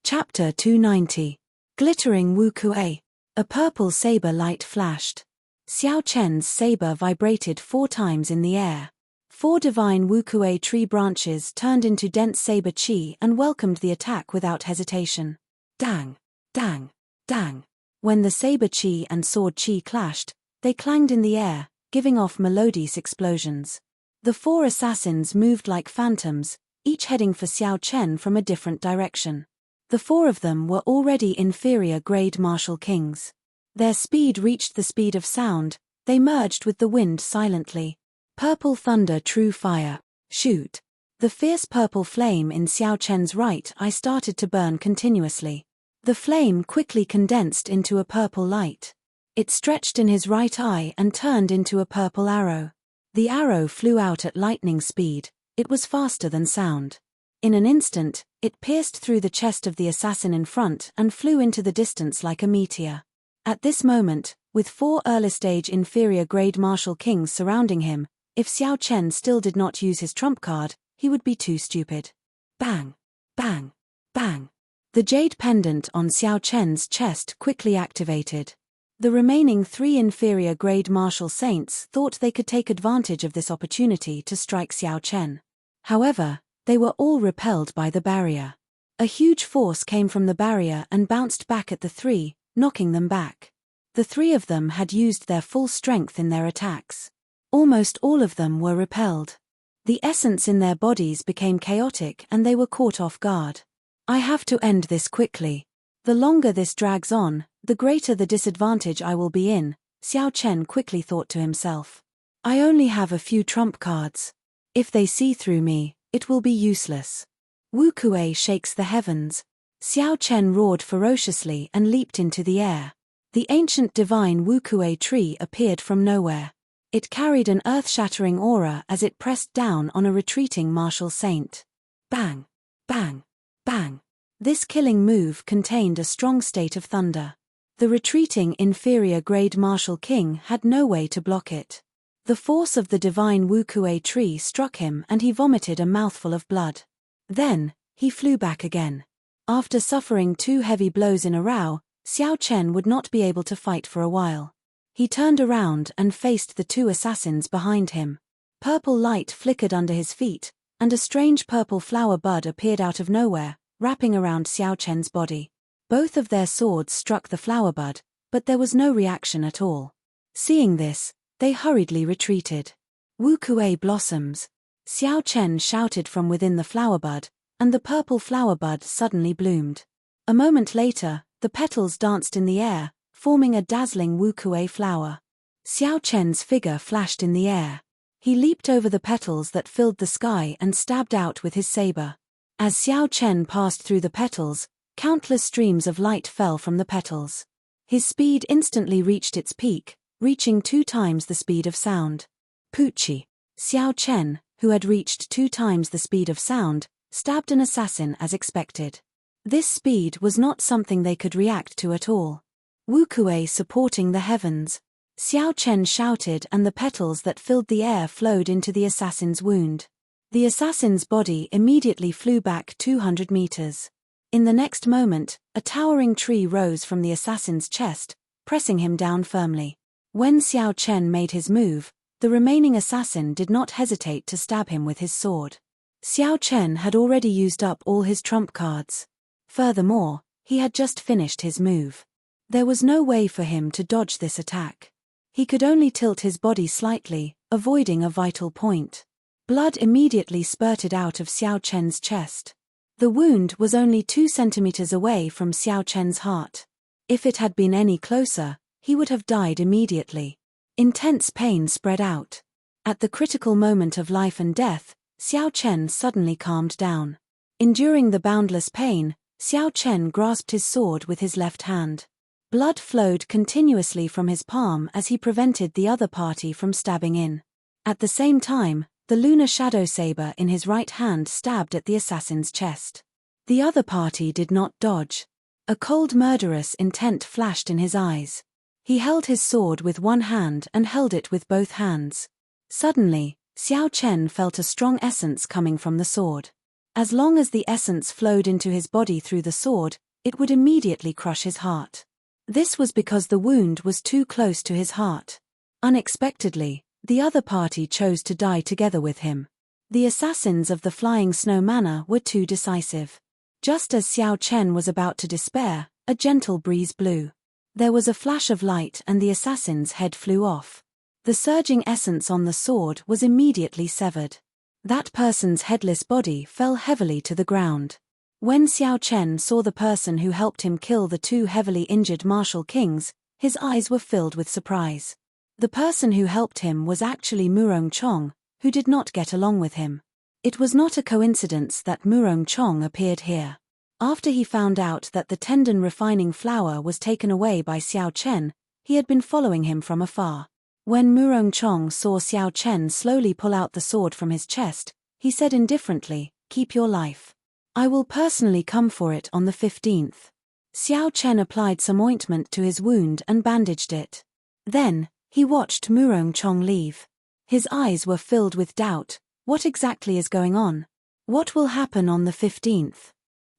Chapter 290. Glittering Wu Kuei. A purple saber light flashed. Xiao Chen's saber vibrated 4 times in the air. 4 divine Wukue tree branches turned into dense saber qi and welcomed the attack without hesitation. Dang! Dang! Dang! When the saber qi and sword qi clashed, they clanged in the air, giving off melodious explosions. The 4 assassins moved like phantoms, each heading for Xiao Chen from a different direction. The 4 of them were already inferior-grade martial kings. Their speed reached the speed of sound, they merged with the wind silently. Purple thunder, true fire. Shoot! The fierce purple flame in Xiao Chen's right eye started to burn continuously. The flame quickly condensed into a purple light. It stretched in his right eye and turned into a purple arrow. The arrow flew out at lightning speed, it was faster than sound. In an instant, it pierced through the chest of the assassin in front and flew into the distance like a meteor. At this moment, with 4 early-stage inferior-grade martial kings surrounding him, if Xiao Chen still did not use his trump card, he would be too stupid. Bang! Bang! Bang! The jade pendant on Xiao Chen's chest quickly activated. The remaining 3 inferior-grade martial saints thought they could take advantage of this opportunity to strike Xiao Chen. However, they were all repelled by the barrier. A huge force came from the barrier and bounced back at the 3, knocking them back. The 3 of them had used their full strength in their attacks. Almost all of them were repelled. The essence in their bodies became chaotic and they were caught off guard. I have to end this quickly. The longer this drags on, the greater the disadvantage I will be in, Xiao Chen quickly thought to himself. I only have a few trump cards. If they see through me, it will be useless. Wukue shakes the heavens. Xiao Chen roared ferociously and leaped into the air. The ancient divine Wukue tree appeared from nowhere. It carried an earth-shattering aura as it pressed down on a retreating martial saint. Bang! Bang! Bang! This killing move contained a strong state of thunder. The retreating inferior-grade martial king had no way to block it. The force of the divine Wukue tree struck him and he vomited a mouthful of blood. Then, he flew back again. After suffering 2 heavy blows in a row, Xiao Chen would not be able to fight for a while. He turned around and faced the 2 assassins behind him. Purple light flickered under his feet, and a strange purple flower bud appeared out of nowhere, wrapping around Xiao Chen's body. Both of their swords struck the flower bud, but there was no reaction at all. Seeing this, they hurriedly retreated. Wukue blossoms! Xiao Chen shouted from within the flower bud, and the purple flower bud suddenly bloomed. A moment later, the petals danced in the air, forming a dazzling Wukue flower. Xiao Chen's figure flashed in the air. He leaped over the petals that filled the sky and stabbed out with his saber. As Xiao Chen passed through the petals, countless streams of light fell from the petals. His speed instantly reached its peak, reaching 2 times the speed of sound. Pucci! Xiao Chen, who had reached 2 times the speed of sound, stabbed an assassin as expected. This speed was not something they could react to at all. Wukue supporting the heavens. Xiao Chen shouted and the petals that filled the air flowed into the assassin's wound. The assassin's body immediately flew back 200 meters. In the next moment, a towering tree rose from the assassin's chest, pressing him down firmly. When Xiao Chen made his move, the remaining assassin did not hesitate to stab him with his sword. Xiao Chen had already used up all his trump cards. Furthermore, he had just finished his move. There was no way for him to dodge this attack. He could only tilt his body slightly, avoiding a vital point. Blood immediately spurted out of Xiao Chen's chest. The wound was only 2 centimeters away from Xiao Chen's heart. If it had been any closer, he would have died immediately. Intense pain spread out. At the critical moment of life and death, Xiao Chen suddenly calmed down. Enduring the boundless pain, Xiao Chen grasped his sword with his left hand. Blood flowed continuously from his palm as he prevented the other party from stabbing in. At the same time, the lunar shadow saber in his right hand stabbed at the assassin's chest. The other party did not dodge. A cold murderous intent flashed in his eyes. He held his sword with one hand and held it with both hands. Suddenly, Xiao Chen felt a strong essence coming from the sword. As long as the essence flowed into his body through the sword, it would immediately crush his heart. This was because the wound was too close to his heart. Unexpectedly, the other party chose to die together with him. The assassins of the Flying Snow Manor were too decisive. Just as Xiao Chen was about to despair, a gentle breeze blew. There was a flash of light and the assassin's head flew off. The surging essence on the sword was immediately severed. That person's headless body fell heavily to the ground. When Xiao Chen saw the person who helped him kill the two heavily injured martial kings, his eyes were filled with surprise. The person who helped him was actually Murong Chong, who did not get along with him. It was not a coincidence that Murong Chong appeared here. After he found out that the tendon refining flower was taken away by Xiao Chen, he had been following him from afar. When Murong Chong saw Xiao Chen slowly pull out the sword from his chest, he said indifferently, "Keep your life. I will personally come for it on the 15th. Xiao Chen applied some ointment to his wound and bandaged it. Then, he watched Murong Chong leave. His eyes were filled with doubt. What exactly is going on? What will happen on the 15th?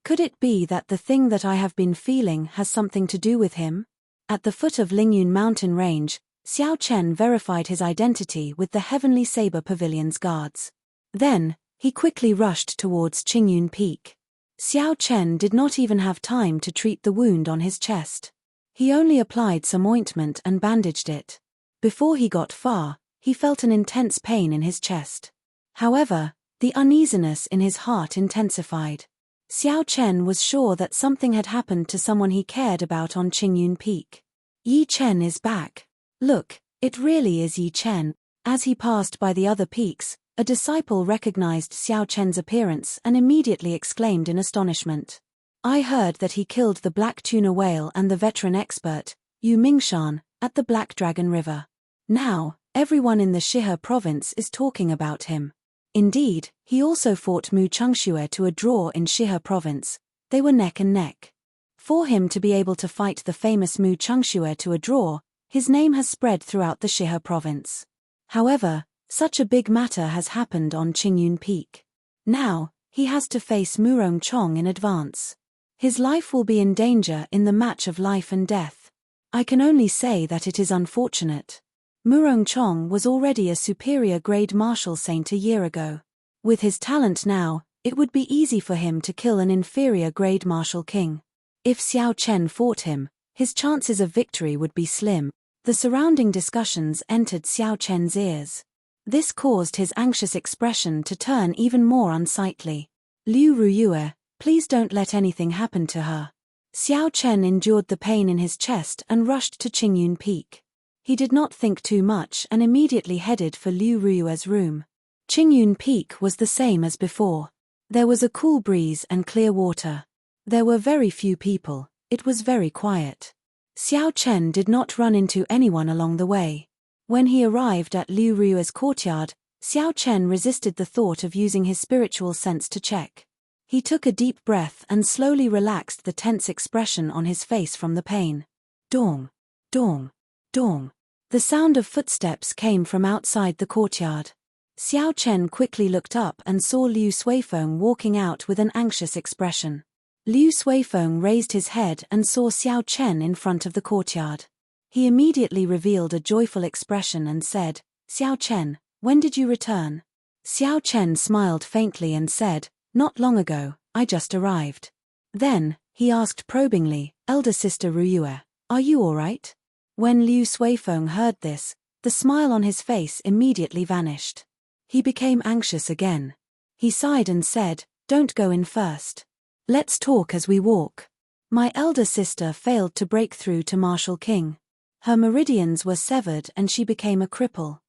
Could it be that the thing that I have been feeling has something to do with him? At the foot of Lingyun mountain range, Xiao Chen verified his identity with the Heavenly Saber Pavilion's guards. Then, he quickly rushed towards Qingyun Peak. Xiao Chen did not even have time to treat the wound on his chest. He only applied some ointment and bandaged it. Before he got far, he felt an intense pain in his chest. However, the uneasiness in his heart intensified. Xiao Chen was sure that something had happened to someone he cared about on Qingyun Peak. Yi Chen is back. Look, it really is Yi Chen. As he passed by the other peaks, a disciple recognized Xiao Chen's appearance and immediately exclaimed in astonishment. I heard that he killed the black tuna whale and the veteran expert, Yu Mingshan, at the Black Dragon River. Now, everyone in the Shihe province is talking about him. Indeed, he also fought Mu Chengxue to a draw in Shihe province. They were neck and neck. For him to be able to fight the famous Mu Chengxue to a draw, his name has spread throughout the Shihe province. However, such a big matter has happened on Qingyun Peak. Now, he has to face Murong Chong in advance. His life will be in danger in the match of life and death. I can only say that it is unfortunate. Murong Chong was already a superior grade martial saint a year ago. With his talent now, it would be easy for him to kill an inferior grade martial king. If Xiao Chen fought him, his chances of victory would be slim. The surrounding discussions entered Xiao Chen's ears. This caused his anxious expression to turn even more unsightly. Liu Ruyue, please don't let anything happen to her. Xiao Chen endured the pain in his chest and rushed to Qingyun Peak. He did not think too much and immediately headed for Liu Ruyue's room. Qingyun Peak was the same as before. There was a cool breeze and clear water. There were very few people. It was very quiet. Xiao Chen did not run into anyone along the way. When he arrived at Liu Ruyue's courtyard, Xiao Chen resisted the thought of using his spiritual sense to check. He took a deep breath and slowly relaxed the tense expression on his face from the pain. Dong, dong, dong. The sound of footsteps came from outside the courtyard. Xiao Chen quickly looked up and saw Liu Suifeng walking out with an anxious expression. Liu Suifeng raised his head and saw Xiao Chen in front of the courtyard. He immediately revealed a joyful expression and said, Xiao Chen, when did you return? Xiao Chen smiled faintly and said, not long ago, I just arrived. Then, he asked probingly, Elder Sister Ruyue, are you all right? When Liu Suifeng heard this, the smile on his face immediately vanished. He became anxious again. He sighed and said, don't go in first. Let's talk as we walk. My elder sister failed to break through to Martial King. Her meridians were severed and she became a cripple.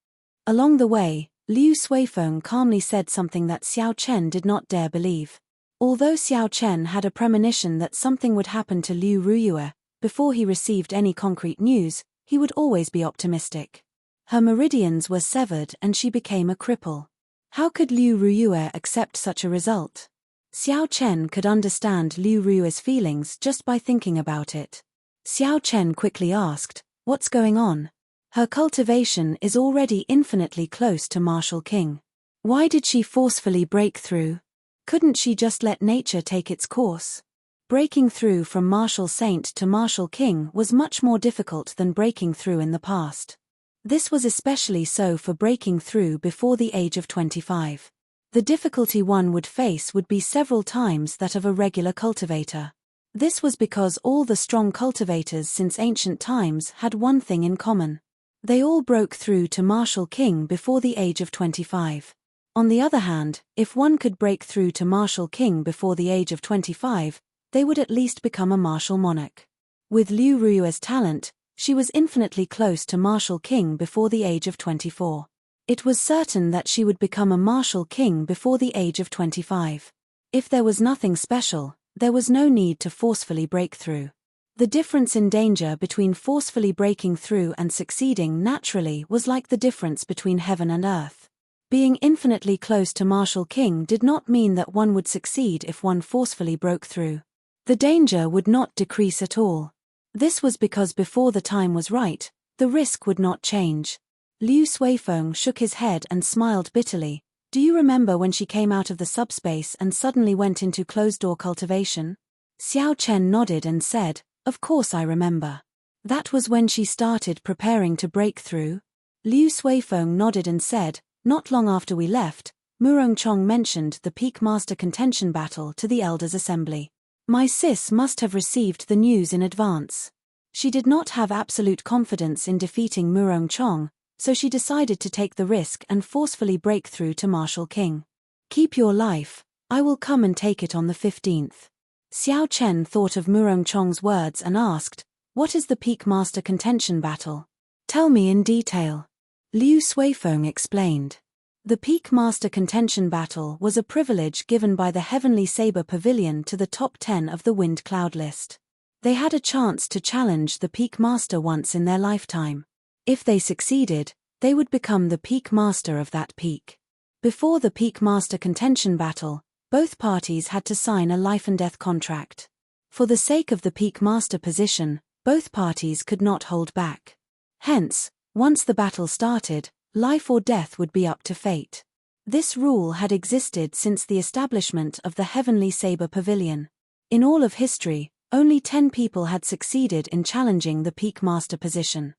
Along the way, Liu Suifeng calmly said something that Xiao Chen did not dare believe. Although Xiao Chen had a premonition that something would happen to Liu Ruyue, before he received any concrete news, he would always be optimistic. Her meridians were severed and she became a cripple. How could Liu Ruyue accept such a result? Xiao Chen could understand Liu Ruyue's feelings just by thinking about it. Xiao Chen quickly asked, what's going on? Her cultivation is already infinitely close to Martial King. Why did she forcefully break through? Couldn't she just let nature take its course? Breaking through from martial saint to martial king was much more difficult than breaking through in the past. This was especially so for breaking through before the age of 25. The difficulty one would face would be several times that of a regular cultivator. This was because all the strong cultivators since ancient times had one thing in common. They all broke through to martial king before the age of 25. On the other hand, if one could break through to martial king before the age of 25, they would at least become a martial monarch. With Liu Ruyue's talent, she was infinitely close to martial king before the age of 24. It was certain that she would become a martial king before the age of 25. If there was nothing special, there was no need to forcefully break through. The difference in danger between forcefully breaking through and succeeding naturally was like the difference between heaven and earth. Being infinitely close to martial king did not mean that one would succeed if one forcefully broke through. The danger would not decrease at all. This was because before the time was right, the risk would not change. Liu Suifeng shook his head and smiled bitterly. Do you remember when she came out of the subspace and suddenly went into closed-door cultivation? Xiao Chen nodded and said, of course I remember. That was when she started preparing to break through? Liu Suifeng nodded and said, not long after we left, Murongchong mentioned the Peak Master contention battle to the Elders' Assembly. My sis must have received the news in advance. She did not have absolute confidence in defeating Murongchong, so she decided to take the risk and forcefully break through to martial king. Keep your life, I will come and take it on the 15th. Xiao Chen thought of Murongchong's words and asked, what is the Peak Master contention battle? Tell me in detail. Liu Suifeng explained. The Peak Master contention battle was a privilege given by the Heavenly Saber Pavilion to the top 10 of the Wind Cloud list. They had a chance to challenge the Peak Master once in their lifetime. If they succeeded, they would become the Peak Master of that peak. Before the Peak Master contention battle, both parties had to sign a life-and-death contract. For the sake of the Peak Master position, both parties could not hold back. Hence, once the battle started, life or death would be up to fate. This rule had existed since the establishment of the Heavenly Saber Pavilion. In all of history, only 10 people had succeeded in challenging the Peak Master position.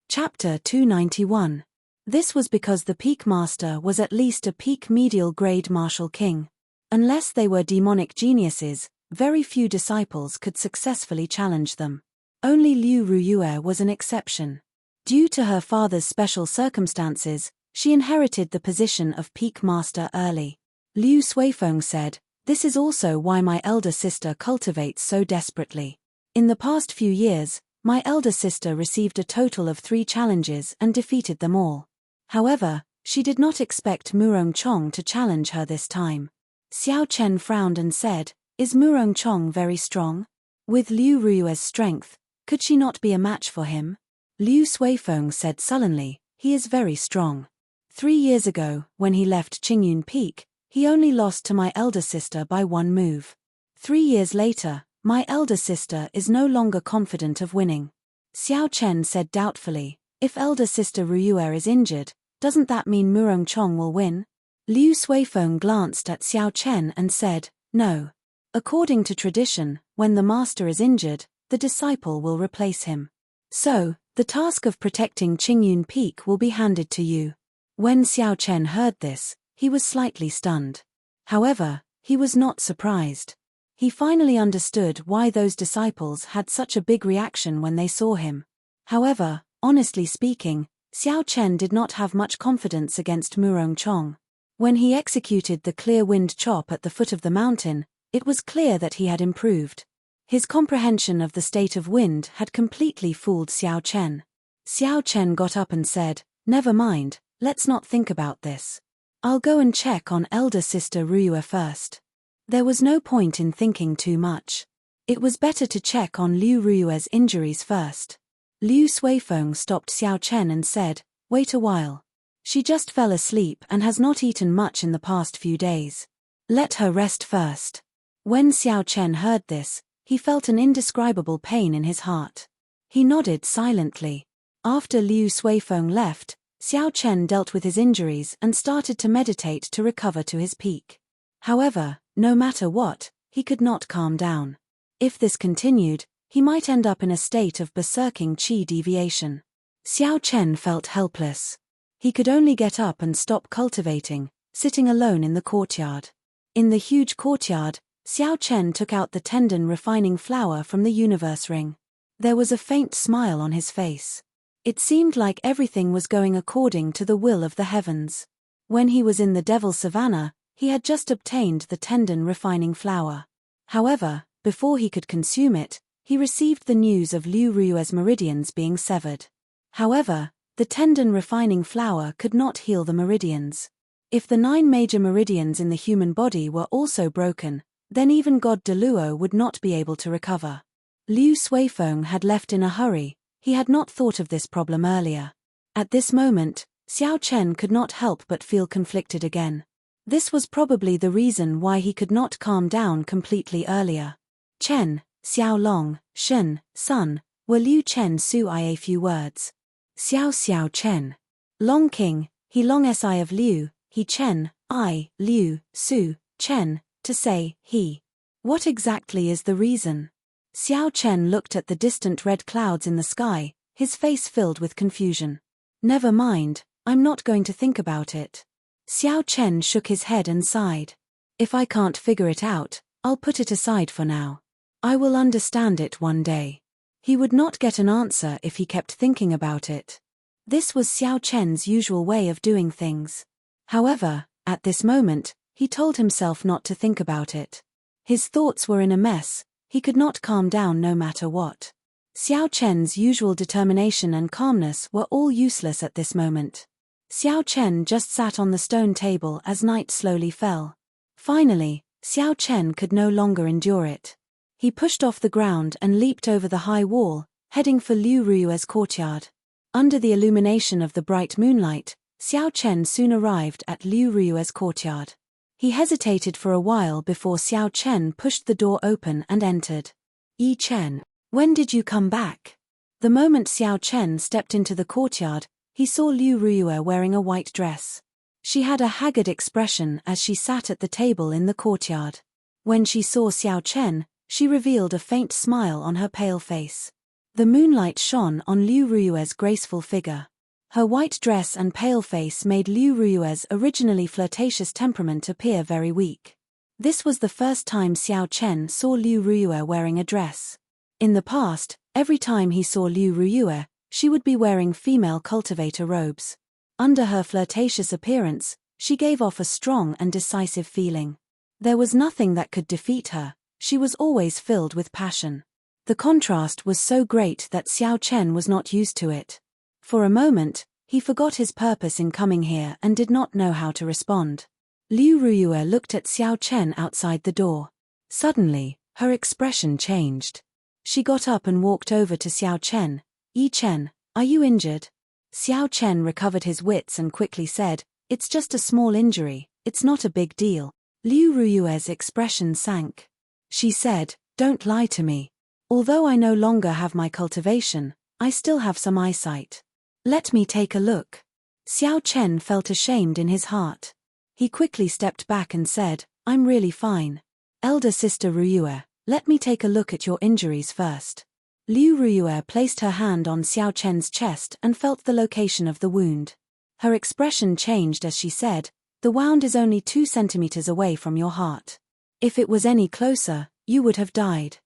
Chapter 291. This was because the Peak Master was at least a peak medial grade martial king. Unless they were demonic geniuses, very few disciples could successfully challenge them. Only Liu Ruyue was an exception. Due to her father's special circumstances, she inherited the position of Peak Master early. Liu Suifeng said, this is also why my elder sister cultivates so desperately. In the past few years, my elder sister received a total of 3 challenges and defeated them all. However, she did not expect Murongchong to challenge her this time. Xiao Chen frowned and said, is Murongchong very strong? With Liu Ruyue's strength, could she not be a match for him? Liu Suifeng said sullenly, he is very strong. 3 years ago, when he left Qingyun Peak, he only lost to my elder sister by 1 move. 3 years later, my elder sister is no longer confident of winning. Xiao Chen said doubtfully, if elder sister Ruyue is injured, doesn't that mean Murongchong will win? Liu Suifeng glanced at Xiao Chen and said, no. According to tradition, when the master is injured, the disciple will replace him. So, the task of protecting Qingyun Peak will be handed to you. When Xiao Chen heard this, he was slightly stunned. However, he was not surprised. He finally understood why those disciples had such a big reaction when they saw him. However, honestly speaking, Xiao Chen did not have much confidence against Murongchong. When he executed the clear wind chop at the foot of the mountain, it was clear that he had improved. His comprehension of the state of wind had completely fooled Xiao Chen. Xiao Chen got up and said, never mind, let's not think about this. I'll go and check on elder sister Ruyue first. There was no point in thinking too much. It was better to check on Liu Ruyue's injuries first. Liu Suifeng stopped Xiao Chen and said, wait a while. She just fell asleep and has not eaten much in the past few days. Let her rest first. When Xiao Chen heard this, he felt an indescribable pain in his heart. He nodded silently. After Liu Suifeng left, Xiao Chen dealt with his injuries and started to meditate to recover to his peak. However, no matter what, he could not calm down. If this continued, he might end up in a state of berserking qi deviation. Xiao Chen felt helpless. He could only get up and stop cultivating, sitting alone in the courtyard. In the huge courtyard, Xiao Chen took out the tendon refining flower from the universe ring. There was a faint smile on his face. It seemed like everything was going according to the will of the heavens. When he was in the Devil Savannah, he had just obtained the tendon refining flower. However, before he could consume it, he received the news of Liu Rui's meridians being severed. However, the tendon refining flower could not heal the meridians. If the 9 major meridians in the human body were also broken, then even God Deluo would not be able to recover. Liu Suifeng had left in a hurry. He had not thought of this problem earlier. At this moment, Xiao Chen could not help but feel conflicted again. This was probably the reason why he could not calm down completely earlier. Chen, Xiao Long, Shen, Sun, were Liu Chen Su I a few words. Xiao Chen. Long King, he Long Si of Liu, he Chen, I, Liu, Su, Chen, to say, he. What exactly is the reason? Xiao Chen looked at the distant red clouds in the sky, his face filled with confusion. Never mind, I'm not going to think about it. Xiao Chen shook his head and sighed. If I can't figure it out, I'll put it aside for now. I will understand it one day. He would not get an answer if he kept thinking about it. This was Xiao Chen's usual way of doing things. However, at this moment, he told himself not to think about it. His thoughts were in a mess. He could not calm down no matter what. Xiao Chen's usual determination and calmness were all useless at this moment. Xiao Chen just sat on the stone table as night slowly fell. Finally, Xiao Chen could no longer endure it. He pushed off the ground and leaped over the high wall, heading for Liu Rui's courtyard. Under the illumination of the bright moonlight, Xiao Chen soon arrived at Liu Rui's courtyard. He hesitated for a while before Xiao Chen pushed the door open and entered. Yi Chen, when did you come back? The moment Xiao Chen stepped into the courtyard, he saw Liu Rui wearing a white dress. She had a haggard expression as she sat at the table in the courtyard. When she saw Xiao Chen, she revealed a faint smile on her pale face. The moonlight shone on Liu Rui's graceful figure. Her white dress and pale face made Liu Rui's originally flirtatious temperament appear very weak. This was the first time Xiao Chen saw Liu Rui wearing a dress. In the past, every time he saw Liu Rui, she would be wearing female cultivator robes. Under her flirtatious appearance, she gave off a strong and decisive feeling. There was nothing that could defeat her. She was always filled with passion. The contrast was so great that Xiao Chen was not used to it. For a moment, he forgot his purpose in coming here and did not know how to respond. Liu Rui looked at Xiao Chen outside the door. Suddenly, her expression changed. She got up and walked over to Xiao Chen. Yi Chen, are you injured? Xiao Chen recovered his wits and quickly said, it's just a small injury, it's not a big deal. Liu Rui's expression sank. She said, don't lie to me. Although I no longer have my cultivation, I still have some eyesight. Let me take a look. Xiao Chen felt ashamed in his heart. He quickly stepped back and said, I'm really fine. Elder sister Rui, let me take a look at your injuries first. Liu Rui placed her hand on Xiao Chen's chest and felt the location of the wound. Her expression changed as she said, the wound is only 2 centimeters away from your heart. If it was any closer, you would have died.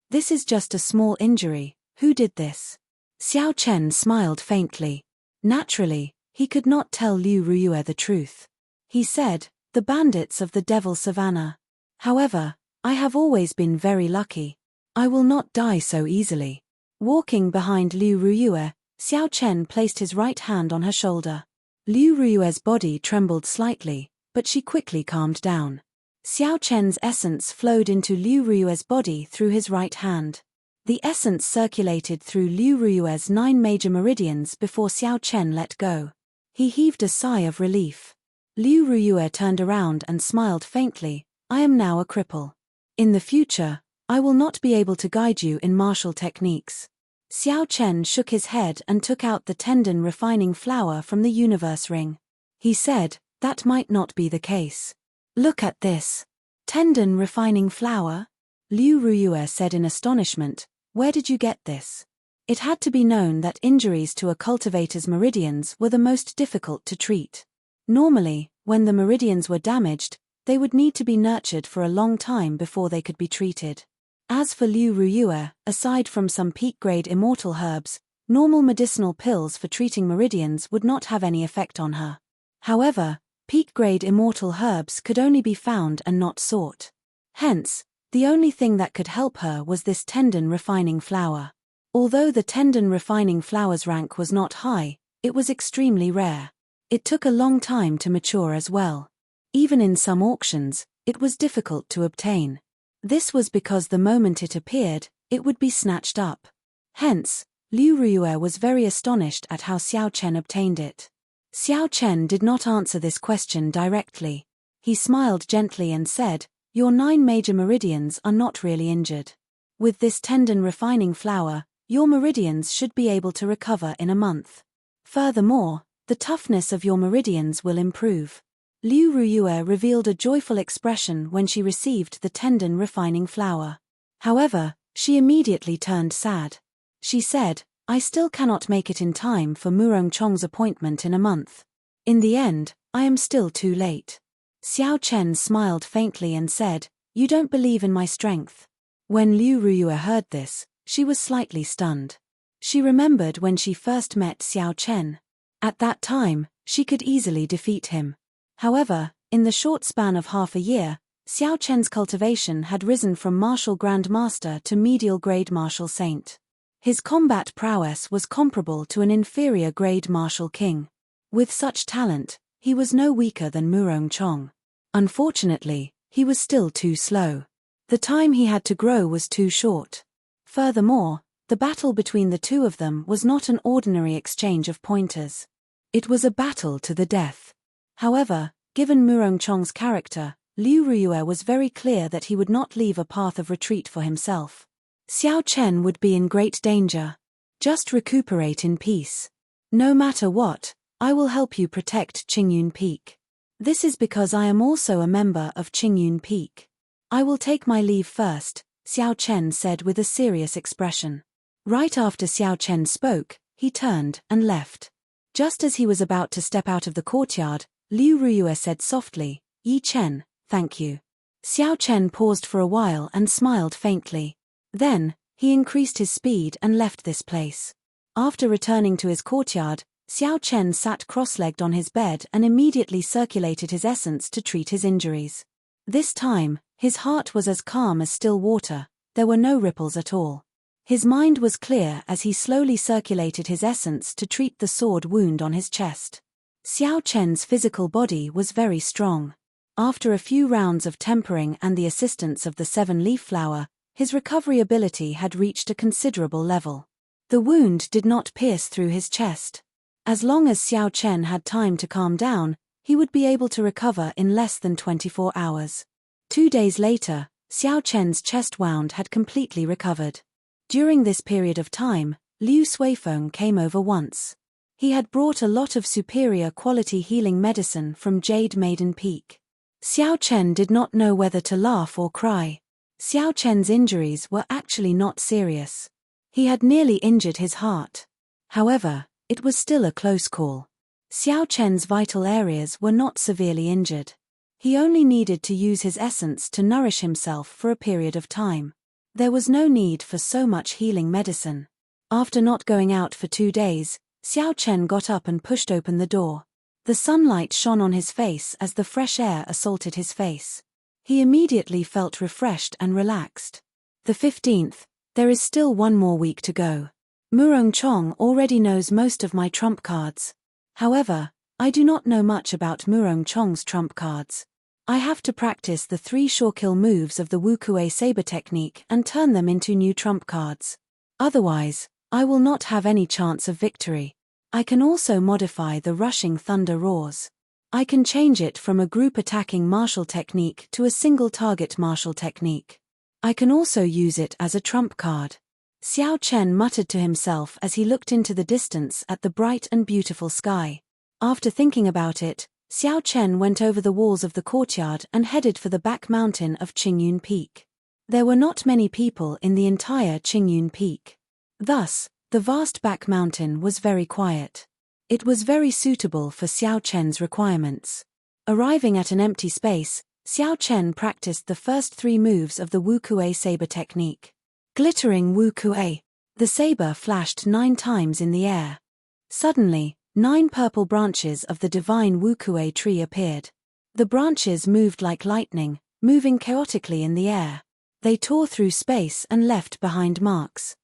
This is just a small injury. Who did this? Xiao Chen smiled faintly. Naturally, he could not tell Liu Rui the truth. He said, the bandits of the Devil Savannah. However, I have always been very lucky. I will not die so easily. Walking behind Liu Rui, Xiao Chen placed his right hand on her shoulder. Liu Rui's body trembled slightly, but she quickly calmed down. Xiao Chen's essence flowed into Liu Rui's body through his right hand. The essence circulated through Liu Rui's 9 major meridians before Xiao Chen let go. He heaved a sigh of relief. Liu Rui turned around and smiled faintly, I am now a cripple. In the future, I will not be able to guide you in martial techniques. Xiao Chen shook his head and took out the tendon refining flower from the universe ring. He said, that might not be the case. Look at this. Tendon refining flower? Liu Ruyue said in astonishment, "Where did you get this?" It had to be known that injuries to a cultivator's meridians were the most difficult to treat. Normally, when the meridians were damaged, they would need to be nurtured for a long time before they could be treated. As for Liu Ruyue, aside from some peak-grade Immortal herbs, normal medicinal pills for treating meridians would not have any effect on her. However, peak-grade Immortal herbs could only be found and not sought. Hence, the only thing that could help her was this tendon refining flower. Although the tendon refining flower's rank was not high, it was extremely rare. It took a long time to mature as well. Even in some auctions, it was difficult to obtain. This was because the moment it appeared, it would be snatched up. Hence, Liu Ruyue was very astonished at how Xiao Chen obtained it. Xiao Chen did not answer this question directly. He smiled gently and said, "Your 9 major meridians are not really injured. With this tendon refining flower, your meridians should be able to recover in a month. Furthermore, the toughness of your meridians will improve." Liu Ruyue revealed a joyful expression when she received the tendon refining flower. However, she immediately turned sad. She said, "I still cannot make it in time for Murong Chong's appointment in a month. In the end, I am still too late." Xiao Chen smiled faintly and said, "You don't believe in my strength." When Liu Ruyue heard this, she was slightly stunned. She remembered when she first met Xiao Chen. At that time, she could easily defeat him. However, in the short span of half a year, Xiao Chen's cultivation had risen from martial grandmaster to medial grade martial saint. His combat prowess was comparable to an inferior grade martial king. With such talent, he was no weaker than Murong Chong. Unfortunately, he was still too slow. The time he had to grow was too short. Furthermore, the battle between the two of them was not an ordinary exchange of pointers. It was a battle to the death. However, given Murong Chong's character, Liu Ruyue was very clear that he would not leave a path of retreat for himself. Xiao Chen would be in great danger. Just recuperate in peace. No matter what, I will help you protect Qingyun Peak. This is because I am also a member of Qingyun Peak. I will take my leave first, Xiao Chen said with a serious expression. Right after Xiao Chen spoke, he turned and left. Just as he was about to step out of the courtyard, Liu Ruyue said softly, "Yi Chen, thank you." Xiao Chen paused for a while and smiled faintly. Then, he increased his speed and left this place. After returning to his courtyard, Xiao Chen sat cross-legged on his bed and immediately circulated his essence to treat his injuries. This time, his heart was as calm as still water, there were no ripples at all. His mind was clear as he slowly circulated his essence to treat the sword wound on his chest. Xiao Chen's physical body was very strong. After a few rounds of tempering and the assistance of the 7-leaf flower, his recovery ability had reached a considerable level. The wound did not pierce through his chest. As long as Xiao Chen had time to calm down, he would be able to recover in less than 24 hours. 2 days later, Xiao Chen's chest wound had completely recovered. During this period of time, Liu Suifeng came over once. He had brought a lot of superior quality healing medicine from Jade Maiden Peak. Xiao Chen did not know whether to laugh or cry. Xiao Chen's injuries were actually not serious. He had nearly injured his heart. However, it was still a close call. Xiao Chen's vital areas were not severely injured. He only needed to use his essence to nourish himself for a period of time. There was no need for so much healing medicine. After not going out for 2 days, Xiao Chen got up and pushed open the door. The sunlight shone on his face as the fresh air assaulted his face. He immediately felt refreshed and relaxed. The 15th, there is still 1 more week to go. Murong Chong already knows most of my trump cards. However, I do not know much about Murong Chong's trump cards. I have to practice the 3 sure-kill moves of the Wukue Saber technique and turn them into new trump cards. Otherwise, I will not have any chance of victory. I can also modify the Rushing Thunder Roars. I can change it from a group attacking martial technique to a single target martial technique. I can also use it as a trump card. Xiao Chen muttered to himself as he looked into the distance at the bright and beautiful sky. After thinking about it, Xiao Chen went over the walls of the courtyard and headed for the back mountain of Qingyun Peak. There were not many people in the entire Qingyun Peak. Thus, the vast back mountain was very quiet. It was very suitable for Xiao Chen's requirements. Arriving at an empty space, Xiao Chen practiced the first 3 moves of the Wukuei saber technique. Glittering Wukuei. The saber flashed 9 times in the air. Suddenly, 9 purple branches of the divine Wukuei tree appeared. The branches moved like lightning, moving chaotically in the air. They tore through space and left behind marks.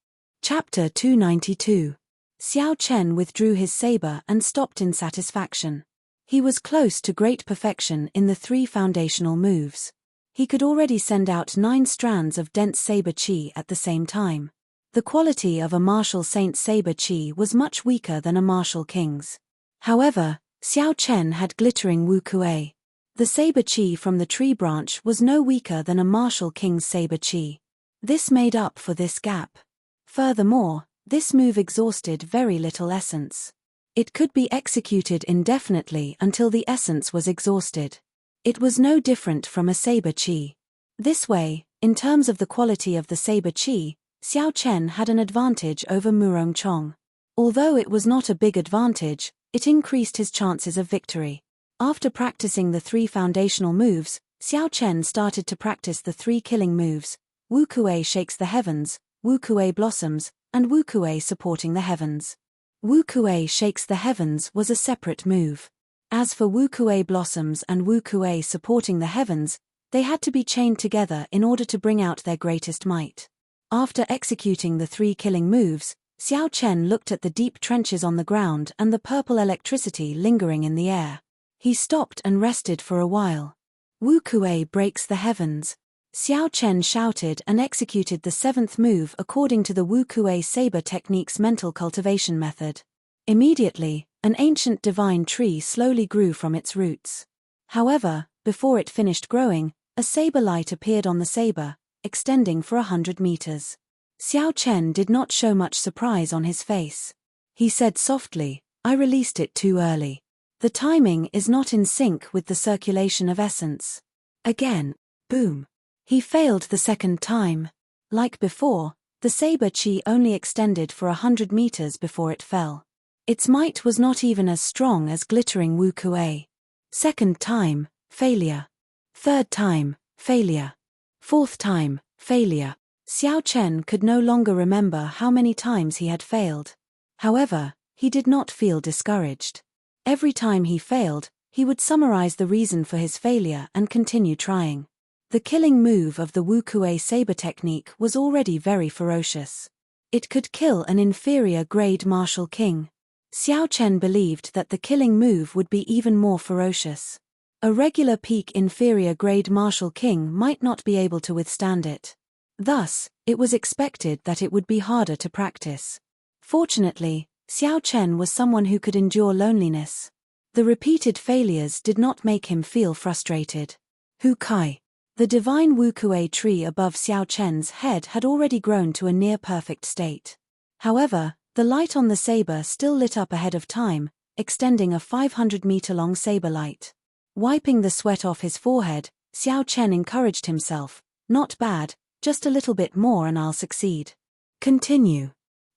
Chapter 292. Xiao Chen withdrew his saber and stopped in satisfaction. He was close to great perfection in the 3 foundational moves. He could already send out 9 strands of dense saber qi at the same time. The quality of a martial saint's saber qi was much weaker than a martial king's. However, Xiao Chen had glittering Wukuei. The saber qi from the tree branch was no weaker than a martial king's saber qi. This made up for this gap. Furthermore, this move exhausted very little essence. It could be executed indefinitely until the essence was exhausted. It was no different from a saber qi. This way, in terms of the quality of the saber qi, Xiao Chen had an advantage over Murong Chong. Although it was not a big advantage, it increased his chances of victory. After practicing the 3 foundational moves, Xiao Chen started to practice the 3 killing moves: Wukuei shakes the heavens, Wukuei blossoms, and Wukuei supporting the heavens. Wukuei shakes the heavens was a separate move. As for Wukuei blossoms and Wukuei supporting the heavens, they had to be chained together in order to bring out their greatest might. After executing the 3 killing moves, Xiao Chen looked at the deep trenches on the ground and the purple electricity lingering in the air. He stopped and rested for a while. Wukuei breaks the heavens. Xiao Chen shouted and executed the 7th move according to the Wukuei saber technique's mental cultivation method. Immediately, an ancient divine tree slowly grew from its roots. However, before it finished growing, a saber light appeared on the saber, extending for 100 meters. Xiao Chen did not show much surprise on his face. He said softly, "I released it too early. The timing is not in sync with the circulation of essence." Again, boom. He failed the 2nd time. Like before, the saber qi only extended for 100 meters before it fell. Its might was not even as strong as glittering Wukuei. 2nd time, failure. 3rd time, failure. 4th time, failure. Xiao Chen could no longer remember how many times he had failed. However, he did not feel discouraged. Every time he failed, he would summarize the reason for his failure and continue trying. The killing move of the Wukuei saber technique was already very ferocious. It could kill an inferior grade martial king. Xiao Chen believed that the killing move would be even more ferocious. A regular peak inferior grade martial king might not be able to withstand it. Thus, it was expected that it would be harder to practice. Fortunately, Xiao Chen was someone who could endure loneliness. The repeated failures did not make him feel frustrated. Hu Kai. The divine Wukuei tree above Xiao Chen's head had already grown to a near-perfect state. However, the light on the saber still lit up ahead of time, extending a 500-meter-long saber light. Wiping the sweat off his forehead, Xiao Chen encouraged himself, "Not bad, just a little bit more and I'll succeed." Continue.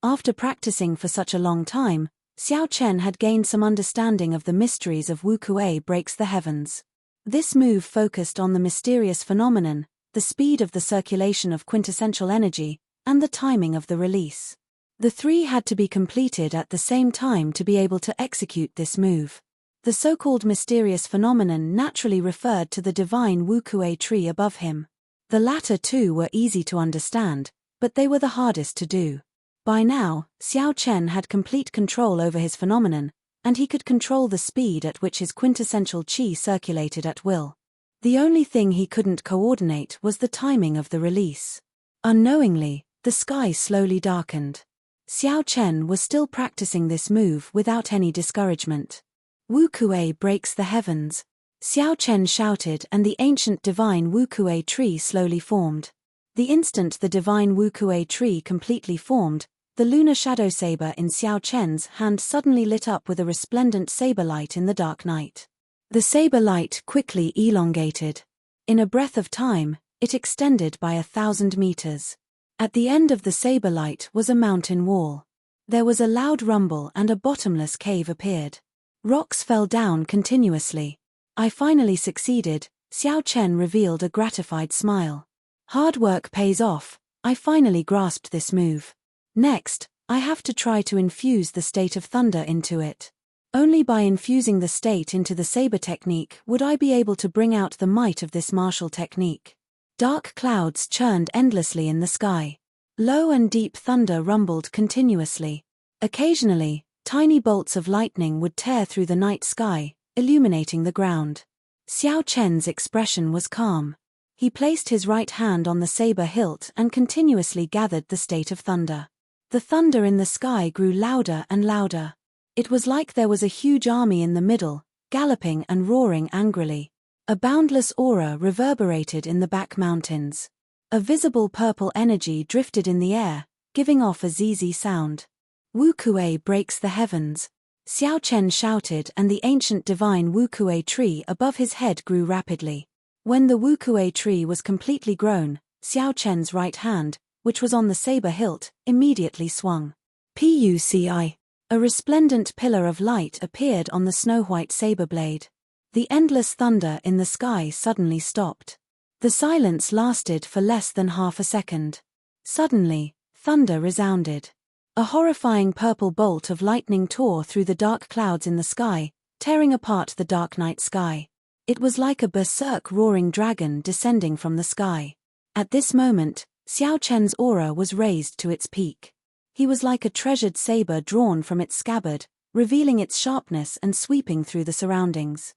After practicing for such a long time, Xiao Chen had gained some understanding of the mysteries of Wukuei breaks the heavens. This move focused on the mysterious phenomenon, the speed of the circulation of quintessential energy, and the timing of the release. The 3 had to be completed at the same time to be able to execute this move. The so-called mysterious phenomenon naturally referred to the divine Wukuei tree above him. The latter 2 were easy to understand, but they were the hardest to do. By now, Xiao Chen had complete control over his phenomenon, and he could control the speed at which his quintessential qi circulated at will. The only thing he couldn't coordinate was the timing of the release. Unknowingly, the sky slowly darkened. Xiao Chen was still practicing this move without any discouragement. Wukuei breaks the heavens. Xiao Chen shouted and the ancient divine Wukuei tree slowly formed. The instant the divine Wukuei tree completely formed, the lunar shadow saber in Xiao Chen's hand suddenly lit up with a resplendent saber light in the dark night. The saber light quickly elongated. In a breath of time, It extended by 1,000 meters. At the end of the saber light was a mountain wall. There was a loud rumble and a bottomless cave appeared. Rocks fell down continuously. I finally succeeded, Xiao Chen revealed a gratified smile. Hard work pays off, I finally grasped this move. Next, I have to try to infuse the state of thunder into it. Only by infusing the state into the saber technique would I be able to bring out the might of this martial technique. Dark clouds churned endlessly in the sky. Low and deep thunder rumbled continuously. Occasionally, tiny bolts of lightning would tear through the night sky, illuminating the ground. Xiao Chen's expression was calm. He placed his right hand on the saber hilt and continuously gathered the state of thunder. The thunder in the sky grew louder and louder. It was like there was a huge army in the middle, galloping and roaring angrily. A boundless aura reverberated in the back mountains. A visible purple energy drifted in the air, giving off a ZZ sound. Wu Kuei breaks the heavens. Xiao Chen shouted, and the ancient divine Wu Kuei tree above his head grew rapidly. When the Wu Kuei tree was completely grown, Xiao Chen's right hand, which was on the saber hilt, immediately swung. Puci. A resplendent pillar of light appeared on the snow-white saber blade. The endless thunder in the sky suddenly stopped. The silence lasted for less than half a second. Suddenly, thunder resounded. A horrifying purple bolt of lightning tore through the dark clouds in the sky, tearing apart the dark night sky. It was like a berserk roaring dragon descending from the sky. At this moment, Xiao Chen's aura was raised to its peak. He was like a treasured saber drawn from its scabbard, revealing its sharpness and sweeping through the surroundings.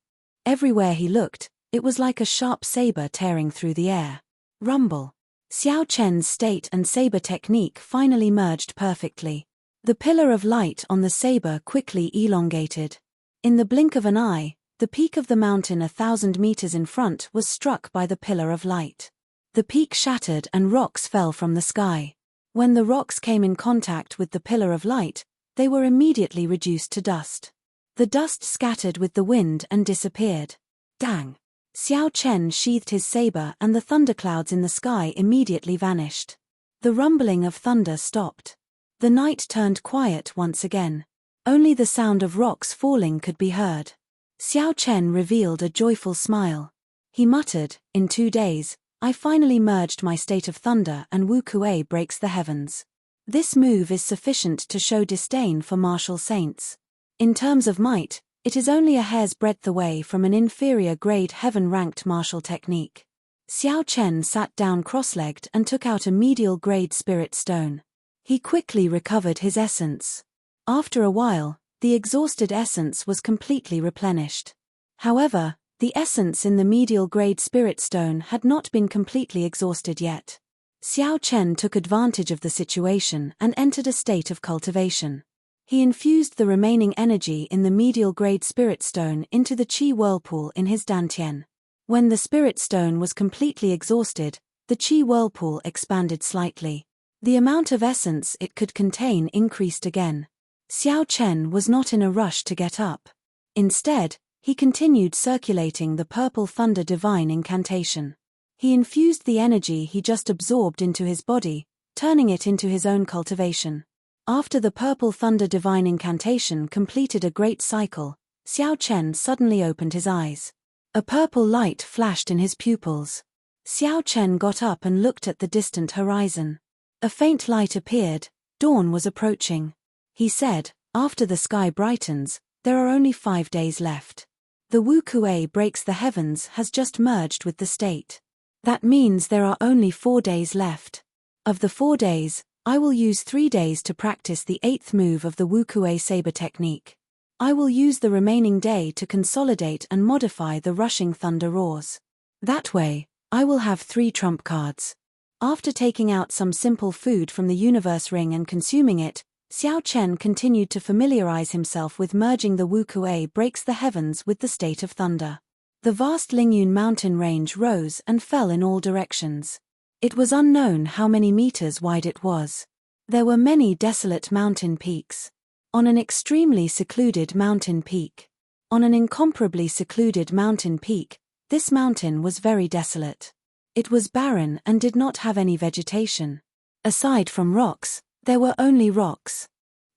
Everywhere he looked, it was like a sharp saber tearing through the air. Rumble. Xiao Chen's state and saber technique finally merged perfectly. The pillar of light on the saber quickly elongated. In the blink of an eye, the peak of the mountain 1,000 meters in front was struck by the pillar of light. The peak shattered and rocks fell from the sky. When the rocks came in contact with the pillar of light, they were immediately reduced to dust. The dust scattered with the wind and disappeared. Dang! Xiao Chen sheathed his saber and the thunderclouds in the sky immediately vanished. The rumbling of thunder stopped. The night turned quiet once again. Only the sound of rocks falling could be heard. Xiao Chen revealed a joyful smile. He muttered, "In 2 days, I finally merged my state of thunder and Wu Kuei breaks the heavens. This move is sufficient to show disdain for martial saints. In terms of might, it is only a hair's breadth away from an inferior grade heaven-ranked martial technique." Xiao Chen sat down cross-legged and took out a medial grade spirit stone. He quickly recovered his essence. After a while, the exhausted essence was completely replenished. However, the essence in the medial grade spirit stone had not been completely exhausted yet. Xiao Chen took advantage of the situation and entered a state of cultivation. He infused the remaining energy in the medial grade spirit stone into the qi whirlpool in his dantian. When the spirit stone was completely exhausted, the qi whirlpool expanded slightly. The amount of essence it could contain increased again. Xiao Chen was not in a rush to get up. Instead, he continued circulating the purple thunder divine incantation. He infused the energy he just absorbed into his body, turning it into his own cultivation. After the purple thunder divine incantation completed a great cycle, Xiao Chen suddenly opened his eyes. A purple light flashed in his pupils. Xiao Chen got up and looked at the distant horizon. A faint light appeared, dawn was approaching. He said, "After the sky brightens, there are only 5 days left. The Wu Kuei breaks the heavens has just merged with the state. That means there are only 4 days left. Of the 4 days, I will use 3 days to practice the 8th move of the Wu Kuei saber technique. I will use the remaining day to consolidate and modify the rushing thunder roars. That way, I will have 3 trump cards." After taking out some simple food from the universe ring and consuming it, Xiao Chen continued to familiarize himself with merging the Wu Kuei breaks the heavens with the state of thunder. The vast Lingyun mountain range rose and fell in all directions. It was unknown how many meters wide it was. There were many desolate mountain peaks. On an extremely secluded mountain peak. On an incomparably secluded mountain peak, this mountain was very desolate. It was barren and did not have any vegetation. Aside from rocks, there were only rocks.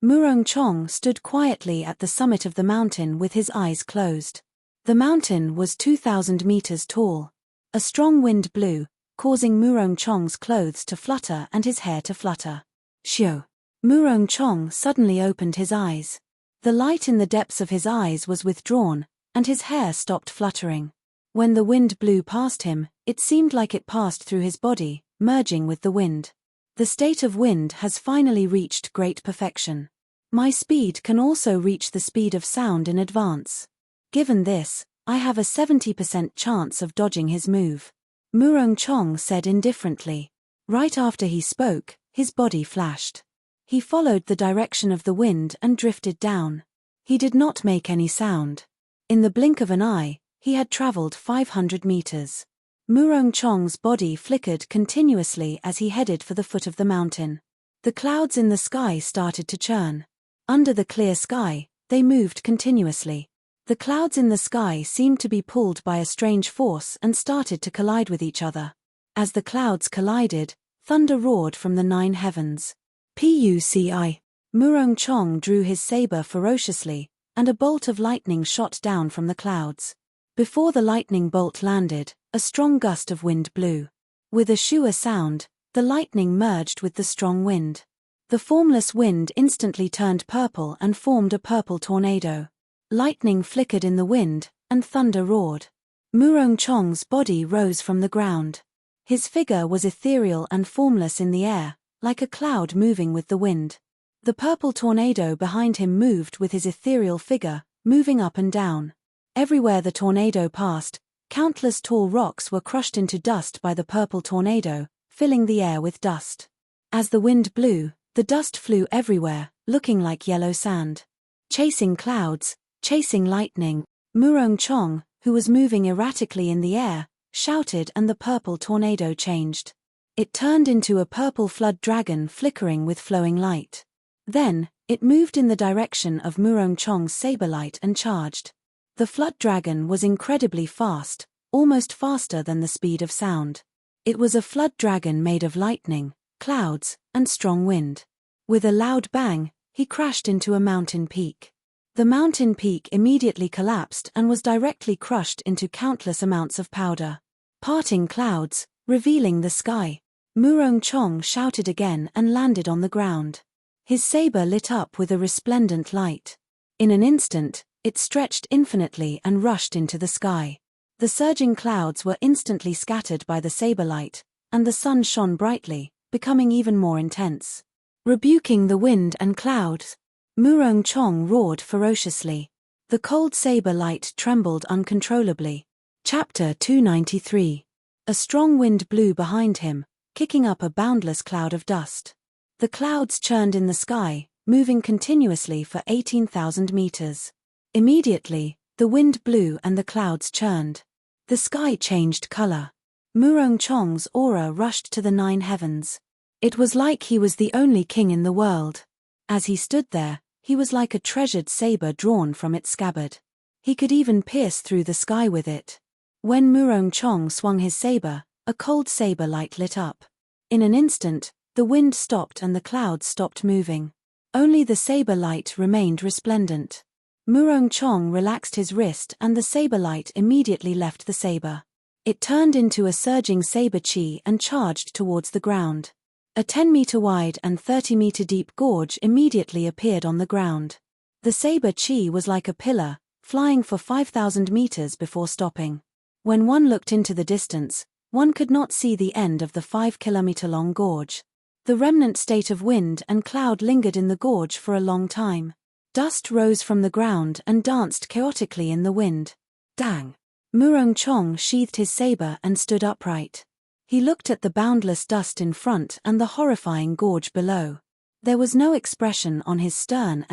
Murong Chong stood quietly at the summit of the mountain with his eyes closed. The mountain was 2,000 meters tall. A strong wind blew, causing Murong Chong's clothes to flutter and his hair to flutter. Shio! Murong Chong suddenly opened his eyes. The light in the depths of his eyes was withdrawn, and his hair stopped fluttering. When the wind blew past him, it seemed like it passed through his body, merging with the wind. The state of wind has finally reached great perfection. My speed can also reach the speed of sound in advance. Given this, I have a 70% chance of dodging his move. Murong Chong said indifferently. Right after he spoke, his body flashed. He followed the direction of the wind and drifted down. He did not make any sound. In the blink of an eye, he had traveled 500 meters. Murong Chong's body flickered continuously as he headed for the foot of the mountain. The clouds in the sky started to churn. Under the clear sky, they moved continuously. The clouds in the sky seemed to be pulled by a strange force and started to collide with each other. As the clouds collided, thunder roared from the 9 heavens. Puci. Murong Chong drew his saber ferociously, and a bolt of lightning shot down from the clouds. Before the lightning bolt landed, a strong gust of wind blew. With a shua sound, the lightning merged with the strong wind. The formless wind instantly turned purple and formed a purple tornado. Lightning flickered in the wind, and thunder roared. Murong Chong's body rose from the ground. His figure was ethereal and formless in the air, like a cloud moving with the wind. The purple tornado behind him moved with his ethereal figure, moving up and down. Everywhere the tornado passed, countless tall rocks were crushed into dust by the purple tornado, filling the air with dust. As the wind blew, the dust flew everywhere, looking like yellow sand. Chasing clouds, chasing lightning, Murong Chong, who was moving erratically in the air, shouted, and the purple tornado changed. It turned into a purple flood dragon flickering with flowing light. Then, it moved in the direction of Murong Chong's saberlight and charged. The flood dragon was incredibly fast, almost faster than the speed of sound. It was a flood dragon made of lightning, clouds, and strong wind. With a loud bang, he crashed into a mountain peak. The mountain peak immediately collapsed and was directly crushed into countless amounts of powder. Parting clouds, revealing the sky. Murong Chong shouted again and landed on the ground. His saber lit up with a resplendent light. In an instant, it stretched infinitely and rushed into the sky. The surging clouds were instantly scattered by the saber light, and the sun shone brightly, becoming even more intense. Rebuking the wind and clouds, Murong Chong roared ferociously. The cold saber light trembled uncontrollably. Chapter 293. A strong wind blew behind him, kicking up a boundless cloud of dust. The clouds churned in the sky, moving continuously for 18,000 meters. Immediately, the wind blew and the clouds churned. The sky changed color. Murong Chong's aura rushed to the 9 heavens. It was like he was the only king in the world. As he stood there, he was like a treasured saber drawn from its scabbard. He could even pierce through the sky with it. When Murong Chong swung his saber, a cold saber light lit up. In an instant, the wind stopped and the clouds stopped moving. Only the saber light remained resplendent. Murong Chong relaxed his wrist and the saber light immediately left the saber. It turned into a surging saber chi and charged towards the ground. A 10-meter wide and 30-meter deep gorge immediately appeared on the ground. The saber chi was like a pillar, flying for 5,000 meters before stopping. When one looked into the distance, one could not see the end of the 5-kilometer-long gorge. The remnant state of wind and cloud lingered in the gorge for a long time. Dust rose from the ground and danced chaotically in the wind. Dang! Murong Chong sheathed his saber and stood upright. He looked at the boundless dust in front and the horrifying gorge below. There was no expression on his stern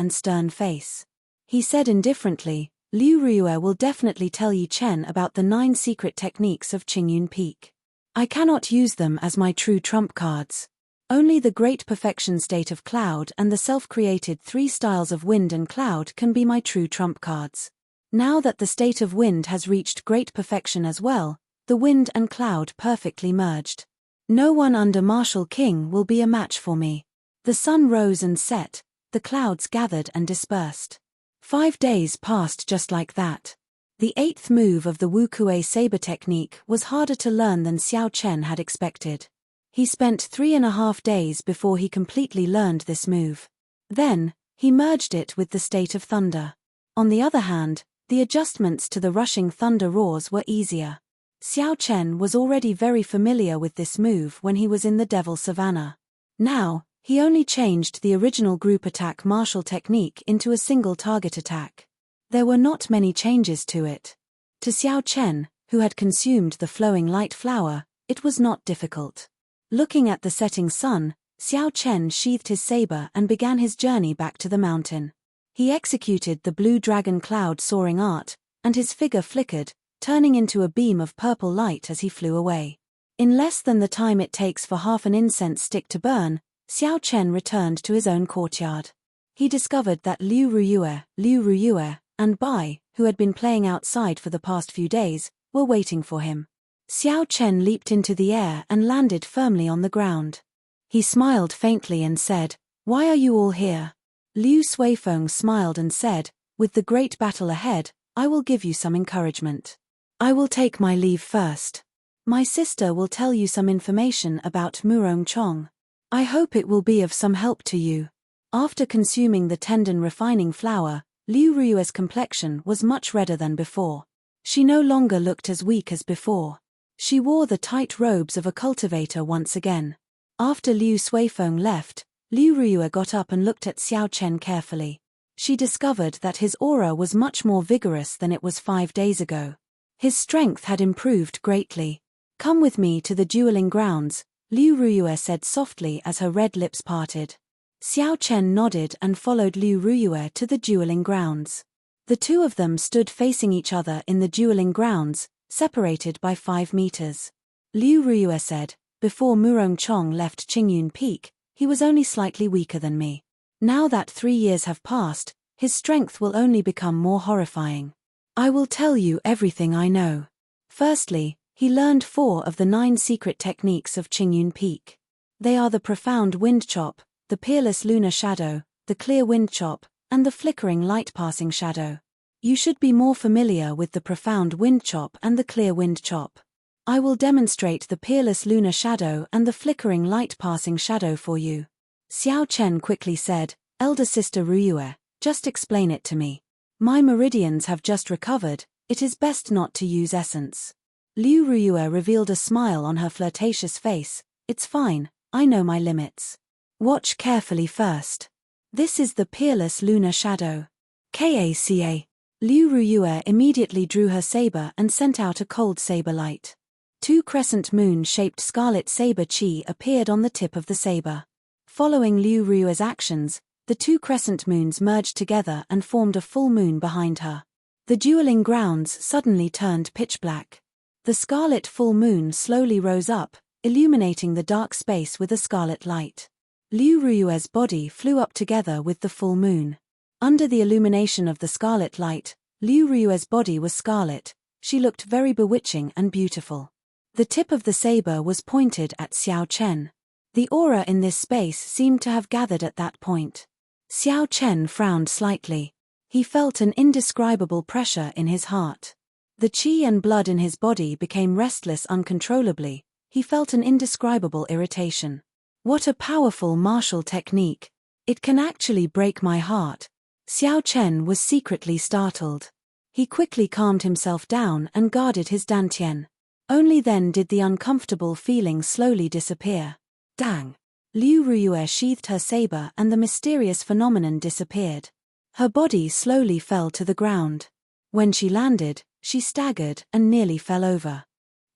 face. He said indifferently, "Liu Ruye will definitely tell Yi Chen about the 9 secret techniques of Qingyun Peak. I cannot use them as my true trump cards. Only the great perfection state of cloud and the self-created 3 styles of wind and cloud can be my true trump cards. Now that the state of wind has reached great perfection as well, the wind and cloud perfectly merged. No one under Martial King will be a match for me. The sun rose and set, the clouds gathered and dispersed. 5 days passed just like that. The 8th move of the Wukue saber technique was harder to learn than Xiao Chen had expected. He spent 3.5 days before he completely learned this move. Then, he merged it with the state of thunder. On the other hand, the adjustments to the rushing thunder roars were easier. Xiao Chen was already very familiar with this move when he was in the Devil Savannah. Now, he only changed the original group attack martial technique into a single target attack. There were not many changes to it. To Xiao Chen, who had consumed the flowing light flower, it was not difficult. Looking at the setting sun, Xiao Chen sheathed his saber and began his journey back to the mountain. He executed the blue dragon cloud soaring art, and his figure flickered, turning into a beam of purple light as he flew away. In less than the time it takes for half an incense stick to burn, Xiao Chen returned to his own courtyard. He discovered that Liu Ruyue, and Bai, who had been playing outside for the past few days, were waiting for him. Xiao Chen leaped into the air and landed firmly on the ground. He smiled faintly and said, "Why are you all here?" Liu Suifeng smiled and said, "With the great battle ahead, I will give you some encouragement. I will take my leave first. My sister will tell you some information about Murong Chong. I hope it will be of some help to you." After consuming the tendon refining flower, Liu Ruyue's complexion was much redder than before. She no longer looked as weak as before. She wore the tight robes of a cultivator once again. After Liu Suifeng left, Liu Ruyue got up and looked at Xiao Chen carefully. She discovered that his aura was much more vigorous than it was 5 days ago. His strength had improved greatly. "Come with me to the dueling grounds," Liu Ruyue said softly as her red lips parted. Xiao Chen nodded and followed Liu Ruyue to the dueling grounds. The two of them stood facing each other in the dueling grounds, separated by 5 meters. Liu Ruyue said, "Before Murong Chong left Qingyun Peak, he was only slightly weaker than me. Now that 3 years have passed, his strength will only become more horrifying. I will tell you everything I know." Firstly, he learned 4 of the 9 secret techniques of Qingyun Peak. They are the profound wind chop, the peerless lunar shadow, the clear wind chop, and the flickering light-passing shadow. You should be more familiar with the profound wind chop and the clear wind chop. I will demonstrate the peerless lunar shadow and the flickering light-passing shadow for you. Xiao Chen quickly said, "Elder sister Ruyue, just explain it to me. My meridians have just recovered, it is best not to use essence." Liu Ruyue revealed a smile on her flirtatious face. "It's fine, I know my limits. Watch carefully first. This is the peerless lunar shadow. Kaca." Liu Ruyue immediately drew her saber and sent out a cold saber light. 2 crescent moon-shaped scarlet saber chi appeared on the tip of the saber. Following Liu Ruyue's actions, the 2 crescent moons merged together and formed a full moon behind her. The dueling grounds suddenly turned pitch black. The scarlet full moon slowly rose up, illuminating the dark space with a scarlet light. Liu Ruyue's body flew up together with the full moon. Under the illumination of the scarlet light, Liu Ruyue's body was scarlet. She looked very bewitching and beautiful. The tip of the saber was pointed at Xiao Chen. The aura in this space seemed to have gathered at that point. Xiao Chen frowned slightly. He felt an indescribable pressure in his heart. The qi and blood in his body became restless uncontrollably. He felt an indescribable irritation. What a powerful martial technique. It can actually break my heart. Xiao Chen was secretly startled. He quickly calmed himself down and guarded his dantian. Only then did the uncomfortable feeling slowly disappear. Dang! Liu Ruyue sheathed her saber and the mysterious phenomenon disappeared. Her body slowly fell to the ground. When she landed, she staggered and nearly fell over.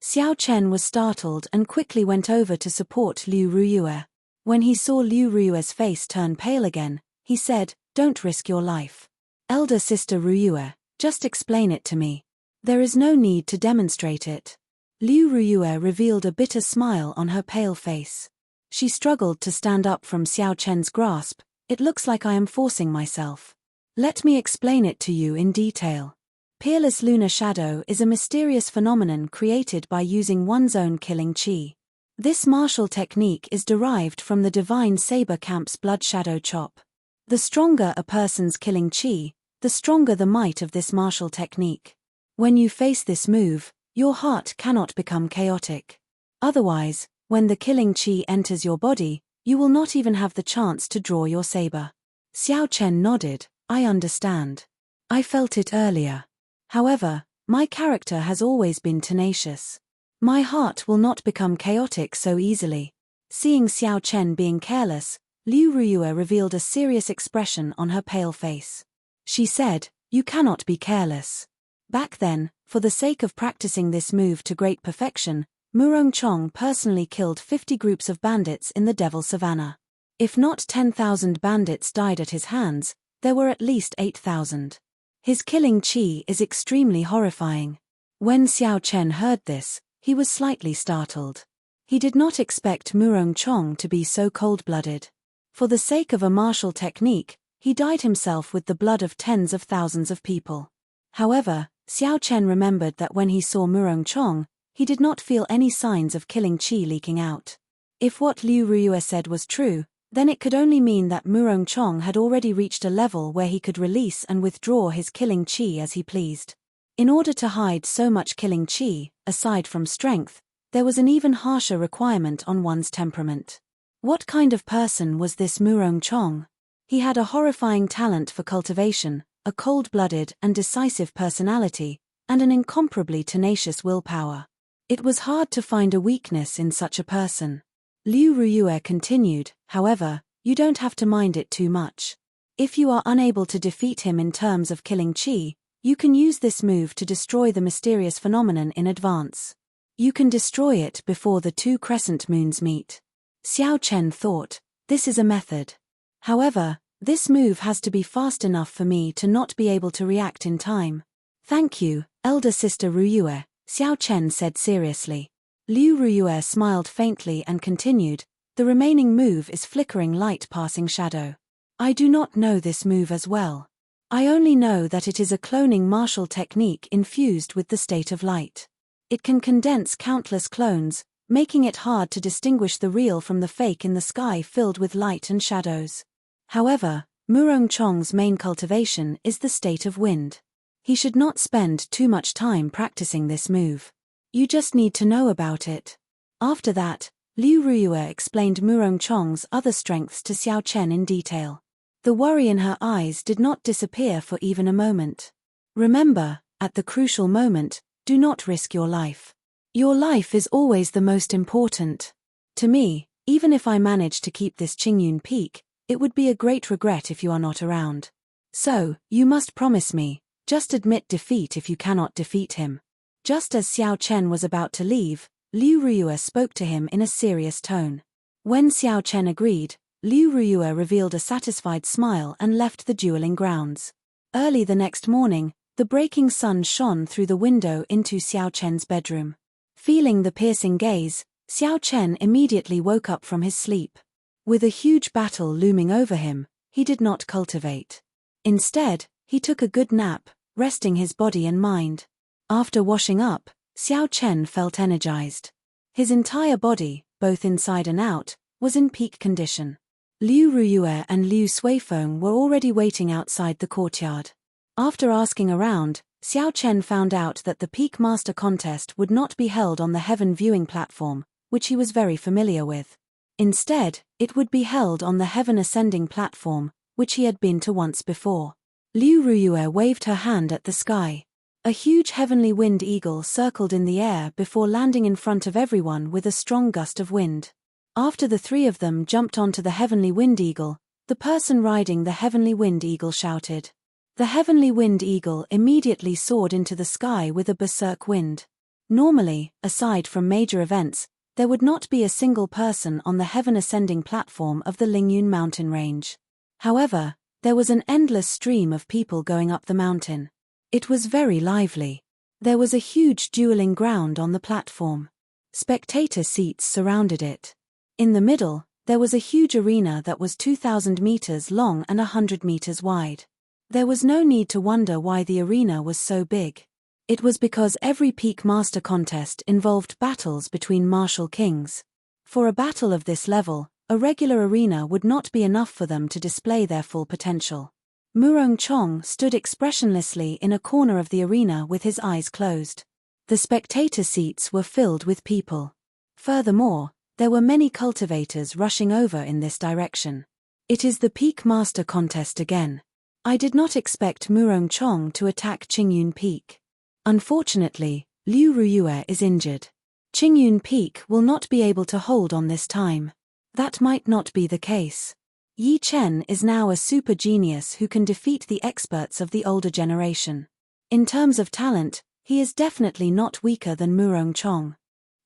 Xiao Chen was startled and quickly went over to support Liu Ruyue. When he saw Liu Ruyue's face turn pale again, he said, "Don't risk your life. Elder sister Ruyue, just explain it to me. There is no need to demonstrate it." Liu Ruyue revealed a bitter smile on her pale face. She struggled to stand up from Xiao Chen's grasp. "It looks like I am forcing myself. Let me explain it to you in detail." Peerless lunar shadow is a mysterious phenomenon created by using one's own killing chi. This martial technique is derived from the divine saber camp's blood shadow chop. The stronger a person's killing chi, the stronger the might of this martial technique. When you face this move, your heart cannot become chaotic. Otherwise, when the killing chi enters your body, you will not even have the chance to draw your saber. Xiao Chen nodded. I understand. I felt it earlier. However, my character has always been tenacious. My heart will not become chaotic so easily. Seeing Xiao Chen being careless, Liu Ruyue revealed a serious expression on her pale face. She said, "You cannot be careless." Back then, for the sake of practicing this move to great perfection, Murong Chong personally killed 50 groups of bandits in the Devil Savannah. If not 10,000 bandits died at his hands, there were at least 8,000. His killing chi is extremely horrifying. When Xiao Chen heard this, he was slightly startled. He did not expect Murong Chong to be so cold-blooded. For the sake of a martial technique, he dyed himself with the blood of tens of thousands of people. However, Xiao Chen remembered that when he saw Murong Chong, he did not feel any signs of killing chi leaking out. If what Liu Ruyue said was true, then it could only mean that Murong Chong had already reached a level where he could release and withdraw his killing chi as he pleased. In order to hide so much killing chi, aside from strength, there was an even harsher requirement on one's temperament. What kind of person was this Murong Chong? He had a horrifying talent for cultivation, a cold-blooded and decisive personality, and an incomparably tenacious willpower. It was hard to find a weakness in such a person. Liu Ruyue continued, however, you don't have to mind it too much. If you are unable to defeat him in terms of killing chi, you can use this move to destroy the mysterious phenomenon in advance. You can destroy it before the two crescent moons meet. Xiao Chen thought, this is a method. However, this move has to be fast enough for me to not be able to react in time. Thank you, elder sister Ruyue, Xiao Chen said seriously. Liu Ruyue smiled faintly and continued, the remaining move is flickering light passing shadow. I do not know this move as well. I only know that it is a cloning martial technique infused with the state of light. It can condense countless clones, making it hard to distinguish the real from the fake in the sky filled with light and shadows. However, Murong Chong's main cultivation is the state of wind. He should not spend too much time practicing this move. You just need to know about it. After that, Liu Ruyue explained Murong Chong's other strengths to Xiao Chen in detail. The worry in her eyes did not disappear for even a moment. Remember, at the crucial moment, do not risk your life. Your life is always the most important. To me, even if I manage to keep this Qingyun peak, it would be a great regret if you are not around. So, you must promise me, just admit defeat if you cannot defeat him. Just as Xiao Chen was about to leave, Liu Ruyue spoke to him in a serious tone. When Xiao Chen agreed, Liu Ruyue revealed a satisfied smile and left the dueling grounds. Early the next morning, the breaking sun shone through the window into Xiao Chen's bedroom. Feeling the piercing gaze, Xiao Chen immediately woke up from his sleep. With a huge battle looming over him, he did not cultivate. Instead, he took a good nap, resting his body and mind. After washing up, Xiao Chen felt energized. His entire body, both inside and out, was in peak condition. Liu Ruyue and Liu Suifeng were already waiting outside the courtyard. After asking around, Xiao Chen found out that the Peak Master contest would not be held on the Heaven Viewing platform, which he was very familiar with. Instead, it would be held on the Heaven Ascending platform, which he had been to once before. Liu Ruyue waved her hand at the sky. A huge heavenly wind eagle circled in the air before landing in front of everyone with a strong gust of wind. After the three of them jumped onto the heavenly wind eagle, the person riding the heavenly wind eagle shouted. The heavenly wind eagle immediately soared into the sky with a berserk wind. Normally, aside from major events, there would not be a single person on the heaven ascending platform of the Lingyun mountain range. However, there was an endless stream of people going up the mountain. It was very lively. There was a huge dueling ground on the platform. Spectator seats surrounded it. In the middle, there was a huge arena that was 2,000 meters long and 100 meters wide. There was no need to wonder why the arena was so big. It was because every Peak Master contest involved battles between martial kings. For a battle of this level, a regular arena would not be enough for them to display their full potential. Murong Chong stood expressionlessly in a corner of the arena with his eyes closed. The spectator seats were filled with people. Furthermore, there were many cultivators rushing over in this direction. It is the Peak Master contest again. I did not expect Murong Chong to attack Qingyun Peak. Unfortunately, Liu Ruyue is injured. Qingyun Peak will not be able to hold on this time. That might not be the case. Yi Chen is now a super genius who can defeat the experts of the older generation. In terms of talent, he is definitely not weaker than Murong Chong.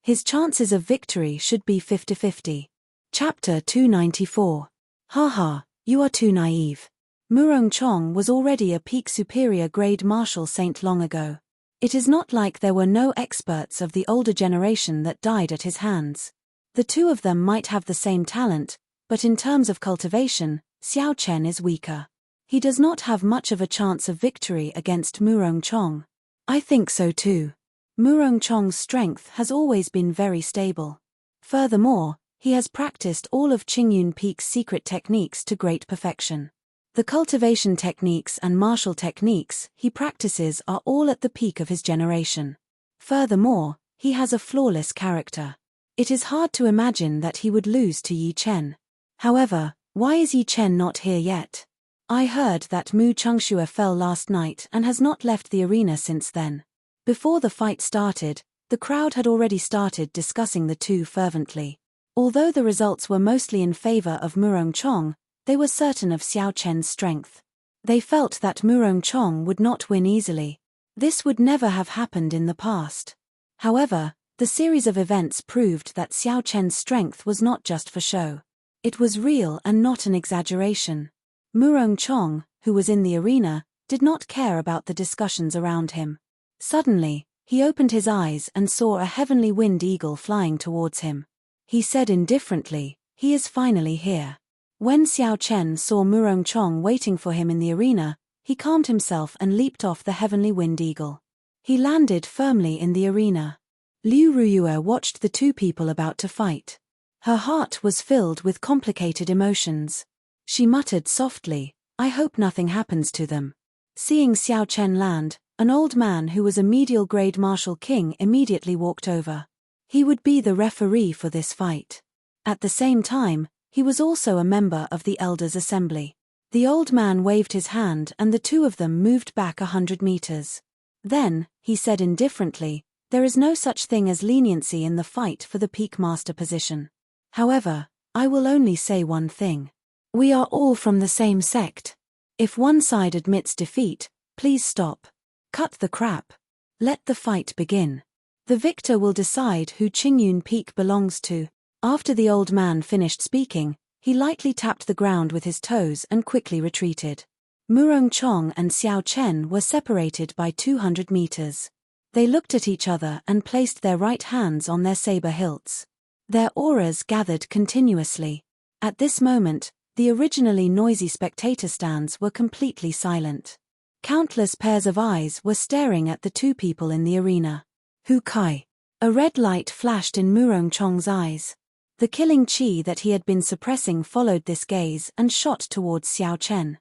His chances of victory should be 50-50. Chapter 294. Haha, you are too naive. Murong Chong was already a peak superior grade martial saint long ago. It is not like there were no experts of the older generation that died at his hands. The two of them might have the same talent, but in terms of cultivation, Xiao Chen is weaker. He does not have much of a chance of victory against Murong Chong. I think so too. Murong Chong's strength has always been very stable. Furthermore, he has practiced all of Qingyun Peak's secret techniques to great perfection. The cultivation techniques and martial techniques he practices are all at the peak of his generation. Furthermore, he has a flawless character. It is hard to imagine that he would lose to Yi Chen. However, why is Yi Chen not here yet? I heard that Mu Chengxue fell last night and has not left the arena since then. Before the fight started, the crowd had already started discussing the two fervently. Although the results were mostly in favor of Murong Chong, they were certain of Xiao Chen's strength. They felt that Murong Chong would not win easily. This would never have happened in the past. However, the series of events proved that Xiao Chen's strength was not just for show. It was real and not an exaggeration. Murong Chong, who was in the arena, did not care about the discussions around him. Suddenly, he opened his eyes and saw a heavenly wind eagle flying towards him. He said indifferently, "He is finally here." When Xiao Chen saw Murong Chong waiting for him in the arena, he calmed himself and leaped off the heavenly wind eagle. He landed firmly in the arena. Liu Ruyue watched the two people about to fight. Her heart was filled with complicated emotions. She muttered softly, "I hope nothing happens to them." Seeing Xiao Chen land, an old man who was a medial grade martial king immediately walked over. He would be the referee for this fight. At the same time, he was also a member of the Elders' Assembly. The old man waved his hand and the two of them moved back 100 meters. Then, he said indifferently, "There is no such thing as leniency in the fight for the Peak Master position. However, I will only say one thing. We are all from the same sect. If one side admits defeat, please stop. Cut the crap. Let the fight begin. The victor will decide who Qingyun Peak belongs to." After the old man finished speaking, he lightly tapped the ground with his toes and quickly retreated. Murong Chong and Xiao Chen were separated by 200 meters. They looked at each other and placed their right hands on their saber hilts. Their auras gathered continuously. At this moment, the originally noisy spectator stands were completely silent. Countless pairs of eyes were staring at the two people in the arena. Hu Kai. A red light flashed in Murong Chong's eyes. The killing chi that he had been suppressing followed this gaze and shot towards Xiao Chen.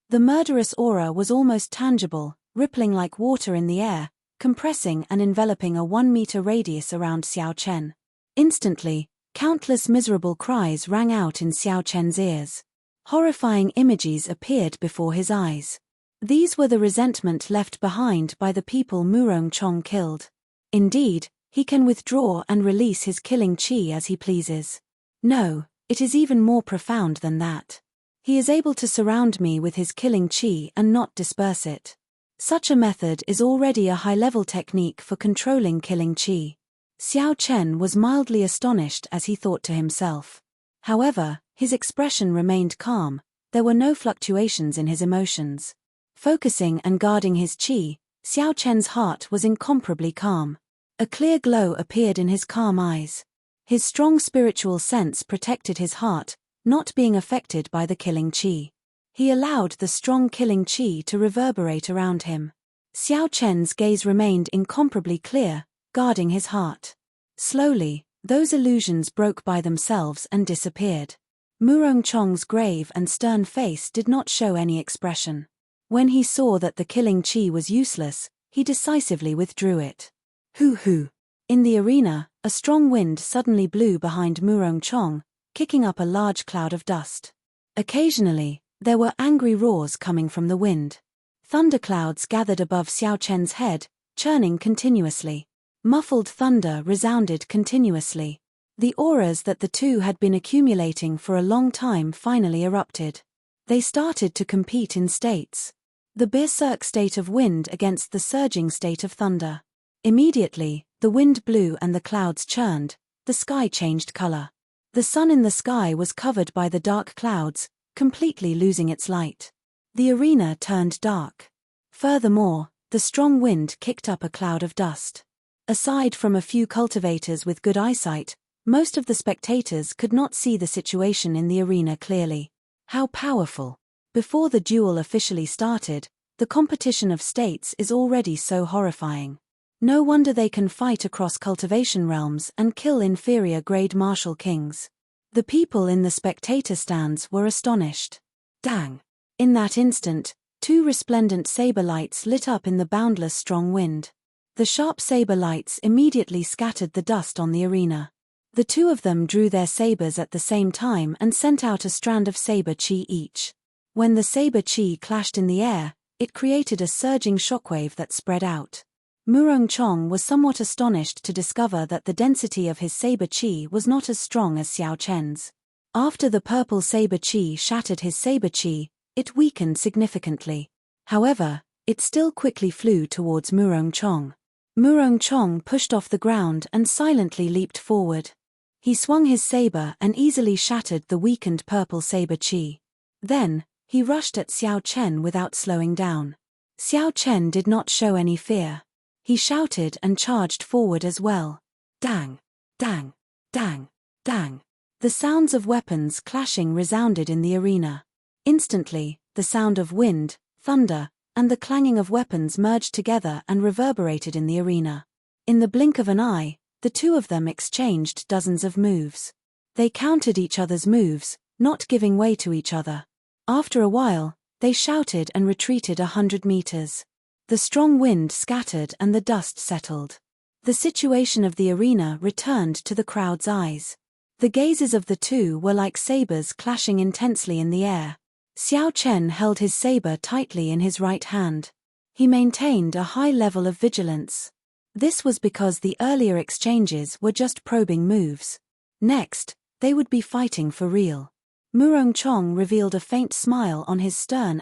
The murderous aura was almost tangible, rippling like water in the air, compressing and enveloping a 1-meter radius around Xiao Chen. Instantly, countless miserable cries rang out in Xiao Chen's ears. Horrifying images appeared before his eyes. These were the resentment left behind by the people Murong Chong killed. Indeed, he can withdraw and release his killing chi as he pleases. No, it is even more profound than that. He is able to surround me with his killing chi and not disperse it. Such a method is already a high-level technique for controlling killing chi. Xiao Chen was mildly astonished as he thought to himself. However, his expression remained calm, there were no fluctuations in his emotions. Focusing and guarding his chi, Xiao Chen's heart was incomparably calm. A clear glow appeared in his calm eyes. His strong spiritual sense protected his heart, not being affected by the killing chi. He allowed the strong killing chi to reverberate around him. Xiao Chen's gaze remained incomparably clear, guarding his heart. Slowly, those illusions broke by themselves and disappeared. Murongchong's grave and stern face did not show any expression. When he saw that the killing chi was useless, he decisively withdrew it. Hoo! In the arena, a strong wind suddenly blew behind Murongchong, kicking up a large cloud of dust. Occasionally, there were angry roars coming from the wind. Thunderclouds gathered above Xiao Chen's head, churning continuously. Muffled thunder resounded continuously. The auras that the two had been accumulating for a long time finally erupted. They started to compete in states. The berserk state of wind against the surging state of thunder. Immediately, the wind blew and the clouds churned, the sky changed color. The sun in the sky was covered by the dark clouds, completely losing its light. The arena turned dark. Furthermore, the strong wind kicked up a cloud of dust. Aside from a few cultivators with good eyesight, most of the spectators could not see the situation in the arena clearly. How powerful! Before the duel officially started, the competition of states is already so horrifying. No wonder they can fight across cultivation realms and kill inferior grade martial kings. The people in the spectator stands were astonished. Dang! In that instant, two resplendent saber lights lit up in the boundless strong wind. The sharp saber lights immediately scattered the dust on the arena. The two of them drew their sabers at the same time and sent out a strand of saber chi each. When the saber chi clashed in the air, it created a surging shockwave that spread out. Murongchong was somewhat astonished to discover that the density of his saber chi was not as strong as Xiao Chen's. After the purple saber chi shattered his saber chi, it weakened significantly. However, it still quickly flew towards Murongchong. Murongchong pushed off the ground and silently leaped forward. He swung his saber and easily shattered the weakened purple saber chi. Then, he rushed at Xiao Chen without slowing down. Xiao Chen did not show any fear. He shouted and charged forward as well. Dang! Dang! Dang! Dang! The sounds of weapons clashing resounded in the arena. Instantly, the sound of wind, thunder, and the clanging of weapons merged together and reverberated in the arena. In the blink of an eye, the two of them exchanged dozens of moves. They countered each other's moves, not giving way to each other. After a while, they shouted and retreated 100 meters. The strong wind scattered and the dust settled. The situation of the arena returned to the crowd's eyes. The gazes of the two were like sabers clashing intensely in the air. Xiao Chen held his saber tightly in his right hand. He maintained a high level of vigilance. This was because the earlier exchanges were just probing moves. Next, they would be fighting for real. Murongchong revealed a faint smile on his stern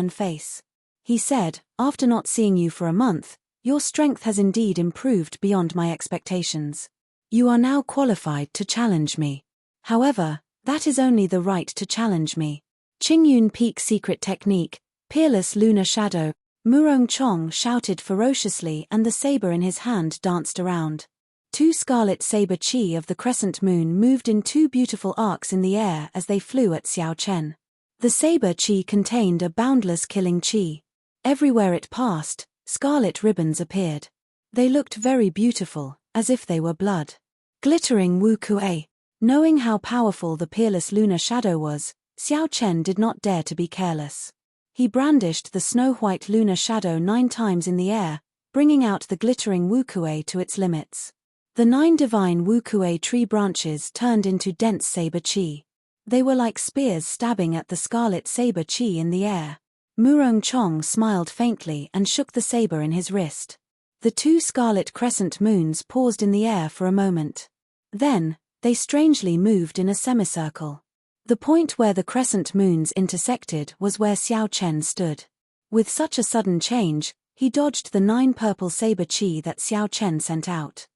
face. He said, "After not seeing you for a month, your strength has indeed improved beyond my expectations. You are now qualified to challenge me. However, that is only the right to challenge me." Qingyun Peak Secret Technique, Peerless Lunar Shadow. Murongchong shouted ferociously and the saber in his hand danced around. Two scarlet saber chi of the crescent moon moved in two beautiful arcs in the air as they flew at Xiao Chen. The saber chi contained a boundless killing chi. Everywhere it passed, scarlet ribbons appeared. They looked very beautiful, as if they were blood. Glittering Wu Kuei. Knowing how powerful the peerless lunar shadow was, Xiao Chen did not dare to be careless. He brandished the snow-white lunar shadow 9 times in the air, bringing out the glittering Wu Kuei to its limits. The 9 divine Wu Kuei tree branches turned into dense saber chi. They were like spears stabbing at the scarlet saber chi in the air. Murongchong smiled faintly and shook the saber in his wrist. The 2 scarlet crescent moons paused in the air for a moment. Then, they strangely moved in a semicircle. The point where the crescent moons intersected was where Xiao Chen stood. With such a sudden change, he dodged the 9 purple saber chi that Xiao Chen sent out.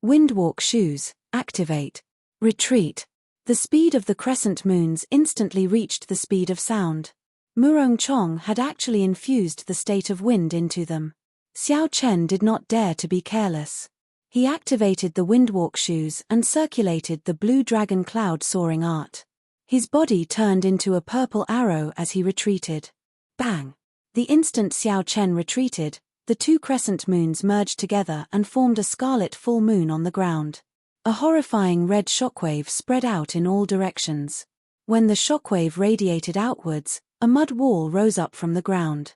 Windwalk shoes, activate. Retreat. The speed of the crescent moons instantly reached the speed of sound. Murongchong had actually infused the state of wind into them. Xiao Chen did not dare to be careless. He activated the windwalk shoes and circulated the blue dragon cloud soaring art. His body turned into a purple arrow as he retreated. Bang! The instant Xiao Chen retreated, the two crescent moons merged together and formed a scarlet full moon on the ground. A horrifying red shockwave spread out in all directions. When the shockwave radiated outwards, a mud wall rose up from the ground.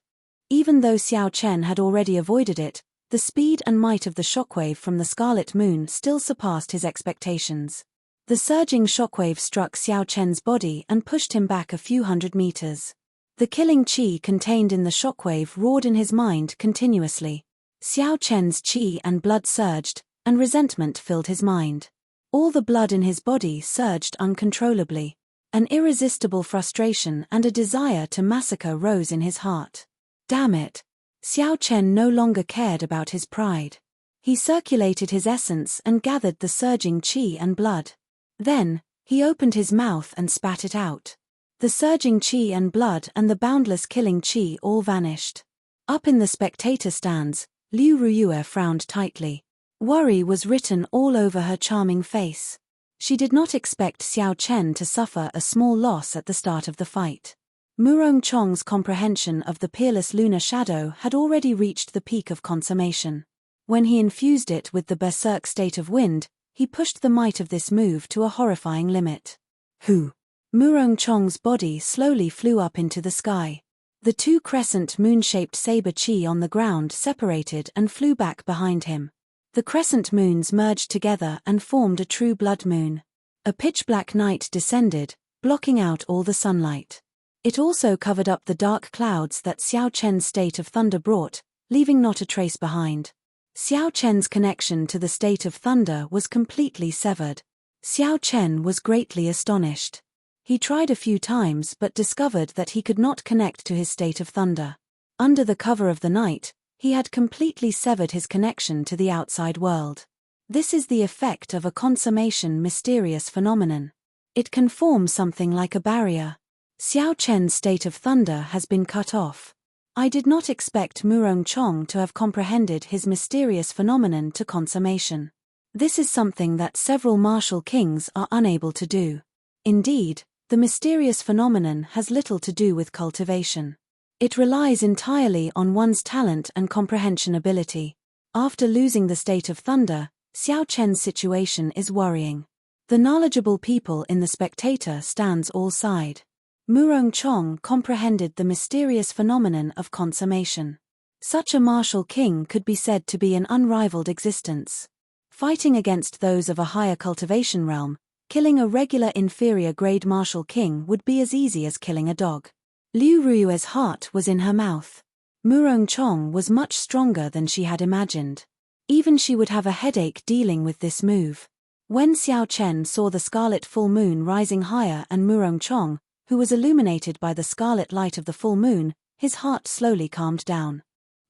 Even though Xiao Chen had already avoided it, the speed and might of the shockwave from the scarlet moon still surpassed his expectations. The surging shockwave struck Xiao Chen's body and pushed him back a few hundred meters. The killing qi contained in the shockwave roared in his mind continuously. Xiao Chen's qi and blood surged, and resentment filled his mind. All the blood in his body surged uncontrollably. An irresistible frustration and a desire to massacre rose in his heart. Damn it! Xiao Chen no longer cared about his pride. He circulated his essence and gathered the surging qi and blood. Then, he opened his mouth and spat it out. The surging qi and blood and the boundless killing qi all vanished. Up in the spectator stands, Liu Ruyue frowned tightly. Worry was written all over her charming face. She did not expect Xiao Chen to suffer a small loss at the start of the fight. Murong Chong's comprehension of the peerless lunar shadow had already reached the peak of consummation. When he infused it with the berserk state of wind, he pushed the might of this move to a horrifying limit. Hu! Murong Chong's body slowly flew up into the sky. The two crescent moon-shaped saber qi on the ground separated and flew back behind him. The crescent moons merged together and formed a true blood moon. A pitch-black night descended, blocking out all the sunlight. It also covered up the dark clouds that Xiao Chen's state of thunder brought, leaving not a trace behind. Xiao Chen's connection to the state of thunder was completely severed. Xiao Chen was greatly astonished. He tried a few times but discovered that he could not connect to his state of thunder. Under the cover of the night, he had completely severed his connection to the outside world. This is the effect of a consummation mysterious phenomenon. It can form something like a barrier. Xiao Chen's state of thunder has been cut off. I did not expect Murong Chong to have comprehended his mysterious phenomenon to consummation. This is something that several martial kings are unable to do. Indeed, the mysterious phenomenon has little to do with cultivation. It relies entirely on one's talent and comprehension ability. After losing the state of thunder, Xiao Chen's situation is worrying. The knowledgeable people in the spectator stands all sighed. Murong Chong comprehended the mysterious phenomenon of consummation. Such a martial king could be said to be an unrivaled existence. Fighting against those of a higher cultivation realm, killing a regular inferior grade martial king would be as easy as killing a dog. Liu Ruyue's heart was in her mouth. Murong Chong was much stronger than she had imagined. Even she would have a headache dealing with this move. When Xiao Chen saw the scarlet full moon rising higher and Murong Chong, who was illuminated by the scarlet light of the full moon, his heart slowly calmed down.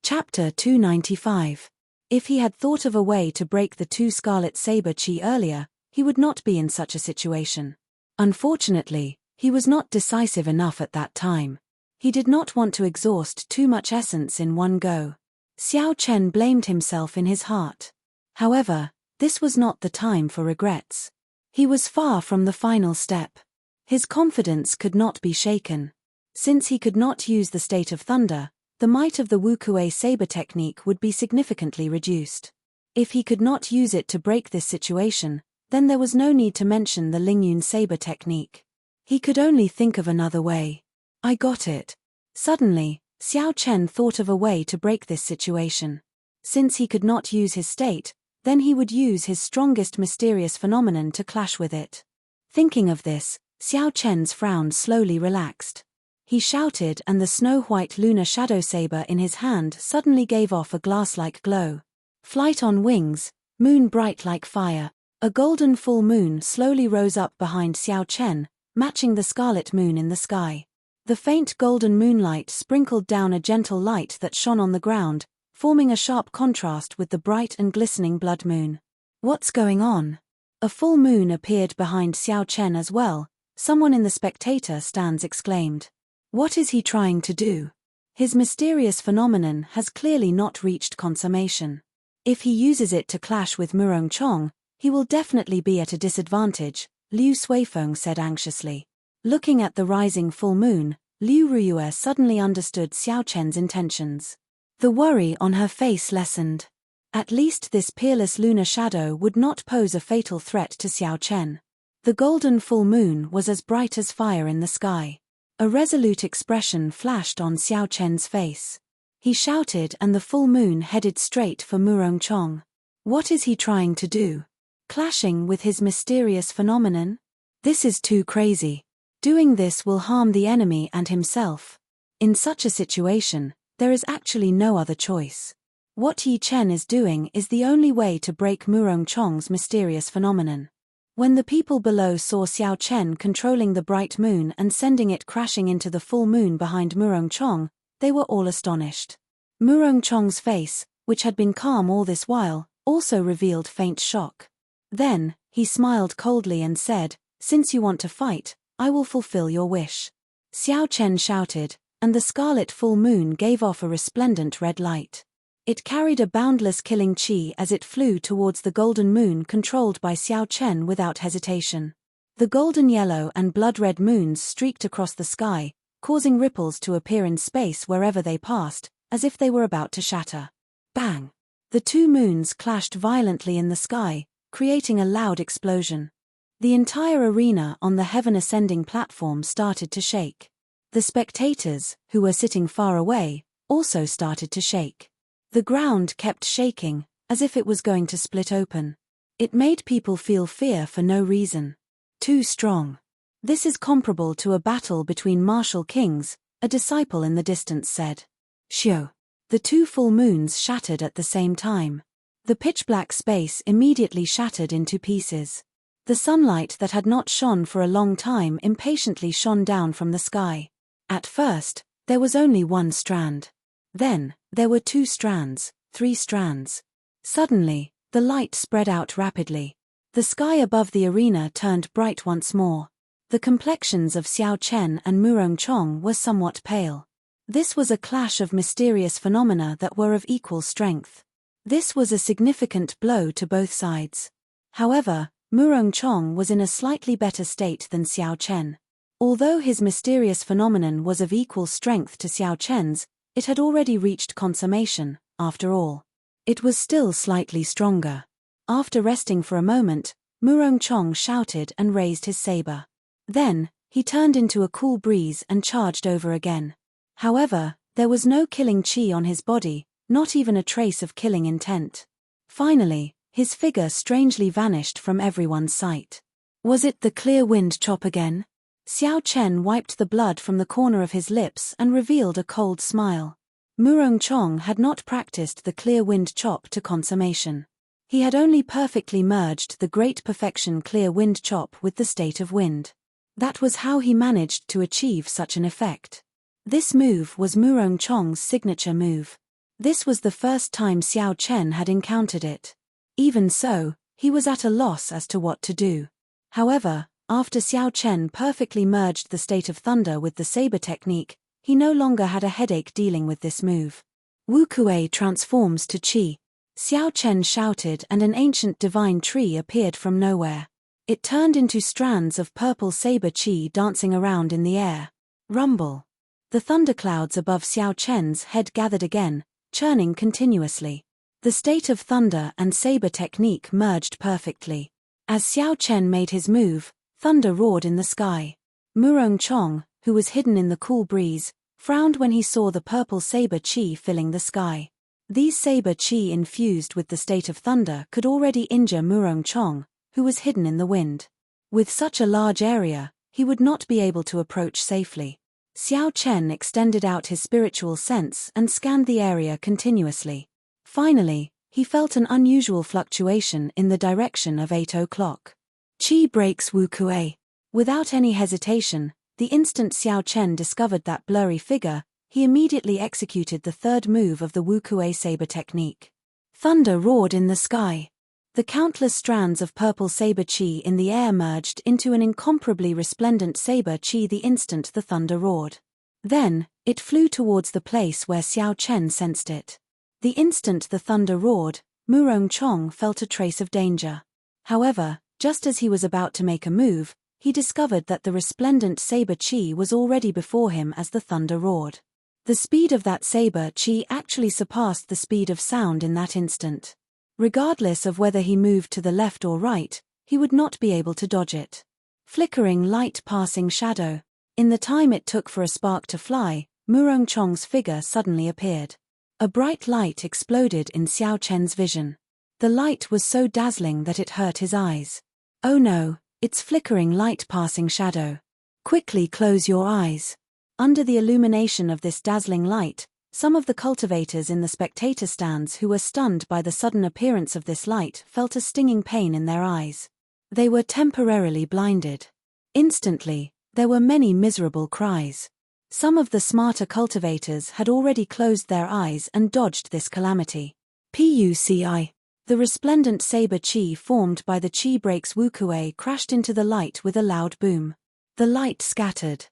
Chapter 295. If he had thought of a way to break the two scarlet saber qi earlier, he would not be in such a situation. Unfortunately, he was not decisive enough at that time. He did not want to exhaust too much essence in one go. Xiao Chen blamed himself in his heart. However, this was not the time for regrets. He was far from the final step. His confidence could not be shaken. Since he could not use the state of thunder, the might of the Wukuei saber technique would be significantly reduced. If he could not use it to break this situation, then there was no need to mention the Lingyun saber technique. He could only think of another way. I got it. Suddenly, Xiao Chen thought of a way to break this situation. Since he could not use his state, then he would use his strongest mysterious phenomenon to clash with it. Thinking of this, Xiao Chen's frown slowly relaxed. He shouted and the snow-white lunar shadow saber in his hand suddenly gave off a glass-like glow. Flight on wings, moon bright like fire. A golden full moon slowly rose up behind Xiao Chen, matching the scarlet moon in the sky. The faint golden moonlight sprinkled down a gentle light that shone on the ground, forming a sharp contrast with the bright and glistening blood moon. What's going on? A full moon appeared behind Xiao Chen as well. Someone in the spectator stands exclaimed. What is he trying to do? His mysterious phenomenon has clearly not reached consummation. If he uses it to clash with Murong Chong, he will definitely be at a disadvantage, Liu Suifeng said anxiously. Looking at the rising full moon, Liu Ruiyue suddenly understood Xiao Chen's intentions. The worry on her face lessened. At least this peerless lunar shadow would not pose a fatal threat to Xiao Chen. The golden full moon was as bright as fire in the sky. A resolute expression flashed on Xiao Chen's face. He shouted and the full moon headed straight for Murongchong. What is he trying to do? Clashing with his mysterious phenomenon? This is too crazy. Doing this will harm the enemy and himself. In such a situation, there is actually no other choice. What Yi Chen is doing is the only way to break Murongchong's mysterious phenomenon. When the people below saw Xiao Chen controlling the bright moon and sending it crashing into the full moon behind Murongchong, they were all astonished. Murongchong's face, which had been calm all this while, also revealed faint shock. Then, he smiled coldly and said, "Since you want to fight, I will fulfill your wish." Xiao Chen shouted, and the scarlet full moon gave off a resplendent red light. It carried a boundless killing qi as it flew towards the golden moon controlled by Xiao Chen without hesitation. The golden yellow and blood-red moons streaked across the sky, causing ripples to appear in space wherever they passed, as if they were about to shatter. Bang! The two moons clashed violently in the sky, creating a loud explosion. The entire arena on the heaven-ascending platform started to shake. The spectators, who were sitting far away, also started to shake. The ground kept shaking, as if it was going to split open. It made people feel fear for no reason. Too strong. This is comparable to a battle between martial kings, a disciple in the distance said. Shio. The two full moons shattered at the same time. The pitch-black space immediately shattered into pieces. The sunlight that had not shone for a long time impatiently shone down from the sky. At first, there was only one strand. Then, there were 2 strands, 3 strands. Suddenly, the light spread out rapidly. The sky above the arena turned bright once more. The complexions of Xiao Chen and Murongchong were somewhat pale. This was a clash of mysterious phenomena that were of equal strength. This was a significant blow to both sides. However, Murongchong was in a slightly better state than Xiao Chen. Although his mysterious phenomenon was of equal strength to Xiao Chen's, it had already reached consummation, after all. It was still slightly stronger. After resting for a moment, Murongchong shouted and raised his saber. Then, he turned into a cool breeze and charged over again. However, there was no killing qi on his body, not even a trace of killing intent. Finally, his figure strangely vanished from everyone's sight. Was it the clear wind chop again? Xiao Chen wiped the blood from the corner of his lips and revealed a cold smile. Murongchong had not practiced the clear wind chop to consummation. He had only perfectly merged the great perfection clear wind chop with the state of wind. That was how he managed to achieve such an effect. This move was Murongchong's signature move. This was the first time Xiao Chen had encountered it. Even so, he was at a loss as to what to do. However, after Xiao Chen perfectly merged the state of thunder with the saber technique, he no longer had a headache dealing with this move. Wu Kuei transforms to qi. Xiao Chen shouted and an ancient divine tree appeared from nowhere. It turned into strands of purple saber qi dancing around in the air. Rumble. The thunderclouds above Xiao Chen's head gathered again, churning continuously. The state of thunder and saber technique merged perfectly. As Xiao Chen made his move, thunder roared in the sky. Murongchong, who was hidden in the cool breeze, frowned when he saw the purple saber qi filling the sky. These saber qi infused with the state of thunder could already injure Murongchong, who was hidden in the wind. With such a large area, he would not be able to approach safely. Xiao Chen extended out his spiritual sense and scanned the area continuously. Finally, he felt an unusual fluctuation in the direction of 8 o'clock. Qi breaks Wu Kuei. Without any hesitation, the instant Xiao Chen discovered that blurry figure, he immediately executed the third move of the Wu Kuei saber technique. Thunder roared in the sky. The countless strands of purple saber qi in the air merged into an incomparably resplendent saber qi the instant the thunder roared. Then, it flew towards the place where Xiao Chen sensed it. The instant the thunder roared, Murongchong felt a trace of danger. However, just as he was about to make a move, he discovered that the resplendent saber chi was already before him as the thunder roared. The speed of that saber chi actually surpassed the speed of sound in that instant. Regardless of whether he moved to the left or right, he would not be able to dodge it. Flickering light passing shadow. In the time it took for a spark to fly, Murong Chong's figure suddenly appeared. A bright light exploded in Xiao Chen's vision. The light was so dazzling that it hurt his eyes. Oh no, it's flickering light passing shadow. Quickly close your eyes. Under the illumination of this dazzling light, some of the cultivators in the spectator stands who were stunned by the sudden appearance of this light felt a stinging pain in their eyes. They were temporarily blinded. Instantly, there were many miserable cries. Some of the smarter cultivators had already closed their eyes and dodged this calamity. Puci. The resplendent saber chi formed by the chi breaks Wukuei crashed into the light with a loud boom. The light scattered.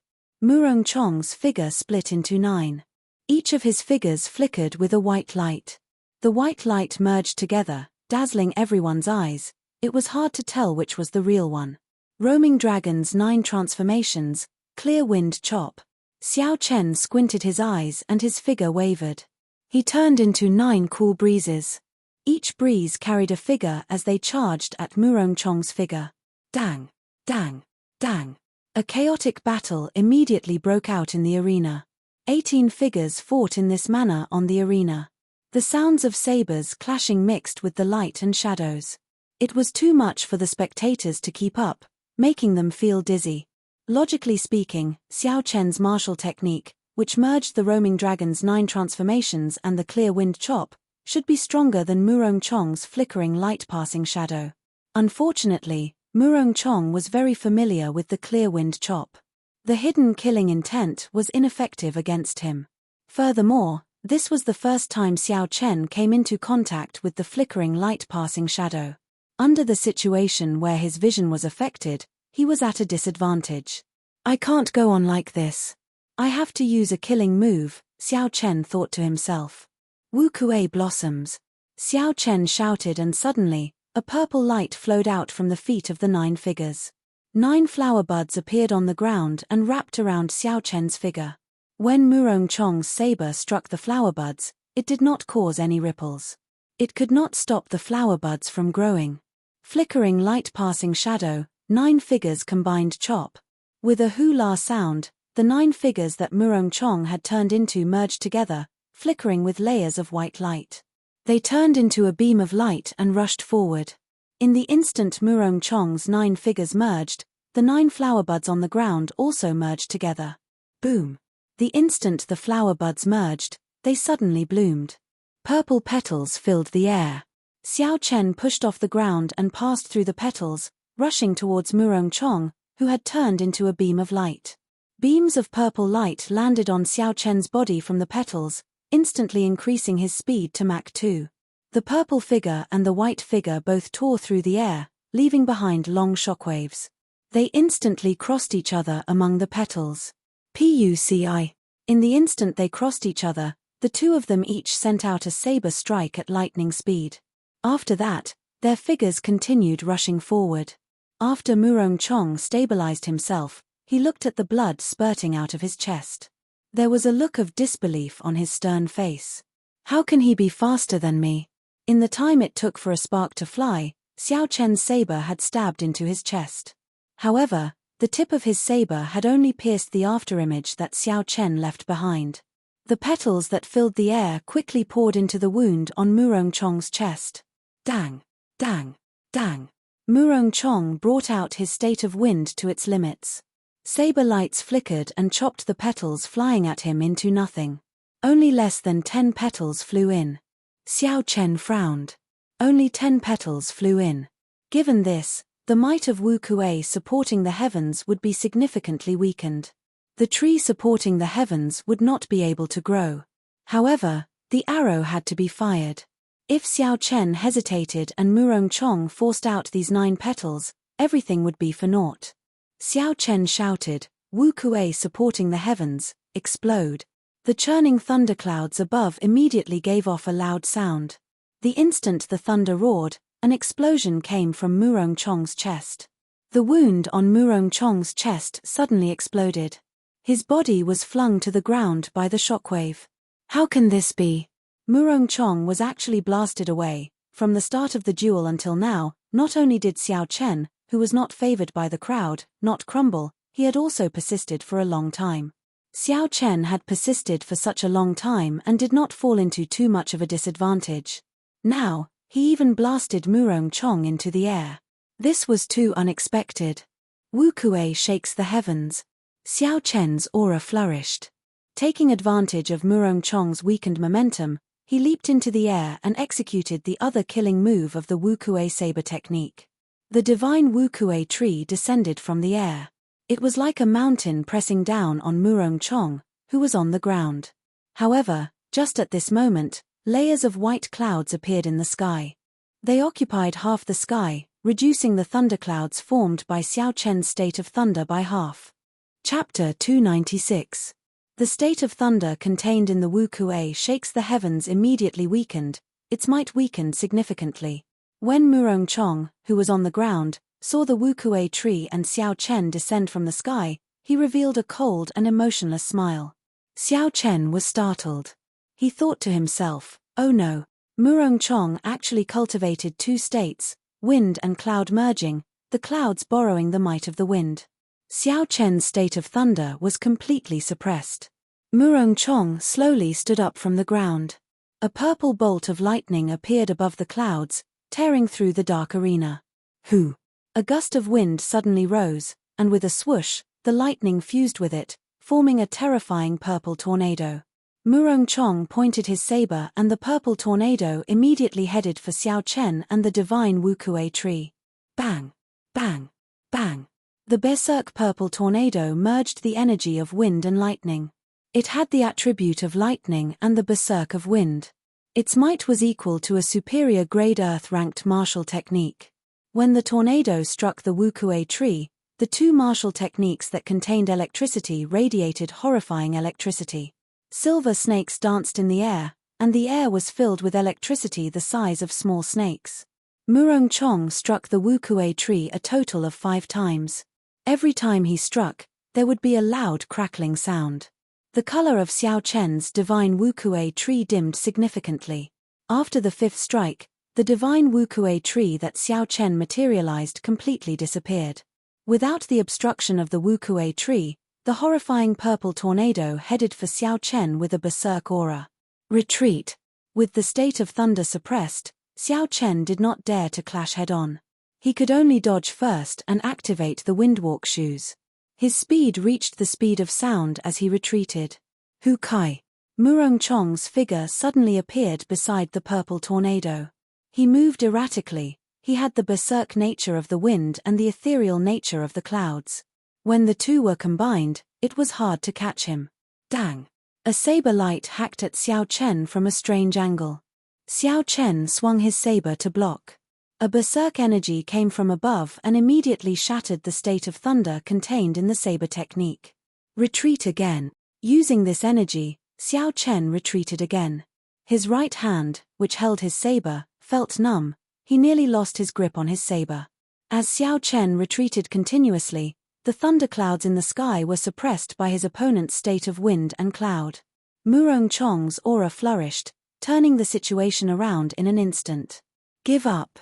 Murong Chong's figure split into 9. Each of his figures flickered with a white light. The white light merged together, dazzling everyone's eyes. It was hard to tell which was the real one. Roaming Dragon's 9 transformations, Clear Wind Chop. Xiao Chen squinted his eyes and his figure wavered. He turned into 9 cool breezes. Each breeze carried a figure as they charged at Murong Chong's figure. Dang! Dang! Dang! A chaotic battle immediately broke out in the arena. 18 figures fought in this manner on the arena. The sounds of sabers clashing mixed with the light and shadows. It was too much for the spectators to keep up, making them feel dizzy. Logically speaking, Xiao Chen's martial technique, which merged the Roaming Dragon's 9 transformations and the Clear Wind Chop, should be stronger than Murong Chong's flickering light passing shadow. Unfortunately, Murong Chong was very familiar with the Clear Wind Chop. The hidden killing intent was ineffective against him. Furthermore, this was the first time Xiao Chen came into contact with the flickering light passing shadow. Under the situation where his vision was affected, he was at a disadvantage. I can't go on like this. I have to use a killing move, Xiao Chen thought to himself. Wukuei blossoms. Xiao Chen shouted and suddenly, a purple light flowed out from the feet of the 9 figures. 9 flower buds appeared on the ground and wrapped around Xiao Chen's figure. When Murong Chong's saber struck the flower buds, it did not cause any ripples. It could not stop the flower buds from growing. Flickering light passing shadow, 9 figures combined chop. With a hula sound, the 9 figures that Murong Chong had turned into merged together, flickering with layers of white light. They turned into a beam of light and rushed forward. In the instant Murong Chong's 9 figures merged, the 9 flower buds on the ground also merged together. Boom! The instant the flower buds merged, they suddenly bloomed. Purple petals filled the air. Xiao Chen pushed off the ground and passed through the petals, rushing towards Murong Chong, who had turned into a beam of light. Beams of purple light landed on Xiao Chen's body from the petals, instantly increasing his speed to Mach 2. The purple figure and the white figure both tore through the air, leaving behind long shockwaves. They instantly crossed each other among the petals. Puci. In the instant they crossed each other, the 2 of them each sent out a saber strike at lightning speed. After that, their figures continued rushing forward. After Murong Chong stabilized himself, he looked at the blood spurting out of his chest. There was a look of disbelief on his stern face. How can he be faster than me? In the time it took for a spark to fly, Xiao Chen's saber had stabbed into his chest. However, the tip of his saber had only pierced the afterimage that Xiao Chen left behind. The petals that filled the air quickly poured into the wound on Murong Chong's chest. Dang! Dang! Dang! Murong Chong brought out his state of wind to its limits. Saber lights flickered and chopped the petals flying at him into nothing. Only less than 10 petals flew in. Xiao Chen frowned. Only 10 petals flew in. Given this, the might of Wu Kuei supporting the heavens would be significantly weakened. The tree supporting the heavens would not be able to grow. However, the arrow had to be fired. If Xiao Chen hesitated and Murong Chong forced out these 9 petals, everything would be for naught. Xiao Chen shouted, Wu Kuei supporting the heavens, explode. The churning thunderclouds above immediately gave off a loud sound. The instant the thunder roared, an explosion came from Murong Chong's chest. The wound on Murong-Chong's chest suddenly exploded. His body was flung to the ground by the shockwave. How can this be? Murong-Chong was actually blasted away. From the start of the duel until now, not only did Xiao Chen, who was not favored by the crowd, not crumble, he had also persisted for a long time. Xiao Chen had persisted for such a long time and did not fall into too much of a disadvantage. Now, he even blasted Murong-Chong into the air. This was too unexpected. Wu Kuei shakes the heavens. Xiao Chen's aura flourished. Taking advantage of Murong-Chong's weakened momentum, he leaped into the air and executed the other killing move of the Wu Kuei saber technique. The divine Wu Kuei tree descended from the air. It was like a mountain pressing down on Murong-Chong, who was on the ground. However, just at this moment, layers of white clouds appeared in the sky. They occupied half the sky, reducing the thunderclouds formed by Xiao Chen's state of thunder by half. Chapter 296. The state of thunder contained in the Wu Kuei shakes the heavens immediately weakened, its might weakened significantly. When Murong-Chong, who was on the ground, saw the Wu Kuei tree and Xiao Chen descend from the sky, he revealed a cold and emotionless smile. Xiao Chen was startled. He thought to himself, oh no, Murong-Chong actually cultivated two states, wind and cloud merging, the clouds borrowing the might of the wind. Xiao Chen's state of thunder was completely suppressed. Murong-Chong slowly stood up from the ground. A purple bolt of lightning appeared above the clouds, tearing through the dark arena. Hoo! A gust of wind suddenly rose, and with a swoosh, the lightning fused with it, forming a terrifying purple tornado. Murong-Chong pointed his saber and the purple tornado immediately headed for Xiao Chen and the divine Wu Kuei tree. Bang! Bang! Bang! The berserk purple tornado merged the energy of wind and lightning. It had the attribute of lightning and the berserk of wind. Its might was equal to a superior grade earth-ranked martial technique. When the tornado struck the Wu Kuei tree, the two martial techniques that contained electricity radiated horrifying electricity. Silver snakes danced in the air, and the air was filled with electricity the size of small snakes. Murong-Chong struck the Wu Kuei tree a total of 5 times. Every time he struck, there would be a loud crackling sound. The color of Xiao Chen's divine Wu Kuei tree dimmed significantly. After the 5th strike, the divine Wu Kuei tree that Xiao Chen materialized completely disappeared. Without the obstruction of the Wu Kuei tree, the horrifying purple tornado headed for Xiao Chen with a berserk aura. Retreat! With the state of thunder suppressed, Xiao Chen did not dare to clash head-on. He could only dodge first and activate the windwalk shoes. His speed reached the speed of sound as he retreated. Hu Kai! Murong-Chong's figure suddenly appeared beside the purple tornado. He moved erratically, he had the berserk nature of the wind and the ethereal nature of the clouds. When the two were combined, it was hard to catch him. Dang! A saber light hacked at Xiao Chen from a strange angle. Xiao Chen swung his saber to block. A berserk energy came from above and immediately shattered the state of thunder contained in the saber technique. Retreat again. Using this energy, Xiao Chen retreated again. His right hand, which held his saber, felt numb. He nearly lost his grip on his saber. As Xiao Chen retreated continuously, the thunderclouds in the sky were suppressed by his opponent's state of wind and cloud. Murong-Chong's aura flourished, turning the situation around in an instant. Give up.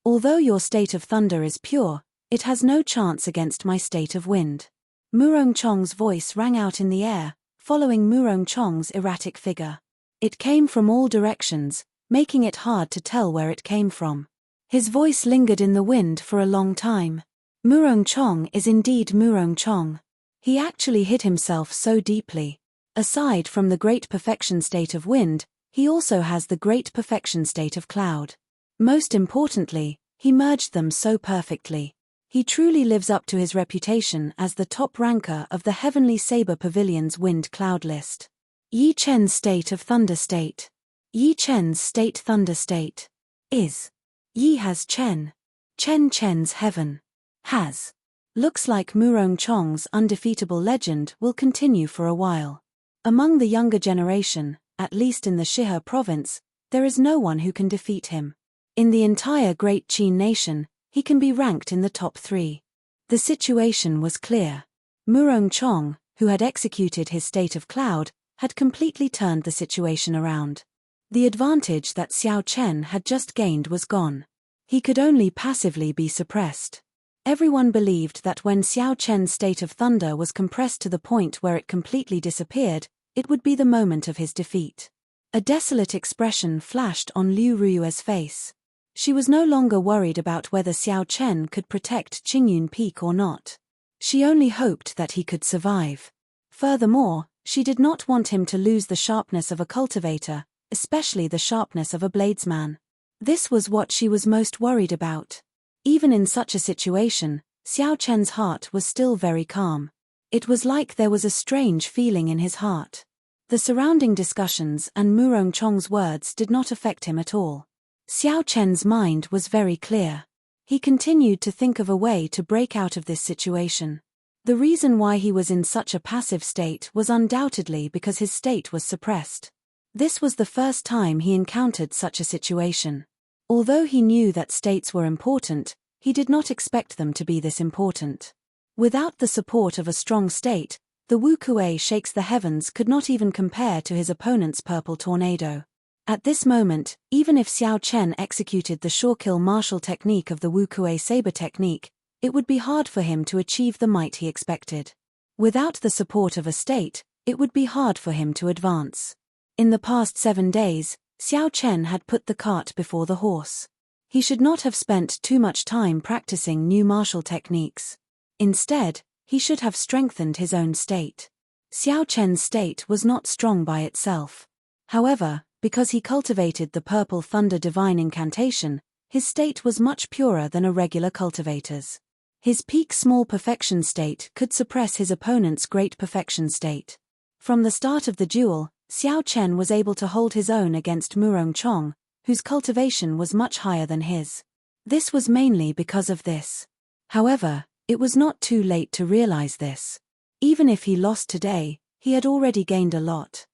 Although your state of thunder is pure, it has no chance against my state of wind. Murong-Chong's voice rang out in the air, following Murong-Chong's erratic figure. It came from all directions, making it hard to tell where it came from. His voice lingered in the wind for a long time. Murong-Chong is indeed Murong-Chong. He actually hid himself so deeply. Aside from the great perfection state of wind, he also has the great perfection state of cloud. Most importantly, he merged them so perfectly. He truly lives up to his reputation as the top ranker of the Heavenly Saber Pavilion's wind cloud list. Yi Chen's state of thunder state. Yi Chen's state thunder state. Is. Yi has Chen. Chen's heaven. Has. Looks like Murong-Chong's undefeatable legend will continue for a while. Among the younger generation, at least in the Shihe province, there is no one who can defeat him. In the entire Great Qin nation, he can be ranked in the top 3. The situation was clear. Murong Chong, who had executed his state of cloud, had completely turned the situation around. The advantage that Xiao Chen had just gained was gone. He could only passively be suppressed. Everyone believed that when Xiao Chen's state of thunder was compressed to the point where it completely disappeared, it would be the moment of his defeat. A desolate expression flashed on Liu Ruiyue's face. She was no longer worried about whether Xiao Chen could protect Qingyun Peak or not. She only hoped that he could survive. Furthermore, she did not want him to lose the sharpness of a cultivator, especially the sharpness of a bladesman. This was what she was most worried about. Even in such a situation, Xiao Chen's heart was still very calm. It was like there was a strange feeling in his heart. The surrounding discussions and Murong Chong's words did not affect him at all. Xiao Chen's mind was very clear. He continued to think of a way to break out of this situation. The reason why he was in such a passive state was undoubtedly because his state was suppressed. This was the first time he encountered such a situation. Although he knew that states were important, he did not expect them to be this important. Without the support of a strong state, the Wu Kuei shakes the heavens could not even compare to his opponent's purple tornado. At this moment, even if Xiao Chen executed the sure-kill martial technique of the Wu Kuei saber technique, it would be hard for him to achieve the might he expected. Without the support of a state, it would be hard for him to advance. In the past 7 days, Xiao Chen had put the cart before the horse. He should not have spent too much time practicing new martial techniques. Instead, he should have strengthened his own state. Xiao Chen's state was not strong by itself. However, because he cultivated the Purple Thunder Divine Incantation, his state was much purer than a regular cultivator's. His peak small perfection state could suppress his opponent's great perfection state. From the start of the duel, Xiao Chen was able to hold his own against Murong Chong, whose cultivation was much higher than his. This was mainly because of this. However, it was not too late to realize this. Even if he lost today, he had already gained a lot.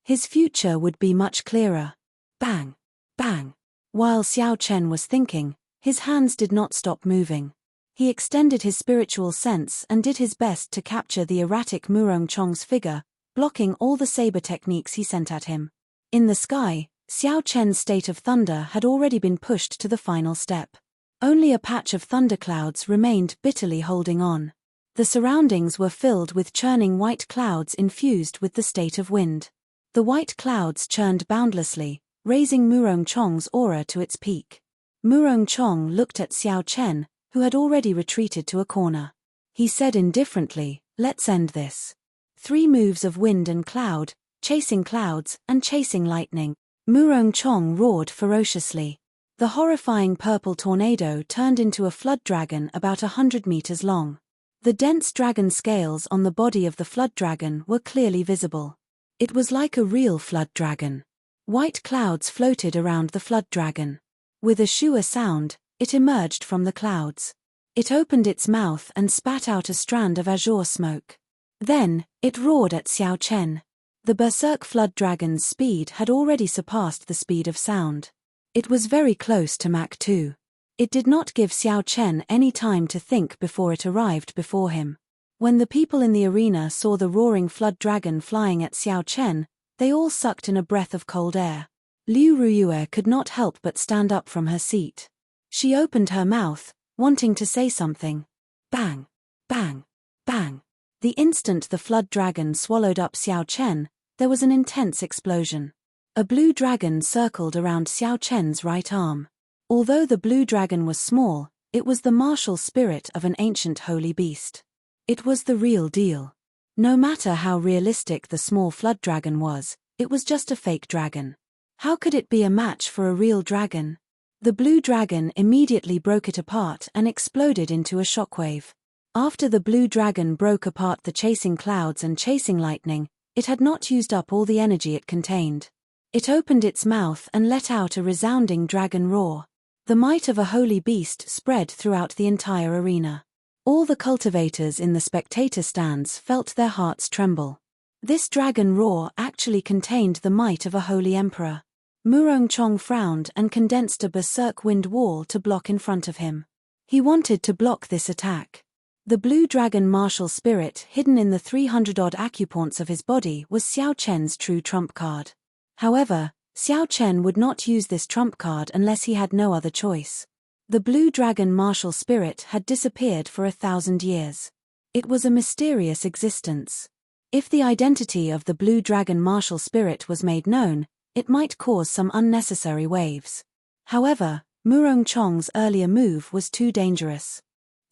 His future would be much clearer. Bang! Bang! While Xiao Chen was thinking, his hands did not stop moving. He extended his spiritual sense and did his best to capture the erratic Murong Chong's figure, blocking all the saber techniques he sent at him. In the sky, Xiao Chen's state of thunder had already been pushed to the final step. Only a patch of thunderclouds remained bitterly holding on. The surroundings were filled with churning white clouds infused with the state of wind. The white clouds churned boundlessly, raising Murong Chong's aura to its peak. Murong Chong looked at Xiao Chen, who had already retreated to a corner. He said indifferently, "Let's end this." 3 moves of wind and cloud, chasing clouds, and chasing lightning. Murong Chong roared ferociously. The horrifying purple tornado turned into a flood dragon about 100 meters long. The dense dragon scales on the body of the flood dragon were clearly visible. It was like a real flood dragon. White clouds floated around the flood dragon. With a shua sound, it emerged from the clouds. It opened its mouth and spat out a strand of azure smoke. Then, it roared at Xiao Chen. The berserk flood dragon's speed had already surpassed the speed of sound. It was very close to Mach 2. It did not give Xiao Chen any time to think before it arrived before him. When the people in the arena saw the roaring flood dragon flying at Xiao Chen, they all sucked in a breath of cold air. Liu Ruiyue could not help but stand up from her seat. She opened her mouth, wanting to say something. Bang! Bang! Bang! The instant the flood dragon swallowed up Xiao Chen, there was an intense explosion. A blue dragon circled around Xiao Chen's right arm. Although the blue dragon was small, it was the martial spirit of an ancient holy beast. It was the real deal. No matter how realistic the small flood dragon was, it was just a fake dragon. How could it be a match for a real dragon? The blue dragon immediately broke it apart and exploded into a shockwave. After the blue dragon broke apart the chasing clouds and chasing lightning, it had not used up all the energy it contained. It opened its mouth and let out a resounding dragon roar. The might of a holy beast spread throughout the entire arena. All the cultivators in the spectator stands felt their hearts tremble. This dragon roar actually contained the might of a holy emperor. Murong Chong frowned and condensed a berserk wind wall to block in front of him. He wanted to block this attack. The blue dragon martial spirit hidden in the 300-odd acupoints of his body was Xiao Chen's true trump card. However, Xiao Chen would not use this trump card unless he had no other choice. The blue dragon martial spirit had disappeared for 1,000 years. It was a mysterious existence. If the identity of the blue dragon martial spirit was made known, it might cause some unnecessary waves. However, Murong Chong's earlier move was too dangerous.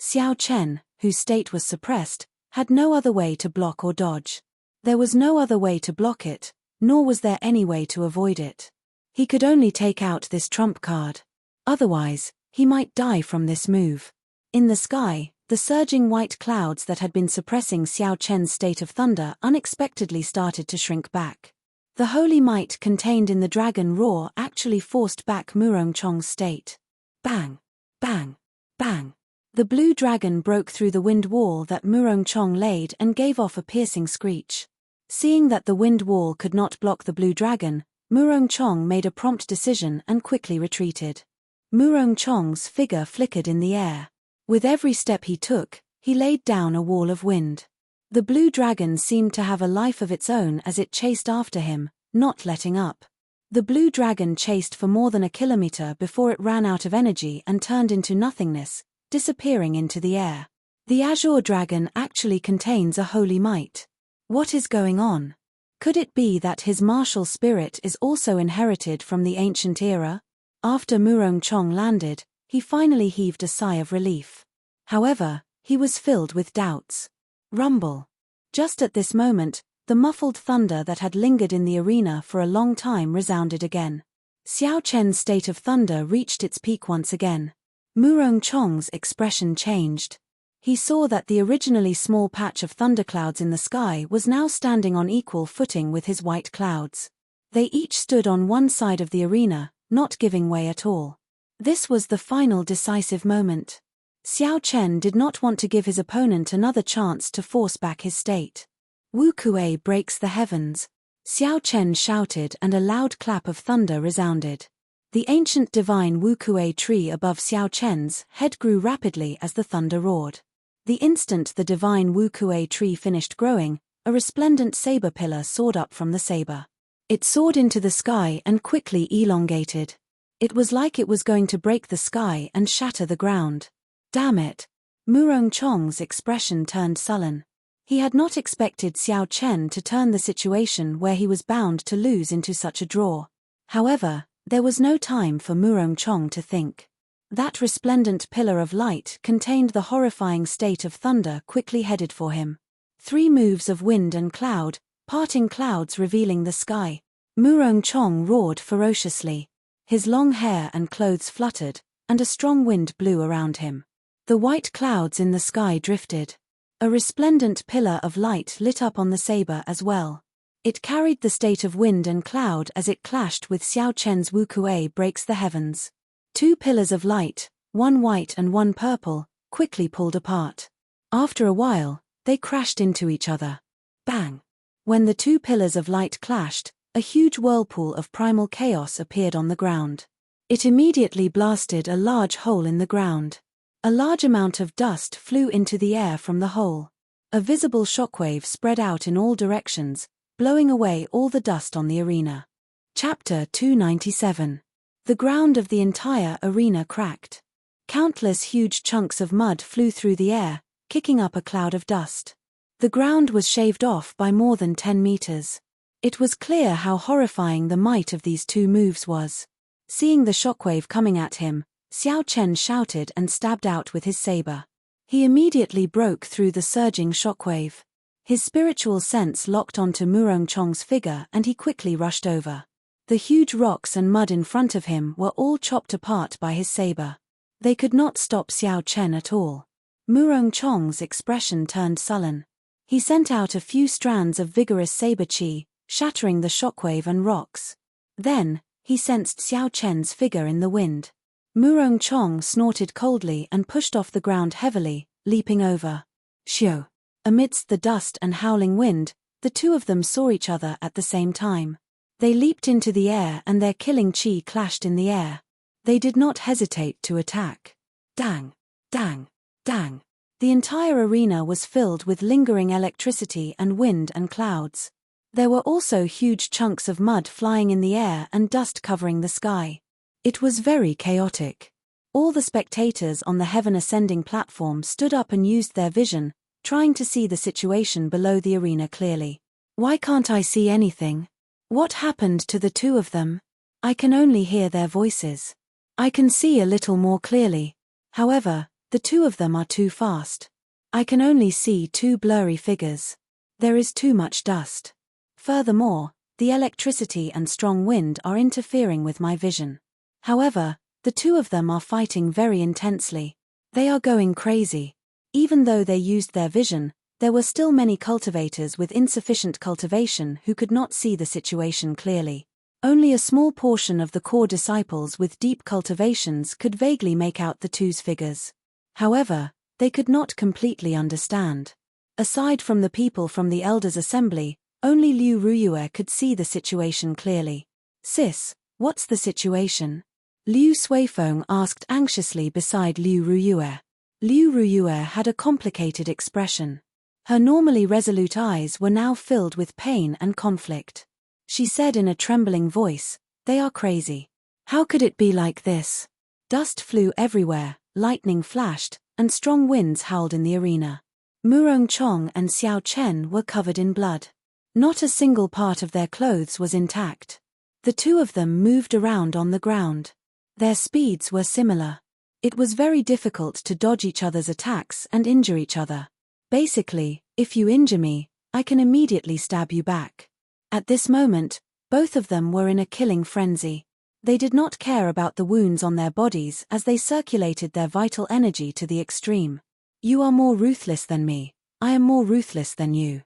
Xiao Chen, whose state was suppressed, had no other way to block or dodge. There was no other way to block it, nor was there any way to avoid it. He could only take out this trump card. Otherwise, he might die from this move. In the sky, the surging white clouds that had been suppressing Xiao Chen's state of thunder unexpectedly started to shrink back. The holy might contained in the dragon roar actually forced back Murong Chong's state. Bang! Bang! Bang! The blue dragon broke through the wind wall that Murong Chong laid and gave off a piercing screech. Seeing that the wind wall could not block the blue dragon, Murong Chong made a prompt decision and quickly retreated. Murong Chong's figure flickered in the air. With every step he took, he laid down a wall of wind. The blue dragon seemed to have a life of its own as it chased after him, not letting up. The blue dragon chased for more than a kilometer before it ran out of energy and turned into nothingness, disappearing into the air. The azure dragon actually contains a holy might. What is going on? Could it be that his martial spirit is also inherited from the ancient era? After Murong Chong landed, he finally heaved a sigh of relief. However, he was filled with doubts. Rumble. Just at this moment, the muffled thunder that had lingered in the arena for a long time resounded again. Xiao Chen's state of thunder reached its peak once again. Murong Chong's expression changed. He saw that the originally small patch of thunderclouds in the sky was now standing on equal footing with his white clouds. They each stood on one side of the arena, not giving way at all. This was the final decisive moment. Xiao Chen did not want to give his opponent another chance to force back his state. Wu Kuei breaks the heavens. Xiao Chen shouted and a loud clap of thunder resounded. The ancient divine Wu Kuei tree above Xiao Chen's head grew rapidly as the thunder roared. The instant the divine Wu Kuei tree finished growing, a resplendent saber pillar soared up from the saber. It soared into the sky and quickly elongated. It was like it was going to break the sky and shatter the ground. Damn it! Murong Chong's expression turned sullen. He had not expected Xiao Chen to turn the situation where he was bound to lose into such a draw. However, there was no time for Murong Chong to think. That resplendent pillar of light contained the horrifying state of thunder quickly headed for him. 3 moves of wind and cloud, parting clouds revealing the sky. Murong Chong roared ferociously. His long hair and clothes fluttered, and a strong wind blew around him. The white clouds in the sky drifted. A resplendent pillar of light lit up on the saber as well. It carried the state of wind and cloud as it clashed with Xiao Chen's Wu Kuei breaks the heavens. 2 pillars of light, one white and one purple, quickly pulled apart. After a while, they crashed into each other. Bang! When the 2 pillars of light clashed, a huge whirlpool of primal chaos appeared on the ground. It immediately blasted a large hole in the ground. A large amount of dust flew into the air from the hole. A visible shockwave spread out in all directions, blowing away all the dust on the arena. Chapter 297. The ground of the entire arena cracked. Countless huge chunks of mud flew through the air, kicking up a cloud of dust. The ground was shaved off by more than 10 meters. It was clear how horrifying the might of these 2 moves was. Seeing the shockwave coming at him, Xiao Chen shouted and stabbed out with his saber. He immediately broke through the surging shockwave. His spiritual sense locked onto Murong Chong's figure and he quickly rushed over. The huge rocks and mud in front of him were all chopped apart by his saber. They could not stop Xiao Chen at all. Murong Chong's expression turned sullen. He sent out a few strands of vigorous saber chi, shattering the shockwave and rocks. Then, he sensed Xiao Chen's figure in the wind. Murong Chong snorted coldly and pushed off the ground heavily, leaping over. Shio! Amidst the dust and howling wind, the 2 of them saw each other at the same time. They leaped into the air and their killing chi clashed in the air. They did not hesitate to attack. Dang! Dang! Dang! The entire arena was filled with lingering electricity and wind and clouds. There were also huge chunks of mud flying in the air and dust covering the sky. It was very chaotic. All the spectators on the heaven ascending platform stood up and used their vision, trying to see the situation below the arena clearly. Why can't I see anything? What happened to the two of them? I can only hear their voices. I can see a little more clearly. However, the two of them are too fast. I can only see two blurry figures. There is too much dust. Furthermore, the electricity and strong wind are interfering with my vision. However, the two of them are fighting very intensely. They are going crazy. Even though they used their vision, there were still many cultivators with insufficient cultivation who could not see the situation clearly. Only a small portion of the core disciples with deep cultivations could vaguely make out the two's figures. However, they could not completely understand. Aside from the people from the Elders' Assembly, only Liu Ruyue could see the situation clearly. "Sis, what's the situation?" Liu Suifeng asked anxiously beside Liu Ruyue. Liu Ruyue had a complicated expression. Her normally resolute eyes were now filled with pain and conflict. She said in a trembling voice, "They are crazy. How could it be like this?" Dust flew everywhere, lightning flashed, and strong winds howled in the arena. Murong Chong and Xiao Chen were covered in blood. Not a single part of their clothes was intact. The two of them moved around on the ground. Their speeds were similar. It was very difficult to dodge each other's attacks and injure each other. Basically, if you injure me, I can immediately stab you back. At this moment, both of them were in a killing frenzy. They did not care about the wounds on their bodies as they circulated their vital energy to the extreme. You are more ruthless than me, I am more ruthless than you.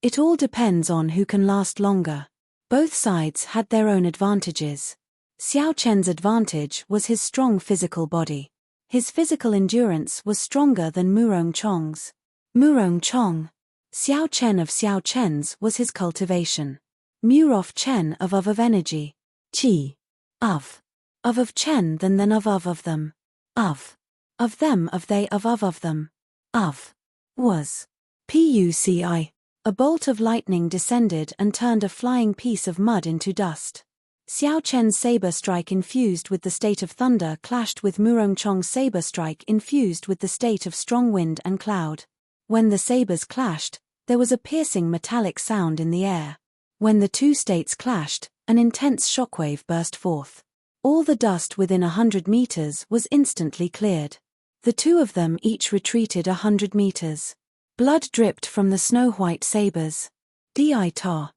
It all depends on who can last longer. Both sides had their own advantages. Xiao Chen's advantage was his strong physical body. His physical endurance was stronger than Murong Chong's. Murong Chong. Xiao Chen of Xiao Chen's was his cultivation. Murof Chen of energy. Qi. Of Chen then of them. Of them of they of them. Of. Was. Puci. A bolt of lightning descended and turned a flying piece of mud into dust. Xiao Chen's saber strike infused with the state of thunder clashed with Murong Chong's saber strike infused with the state of strong wind and cloud. When the sabers clashed, there was a piercing metallic sound in the air. When the two states clashed, an intense shockwave burst forth. All the dust within 100 meters was instantly cleared. The two of them each retreated 100 meters. Blood dripped from the snow-white sabers. Di ta.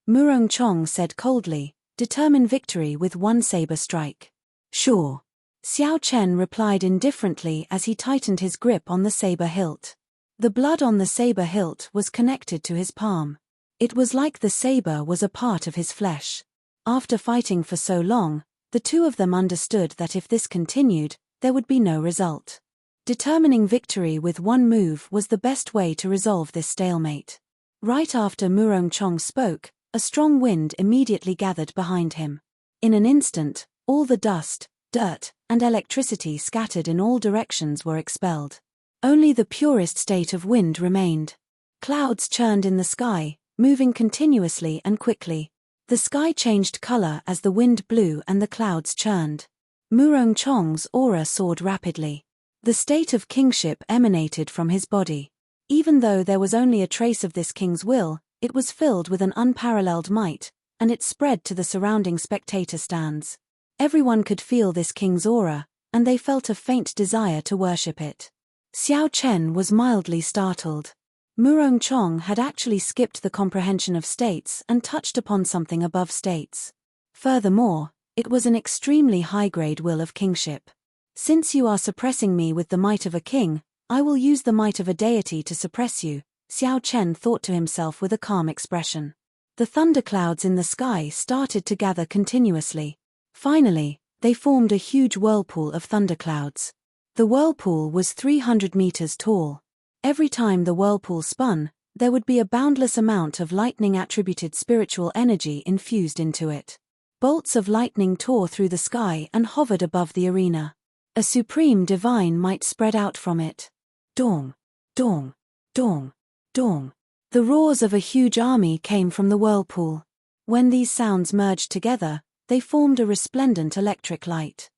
Murong Chong said coldly, determine victory with one saber strike. Sure. Xiao Chen replied indifferently as he tightened his grip on the saber hilt. The blood on the saber hilt was connected to his palm. It was like the saber was a part of his flesh. After fighting for so long, the two of them understood that if this continued, there would be no result. Determining victory with one move was the best way to resolve this stalemate. Right after Murong Chong spoke, a strong wind immediately gathered behind him. In an instant, all the dust, dirt, and electricity scattered in all directions were expelled. Only the purest state of wind remained. Clouds churned in the sky, moving continuously and quickly. The sky changed color as the wind blew and the clouds churned. Murong Chong's aura soared rapidly. The state of kingship emanated from his body. Even though there was only a trace of this king's will, it was filled with an unparalleled might, and it spread to the surrounding spectator stands. Everyone could feel this king's aura, and they felt a faint desire to worship it. Xiao Chen was mildly startled. Murong Chong had actually skipped the comprehension of states and touched upon something above states. Furthermore, it was an extremely high-grade will of kingship. Since you are suppressing me with the might of a king, I will use the might of a deity to suppress you, Xiao Chen thought to himself with a calm expression. The thunderclouds in the sky started to gather continuously. Finally, they formed a huge whirlpool of thunderclouds. The whirlpool was 300 meters tall. Every time the whirlpool spun, there would be a boundless amount of lightning-attributed spiritual energy infused into it. Bolts of lightning tore through the sky and hovered above the arena. A supreme divine might spread out from it. Dong, dong, dong, dong. The roars of a huge army came from the whirlpool. When these sounds merged together, they formed a resplendent electric light.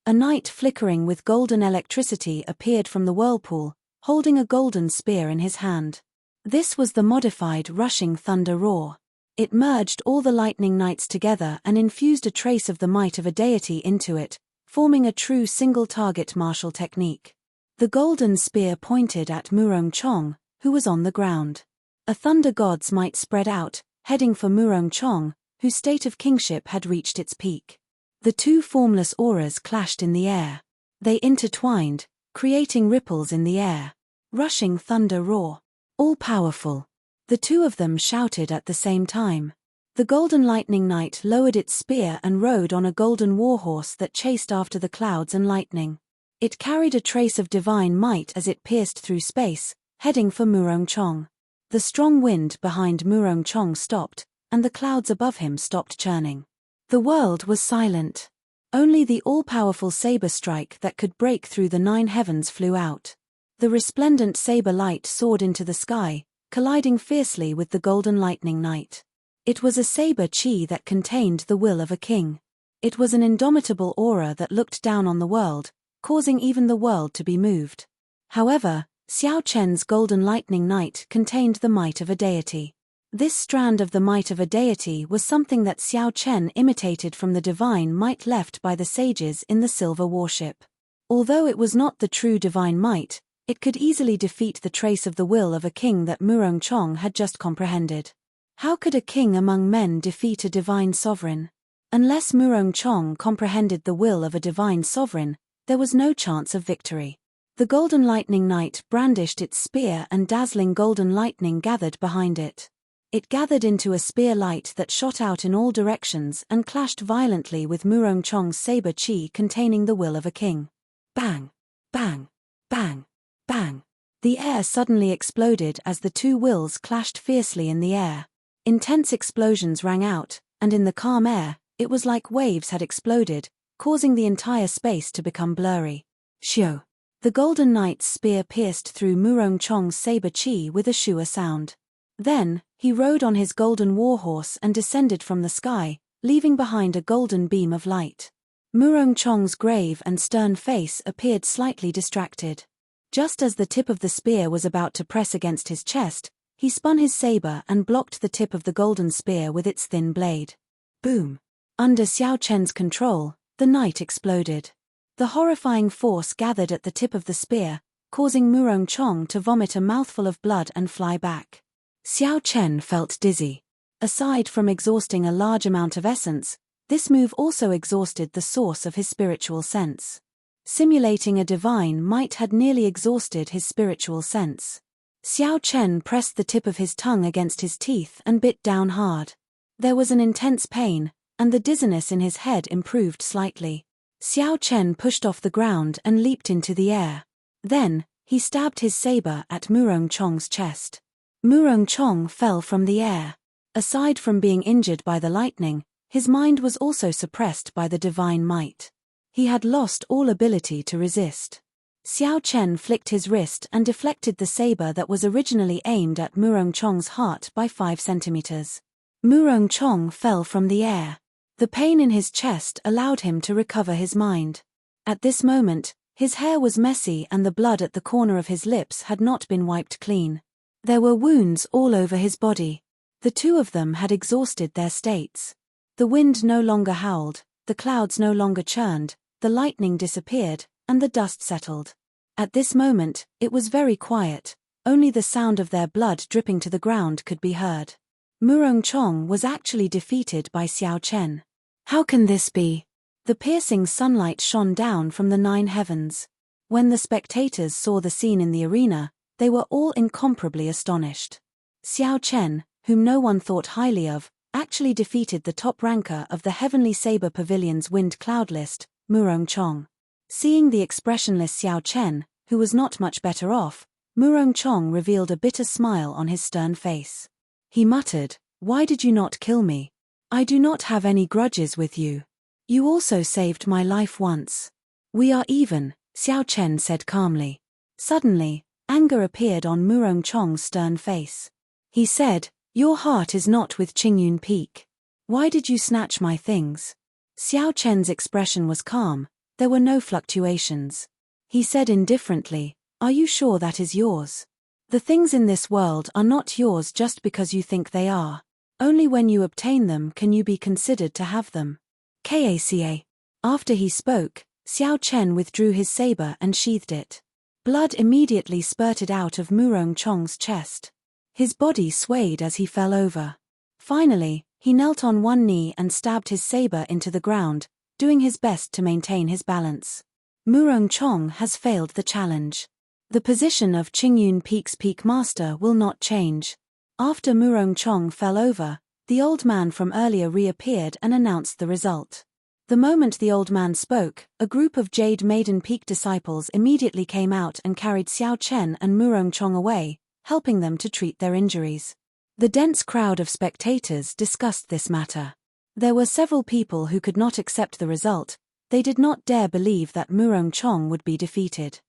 A knight flickering with golden electricity appeared from the whirlpool, holding a golden spear in his hand. This was the modified rushing thunder roar. It merged all the lightning knights together and infused a trace of the might of a deity into it, forming a true single-target martial technique. The golden spear pointed at Murong-Chong, who was on the ground. A thunder god's might spread out, heading for Murong-Chong, whose state of kingship had reached its peak. The two formless auras clashed in the air. They intertwined, creating ripples in the air. Rushing thunder roar. All-powerful. The two of them shouted at the same time. The golden lightning knight lowered its spear and rode on a golden warhorse that chased after the clouds and lightning. It carried a trace of divine might as it pierced through space, heading for Murong-Chong. The strong wind behind Murong-Chong stopped, and the clouds above him stopped churning. The world was silent. Only the all-powerful saber strike that could break through the 9 heavens flew out. The resplendent saber light soared into the sky, colliding fiercely with the golden lightning knight. It was a saber chi that contained the will of a king. It was an indomitable aura that looked down on the world, causing even the world to be moved. However, Xiao Chen's golden lightning knight contained the might of a deity. This strand of the might of a deity was something that Xiao Chen imitated from the divine might left by the sages in the silver warship. Although it was not the true divine might, it could easily defeat the trace of the will of a king that Murong-Chong had just comprehended. How could a king among men defeat a divine sovereign? Unless Murong-Chong comprehended the will of a divine sovereign, there was no chance of victory. The golden lightning knight brandished its spear and dazzling golden lightning gathered behind it. It gathered into a spear light that shot out in all directions and clashed violently with Murong-Chong's saber chi containing the will of a king. Bang! Bang! Bang! Bang! The air suddenly exploded as the two wills clashed fiercely in the air. Intense explosions rang out, and in the calm air, it was like waves had exploded, causing the entire space to become blurry. Shio! The golden knight's spear pierced through Murong-Chong's saber chi with a shua sound. Then, he rode on his golden warhorse and descended from the sky, leaving behind a golden beam of light. Murong-Chong's grave and stern face appeared slightly distracted. Just as the tip of the spear was about to press against his chest, he spun his saber and blocked the tip of the golden spear with its thin blade. Boom! Under Xiao Chen's control, the knight exploded. The horrifying force gathered at the tip of the spear, causing Murong-Chong to vomit a mouthful of blood and fly back. Xiao Chen felt dizzy. Aside from exhausting a large amount of essence, this move also exhausted the source of his spiritual sense. Simulating a divine might had nearly exhausted his spiritual sense. Xiao Chen pressed the tip of his tongue against his teeth and bit down hard. There was an intense pain, and the dizziness in his head improved slightly. Xiao Chen pushed off the ground and leaped into the air. Then, he stabbed his saber at Murong-Chong's chest. Murong-Chong fell from the air. Aside from being injured by the lightning, his mind was also suppressed by the divine might. He had lost all ability to resist. Xiao Chen flicked his wrist and deflected the saber that was originally aimed at Murong-Chong's heart by 5 centimeters. Murong-Chong fell from the air. The pain in his chest allowed him to recover his mind. At this moment, his hair was messy and the blood at the corner of his lips had not been wiped clean. There were wounds all over his body. The two of them had exhausted their states. The wind no longer howled, the clouds no longer churned, the lightning disappeared, and the dust settled. At this moment, it was very quiet, only the sound of their blood dripping to the ground could be heard. Murong-Chong was actually defeated by Xiao Chen. How can this be? The piercing sunlight shone down from the 9 heavens. When the spectators saw the scene in the arena, they were all incomparably astonished. Xiao Chen, whom no one thought highly of, actually defeated the top ranker of the Heavenly Saber Pavilion's wind cloud list, Murong-Chong. Seeing the expressionless Xiao Chen, who was not much better off, Murong-Chong revealed a bitter smile on his stern face. He muttered, "Why did you not kill me? I do not have any grudges with you. You also saved my life once. We are even," Xiao Chen said calmly. Suddenly, Anger appeared on Murong Chong's stern face. He said, "Your heart is not with Qingyun Peak. Why did you snatch my things?" Xiao Chen's expression was calm, there were no fluctuations. He said indifferently, "Are you sure that is yours? The things in this world are not yours just because you think they are. Only when you obtain them can you be considered to have them." Kaca. After he spoke, Xiao Chen withdrew his saber and sheathed it. Blood immediately spurted out of Murong Chong's chest. His body swayed as he fell over. Finally, he knelt on one knee and stabbed his saber into the ground, doing his best to maintain his balance. Murong Chong has failed the challenge. The position of Qingyun Peak's peak master will not change. After Murong Chong fell over, the old man from earlier reappeared and announced the result. The moment the old man spoke, a group of Jade Maiden Peak disciples immediately came out and carried Xiao Chen and Murong Chong away, helping them to treat their injuries. The dense crowd of spectators discussed this matter. There were several people who could not accept the result. They did not dare believe that Murong Chong would be defeated.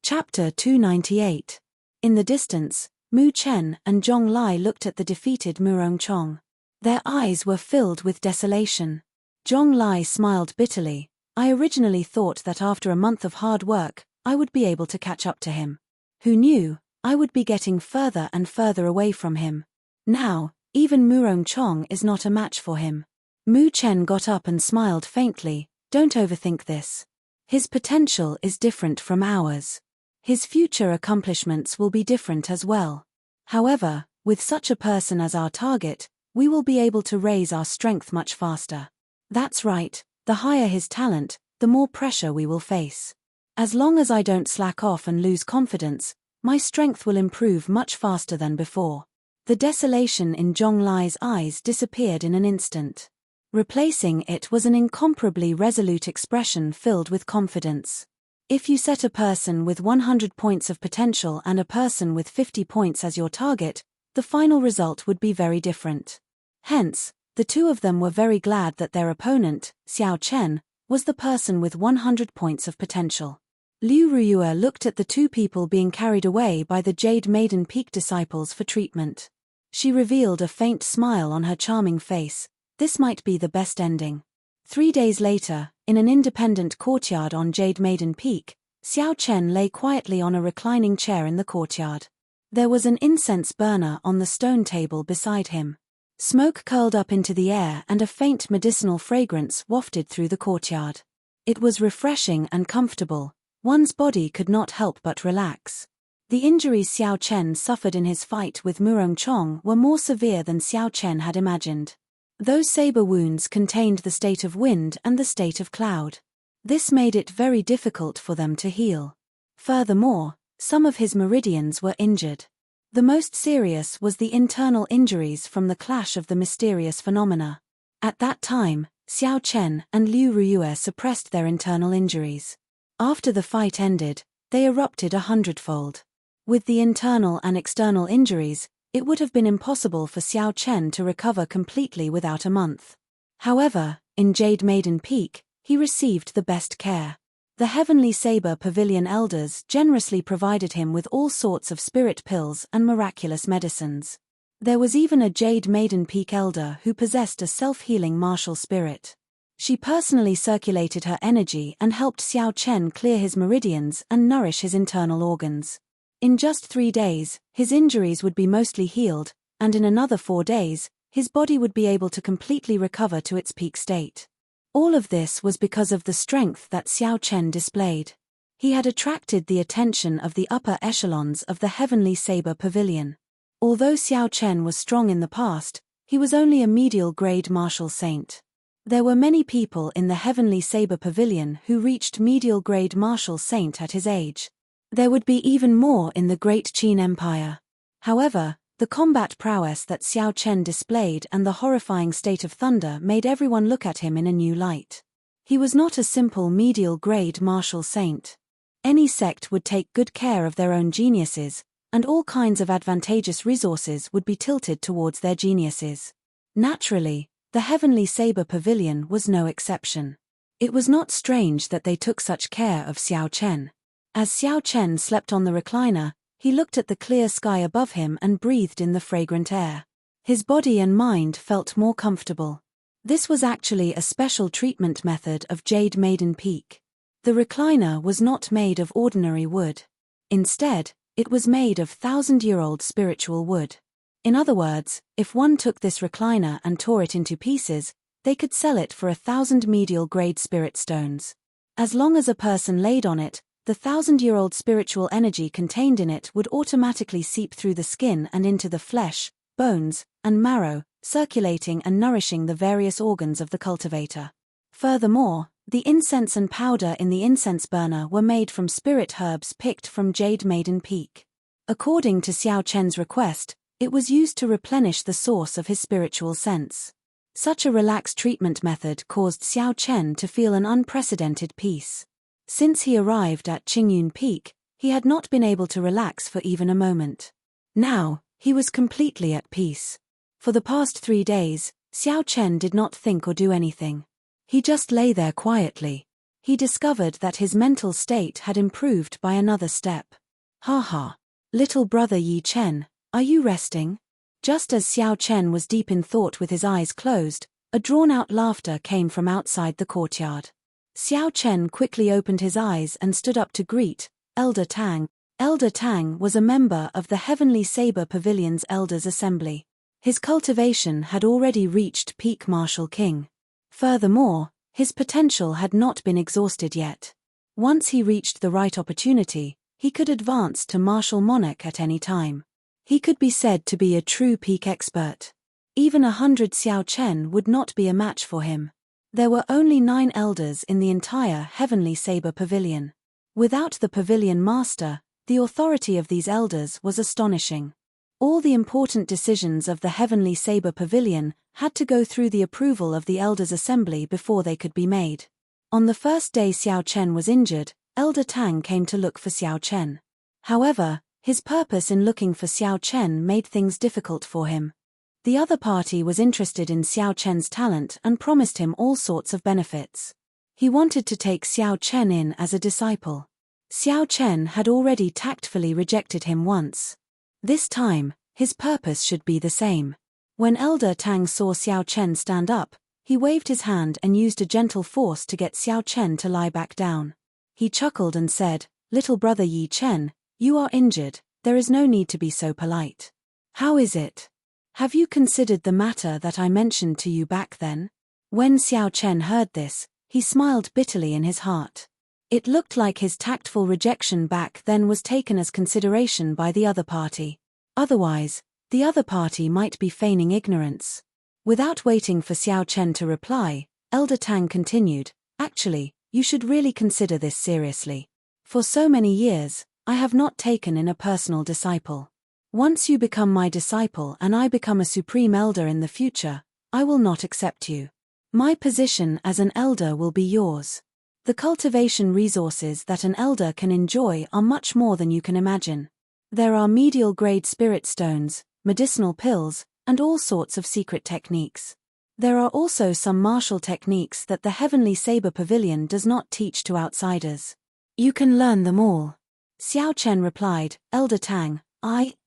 Chapter 298. In the distance, Mu Chen and Zhong Lai looked at the defeated Murong Chong. Their eyes were filled with desolation. Zhong Lai smiled bitterly. "I originally thought that after a month of hard work, I would be able to catch up to him. Who knew, I would be getting further and further away from him. Now, even Murong Chong is not a match for him." Mu Chen got up and smiled faintly. "Don't overthink this. His potential is different from ours. His future accomplishments will be different as well. However, with such a person as our target, we will be able to raise our strength much faster. That's right, the higher his talent, the more pressure we will face. As long as I don't slack off and lose confidence, my strength will improve much faster than before." The desolation in Zhong Lai's eyes disappeared in an instant. Replacing it was an incomparably resolute expression filled with confidence. If you set a person with 100 points of potential and a person with 50 points as your target, the final result would be very different. Hence, the two of them were very glad that their opponent, Xiao Chen, was the person with 100 points of potential. Liu Ruyue looked at the two people being carried away by the Jade Maiden Peak disciples for treatment. She revealed a faint smile on her charming face. This might be the best ending. 3 days later, in an independent courtyard on Jade Maiden Peak, Xiao Chen lay quietly on a reclining chair in the courtyard. There was an incense burner on the stone table beside him. Smoke curled up into the air and a faint medicinal fragrance wafted through the courtyard. It was refreshing and comfortable. One's body could not help but relax. The injuries Xiao Chen suffered in his fight with Murong Chong were more severe than Xiao Chen had imagined. Those saber wounds contained the state of wind and the state of cloud. This made it very difficult for them to heal. Furthermore, some of his meridians were injured. The most serious was the internal injuries from the clash of the mysterious phenomena. At that time, Xiao Chen and Liu Ruyue suppressed their internal injuries. After the fight ended, they erupted 100-fold. With the internal and external injuries, it would have been impossible for Xiao Chen to recover completely without a month. However, in Jade Maiden Peak, he received the best care. The Heavenly Saber Pavilion elders generously provided him with all sorts of spirit pills and miraculous medicines. There was even a Jade Maiden Peak elder who possessed a self-healing martial spirit. She personally circulated her energy and helped Xiao Chen clear his meridians and nourish his internal organs. In just 3 days, his injuries would be mostly healed, and in another 4 days, his body would be able to completely recover to its peak state. All of this was because of the strength that Xiao Chen displayed. He had attracted the attention of the upper echelons of the Heavenly Saber Pavilion. Although Xiao Chen was strong in the past, he was only a medial-grade martial saint. There were many people in the Heavenly Saber Pavilion who reached medial-grade martial saint at his age. There would be even more in the Great Qin Empire. However, the combat prowess that Xiao Chen displayed and the horrifying state of thunder made everyone look at him in a new light. He was not a simple medial-grade martial saint. Any sect would take good care of their own geniuses, and all kinds of advantageous resources would be tilted towards their geniuses. Naturally, the Heavenly Saber Pavilion was no exception. It was not strange that they took such care of Xiao Chen. As Xiao Chen slept on the recliner, He looked at the clear sky above him and breathed in the fragrant air. His body and mind felt more comfortable. This was actually a special treatment method of Jade Maiden Peak. The recliner was not made of ordinary wood. Instead, it was made of 1,000-year-old spiritual wood. In other words, if one took this recliner and tore it into pieces, they could sell it for 1,000 medial-grade spirit stones. As long as a person laid on it, the 1,000-year-old spiritual energy contained in it would automatically seep through the skin and into the flesh, bones, and marrow, circulating and nourishing the various organs of the cultivator. Furthermore, the incense and powder in the incense burner were made from spirit herbs picked from Jade Maiden Peak. According to Xiao Chen's request, it was used to replenish the source of his spiritual sense. Such a relaxed treatment method caused Xiao Chen to feel an unprecedented peace. Since he arrived at Qingyun Peak, he had not been able to relax for even a moment. Now, he was completely at peace. For the past 3 days, Xiao Chen did not think or do anything. He just lay there quietly. He discovered that his mental state had improved by another step. Ha ha. Little brother Yi Chen, are you resting? Just as Xiao Chen was deep in thought with his eyes closed, a drawn-out laughter came from outside the courtyard. Xiao Chen quickly opened his eyes and stood up to greet Elder Tang. Elder Tang was a member of the Heavenly Saber Pavilion's Elders Assembly. His cultivation had already reached peak Martial King. Furthermore, his potential had not been exhausted yet. Once he reached the right opportunity, he could advance to Martial Monarch at any time. He could be said to be a true peak expert. Even 100 Xiao Chen would not be a match for him. There were only 9 elders in the entire Heavenly Saber Pavilion. Without the pavilion master, the authority of these elders was astonishing. All the important decisions of the Heavenly Saber Pavilion had to go through the approval of the Elders' Assembly before they could be made. On the first day Xiao Chen was injured, Elder Tang came to look for Xiao Chen. However, his purpose in looking for Xiao Chen made things difficult for him. The other party was interested in Xiao Chen's talent and promised him all sorts of benefits. He wanted to take Xiao Chen in as a disciple. Xiao Chen had already tactfully rejected him once. This time, his purpose should be the same. When Elder Tang saw Xiao Chen stand up, he waved his hand and used a gentle force to get Xiao Chen to lie back down. He chuckled and said, "Little brother Yi Chen, you are injured, there is no need to be so polite. How is it? Have you considered the matter that I mentioned to you back then?" When Xiao Chen heard this, he smiled bitterly in his heart. It looked like his tactful rejection back then was taken as consideration by the other party. Otherwise, the other party might be feigning ignorance. Without waiting for Xiao Chen to reply, Elder Tang continued, "Actually, you should really consider this seriously. For so many years, I have not taken in a personal disciple. Once you become my disciple and I become a supreme elder in the future, I will not accept you. My position as an elder will be yours. The cultivation resources that an elder can enjoy are much more than you can imagine. There are medial-grade spirit stones, medicinal pills, and all sorts of secret techniques. There are also some martial techniques that the Heavenly Saber Pavilion does not teach to outsiders. You can learn them all." Xiao Chen replied, "Elder Tang,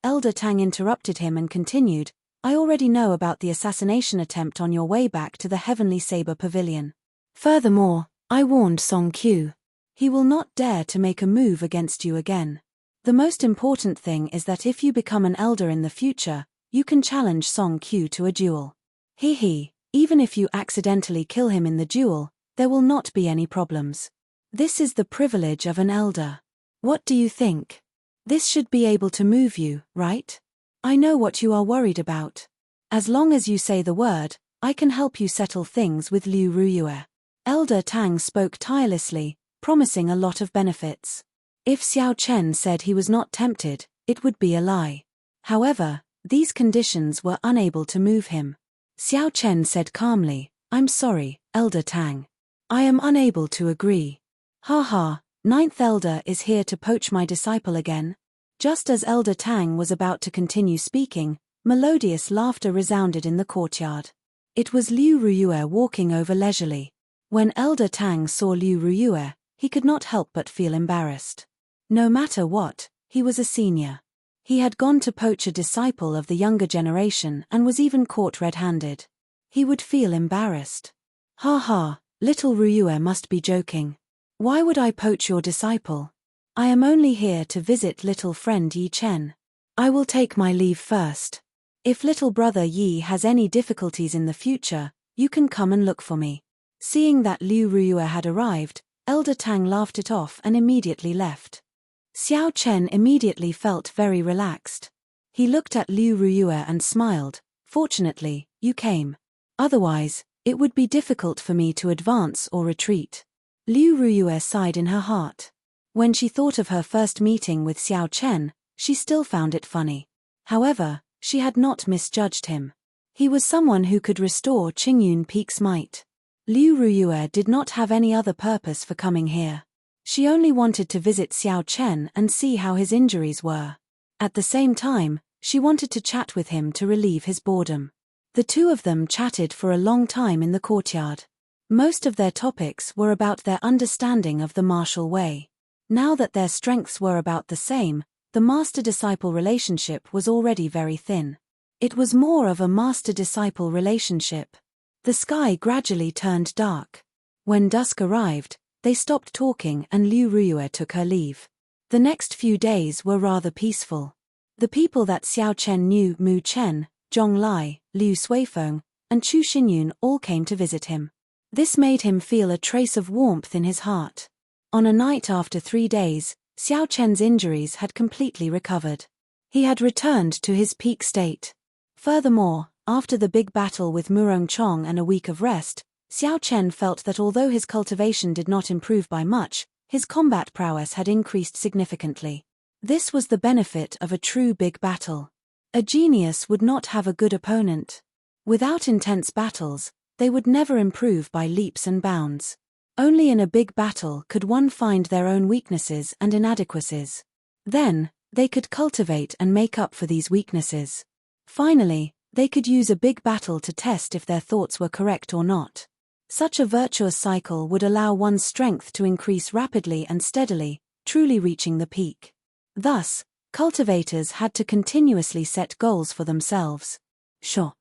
Elder Tang interrupted him and continued, "I already know about the assassination attempt on your way back to the Heavenly Saber Pavilion. Furthermore, I warned Song Qiu. He will not dare to make a move against you again. The most important thing is that if you become an elder in the future, you can challenge Song Qiu to a duel. Even if you accidentally kill him in the duel, there will not be any problems. This is the privilege of an elder. What do you think? This should be able to move you, right? I know what you are worried about. As long as you say the word, I can help you settle things with Liu Ruyue." Elder Tang spoke tirelessly, promising a lot of benefits. If Xiao Chen said he was not tempted, it would be a lie. However, these conditions were unable to move him. Xiao Chen said calmly, "I'm sorry, Elder Tang. I am unable to agree. Ha, 9th Elder is here to poach my disciple again." Just as Elder Tang was about to continue speaking, melodious laughter resounded in the courtyard. It was Liu Ruyue walking over leisurely. When Elder Tang saw Liu Ruyue, he could not help but feel embarrassed. No matter what, he was a senior. He had gone to poach a disciple of the younger generation and was even caught red-handed. He would feel embarrassed. Ha ha, little Ryue must be joking. Why would I poach your disciple? I am only here to visit little friend Yi Chen. I will take my leave first. If little brother Yi has any difficulties in the future, you can come and look for me. Seeing that Liu Ryue had arrived, Elder Tang laughed it off and immediately left. Xiao Chen immediately felt very relaxed. He looked at Liu Ryue and smiled. Fortunately, you came. Otherwise, it would be difficult for me to advance or retreat. Liu Ryue sighed in her heart. When she thought of her first meeting with Xiao Chen, she still found it funny. However, she had not misjudged him. He was someone who could restore Qingyun Peak's might. Liu Ryue did not have any other purpose for coming here. She only wanted to visit Xiao Chen and see how his injuries were. At the same time, she wanted to chat with him to relieve his boredom. The two of them chatted for a long time in the courtyard. Most of their topics were about their understanding of the martial way. Now that their strengths were about the same, the master-disciple relationship was already very thin. It was more of a master-disciple relationship. The sky gradually turned dark. When dusk arrived, they stopped talking and Liu Ryue took her leave. The next few days were rather peaceful. The people that Xiao Chen knew, Mu Chen, Zhong Lai, Liu Suifeng, and Chu Xinyun all came to visit him. This made him feel a trace of warmth in his heart. On a night after 3 days, Xiao Chen's injuries had completely recovered. He had returned to his peak state. Furthermore, after the big battle with Murong Chong and a week of rest, Xiao Chen felt that although his cultivation did not improve by much, his combat prowess had increased significantly. This was the benefit of a true big battle. A genius would not have a good opponent. Without intense battles, they would never improve by leaps and bounds. Only in a big battle could one find their own weaknesses and inadequacies. Then, they could cultivate and make up for these weaknesses. Finally, they could use a big battle to test if their thoughts were correct or not. Such a virtuous cycle would allow one's strength to increase rapidly and steadily, truly reaching the peak. Thus, cultivators had to continuously set goals for themselves. Sure.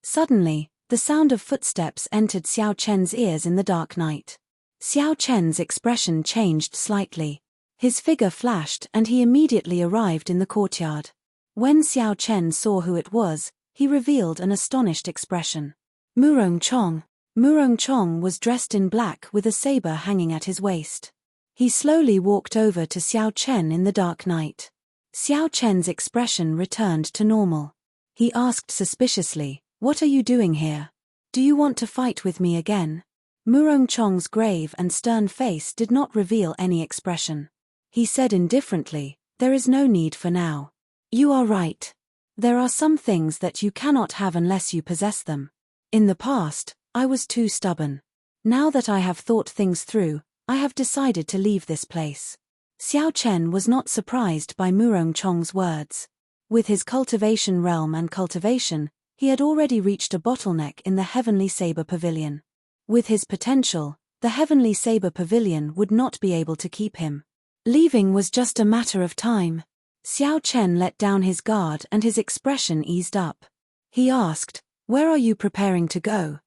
Suddenly, the sound of footsteps entered Xiao Chen's ears in the dark night. Xiao Chen's expression changed slightly. His figure flashed and he immediately arrived in the courtyard. When Xiao Chen saw who it was, he revealed an astonished expression. Murong Chong. Murong Chong was dressed in black with a saber hanging at his waist. He slowly walked over to Xiao Chen in the dark night. Xiao Chen's expression returned to normal. He asked suspiciously, "What are you doing here? Do you want to fight with me again?" Murong Chong's grave and stern face did not reveal any expression. He said indifferently, "There is no need for now. You are right. There are some things that you cannot have unless you possess them. In the past, I was too stubborn. Now that I have thought things through, I have decided to leave this place." Xiao Chen was not surprised by Murong Chong's words. With his cultivation realm and cultivation, he had already reached a bottleneck in the Heavenly Saber Pavilion. With his potential, the Heavenly Saber Pavilion would not be able to keep him. Leaving was just a matter of time. Xiao Chen let down his guard and his expression eased up. He asked, "Where are you preparing to go?"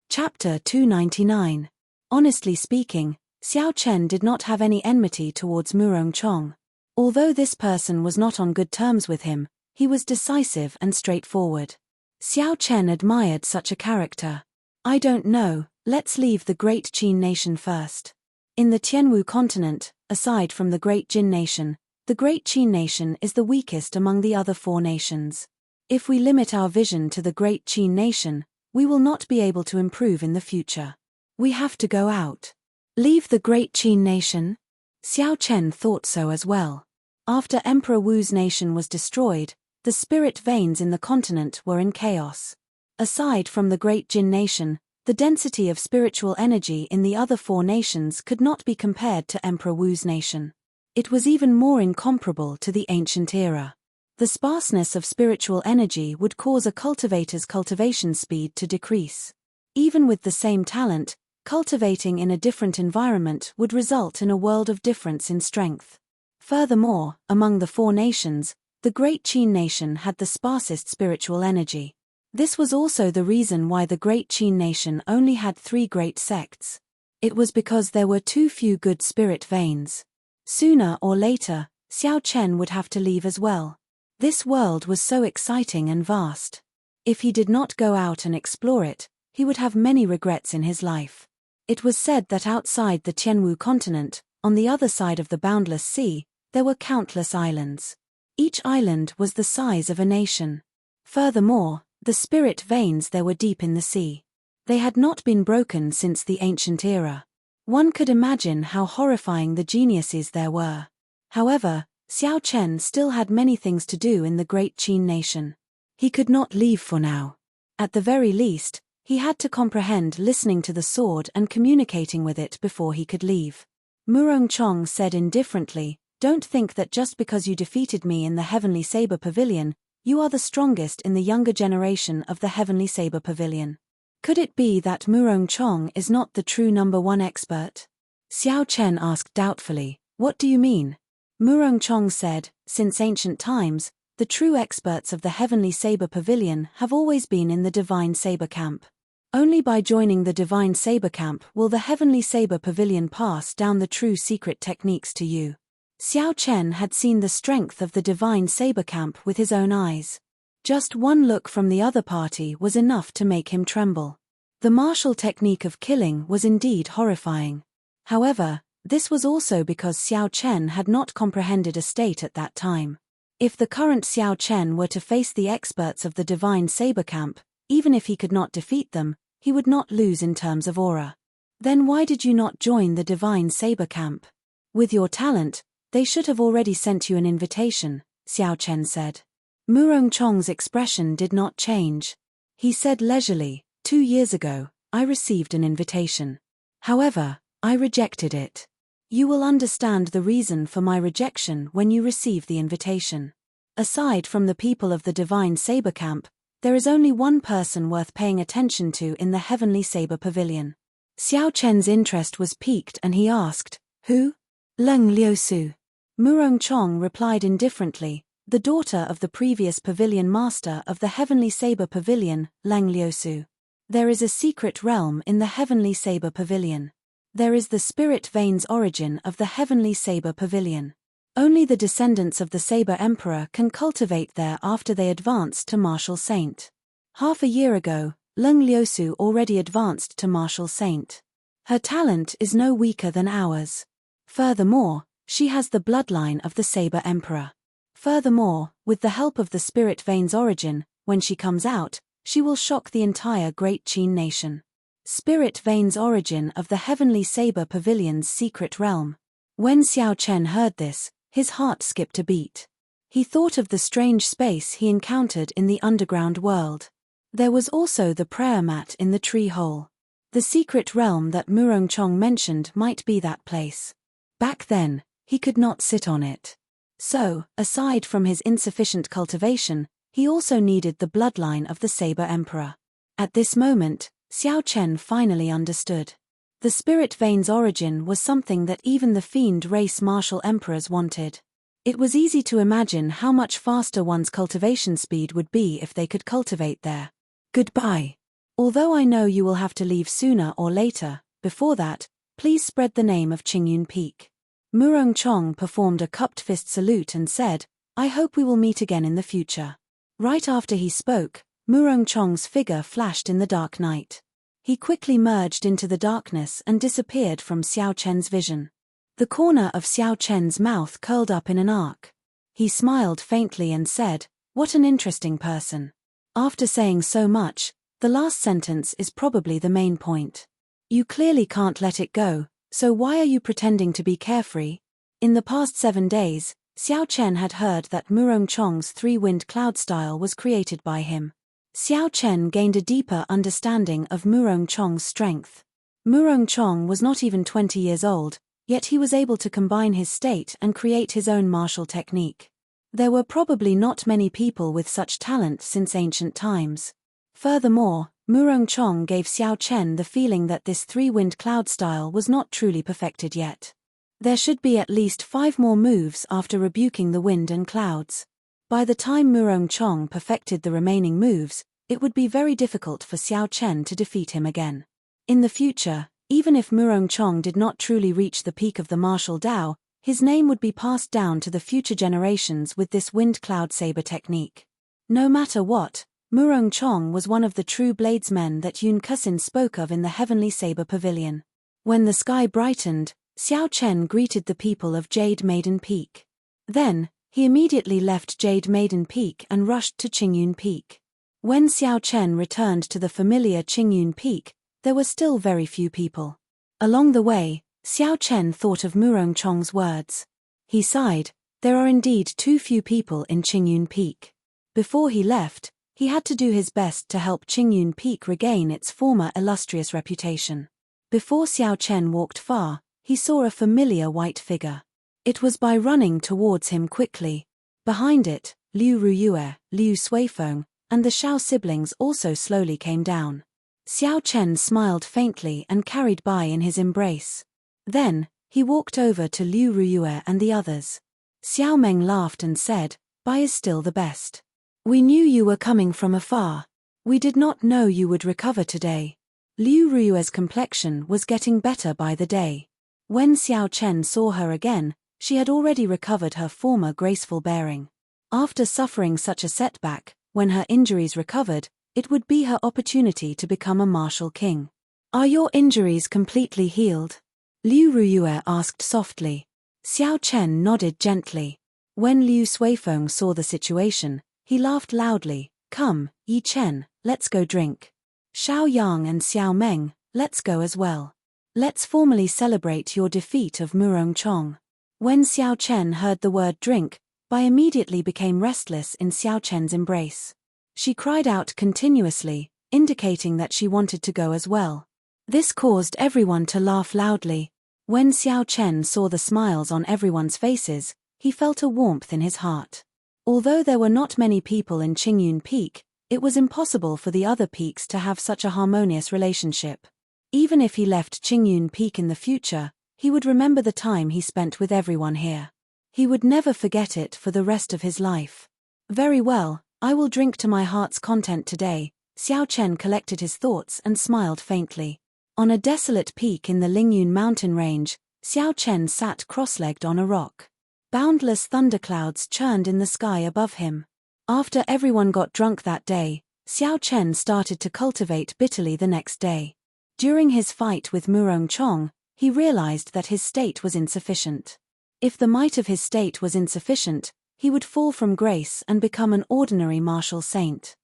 Chapter 299. Honestly speaking, Xiao Chen did not have any enmity towards Murong Chong. Although this person was not on good terms with him, he was decisive and straightforward. Xiao Chen admired such a character. "I don't know, let's leave the Great Qin Nation first." In the Tianwu continent, aside from the Great Jin Nation, the Great Qin Nation is the weakest among the other 4 nations. If we limit our vision to the Great Qin Nation, we will not be able to improve in the future. We have to go out. Leave the Great Qin Nation? Xiao Chen thought so as well. After Emperor Wu's nation was destroyed, the spirit veins in the continent were in chaos. Aside from the Great Jin Nation, the density of spiritual energy in the other 4 nations could not be compared to Emperor Wu's nation. It was even more incomparable to the ancient era. The sparseness of spiritual energy would cause a cultivator's cultivation speed to decrease. Even with the same talent, cultivating in a different environment would result in a world of difference in strength. Furthermore, among the 4 nations, The Great Qin Nation had the sparsest spiritual energy. This was also the reason why the Great Qin Nation only had 3 great sects. It was because there were too few good spirit veins. Sooner or later, Xiao Chen would have to leave as well. This world was so exciting and vast. If he did not go out and explore it, he would have many regrets in his life. It was said that outside the Tianwu continent, on the other side of the boundless sea, there were countless islands. Each island was the size of a nation. Furthermore, the spirit veins there were deep in the sea. They had not been broken since the ancient era. One could imagine how horrifying the geniuses there were. However, Xiao Chen still had many things to do in the Great Qin Nation. He could not leave for now. At the very least, he had to comprehend listening to the sword and communicating with it before he could leave. Murong Chong said indifferently, "Don't think that just because you defeated me in the Heavenly Saber Pavilion, you are the strongest in the younger generation of the Heavenly Saber Pavilion." Could it be that Murong Chong is not the true #1 expert? Xiao Chen asked doubtfully, "What do you mean?" Murong Chong said, "Since ancient times, the true experts of the Heavenly Saber Pavilion have always been in the Divine Saber Camp. Only by joining the Divine Saber Camp will the Heavenly Saber Pavilion pass down the true secret techniques to you." Xiao Chen had seen the strength of the Divine Saber Camp with his own eyes. Just one look from the other party was enough to make him tremble. The martial technique of killing was indeed horrifying. However, this was also because Xiao Chen had not comprehended a state at that time. If the current Xiao Chen were to face the experts of the Divine Saber Camp, even if he could not defeat them, he would not lose in terms of aura. Then why did you not join the Divine Saber Camp? With your talent, they should have already sent you an invitation, Xiao Chen said. Murong Chong's expression did not change. He said leisurely, 2 years ago, I received an invitation. However, I rejected it. You will understand the reason for my rejection when you receive the invitation. Aside from the people of the Divine Saber Camp, there is only one person worth paying attention to in the Heavenly Saber Pavilion. Xiao Chen's interest was piqued and he asked, "Who?" "Leng Liusu." Murong Chong replied indifferently, "The daughter of the previous pavilion master of the Heavenly Saber Pavilion, Leng Liusu. There is a secret realm in the Heavenly Saber Pavilion. There is the spirit veins origin of the Heavenly Saber Pavilion. Only the descendants of the Saber Emperor can cultivate there after they advance to Martial Saint. Half a year ago, Leng Liusu already advanced to Martial Saint. Her talent is no weaker than ours. Furthermore, she has the bloodline of the Saber Emperor. Furthermore, with the help of the spirit veins origin, when she comes out, she will shock the entire Great Qin Nation. Spirit veins origin of the Heavenly Saber Pavilion's secret realm." When Xiao Chen heard this, his heart skipped a beat. He thought of the strange space he encountered in the underground world. There was also the prayer mat in the tree hole. The secret realm that Murong Chong mentioned might be that place. Back then, he could not sit on it. So, aside from his insufficient cultivation, he also needed the bloodline of the Saber Emperor. At this moment, Xiao Chen finally understood. The spirit veins origin was something that even the fiend race martial emperors wanted. It was easy to imagine how much faster one's cultivation speed would be if they could cultivate there. "Goodbye. Although I know you will have to leave sooner or later, before that, please spread the name of Qingyun Peak." Murong Chong performed a cupped fist salute and said, "I hope we will meet again in the future." Right after he spoke, Murong Chong's figure flashed in the dark night. He quickly merged into the darkness and disappeared from Xiao Chen's vision. The corner of Xiao Chen's mouth curled up in an arc. He smiled faintly and said, "What an interesting person." After saying so much, the last sentence is probably the main point. You clearly can't let it go, so why are you pretending to be carefree? In the past 7 days, Xiao Chen had heard that Murong Chong's 3-wind cloud style was created by him. Xiao Chen gained a deeper understanding of Murong Chong's strength. Murong Chong was not even 20 years old, yet he was able to combine his state and create his own martial technique. There were probably not many people with such talent since ancient times. Furthermore, Murong Chong gave Xiao Chen the feeling that this 3-wind cloud style was not truly perfected yet. There should be at least 5 more moves after rebuking the wind and clouds. By the time Murong Chong perfected the remaining moves, it would be very difficult for Xiao Chen to defeat him again. In the future, even if Murong Chong did not truly reach the peak of the martial Dao, his name would be passed down to the future generations with this wind cloud saber technique. No matter what, Murong Chong was one of the true bladesmen that Yun Kusin spoke of in the Heavenly Saber Pavilion. When the sky brightened, Xiao Chen greeted the people of Jade Maiden Peak. Then, he immediately left Jade Maiden Peak and rushed to Qingyun Peak. When Xiao Chen returned to the familiar Qingyun Peak, there were still very few people. Along the way, Xiao Chen thought of Murong Chong's words. He sighed, there are indeed too few people in Qingyun Peak. Before he left, he had to do his best to help Qingyun Peak regain its former illustrious reputation. Before Xiao Chen walked far, he saw a familiar white figure. It was by running towards him quickly. Behind it, Liu Ruyue, Liu Suifeng, and the Shao siblings also slowly came down. Xiao Chen smiled faintly and carried Bai in his embrace. Then, he walked over to Liu Ruyue and the others. Xiao Meng laughed and said, Bai is still the best. We knew you were coming from afar. We did not know you would recover today. Liu Ruyue's complexion was getting better by the day. When Xiao Chen saw her again, she had already recovered her former graceful bearing. After suffering such a setback, when her injuries recovered, it would be her opportunity to become a martial king. Are your injuries completely healed? Liu Ruyue asked softly. Xiao Chen nodded gently. When Liu Suifeng saw the situation, he laughed loudly. Come, Yi Chen, let's go drink. Xiao Yang and Xiao Meng, let's go as well. Let's formally celebrate your defeat of Murong Chong. When Xiao Chen heard the word drink, Bai immediately became restless in Xiao Chen's embrace. She cried out continuously, indicating that she wanted to go as well. This caused everyone to laugh loudly. When Xiao Chen saw the smiles on everyone's faces, he felt a warmth in his heart. Although there were not many people in Qingyun Peak, it was impossible for the other peaks to have such a harmonious relationship. Even if he left Qingyun Peak in the future, he would remember the time he spent with everyone here. He would never forget it for the rest of his life. Very well, I will drink to my heart's content today. Xiao Chen collected his thoughts and smiled faintly. On a desolate peak in the Lingyun mountain range, Xiao Chen sat cross-legged on a rock. Boundless thunderclouds churned in the sky above him. After everyone got drunk that day, Xiao Chen started to cultivate bitterly the next day. During his fight with Murong Chong, he realized that his state was insufficient. If the might of his state was insufficient, he would fall from grace and become an ordinary martial saint.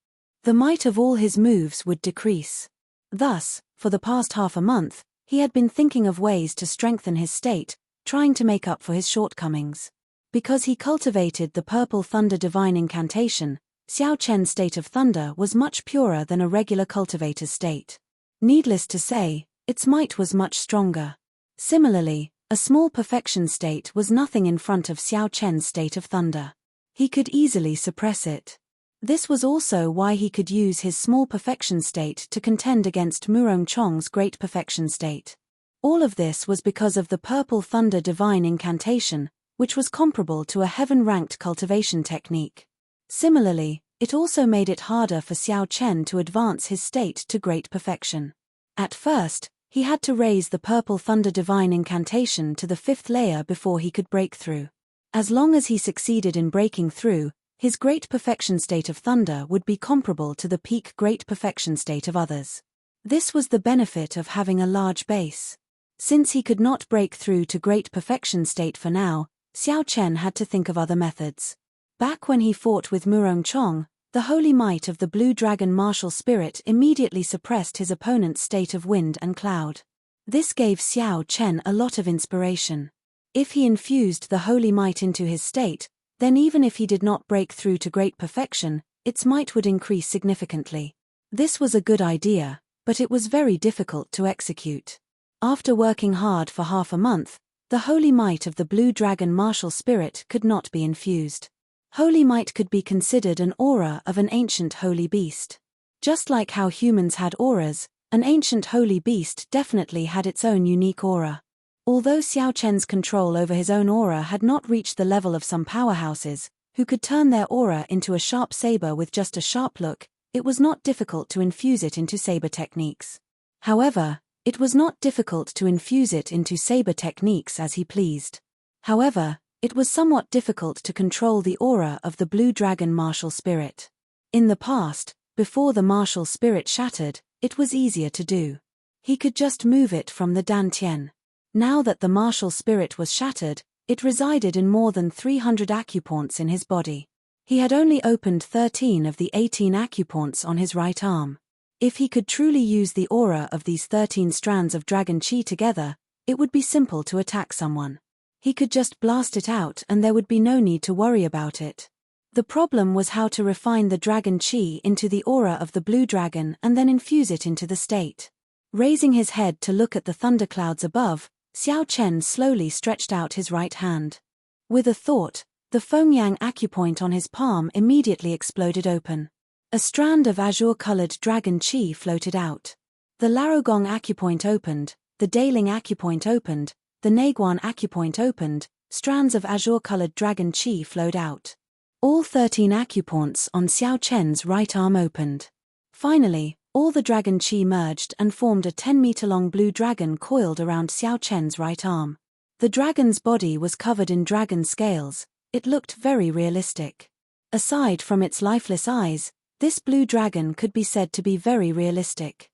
The might of all his moves would decrease. Thus, for the past half a month, he had been thinking of ways to strengthen his state, trying to make up for his shortcomings. Because he cultivated the Purple Thunder Divine Incantation, Xiao Chen's state of thunder was much purer than a regular cultivator's state. Needless to say, its might was much stronger. Similarly, a small perfection state was nothing in front of Xiao Chen's state of thunder. He could easily suppress it. This was also why he could use his small perfection state to contend against Murong Chong's great perfection state. All of this was because of the Purple Thunder Divine Incantation, which was comparable to a heaven-ranked cultivation technique. Similarly, it also made it harder for Xiao Chen to advance his state to great perfection. At first, he had to raise the Purple Thunder Divine Incantation to the 5th layer before he could break through. As long as he succeeded in breaking through, his great perfection state of thunder would be comparable to the peak great perfection state of others. This was the benefit of having a large base. Since he could not break through to great perfection state for now, Xiao Chen had to think of other methods. Back when he fought with Murong Chong, the holy might of the Blue Dragon martial spirit immediately suppressed his opponent's state of wind and cloud. This gave Xiao Chen a lot of inspiration. If he infused the holy might into his state, then even if he did not break through to great perfection, its might would increase significantly. This was a good idea, but it was very difficult to execute. After working hard for half a month, the holy might of the Blue Dragon martial spirit could not be infused. Holy might could be considered an aura of an ancient holy beast. Just like how humans had auras, an ancient holy beast definitely had its own unique aura. Although Xiao Chen's control over his own aura had not reached the level of some powerhouses, who could turn their aura into a sharp saber with just a sharp look. It was not difficult to infuse it into saber techniques. However, it was not difficult to infuse it into saber techniques as he pleased. However, it was somewhat difficult to control the aura of the blue dragon martial spirit. In the past, before the martial spirit shattered, it was easier to do. He could just move it from the dantian. Now that the martial spirit was shattered, it resided in more than 300 acupoints in his body. He had only opened 13 of the 18 acupoints on his right arm. If he could truly use the aura of these 13 strands of dragon chi together, it would be simple to attack someone. He could just blast it out and there would be no need to worry about it. The problem was how to refine the dragon chi into the aura of the blue dragon and then infuse it into the state. Raising his head to look at the thunderclouds above, Xiao Chen slowly stretched out his right hand. With a thought, the Fengyang acupoint on his palm immediately exploded open. A strand of azure-colored dragon chi floated out. The Larogong acupoint opened, the Daling acupoint opened, the Naguan acupoint opened, strands of azure-colored dragon chi flowed out. All 13 acupoints on Xiao Chen's right arm opened. Finally, all the dragon chi merged and formed a 10-meter-long blue dragon coiled around Xiao Chen's right arm. The dragon's body was covered in dragon scales. It looked very realistic. Aside from its lifeless eyes, this blue dragon could be said to be very realistic.